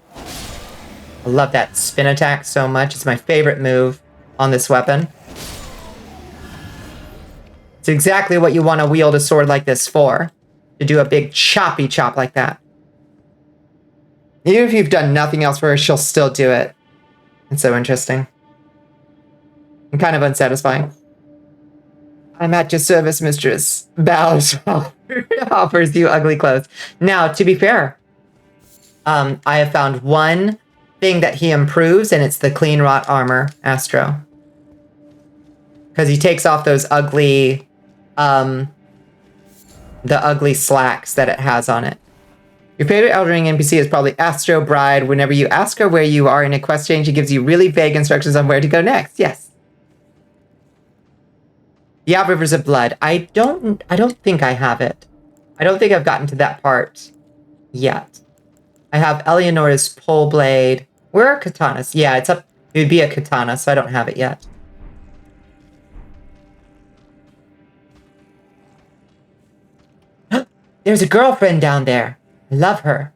I love that spin attack so much. It's my favorite move on this weapon. It's exactly what you want to wield a sword like this for. To do a big choppy chop like that. Even if you've done nothing else for her, she'll still do it. It's so interesting. And kind of unsatisfying. I'm at your service, mistress. Bows offers you ugly clothes. Now, to be fair, I have found one thing that he improves, and it's the clean wrought armor, Astro. Because he takes off those ugly, the ugly slacks that it has on it. Your favorite Elden Ring NPC is probably Astro Bride. Whenever you ask her where you are in a quest change, she gives you really vague instructions on where to go next. Yes. Yeah, Rivers of Blood. I don't think I have it. I don't think I've gotten to that part yet. I have Eleonora's pole blade. Where are katanas? Yeah, it's up. It would be a katana, so I don't have it yet. There's a girlfriend down there. I love her.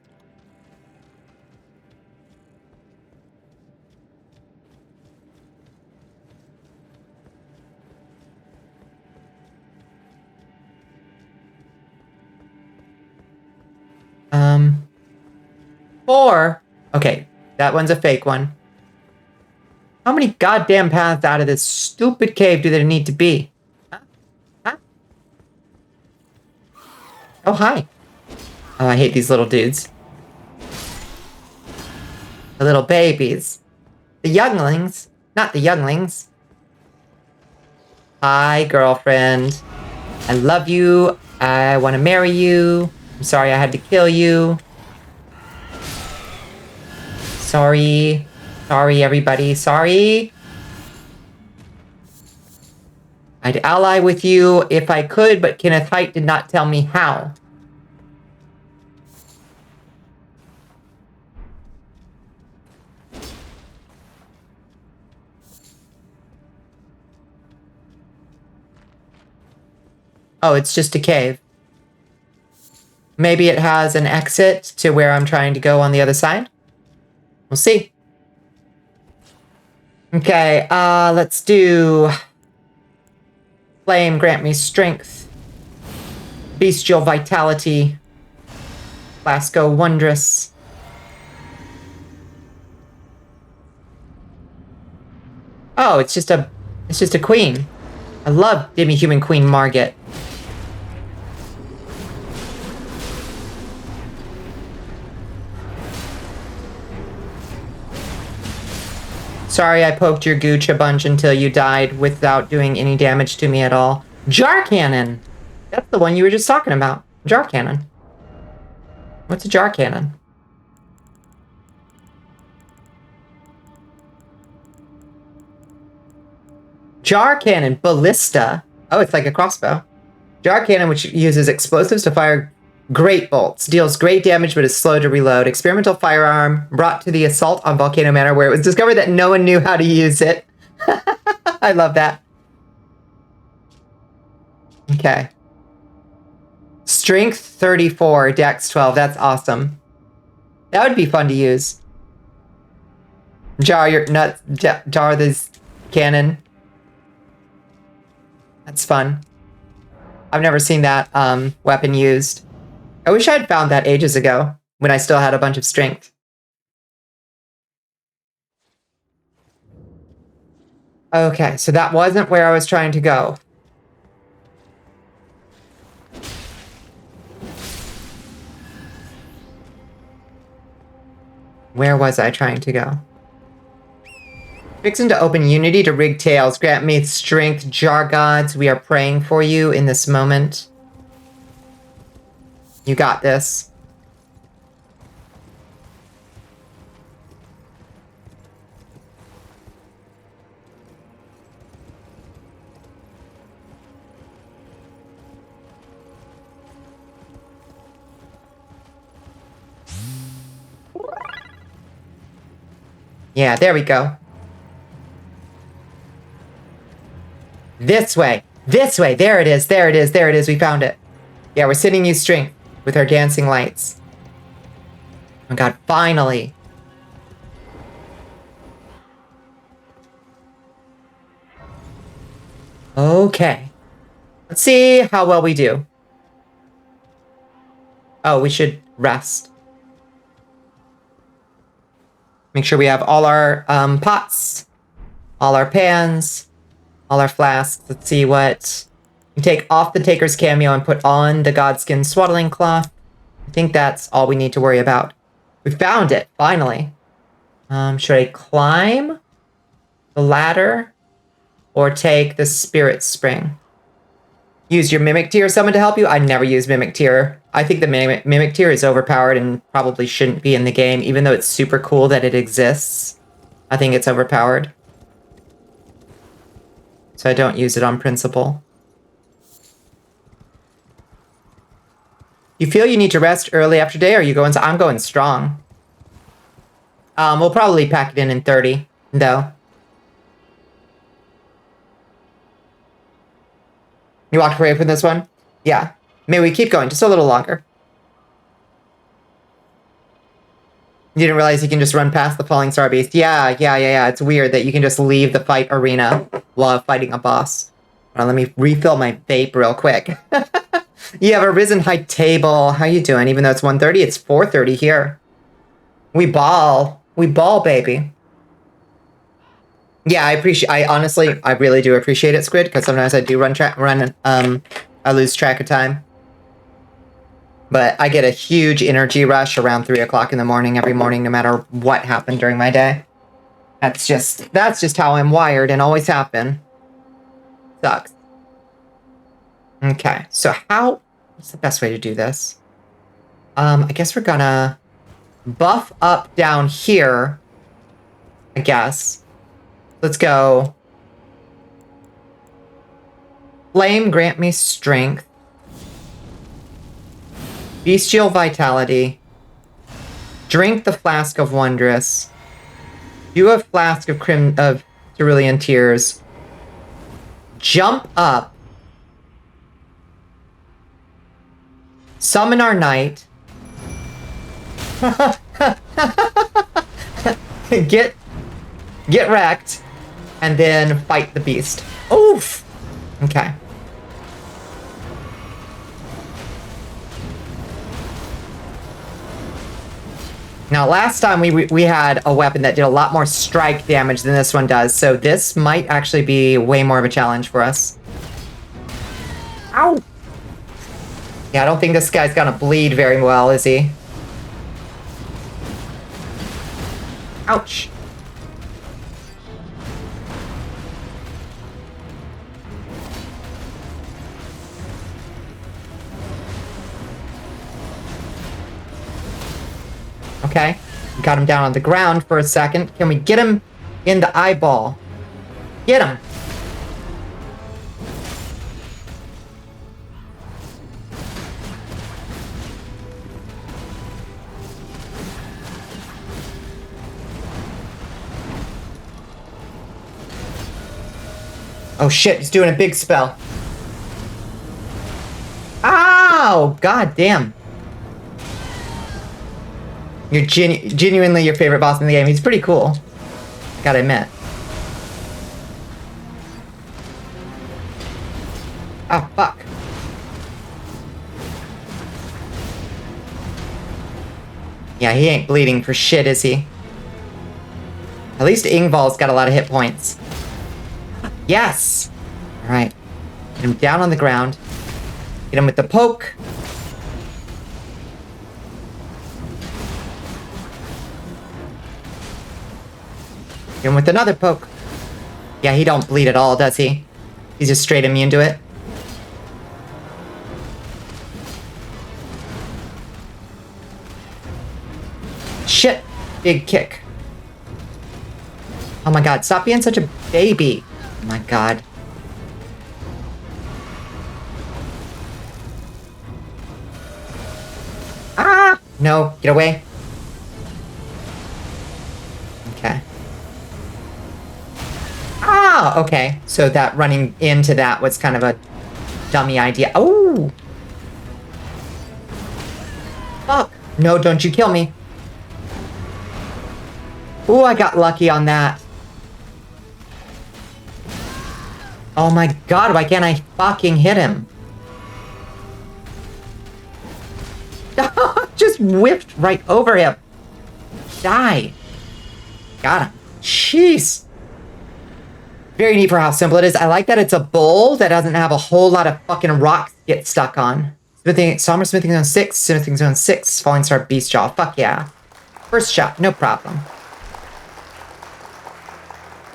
Four. Okay, that one's a fake one. How many goddamn paths out of this stupid cave do there need to be? Huh? Huh? Oh, hi. Oh, I hate these little dudes. The little babies. The younglings. Not the younglings. Hi, girlfriend. I love you. I want to marry you. I'm sorry I had to kill you. Sorry. Sorry, everybody. Sorry. I'd ally with you if I could, but Kenneth Haidt did not tell me how. Oh, it's just a cave. Maybe it has an exit to where I'm trying to go on the other side. We'll see. Okay, let's do... Flame, grant me strength. Bestial vitality. Lasco, wondrous. Oh, it's just a queen. I love demi-human Queen Margit. Sorry I poked your gooch a bunch until you died without doing any damage to me at all. Jar cannon! That's the one you were just talking about. Jar cannon. What's a jar cannon? Jar cannon. Ballista. Oh, it's like a crossbow. Jar cannon, which uses explosives to fire great bolts. Deals great damage, but is slow to reload. Experimental firearm brought to the assault on Volcano Manor, where it was discovered that no one knew how to use it. I love that. Okay. Strength 34, Dex 12. That's awesome. That would be fun to use. Jar your nuts. Jar this cannon. That's fun. I've never seen that weapon used. I wish I had found that ages ago, when I still had a bunch of strength. Okay, so that wasn't where I was trying to go. Where was I trying to go? Fixing to open Unity to rig tails. Grant me strength, jar gods. We are praying for you in this moment. You got this. Yeah, there we go. This way. This way. There it is. There it is. There it is. We found it. Yeah, we're sending you strength with our dancing lights. Oh my god, finally. Okay. Let's see how well we do. Oh, we should rest. Make sure we have all our pots, all our pans, all our flasks. Let's see what... We take off the Taker's cameo and put on the Godskin swaddling cloth. I think that's all we need to worry about. We found it, finally. Should I climb the ladder or take the Spirit Spring? Use your Mimic Tier summon to help you? I never use Mimic Tier. I think the Mimic Tier is overpowered and probably shouldn't be in the game, even though it's super cool that it exists. I think it's overpowered. So I don't use it on principle. You feel you need to rest early after day, or are you going... I'm going strong. We'll probably pack it in 30, though. You walked away from this one? Yeah. Maybe we keep going just a little longer. You didn't realize you can just run past the Falling Star Beast? Yeah. It's weird that you can just leave the fight arena while fighting a boss. Well, let me refill my vape real quick. You have a risen height table. How you doing? Even though it's 1:30, it's 4:30 here. We ball. We ball, baby. Yeah, I honestly, I really do appreciate it, Squid, because sometimes I do I lose track of time. But I get a huge energy rush around 3 o'clock in the morning every morning, no matter what happened during my day. That's just how I'm wired and always have been. Sucks. Okay, so what's the best way to do this? I guess we're gonna buff up down here, I guess. Let's go. Flame, grant me strength. Bestial vitality. Drink the flask of wondrous. Do a flask of cerulean tears. Jump up. Summon our knight. Get wrecked. And then fight the beast. Oof! Okay. Now, last time we had a weapon that did a lot more strike damage than this one does, so this might actually be way more of a challenge for us. Ow! Yeah, I don't think this guy's gonna bleed very well, is he? Ouch! Okay, got him down on the ground for a second. Can we get him in the eyeball? Get him! Oh shit, he's doing a big spell. Ow! God damn. You're genuinely your favorite boss in the game. He's pretty cool. Gotta admit. Oh, fuck. Yeah, he ain't bleeding for shit, is he? At least Ingval's got a lot of hit points. Yes! Alright. Get him down on the ground. Get him with the poke. Get him with another poke. Yeah, he don't bleed at all, does he? He's just straight immune to it. Shit! Big kick. Oh my god, stop being such a baby. Oh my god. Ah! No, get away. Okay. Ah, okay. So that running into that was kind of a dummy idea. Oh! No, don't you kill me. Ooh, I got lucky on that. Oh my god, why can't I fucking hit him? Just whipped right over him. Die. Got him. Jeez. Very neat for how simple it is. I like that it's a bowl that doesn't have a whole lot of fucking rocks get stuck on. Somber smithing zone 6, smithing zone 6, falling star beast jaw. Fuck yeah. First shot, no problem.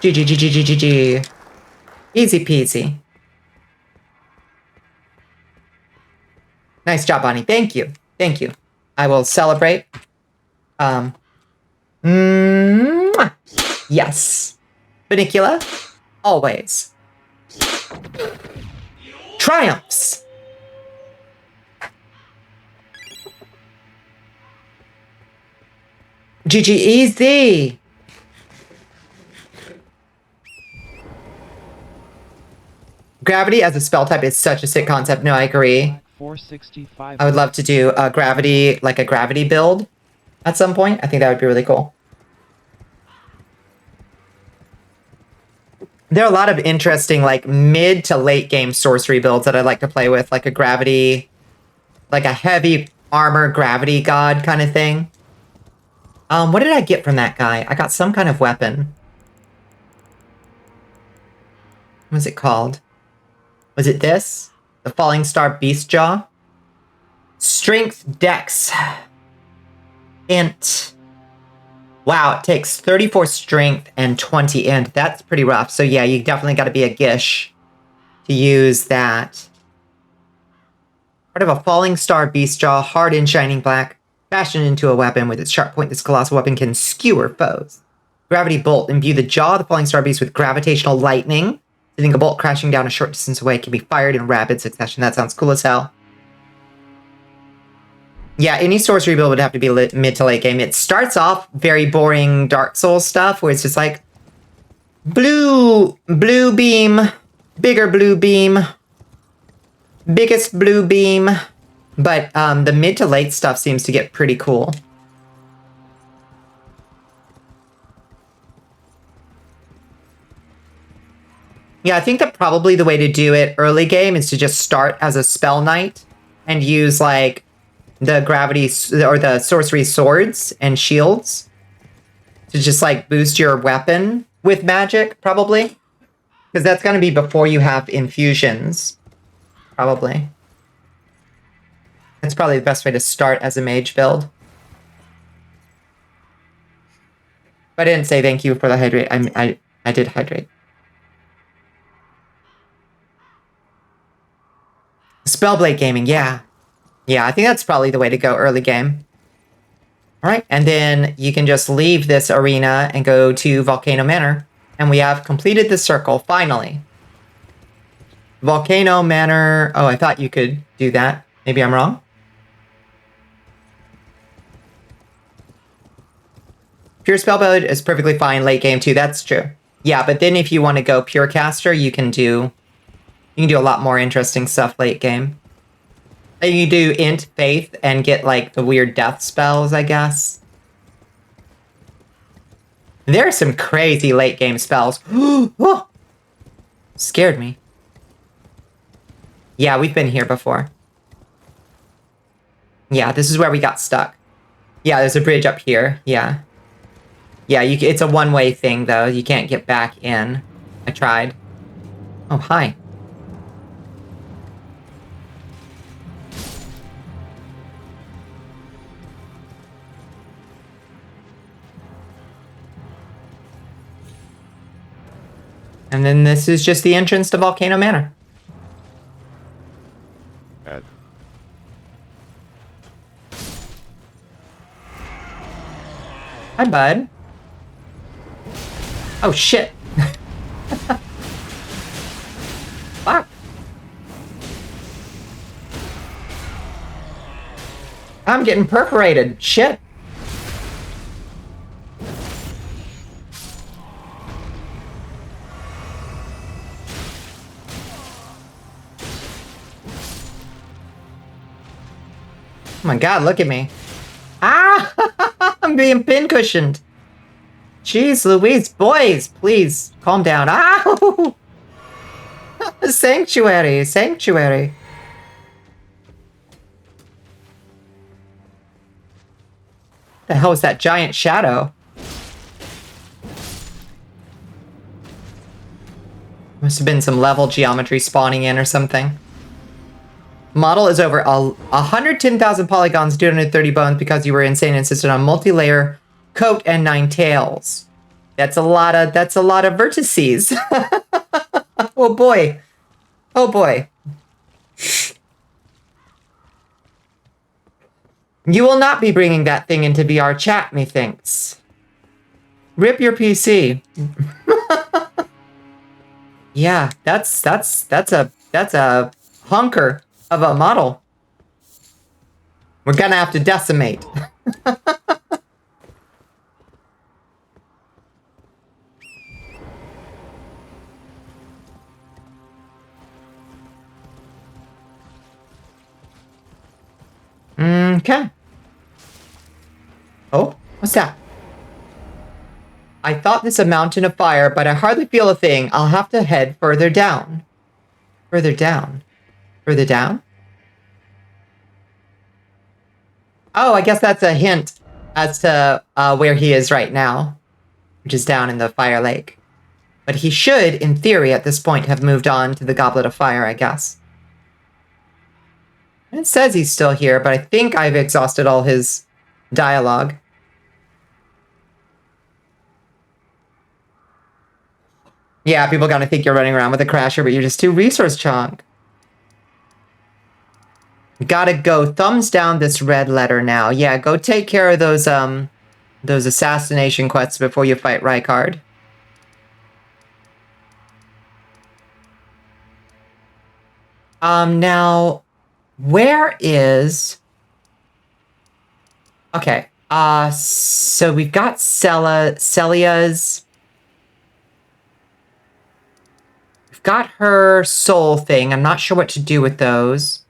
GG. Easy peasy. Nice job, Bonnie. Thank you. Thank you. I will celebrate. Yes. Bonnicula. Always. Triumphs. GG easy. Gravity as a spell type is such a sick concept. No, I agree.
465.
I would love to do a gravity, like a gravity build at some point. I think that would be really cool. There are a lot of interesting, like, mid to late game sorcery builds that I'd like to play with, like a gravity, like a heavy armor gravity god kind of thing. What did I get from that guy? I got some kind of weapon. What was it called? Was it this? The Falling Star Beast Jaw? Strength, Dex, Int. Wow, it takes 34 strength and 20 int. That's pretty rough. So yeah, you definitely got to be a gish to use that. Part of a Falling Star Beast Jaw, hard and shining black, fashioned into a weapon with its sharp point. This colossal weapon can skewer foes. Gravity Bolt. Imbue the jaw of the Falling Star Beast with gravitational lightning. Sending a bolt crashing down a short distance away can be fired in rapid succession. That sounds cool as hell. Yeah, any sorcery build would have to be mid to late game. It starts off very boring Dark Souls stuff where it's just like blue beam, bigger blue beam, biggest blue beam. But the mid to late stuff seems to get pretty cool. Yeah, I think that probably the way to do it early game is to just start as a spell knight and use like the gravity or the sorcery swords and shields to just like boost your weapon with magic, probably. Because that's going to be before you have infusions, probably. That's probably the best way to start as a mage build. But I didn't say thank you for the hydrate. I did hydrate. Spellblade gaming, yeah. Yeah, I think that's probably the way to go early game. All right, and then you can just leave this arena and go to Volcano Manor. And we have completed the circle, finally. Volcano Manor. Oh, I thought you could do that. Maybe I'm wrong. Pure Spellblade is perfectly fine late game too. That's true. Yeah, but then if you want to go pure caster, you can do a lot more interesting stuff late game. You do int faith and get like the weird death spells, I guess. There are some crazy late game spells. Oh, scared me. Yeah, we've been here before. Yeah, this is where we got stuck. Yeah, there's a bridge up here. Yeah. Yeah, it's a one-way thing, though. You can't get back in. I tried. Oh, hi. And then this is just the entrance to Volcano Manor.
Add.
Hi, bud. Oh, shit. Fuck. I'm getting perforated. Shit. Oh my god, look at me. being pin-cushioned. Jeez Louise, boys, please, calm down. Ow! Sanctuary, sanctuary. The hell is that giant shadow? Must have been some level geometry spawning in or something. Model is over 110,000 polygons, 230 bones because you were insane and insisted on multi-layer coat and 9 tails. That's a lot of vertices. Oh boy. Oh boy. You will not be bringing that thing into VR chat, methinks. Rip your PC. Yeah, that's a hunker of a model. We're gonna have to decimate. Okay. Oh, what's that? I thought this a mountain of fire, but I hardly feel a thing. I'll have to head further down. Further down. Further down? Oh, I guess that's a hint as to where he is right now, which is down in the fire lake. But he should, in theory, at this point, have moved on to the Goblet of Fire, I guess. It says he's still here, but I think I've exhausted all his dialogue. Yeah, people gonna think you're running around with a crasher, but you're just too resource chunk. Gotta go thumbs down this red letter now. Yeah, go take care of those assassination quests before you fight Rykard. Now, where is... Okay, so we've got Celia's... We've got her soul thing. I'm not sure what to do with those.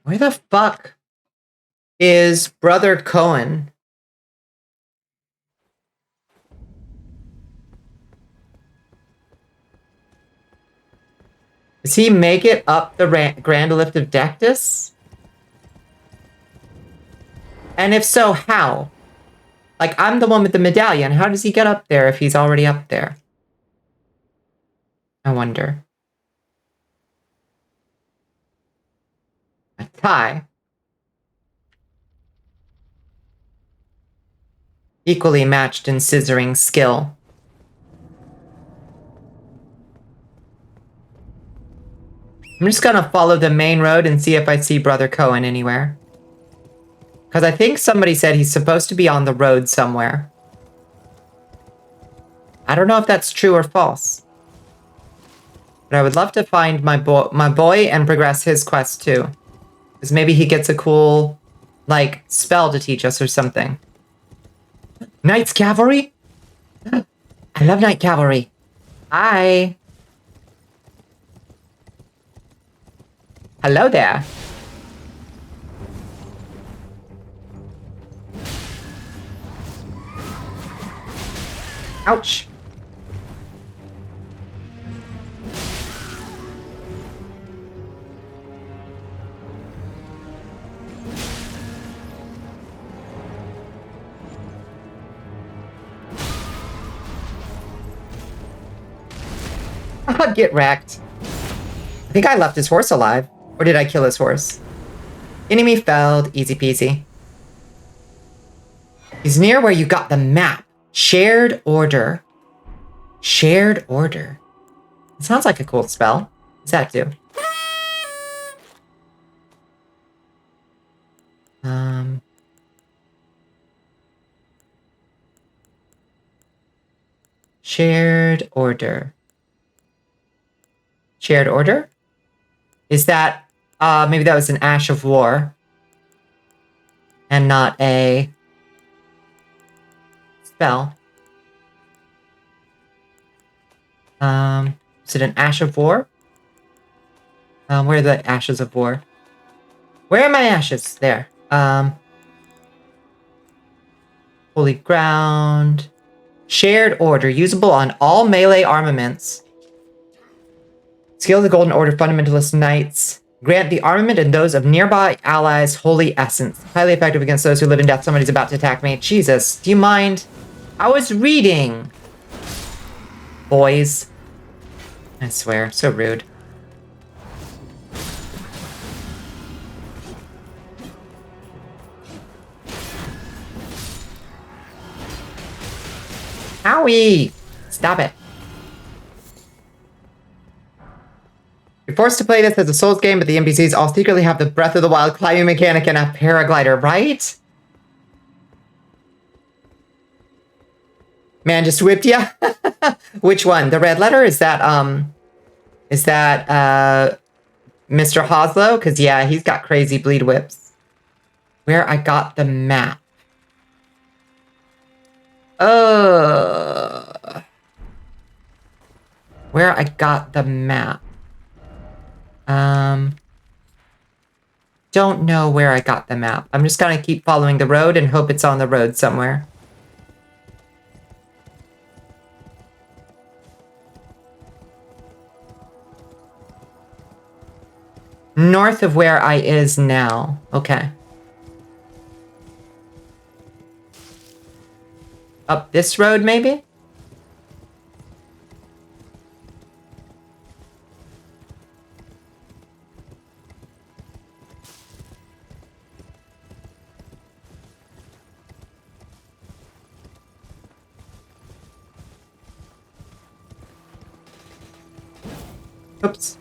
Where the fuck is Brother Cohen? Does he make it up the Grand Lift of Dectus? And if so, how? Like, I'm the one with the medallion. How does he get up there if he's already up there? I wonder. A tie. Equally matched in scissoring skill. I'm just gonna follow the main road and see if I see Brother Cohen anywhere. Because I think somebody said he's supposed to be on the road somewhere. I don't know if that's true or false. But I would love to find my boy and progress his quest too. Because maybe he gets a cool, like, spell to teach us or something. Knights Cavalry? I love Knight Cavalry. Hi. Hello there. Ouch. Get wrecked. I think I left his horse alive. Or did I kill his horse? Enemy felled. Easy peasy. He's near where you got the map. Shared order. Shared order. It sounds like a cool spell. What's that do? Shared order. Shared order? Is that, maybe that was an Ash of War. And not a spell. Is it an Ash of War? Where are the Ashes of War? Where are my ashes? There. Holy Ground. Shared Order. Usable on all melee armaments. Skill of the Golden Order Fundamentalist Knights. Grant the armament and those of nearby allies holy essence. Highly effective against those who live in death. Somebody's about to attack me. Jesus, do you mind? I was reading. Boys. I swear, so rude. Owie! Stop it. You're forced to play this as a Souls game, but the NPCs all secretly have the Breath of the Wild climbing mechanic and a paraglider, right? Man just whipped ya? Which one? The red letter? Is that Mr. Hoslow? Because, yeah, he's got crazy bleed whips. Where I got the map. Where I got the map. Don't know where I got the map. I'm just gonna keep following the road and hope it's on the road somewhere. North of where I is now. Okay. Up this road, maybe? Oops.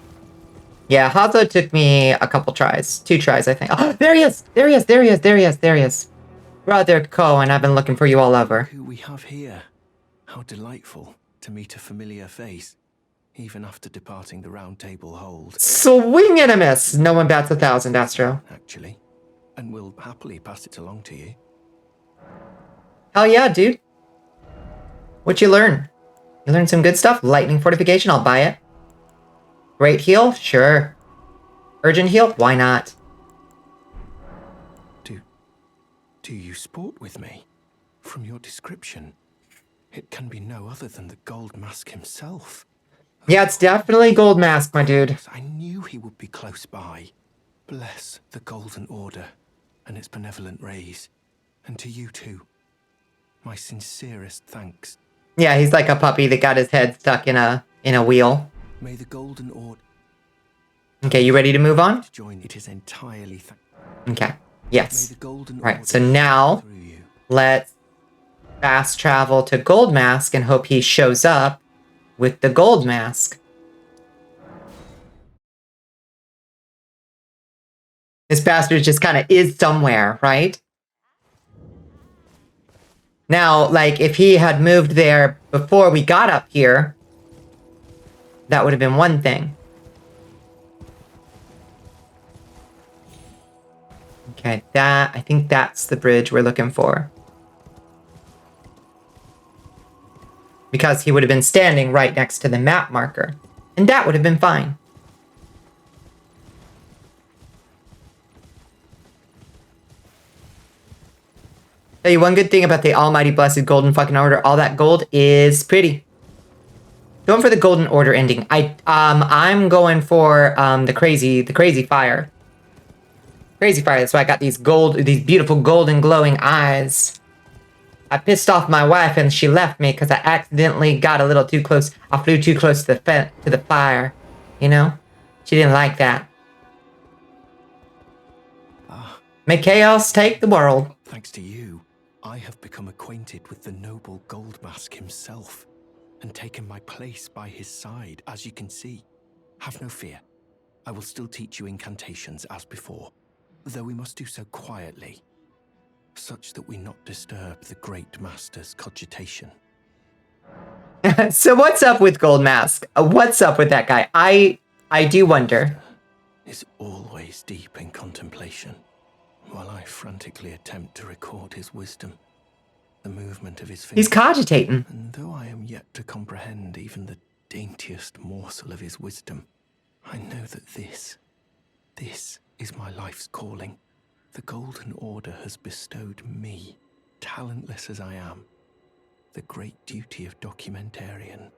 Yeah, Hazo took me a couple tries. 2 tries, I think. Oh, there he is! There he is! There he is! There he is! There he is! Brother Cohen, I've been looking for you all over.
Who we have here. How delightful to meet a familiar face, even after departing the Round Table hold.
Swing and a miss! No one bats 1,000, Astro.
Actually, and will happily pass it along to you.
Hell yeah, dude. What'd you learn? You learned some good stuff? Lightning Fortification, I'll buy it. Great heal? Sure. Urgent heal? Why not?
Do you sport with me? From your description, it can be no other than the Gold Mask himself.
Yeah, it's definitely Gold Mask, my dude.
I knew he would be close by. Bless the Golden Order and its benevolent rays. And to you too, my sincerest thanks.
Yeah, he's like a puppy that got his head stuck in a wheel.
May the Golden Order...
Okay, you ready to move on?
It is entirely...
Okay, yes. Right, so now, let's fast travel to Gold Mask and hope he shows up with the Gold Mask. This bastard just kind of is somewhere, right? Now, like, if he had moved there before we got up here, that would have been one thing. Okay, I think that's the bridge we're looking for. Because he would have been standing right next to the map marker. And that would have been fine. Tell you one good thing about the almighty blessed golden fucking order. All that gold is pretty. Going for the Golden Order ending. I'm going for the crazy fire. Crazy fire. That's why I got these beautiful golden glowing eyes. I pissed off my wife and she left me because I accidentally got a little too close. I flew too close to the fire. You know? She didn't like that. May chaos take the world.
Thanks to you, I have become acquainted with the noble Gold Mask himself. And taken my place by his side, as you can see. Have no fear. I will still teach you incantations as before, though we must do so quietly, such that we not disturb the great master's cogitation.
So what's up with Gold Mask? What's up with that guy? I do wonder.
Is always deep in contemplation, while I frantically attempt to record his wisdom. The movement of his fingers.
He's cogitating.
And though I am yet to comprehend even the daintiest morsel of his wisdom. I know that this is my life's calling. The Golden Order has bestowed me, talentless as I am, the great duty of documentarian.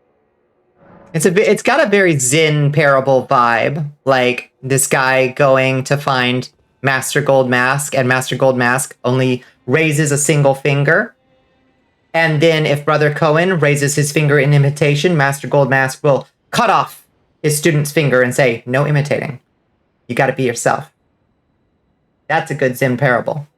It's got a very Zen parable vibe. Like this guy going to find Master Gold Mask, and Master Gold Mask only raises a single finger. And then if Brother Cohen raises his finger in imitation, Master Gold Mask will cut off his student's finger and say, no imitating. You got to be yourself. That's a good Zen parable.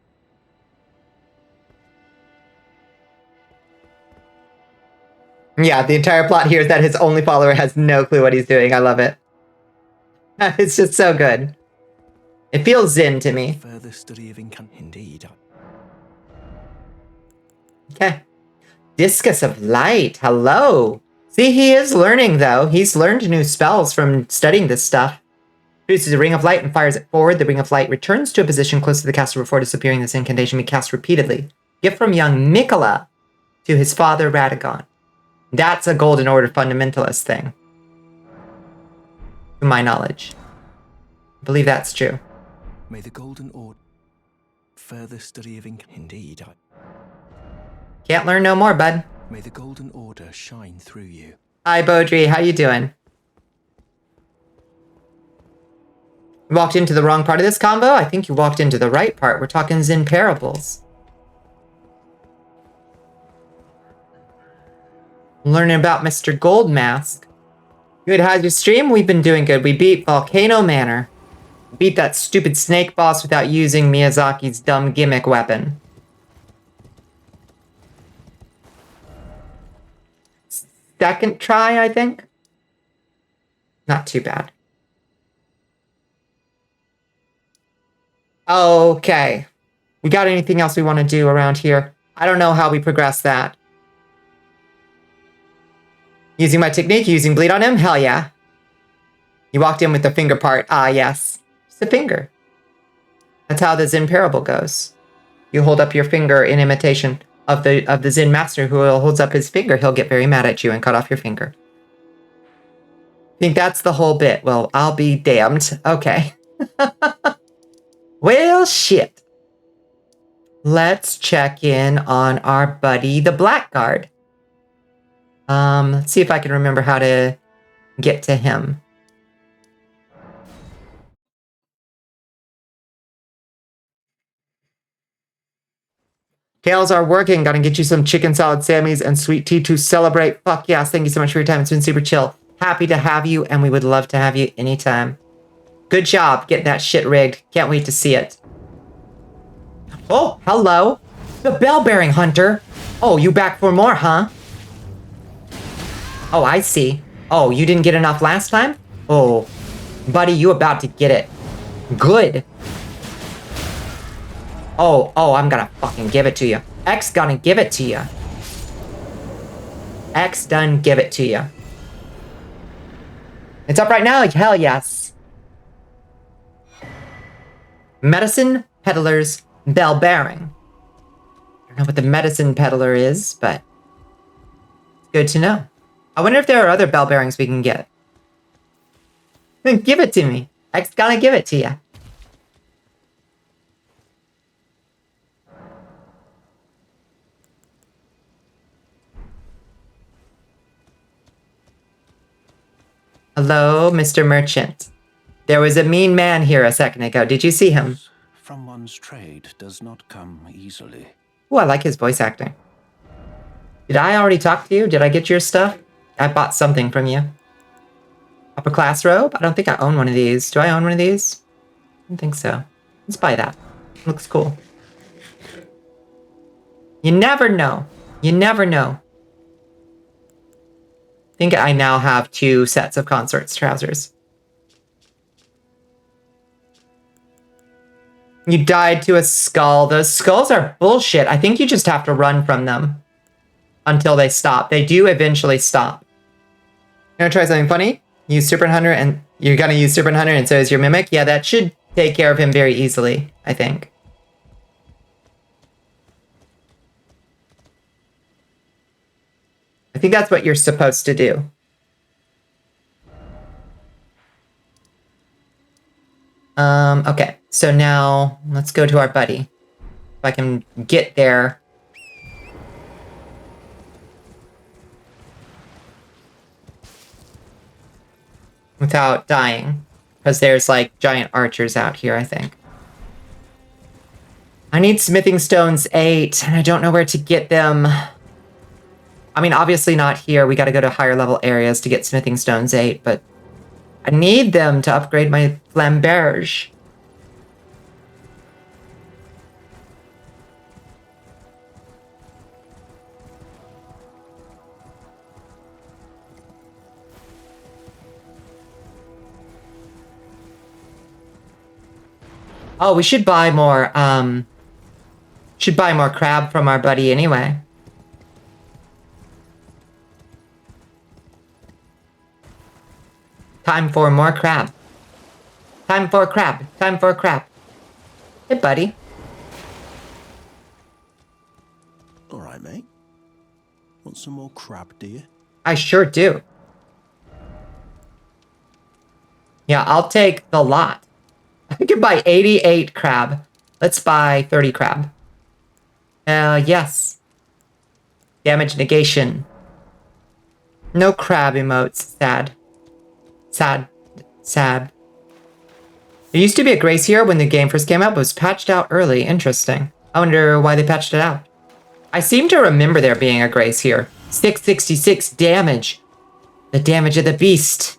Yeah, the entire plot here is that his only follower has no clue what he's doing. I love it. It's just so good. It feels Zen to me.
Further study of indeed.
Okay. Discus of Light. Hello. See, he is learning, though. He's learned new spells from studying this stuff. Produces a ring of light and fires it forward. The ring of light returns to a position close to the caster before disappearing. This incantation be cast repeatedly. Gift from young Bonnicula to his father Radagon. That's a Golden Order fundamentalist thing. To my knowledge. I believe that's true.
May the Golden Order further study of indeed.
Can't learn no more, bud.
May the Golden Order shine through you.
Hi, Beaudry. How you doing? Walked into the wrong part of this combo? I think you walked into the right part. We're talking Zen parables. Learning about Mr. Gold Mask. Good, how's your stream? We've been doing good. We beat Volcano Manor. Beat that stupid snake boss without using Miyazaki's dumb gimmick weapon. Second try, I think? Not too bad. Okay. We got anything else we want to do around here? I don't know how we progress that. Using my technique, using bleed on him? Hell yeah. You walked in with the finger part. Ah, yes. It's a finger. That's how the Zen parable goes. You hold up your finger in imitation of the Zen master who holds up his finger. He'll get very mad at you and cut off your finger. Think that's the whole bit. Well, I'll be damned. Okay. Well, shit. Let's check in on our buddy, the Blackguard. Let's see if I can remember how to get to him. Tails are working. Gotta get you some chicken salad Sammys and sweet tea to celebrate. Fuck yes. Thank you so much for your time. It's been super chill. Happy to have you, and we would love to have you anytime. Good job getting that shit rigged. Can't wait to see it. Oh, hello. The bell-bearing hunter. Oh, you back for more, huh? Oh, I see. Oh, you didn't get enough last time? Oh, buddy, you about to get it. Good. Oh, I'm gonna fucking give it to you. X gonna give it to you. X done give it to you. It's up right now? Hell yes. Medicine Peddler's Bell Bearing. I don't know what the medicine peddler is, but it's good to know. I wonder if there are other bell bearings we can get. Then give it to me. X gonna give it to you. Hello, Mr. Merchant. There was a mean man here a second ago. Did you see him?
From one's trade does not come easily.
Oh, I like his voice acting. Did I already talk to you? Did I get your stuff? I bought something from you. Upper class robe? I don't think I own one of these. Do I own one of these? I don't think so. Let's buy that. Looks cool. You never know. You never know. I think I now have 2 sets of consort's trousers. You died to a skull. Those skulls are bullshit. I think you just have to run from them until they stop. They do eventually stop. You want to try something funny? Use Serpent Hunter, and you're going to use Serpent Hunter, and so is your Mimic? Yeah, that should take care of him very easily, I think. I think that's what you're supposed to do. Okay. So now let's go to our buddy. If I can get there. Without dying. Because there's like giant archers out here, I think. I need smithing stones 8, and I don't know where to get them. I mean, obviously not here. We gotta go to higher level areas to get smithing stones 8, but I need them to upgrade my flamberge. Oh, we should buy more, crab from our buddy anyway. Time for more crab. Time for crab. Time for crab. Hey, buddy.
Alright, mate. Want some more crab, do you?
I sure do. Yeah, I'll take the lot. I can buy 88 crab. Let's buy 30 crab. Yes. Damage negation. No crab emotes. Sad. Sad. Sad. There used to be a grace here when the game first came out, but was patched out early. Interesting. I wonder why they patched it out. I seem to remember there being a grace here. 666 damage. The damage of the beast.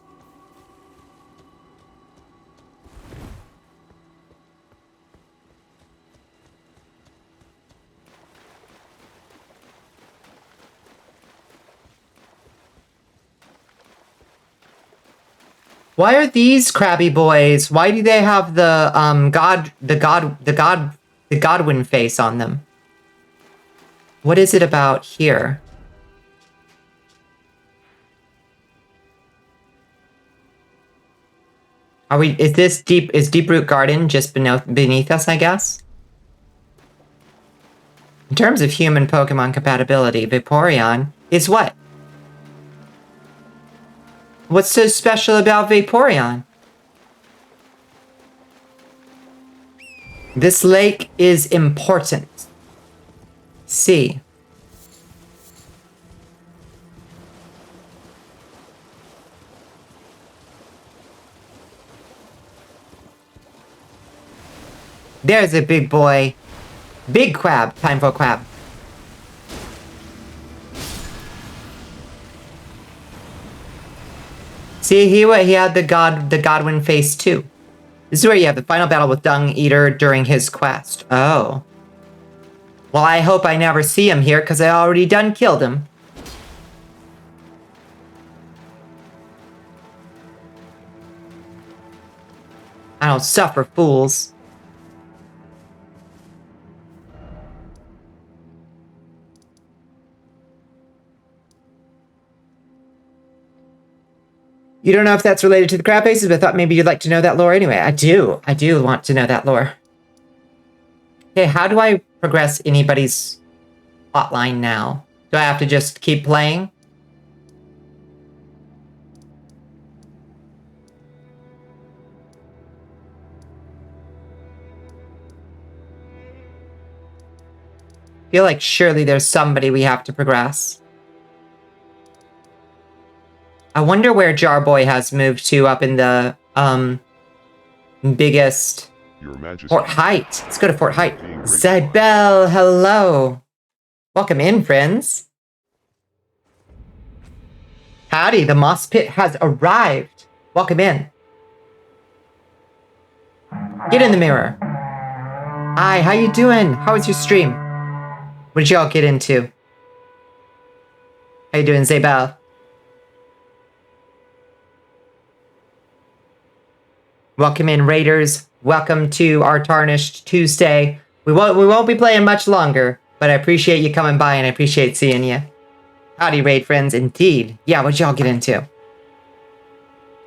Why are these crabby boys? Why do they have the Godwin face on them? What is it about here? Is Deeproot Garden just beneath us, I guess? In terms of human Pokemon compatibility, Vaporeon is what? What's so special about Vaporeon? This lake is important. See. There's a big boy. Big crab. Time for crab. See, he had the Godwin face too. This is where you have the final battle with Dung Eater during his quest. Oh. Well, I hope I never see him here, because I already done killed him. I don't suffer fools. You don't know if that's related to the crab faces, but I thought maybe you'd like to know that lore anyway. I do want to know that lore. Okay, how do I progress anybody's plotline now? Do I have to just keep playing? I feel like surely there's somebody we have to progress. I wonder where Jarboy has moved to up in the, biggest...
Your Majesty.
Fort Height. Let's go to Fort Height. Cybele, hello. Welcome in, friends. Howdy, the Moss Pit has arrived. Welcome in. Get in the mirror. Hi, how you doing? How was your stream? What did y'all get into? How you doing, Cybele? Welcome in, Raiders. Welcome to our Tarnished Tuesday. We won't be playing much longer, but I appreciate you coming by and I appreciate seeing you. Howdy, raid friends. Indeed. Yeah, what'd y'all get into?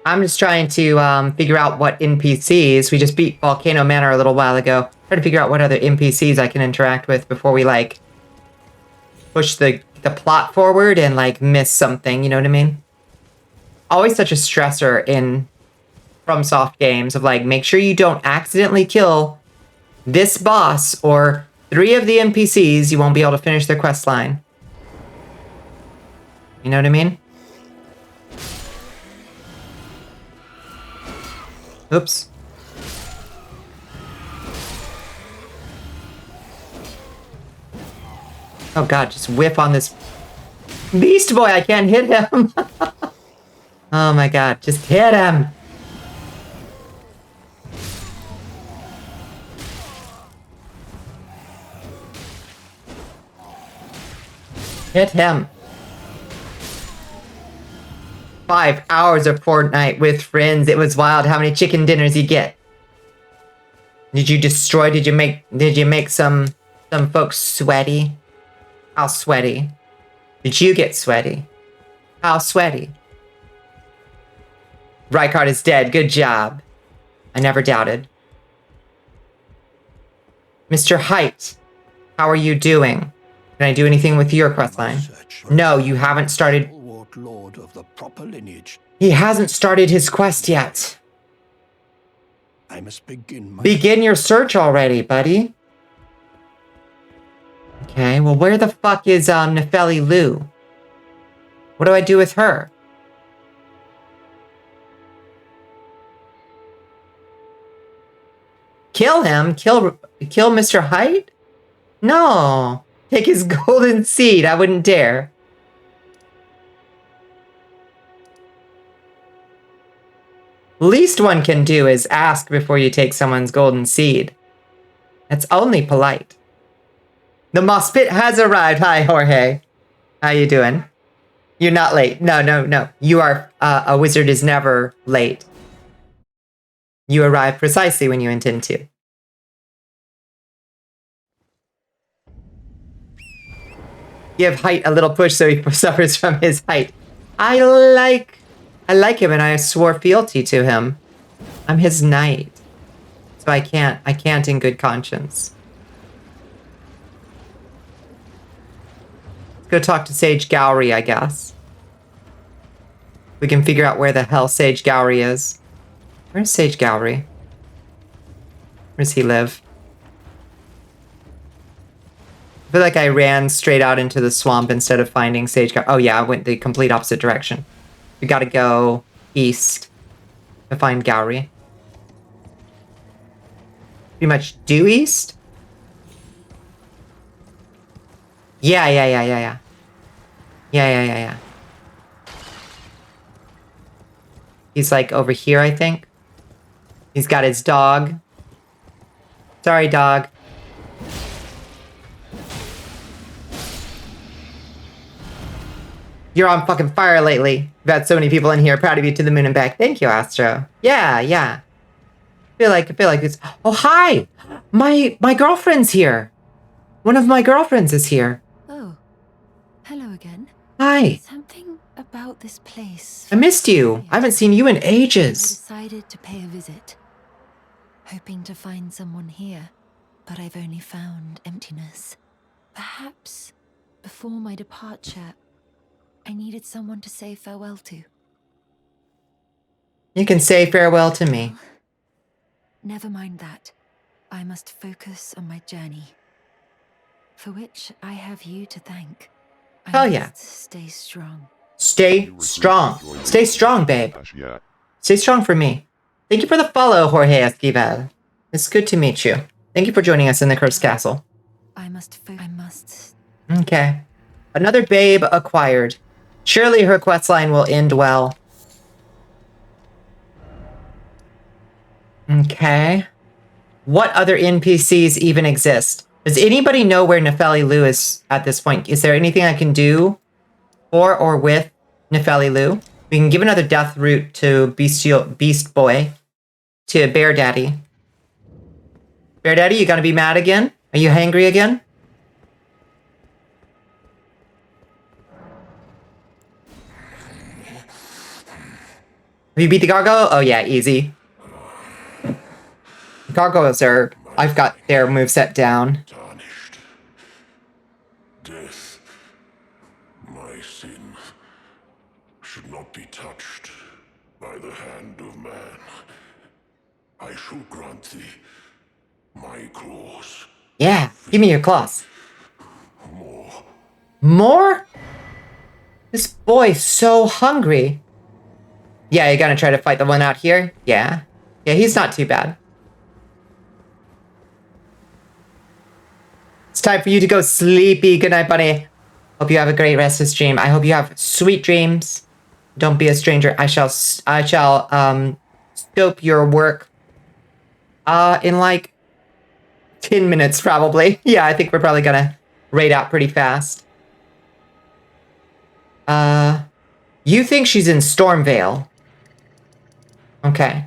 I'm just trying to figure out what NPCs. We just beat Volcano Manor a little while ago. Trying to figure out what other NPCs I can interact with before we like push the plot forward and like miss something. You know what I mean? Always such a stressor in FromSoft games of like, make sure you don't accidentally kill this boss or 3 of the NPCs, you won't be able to finish their quest line. You know what I mean? Oops. Oh god, just whip on this beast boy, I can't hit him. Oh my god, just hit him. Hit him. 5 hours of Fortnite with friends. It was wild how many chicken dinners you get. Did you destroy, did you make some folks sweaty? How sweaty? Did you get sweaty? How sweaty? Rykard is dead. Good job. I never doubted. Mr. Height, how are you doing? Can I do anything with your questline? No, you haven't started.
Lord of the proper lineage.
He hasn't started his quest yet.
I must begin
your search already, buddy. Okay, well, where the fuck is Nefeli Lu? What do I do with her? Kill him? Kill Mr. Height? No. Take his golden seed. I wouldn't dare. Least one can do is ask before you take someone's golden seed. That's only polite. The moss pit has arrived. Hi, Jorge. How you doing? You're not late. No. You are, a wizard is never late. You arrive precisely when you intend to. Give Height a little push so he suffers from his height. I like him and I swore fealty to him. I'm his knight. So I can't in good conscience. Let's go talk to Sage Gowry, I guess. We can figure out where the hell Sage Gowry is. Where's Sage Gowry? Where does he live? I feel like I ran straight out into the swamp instead of finding Sage Gowry. Oh yeah, I went the complete opposite direction. We gotta go east to find Gowry. Pretty much due east? Yeah. He's like over here, I think. He's got his dog. Sorry, dog. You're on fucking fire lately. We've had so many people in here. Proud of you to the moon and back. Thank you, Astro. Yeah. I feel like it's... Oh, hi! My girlfriend's here. One of my girlfriends is here.
Oh, hello again.
Hi.
Something about this place.
I missed you. I haven't seen you in
I
ages.
decided to pay a visit, hoping to find someone here, but I've only found emptiness. Perhaps before my departure, I needed someone to say farewell to.
You can say farewell to me.
Never mind that. I must focus on my journey, for which I have you to thank.
Hell yeah.
Stay strong.
Stay strong. Stay strong, babe. Stay strong for me. Thank you for the follow, Jorge Esquivel. It's good to meet you. Thank you for joining us in the Cursed Castle.
I must.
Okay. Another babe acquired. Surely her questline will end well. Okay. What other NPCs even exist? Does anybody know where Nefeli Lu is at this point? Is there anything I can do for or with Nefeli Lu? We can give another death route to Beast Boy. To Bear Daddy. Bear Daddy, you gonna be mad again? Are you hangry again? Have you beat the gargoyle? Oh yeah, easy. Gargoyles are... I've got their moveset down.
Tarnished. Death, my sin, should not be touched by the hand of man.
I shall grant thee my claws.
Yeah, give me your claws.
More.
More? This boy's so hungry. Yeah, you're gonna try to fight the one out here? Yeah. Yeah, he's not too bad. It's time for you to go sleepy. Good night, buddy. Hope you have a great rest of this dream. I hope you have sweet dreams. Don't be a stranger. I shall scope your work in like 10 minutes probably. Yeah, I think we're probably gonna raid out pretty fast. You think she's in Stormvale? Okay.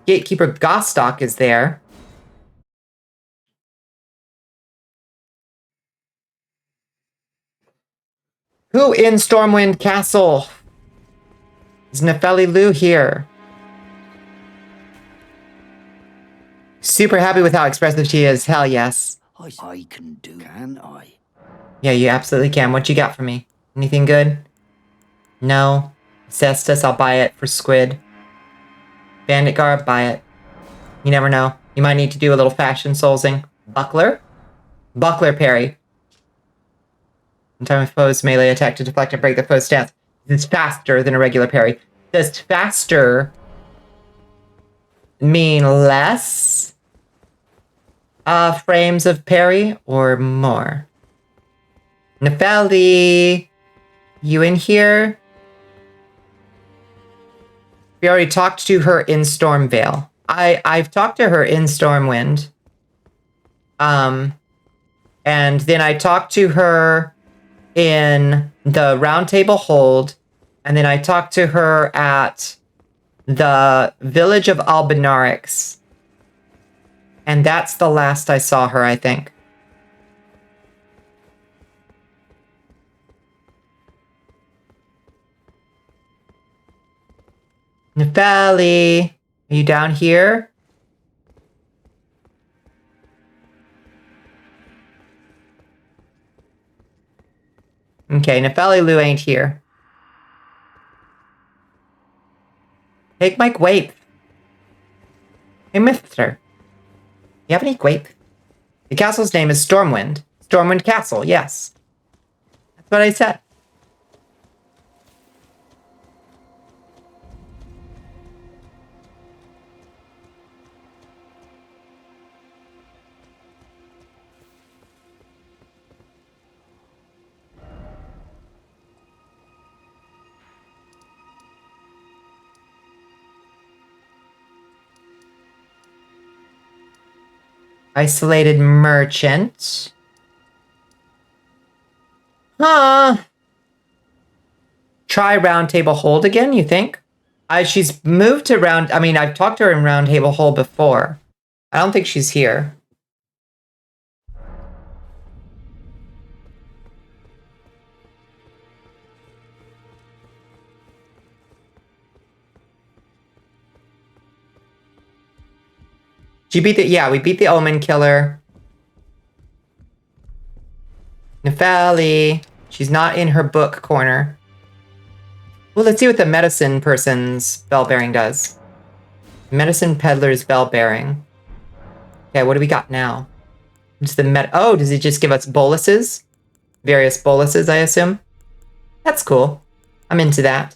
Gatekeeper Gostock is there. Who in Stormwind Castle? Is Nefeli Lou here? Super happy with how expressive she is. Hell yes.
I can do, can I?
Yeah, you absolutely can. What you got for me? Anything good? No. Cestus, I'll buy it for Squid. Bandit Garb, buy it. You never know. You might need to do a little fashion soulsing. Buckler? Buckler parry. In time of foe's melee attack to deflect and break the foe's stance. It's faster than a regular parry. Does faster mean less frames of parry or more? Nefeli, you in here? We already talked to her in Stormvale. I've talked to her in Stormwind. And then I talked to her in the Round Table Hold, and then I talked to her at the village of Albinarix. And that's the last I saw her, I think. Nefeli, are you down here? Okay, Nefeli Lou ain't here. Take my grape. Hey, mister. You have any grape? The castle's name is Stormwind. Stormwind Castle, yes. That's what I said. Isolated merchant. Huh. Try Round Table Hold again, you think? She's moved to Round... I mean, I've talked to her in Round Table Hold before. I don't think she's here. She beat the... Yeah, we beat the Omen Killer. Nefeli. She's not in her book corner. Well, let's see what the medicine person's bell bearing does. Medicine peddler's bell bearing. Okay, what do we got now? It's the oh, does it just give us boluses? Various boluses, I assume. That's cool. I'm into that.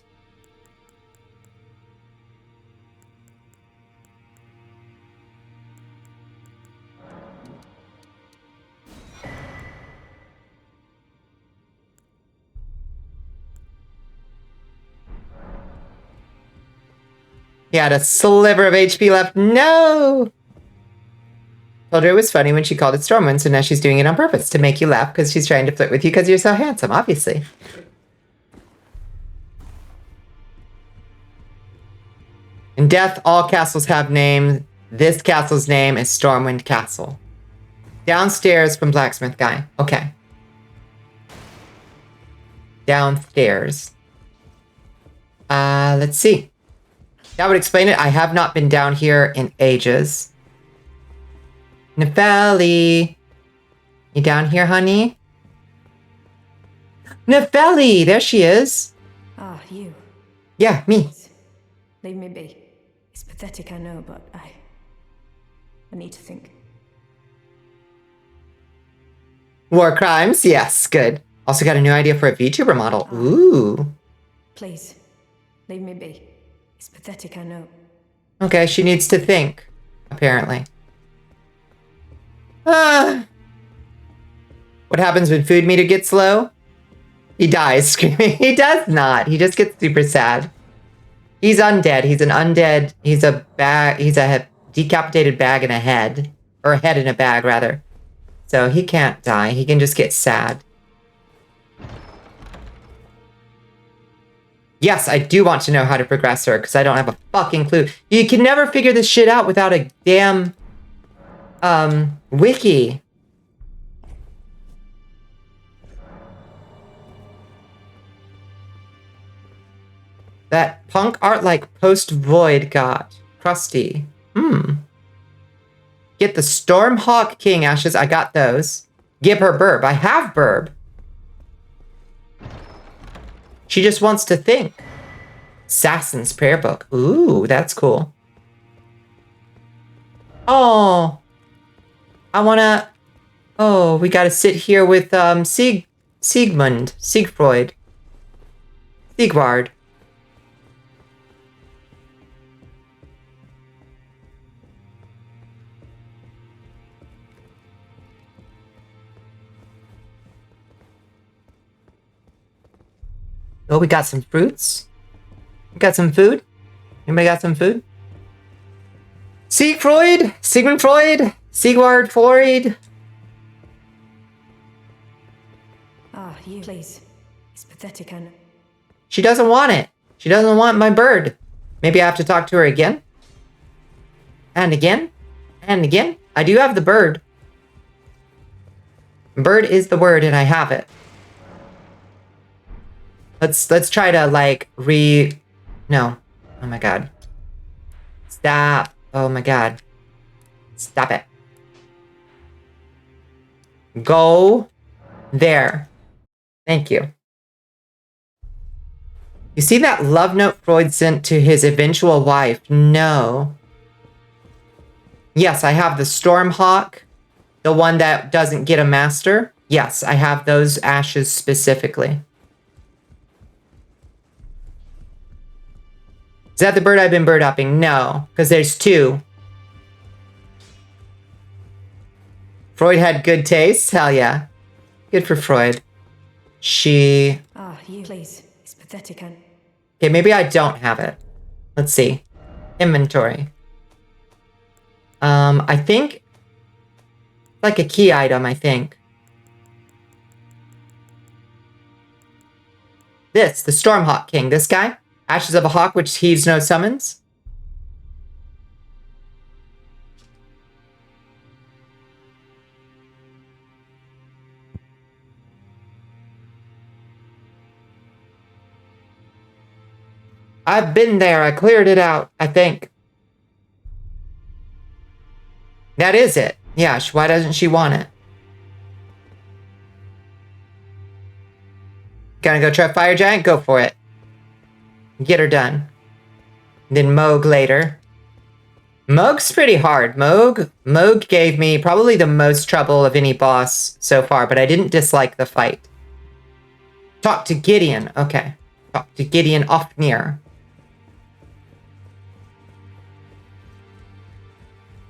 He had a sliver of HP left. No! Told her it was funny when she called it Stormwind, so now she's doing it on purpose to make you laugh because she's trying to flirt with you because you're so handsome, obviously. In death, all castles have names. This castle's name is Stormwind Castle. Downstairs from Blacksmith Guy. Okay. Downstairs. Let's see. That would explain it. I have not been down here in ages. Nefeli. You down here, honey? Nefeli! There she is.
Ah, you.
Yeah, me.
Leave me be. It's pathetic, I know, but I need to think.
War crimes? Yes, good. Also got a new idea for a VTuber model. Ooh.
Please, leave me be. It's pathetic, I know.
Okay, she needs to think, apparently. What happens when food meter gets low? He dies screaming. He does not. He just gets super sad. He's undead. He's an undead. He's a decapitated bag in a head. Or a head in a bag, rather. So he can't die. He can just get sad. Yes, I do want to know how to progress her, because I don't have a fucking clue. You can never figure this shit out without a damn, wiki. That punk art like post-void got crusty. Get the Stormhawk King ashes. I got those. Give her Burb. I have Burb. She just wants to think. Assassin's Prayer Book. Ooh, that's cool. Oh. I wanna... Oh, we gotta sit here with, Siegfried. Siegward. Oh, we got some fruits. We got some food. Anybody got some food? Siegfried? Sigmund Freud? Sigward Floyd?
You, please. It's pathetic, I know.
She doesn't want it. She doesn't want my bird. Maybe I have to talk to her again? And again? And again? I do have the bird. Bird is the word and I have it. Let's try to like no. Oh my god. Stop. Oh my god. Stop it. Go there. Thank you. You see that love note Freud sent to his eventual wife? No. Yes, I have the Stormhawk. The one that doesn't get a master. Yes, I have those ashes specifically. Is that the bird I've been bird upping? No, because there's two. Freud had good taste? Hell yeah. Good for Freud. She...
You, please. It's pathetic, and...
Okay, maybe I don't have it. Let's see. Inventory. I think... like a key item, I think. This, the Stormhawk King. This guy. Ashes of a Hawk, which heaves no summons. I've been there. I cleared it out, I think. That is it. Yeah, why doesn't she want it? Gonna go try Fire Giant? Go for it. Get her done. Then Moog later. Moog's pretty hard. Moog gave me probably the most trouble of any boss so far, but I didn't dislike the fight. Talk to Gideon. Okay. Talk to Gideon Ofnir.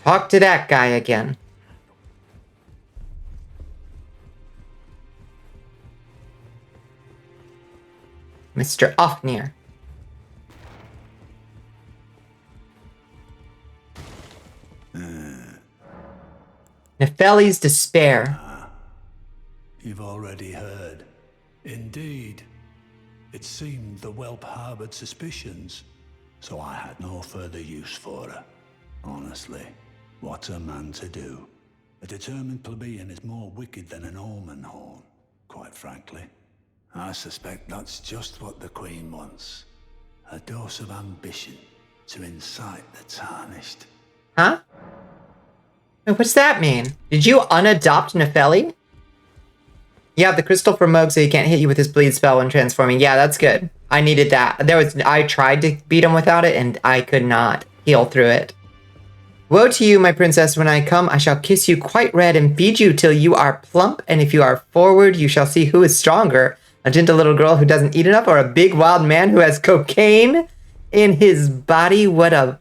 Talk to that guy again. Mr. Ofnir. Nefeli's Despair.
You've already heard. Indeed. It seemed the whelp harbored suspicions, so I had no further use for her. Honestly, what's a man to do? A determined plebeian is more wicked than an omen horn, quite frankly. I suspect that's just what the Queen wants. A dose of ambition to incite the Tarnished.
Huh? Wait, what's that mean? Did you unadopt Nefeli? You have the crystal for Moog so he can't hit you with his bleed spell when transforming. Yeah, that's good. I needed that. I tried to beat him without it, and I could not heal through it. Woe to you, my princess. When I come, I shall kiss you quite red and feed you till you are plump. And if you are forward, you shall see who is stronger. A gentle little girl who doesn't eat enough, or a big wild man who has cocaine in his body. What a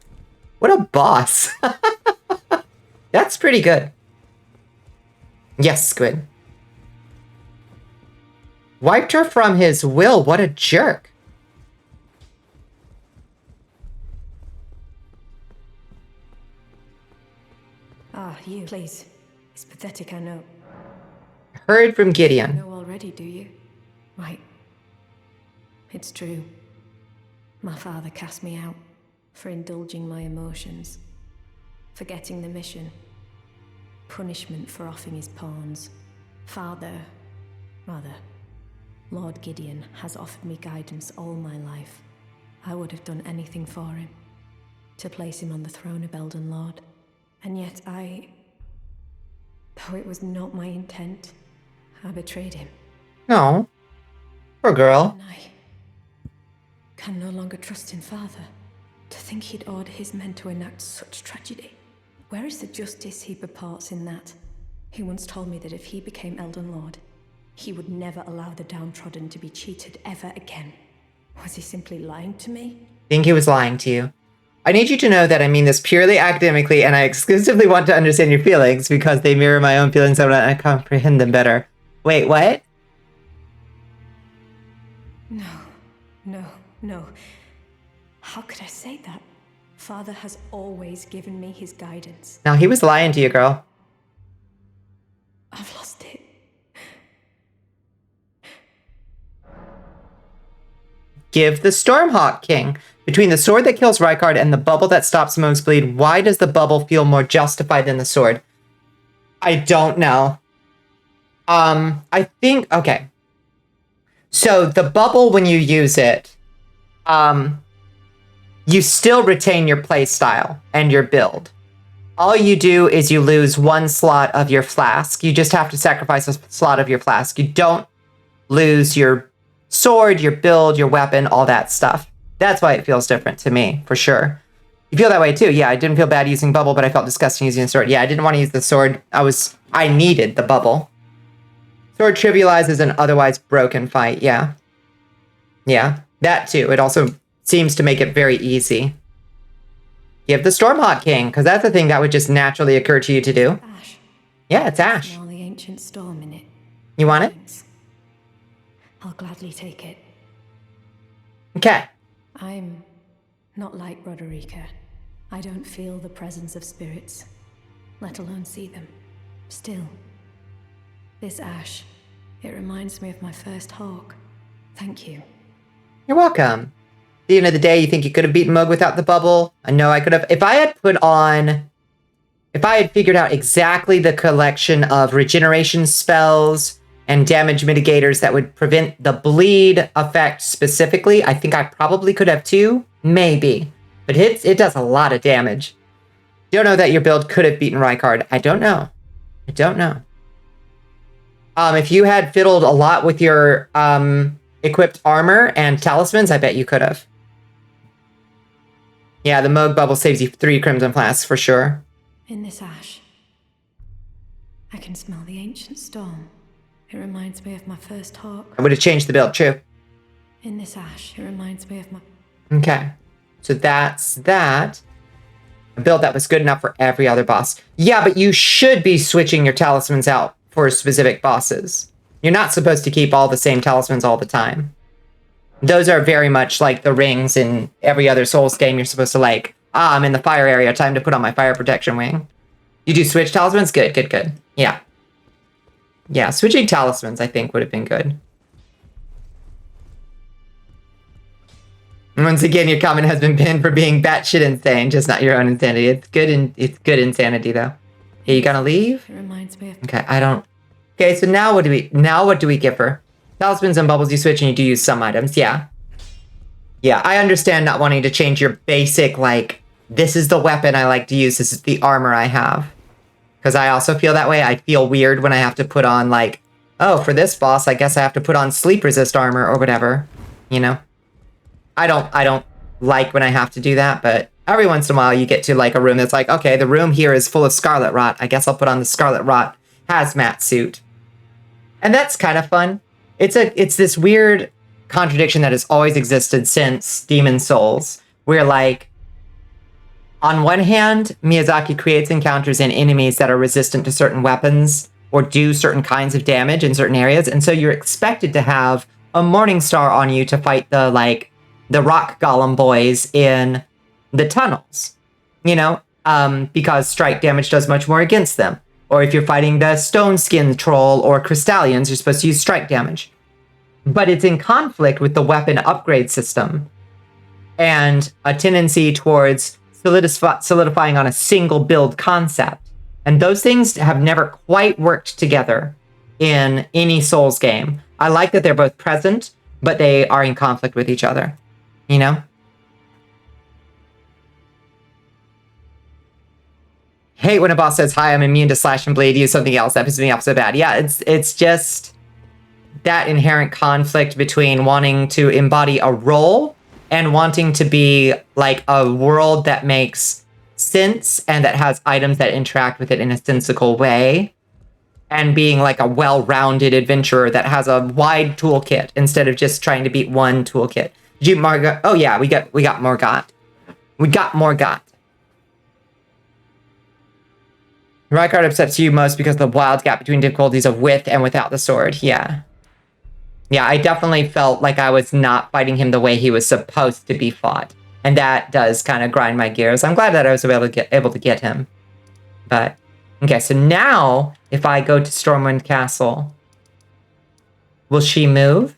boss. That's pretty good. Yes, Squid. Wiped her from his will. What a jerk.
Ah, you. Please. It's pathetic, I know.
Heard from Gideon.
You know already, do you? Right. It's true. My father cast me out for indulging my emotions, forgetting the mission, punishment for offing his pawns. Lord Gideon has offered me guidance all my life. I would have done anything for him, to place him on the throne of Elden Lord. And yet though it was not my intent, I betrayed him.
No. Poor girl.
And I can no longer trust in father. To think he'd order his men to enact such tragedy. Where is the justice he purports in that? He once told me that if he became Elden Lord, he would never allow the downtrodden to be cheated ever again. Was he simply lying to me?
I think he was lying to you. I need you to know that I mean this purely academically, and I exclusively want to understand your feelings because they mirror my own feelings and I comprehend them better. Wait, what?
No. How could I say that? Father has always given me his guidance.
No, he was lying to you, girl.
I've lost it.
Give the Stormhawk King. Between the sword that kills Rykard and the bubble that stops Moog's bleed, why does the bubble feel more justified than the sword? I don't know. I think, okay. So the bubble, when you use it, you still retain your play style and your build. All you do is you lose one slot of your flask. You just have to sacrifice a slot of your flask. You don't lose your sword, your build, your weapon, all that stuff. That's why it feels different to me, for sure. You feel that way too. Yeah, I didn't feel bad using bubble, but I felt disgusting using the sword. Yeah, I didn't want to use the sword. I needed the bubble. Sword trivializes an otherwise broken fight. Yeah. Yeah, that too. It also seems to make it very easy. Give the Stormhawk King, because that's the thing that would just naturally occur to you to do.
Ash.
Yeah, it's Ash.
Smell the ancient storm in it.
You want it?
Thanks. I'll gladly take it.
Okay.
I'm not like Roderica. I don't feel the presence of spirits, let alone see them. Still, this ash, it reminds me of my first hawk. Thank you.
You're welcome. At the end of the day, you think you could have beaten Moog without the bubble? I know I could have. If I had figured out exactly the collection of regeneration spells and damage mitigators that would prevent the bleed effect specifically, I think I probably could have too. Maybe. But it does a lot of damage. Don't know that your build could have beaten Rykard. I don't know. If you had fiddled a lot with your equipped armor and talismans, I bet you could have. Yeah, the Moog bubble saves you 3 Crimson Flasks for sure.
In this ash, I can smell the ancient storm. It reminds me of my first hawk.
I would have changed the build, true.
In this ash, it reminds me of my...
Okay. So that's that. A build that was good enough for every other boss. Yeah, but you should be switching your talismans out for specific bosses. You're not supposed to keep all the same talismans all the time. Those are very much like the rings in every other Souls game. You're supposed to like, I'm in the fire area, time to put on my fire protection wing. You do switch talismans? Good. Yeah. Yeah, switching talismans, I think, would have been good. Once again, your comment has been pinned for being batshit insane, just not your own insanity. It's good insanity, though. Hey, you gonna leave?
It reminds me of...
Okay, I don't... Okay, so now what do we give her? Talismans and bubbles you switch and you do use some items, yeah. Yeah, I understand not wanting to change your basic, like, this is the weapon I like to use, this is the armor I have. Because I also feel that way. I feel weird when I have to put on, like, oh, for this boss, I guess I have to put on sleep resist armor or whatever. You know? I don't like when I have to do that, but every once in a while you get to like a room that's like, okay, the room here is full of scarlet rot. I guess I'll put on the scarlet rot hazmat suit. And that's kind of fun. It's this weird contradiction that has always existed since Demon Souls, where like on one hand, Miyazaki creates encounters and enemies that are resistant to certain weapons or do certain kinds of damage in certain areas, and so you're expected to have a Morning Star on you to fight the rock golem boys in the tunnels, you know, because strike damage does much more against them. Or if you're fighting the stone skin troll or crystallians, you're supposed to use strike damage. But it's in conflict with the weapon upgrade system and a tendency towards solidifying on a single build concept. And those things have never quite worked together in any Souls game. I like that they're both present, but they are in conflict with each other, you know? Hate when a boss says, hi, I'm immune to slash and bleed, use something else. That pisses me off so bad. Yeah, it's just that inherent conflict between wanting to embody a role and wanting to be like a world that makes sense and that has items that interact with it in a sensical way, and being like a well-rounded adventurer that has a wide toolkit instead of just trying to beat one toolkit. Did you Margot? Oh yeah, we got Morgott. We got Morgott. Rykard upsets you most because of the wild gap between difficulties of with and without the sword. Yeah. Yeah, I definitely felt like I was not fighting him the way he was supposed to be fought. And that does kind of grind my gears. I'm glad that I was able to get him. But, okay, so now, if I go to Stormwind Castle, will she move?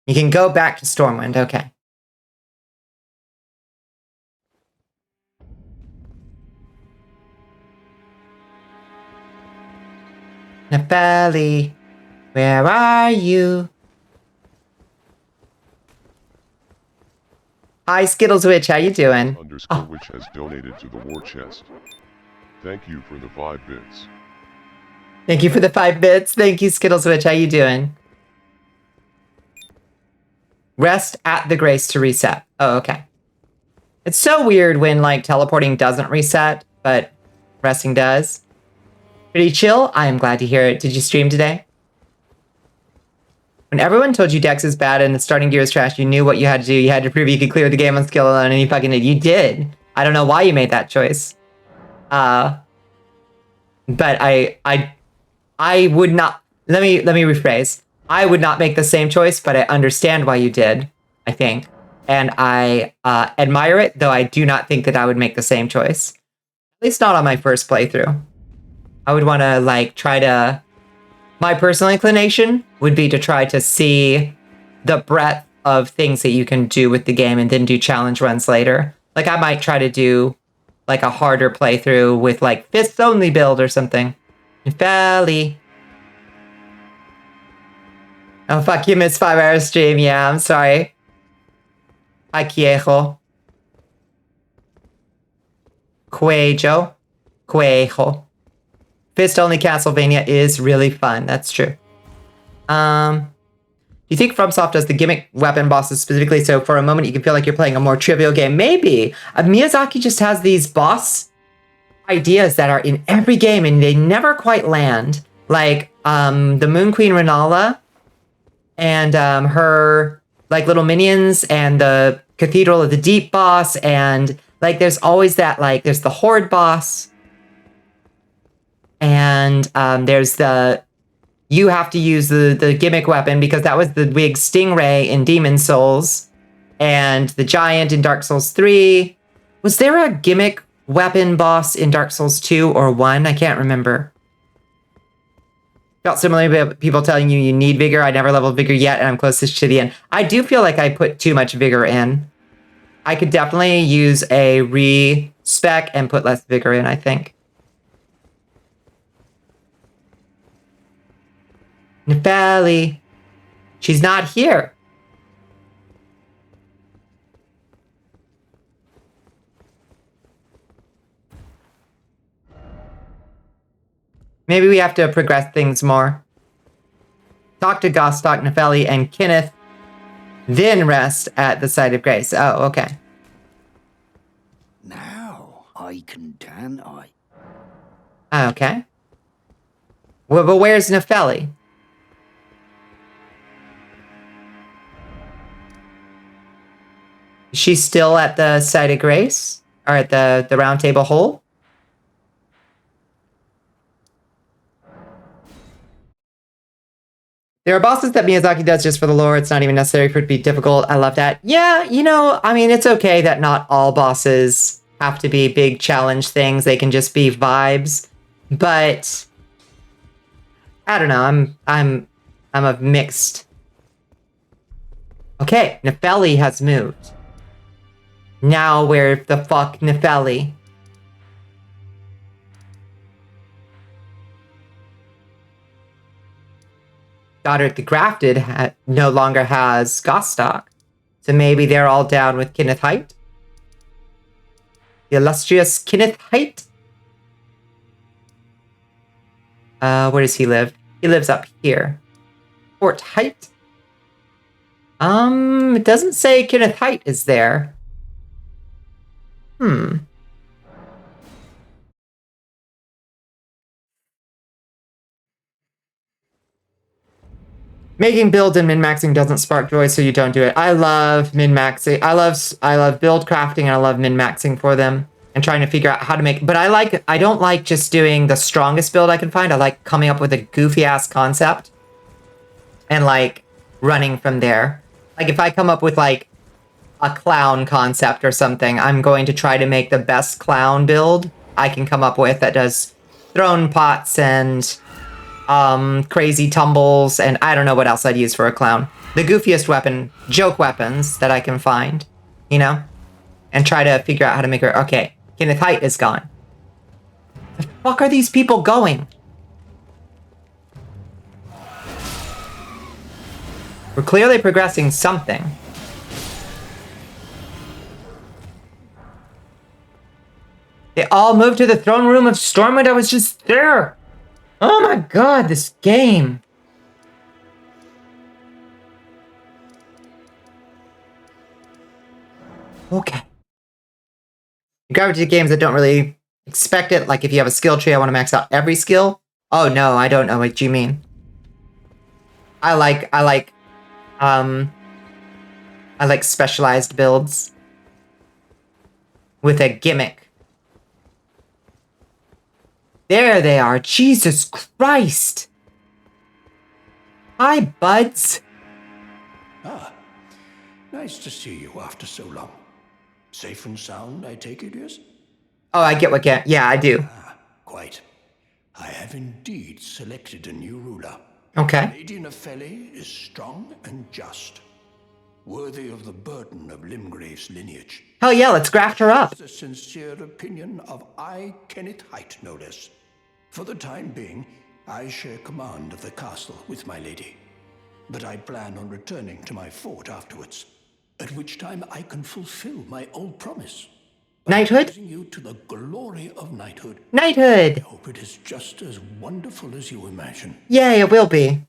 You can go back to Stormwind, okay. Nefeli, where are you? Hi, Skittles Witch, how you doing?
_ Witch has donated to the war chest. Thank you for the 5 bits.
Thank you for the 5 bits. Thank you, Skittles Witch, how you doing? Rest at the Grace to reset. Oh, okay. It's so weird when, like, teleporting doesn't reset, but resting does. Pretty chill? I am glad to hear it. Did you stream today? When everyone told you Dex is bad and the starting gear is trash, you knew what you had to do. You had to prove you could clear the game on skill alone, and you fucking did. You did. I don't know why you made that choice. But I would not. Let me rephrase. I would not make the same choice, but I understand why you did, I think. And I admire it, though I do not think that I would make the same choice. At least not on my first playthrough. I would want to, like, try to... My personal inclination would be to try to see the breadth of things that you can do with the game and then do challenge runs later. Like, I might try to do, like, a harder playthrough with, like, fists-only build or something. Belly. Oh, fuck, you missed 5-hour stream. Yeah, I'm sorry. Hi, Quiejo. Quejo. Fist-only Castlevania is really fun. That's true. Do you think FromSoft does the gimmick weapon bosses specifically so for a moment you can feel like you're playing a more trivial game? Maybe. Miyazaki just has these boss ideas that are in every game and they never quite land. Like, the Moon Queen Renala and her, like, little minions and the Cathedral of the Deep boss, and, like, there's always that, like, there's the Horde boss. And there's the... You have to use the gimmick weapon because that was the big Stingray in Demon Souls. And the Giant in Dark Souls 3. Was there a gimmick weapon boss in Dark Souls 2 or 1? I can't remember. Felt similarly about people telling you you need Vigor. I never leveled Vigor yet and I'm closest to the end. I do feel like I put too much Vigor in. I could definitely use a re-spec and put less Vigor in, I think. Nefeli. She's not here. Maybe we have to progress things more. Talk to Gostock, Nefeli, and Kenneth Then rest at the site of grace. Oh, okay.
Now I can I?
Okay. Well, but where's Nefeli? Is she still at the site of grace? Or at the round table hole? There are bosses that Miyazaki does just for the lore. It's not even necessary for it to be difficult. I love that. Yeah, you know, I mean, it's okay that not all bosses have to be big challenge things. They can just be vibes. But I don't know. I'm of mixed. Okay, Nefeli has moved. Now where the fuck Nefeli? Goddard the Grafted no longer has Gostock. So maybe they're all down with Kenneth Height? The illustrious Kenneth Height? Where does he live? He lives up here. Fort Height? It doesn't say Kenneth Height is there. Making builds and min-maxing doesn't spark joy, so you don't do it. I love min-maxing. I love build crafting and I love min-maxing for them and trying to figure out how to make, but I don't like just doing the strongest build I can find. I like coming up with a goofy ass concept and like running from there. Like if I come up with like a clown concept or something, I'm going to try to make the best clown build I can come up with that does thrown pots and crazy tumbles, and I don't know what else I'd use for a clown. The goofiest weapon, joke weapons that I can find, you know? And try to figure out how to make her... Okay, Kenneth Height is gone. The fuck are these people going? We're clearly progressing something. They all moved to the throne room of Stormwind. I was just there. Oh my god, this game. Okay. Gravity games that don't really expect it, like if you have a skill tree, I want to max out every skill. Oh no, I don't know what you mean. I like specialized builds with a gimmick. There they are. Jesus Christ. Hi, buds.
Ah, nice to see you after so long. Safe and sound, I take it, yes?
Oh, I get what can. Yeah, I do.
Ah, quite. I have indeed selected a new ruler.
Okay.
Lady Nefeli is strong and just, worthy of the burden of Limgrave's lineage.
Hell yeah, let's graft her up.
The sincere opinion of I, Kenneth Height, no less. For the time being, I share command of the castle with my lady. But I plan on returning to my fort afterwards, at which time I can fulfill my old promise.
Knighthood?
Raising you to the glory of knighthood.
Knighthood!
I hope it is just as wonderful as you imagine.
Yay, it will be.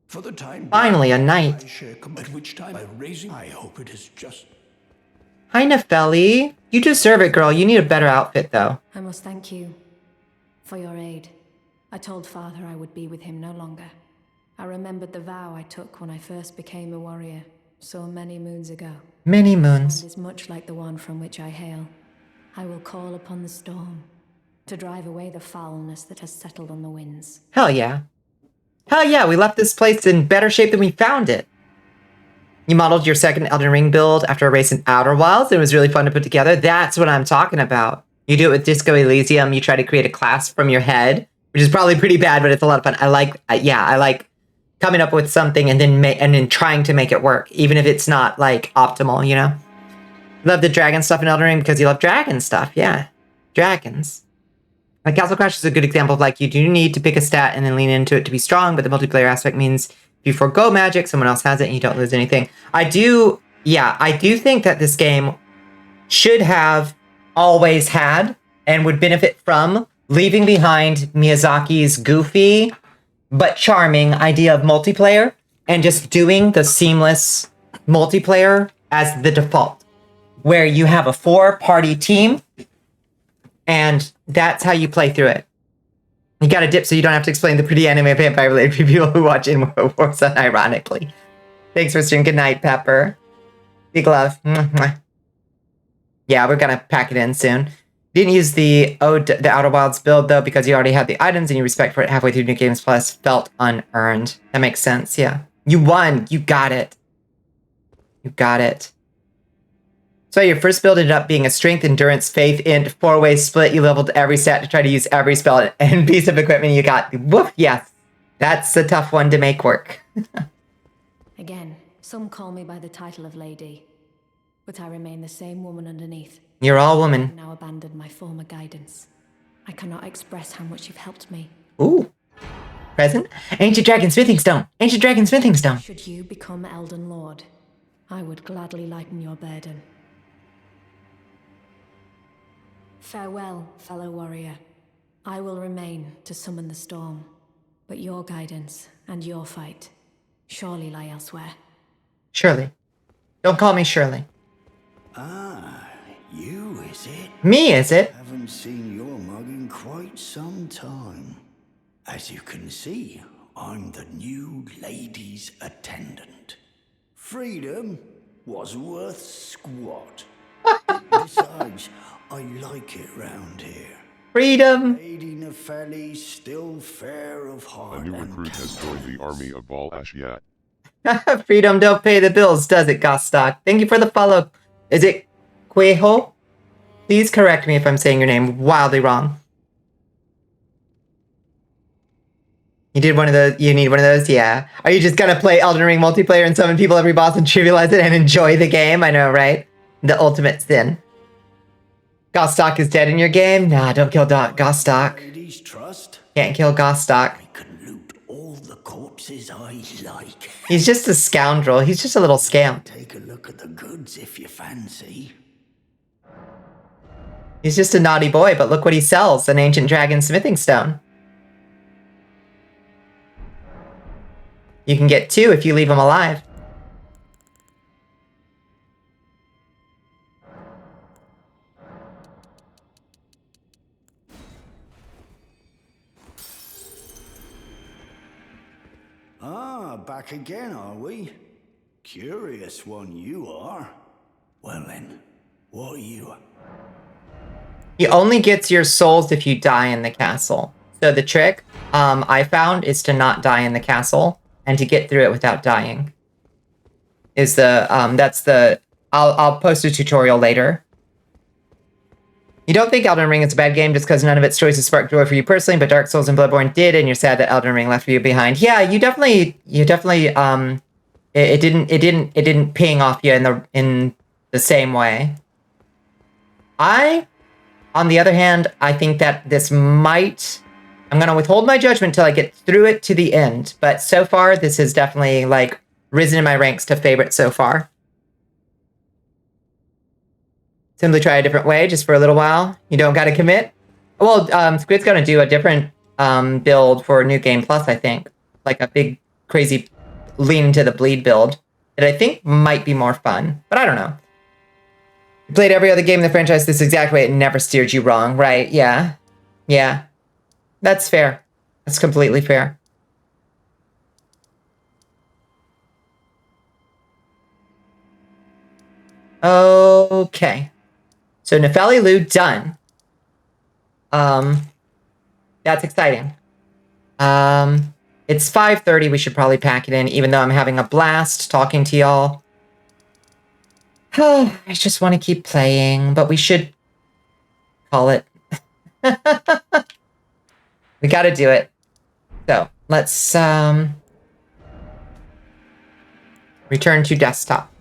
For the time
Finally, a knight.
I share at which time by raising, I hope it is just...
Hi, Nefeli. You deserve it, girl. You need a better outfit, though.
I must thank you for your aid. I told Father I would be with him no longer. I remembered the vow I took when I first became a warrior, so many moons ago.
Many moons.
It is much like the one from which I hail. I will call upon the storm to drive away the foulness that has settled on the winds.
Hell yeah. Hell yeah, we left this place in better shape than we found it. You modeled your second Elden Ring build after a race in Outer Wilds. It was really fun to put together. That's what I'm talking about. You do it with Disco Elysium. You try to create a class from your head, which is probably pretty bad, but it's a lot of fun. I like coming up with something and then trying to make it work, even if it's not like optimal, you know? Love the dragon stuff in Elden Ring because you love dragon stuff. Yeah, dragons. Like Castle Crash is a good example of like you do need to pick a stat and then lean into it to be strong, but the multiplayer aspect means if you forgo magic, someone else has it and you don't lose anything. I do think that this game should have always had and would benefit from leaving behind Miyazaki's goofy but charming idea of multiplayer and just doing the seamless multiplayer as the default, where you have a 4-party team, and that's how you play through it. You gotta dip so you don't have to explain the pretty anime vampire-related for people who watch in Warzone, ironically. Thanks for streaming. Good night, Pepper. Big love. Mwah. Yeah, we're gonna pack it in soon. Didn't use the Outer Wilds build, though, because you already had the items and your respect for it halfway through New Games Plus felt unearned. That makes sense, yeah. You won! You got it. You got it. So your first build ended up being a strength, endurance, faith, int, 4-way split. You leveled every stat to try to use every spell and piece of equipment you got. Woof, yes. That's a tough one to make work.
Again, some call me by the title of lady, but I remain the same woman underneath.
You're all woman.
I've now abandoned my former guidance. I cannot express how much you've helped me.
Ooh. Present? Ancient Dragon Smithing Stone. Ancient Dragon Smithing Stone.
Should you become Elden Lord, I would gladly lighten your burden. Farewell, fellow warrior. I will remain to summon the storm, but your guidance and your fight surely lie elsewhere.
Shirley. Don't call me Shirley.
Ah, you is it?
Me, is it?
Haven't seen your mug in quite some time. As you can see, I'm the new lady's attendant. Freedom was worth squat. Besides, I like it round here.
Freedom!
Lady Nepheli's still fair of heart.
A new recruit has joined the army of Volcano.
Freedom don't pay the bills, does it, Gostock? Thank you for the follow. Is it Quejo? Please correct me if I'm saying your name wildly wrong. You did one of those? You need one of those? Yeah. Are you just gonna play Elden Ring multiplayer and summon people every boss and trivialize it and enjoy the game? I know, right? The ultimate sin. Gostock is dead in your game? Nah, don't kill Gostock.
Ladies trust.
Can't kill Gostock.
I can loot all the corpses I like.
He's just a scoundrel. He's just a little scamp.
Take a look at the goods if you fancy.
He's just a naughty boy, but look what he sells. An ancient dragon smithing stone. You can get 2 if you leave him alive.
Ah, back again, are we? Curious one you are. Well then, what are you?
He only gets your souls if you die in the castle. So the trick I found is to not die in the castle and to get through it without dying. Is the that's the I'll post a tutorial later. You don't think Elden Ring is a bad game just because none of its choices sparked joy for you personally, but Dark Souls and Bloodborne did, and you're sad that Elden Ring left you behind. Yeah, you definitely it didn't ping off you in the same way. On the other hand, I think that this might... I'm going to withhold my judgment till I get through it to the end. But so far, this has definitely, like, risen in my ranks to favorite so far. Simply try a different way just for a little while. You don't got to commit. Well, Squid's going to do a different build for New Game Plus, I think. Like a big, crazy lean into the bleed build that I think might be more fun. But I don't know. You played every other game in the franchise this exact way. It never steered you wrong, right? Yeah. Yeah. That's fair. That's completely fair. Okay. So Nefeli Lu done. That's exciting. It's 5:30. We should probably pack it in, even though I'm having a blast talking to y'all. Oh, I just want to keep playing, but we should call it. We gotta do it. So, let's, return to desktop.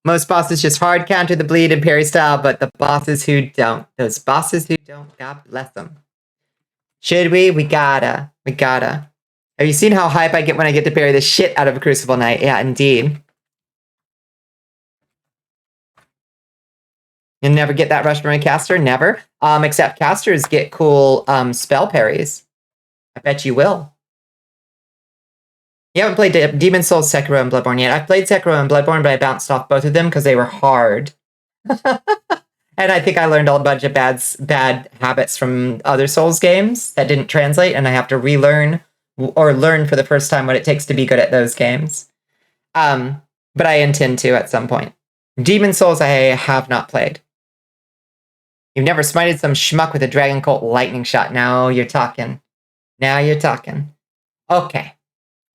Most bosses just hard counter the bleed and parry style, but the bosses who don't, those bosses who don't, God bless them. Should we? We gotta. Have you seen how hype I get when I get to parry the shit out of a Crucible Knight? Yeah, indeed. You'll never get that rush from a caster? Never. Except casters get cool spell parries. I bet you will. You haven't played Demon Souls, Sekiro, and Bloodborne yet. I've played Sekiro and Bloodborne, but I bounced off both of them because they were hard. And I think I learned a bunch of bad habits from other Souls games that didn't translate, and I have to relearn or learn for the first time what it takes to be good at those games. But I intend to at some point. Demon Souls I have not played. You've never smited some schmuck with a Dragon Cult lightning shot. Now you're talking. Now you're talking. Okay.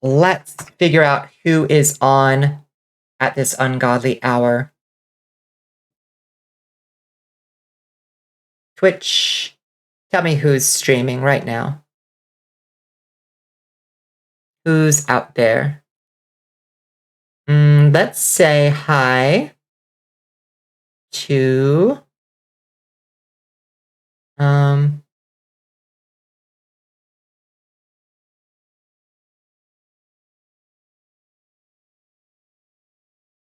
Let's figure out who is on at this ungodly hour. Twitch, tell me who's streaming right now. Who's out there? Let's say hi to...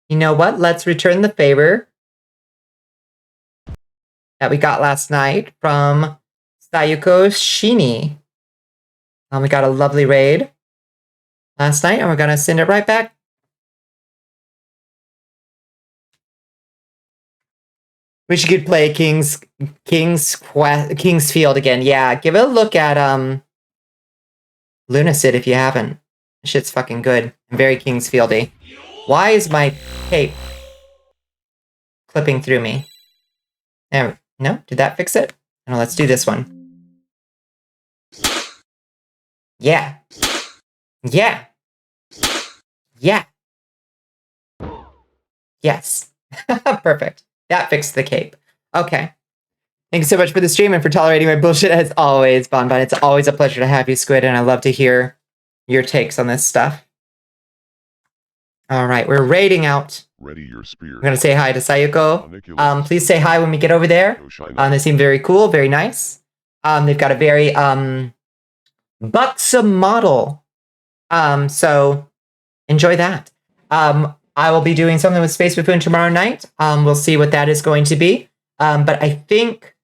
You know what? Let's return the favor that we got last night from Sayuko Shini. We got a lovely raid last night, and we're going to send it right back. Wish you could play King's Field again. Yeah, give it a look at Lunacid if you haven't. Shit's fucking good. Very King's Fieldy. Why is my cape clipping through me? There. No? Did that fix it? No, let's do this one. Yeah. Yeah. Yeah. Yes. Perfect. That fixed the cape. Okay. Thank you so much for the stream and for tolerating my bullshit as always, Bonbon. It's always a pleasure to have you, Squid, and I love to hear your takes on this stuff. All right, we're raiding out.
Ready your spear.
We're going to say hi to Sayuko. Please say hi when we get over there. They seem very cool, very nice. They've got a very buxom model. So enjoy that. I will be doing something with Space Buffoon tomorrow night. We'll see what that is going to be. But I think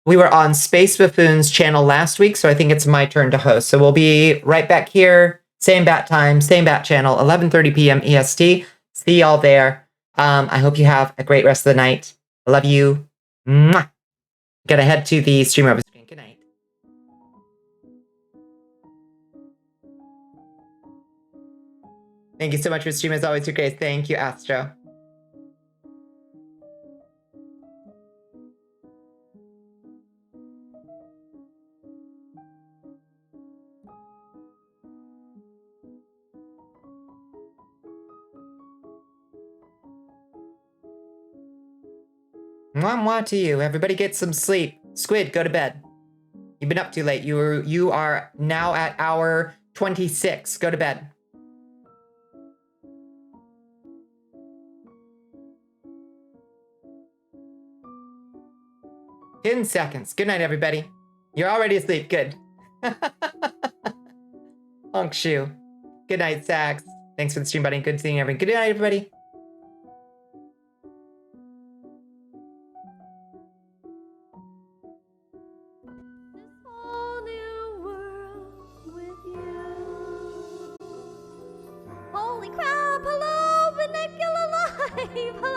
we were on Space Buffoon's channel last week, so I think it's my turn to host. So we'll be right back here, same bat time, same bat channel, 11:30 p.m. EST. See y'all there. I hope you have a great rest of the night. I love you. Mwah. Gonna head to the stream over screen. Good night. Thank you so much for the stream. As always, you're great. Thank you, Astro. Mwah mwah to you. Everybody get some sleep. Squid, go to bed. You've been up too late. You are now at hour 26. Go to bed. In seconds. Good night, everybody. You're already asleep. Good. Honk shoe. Good night, Sax. Thanks for the stream, buddy. Good seeing everyone. Good night, everybody.
Holy crap! Hello, Bonnicula Live! Hello!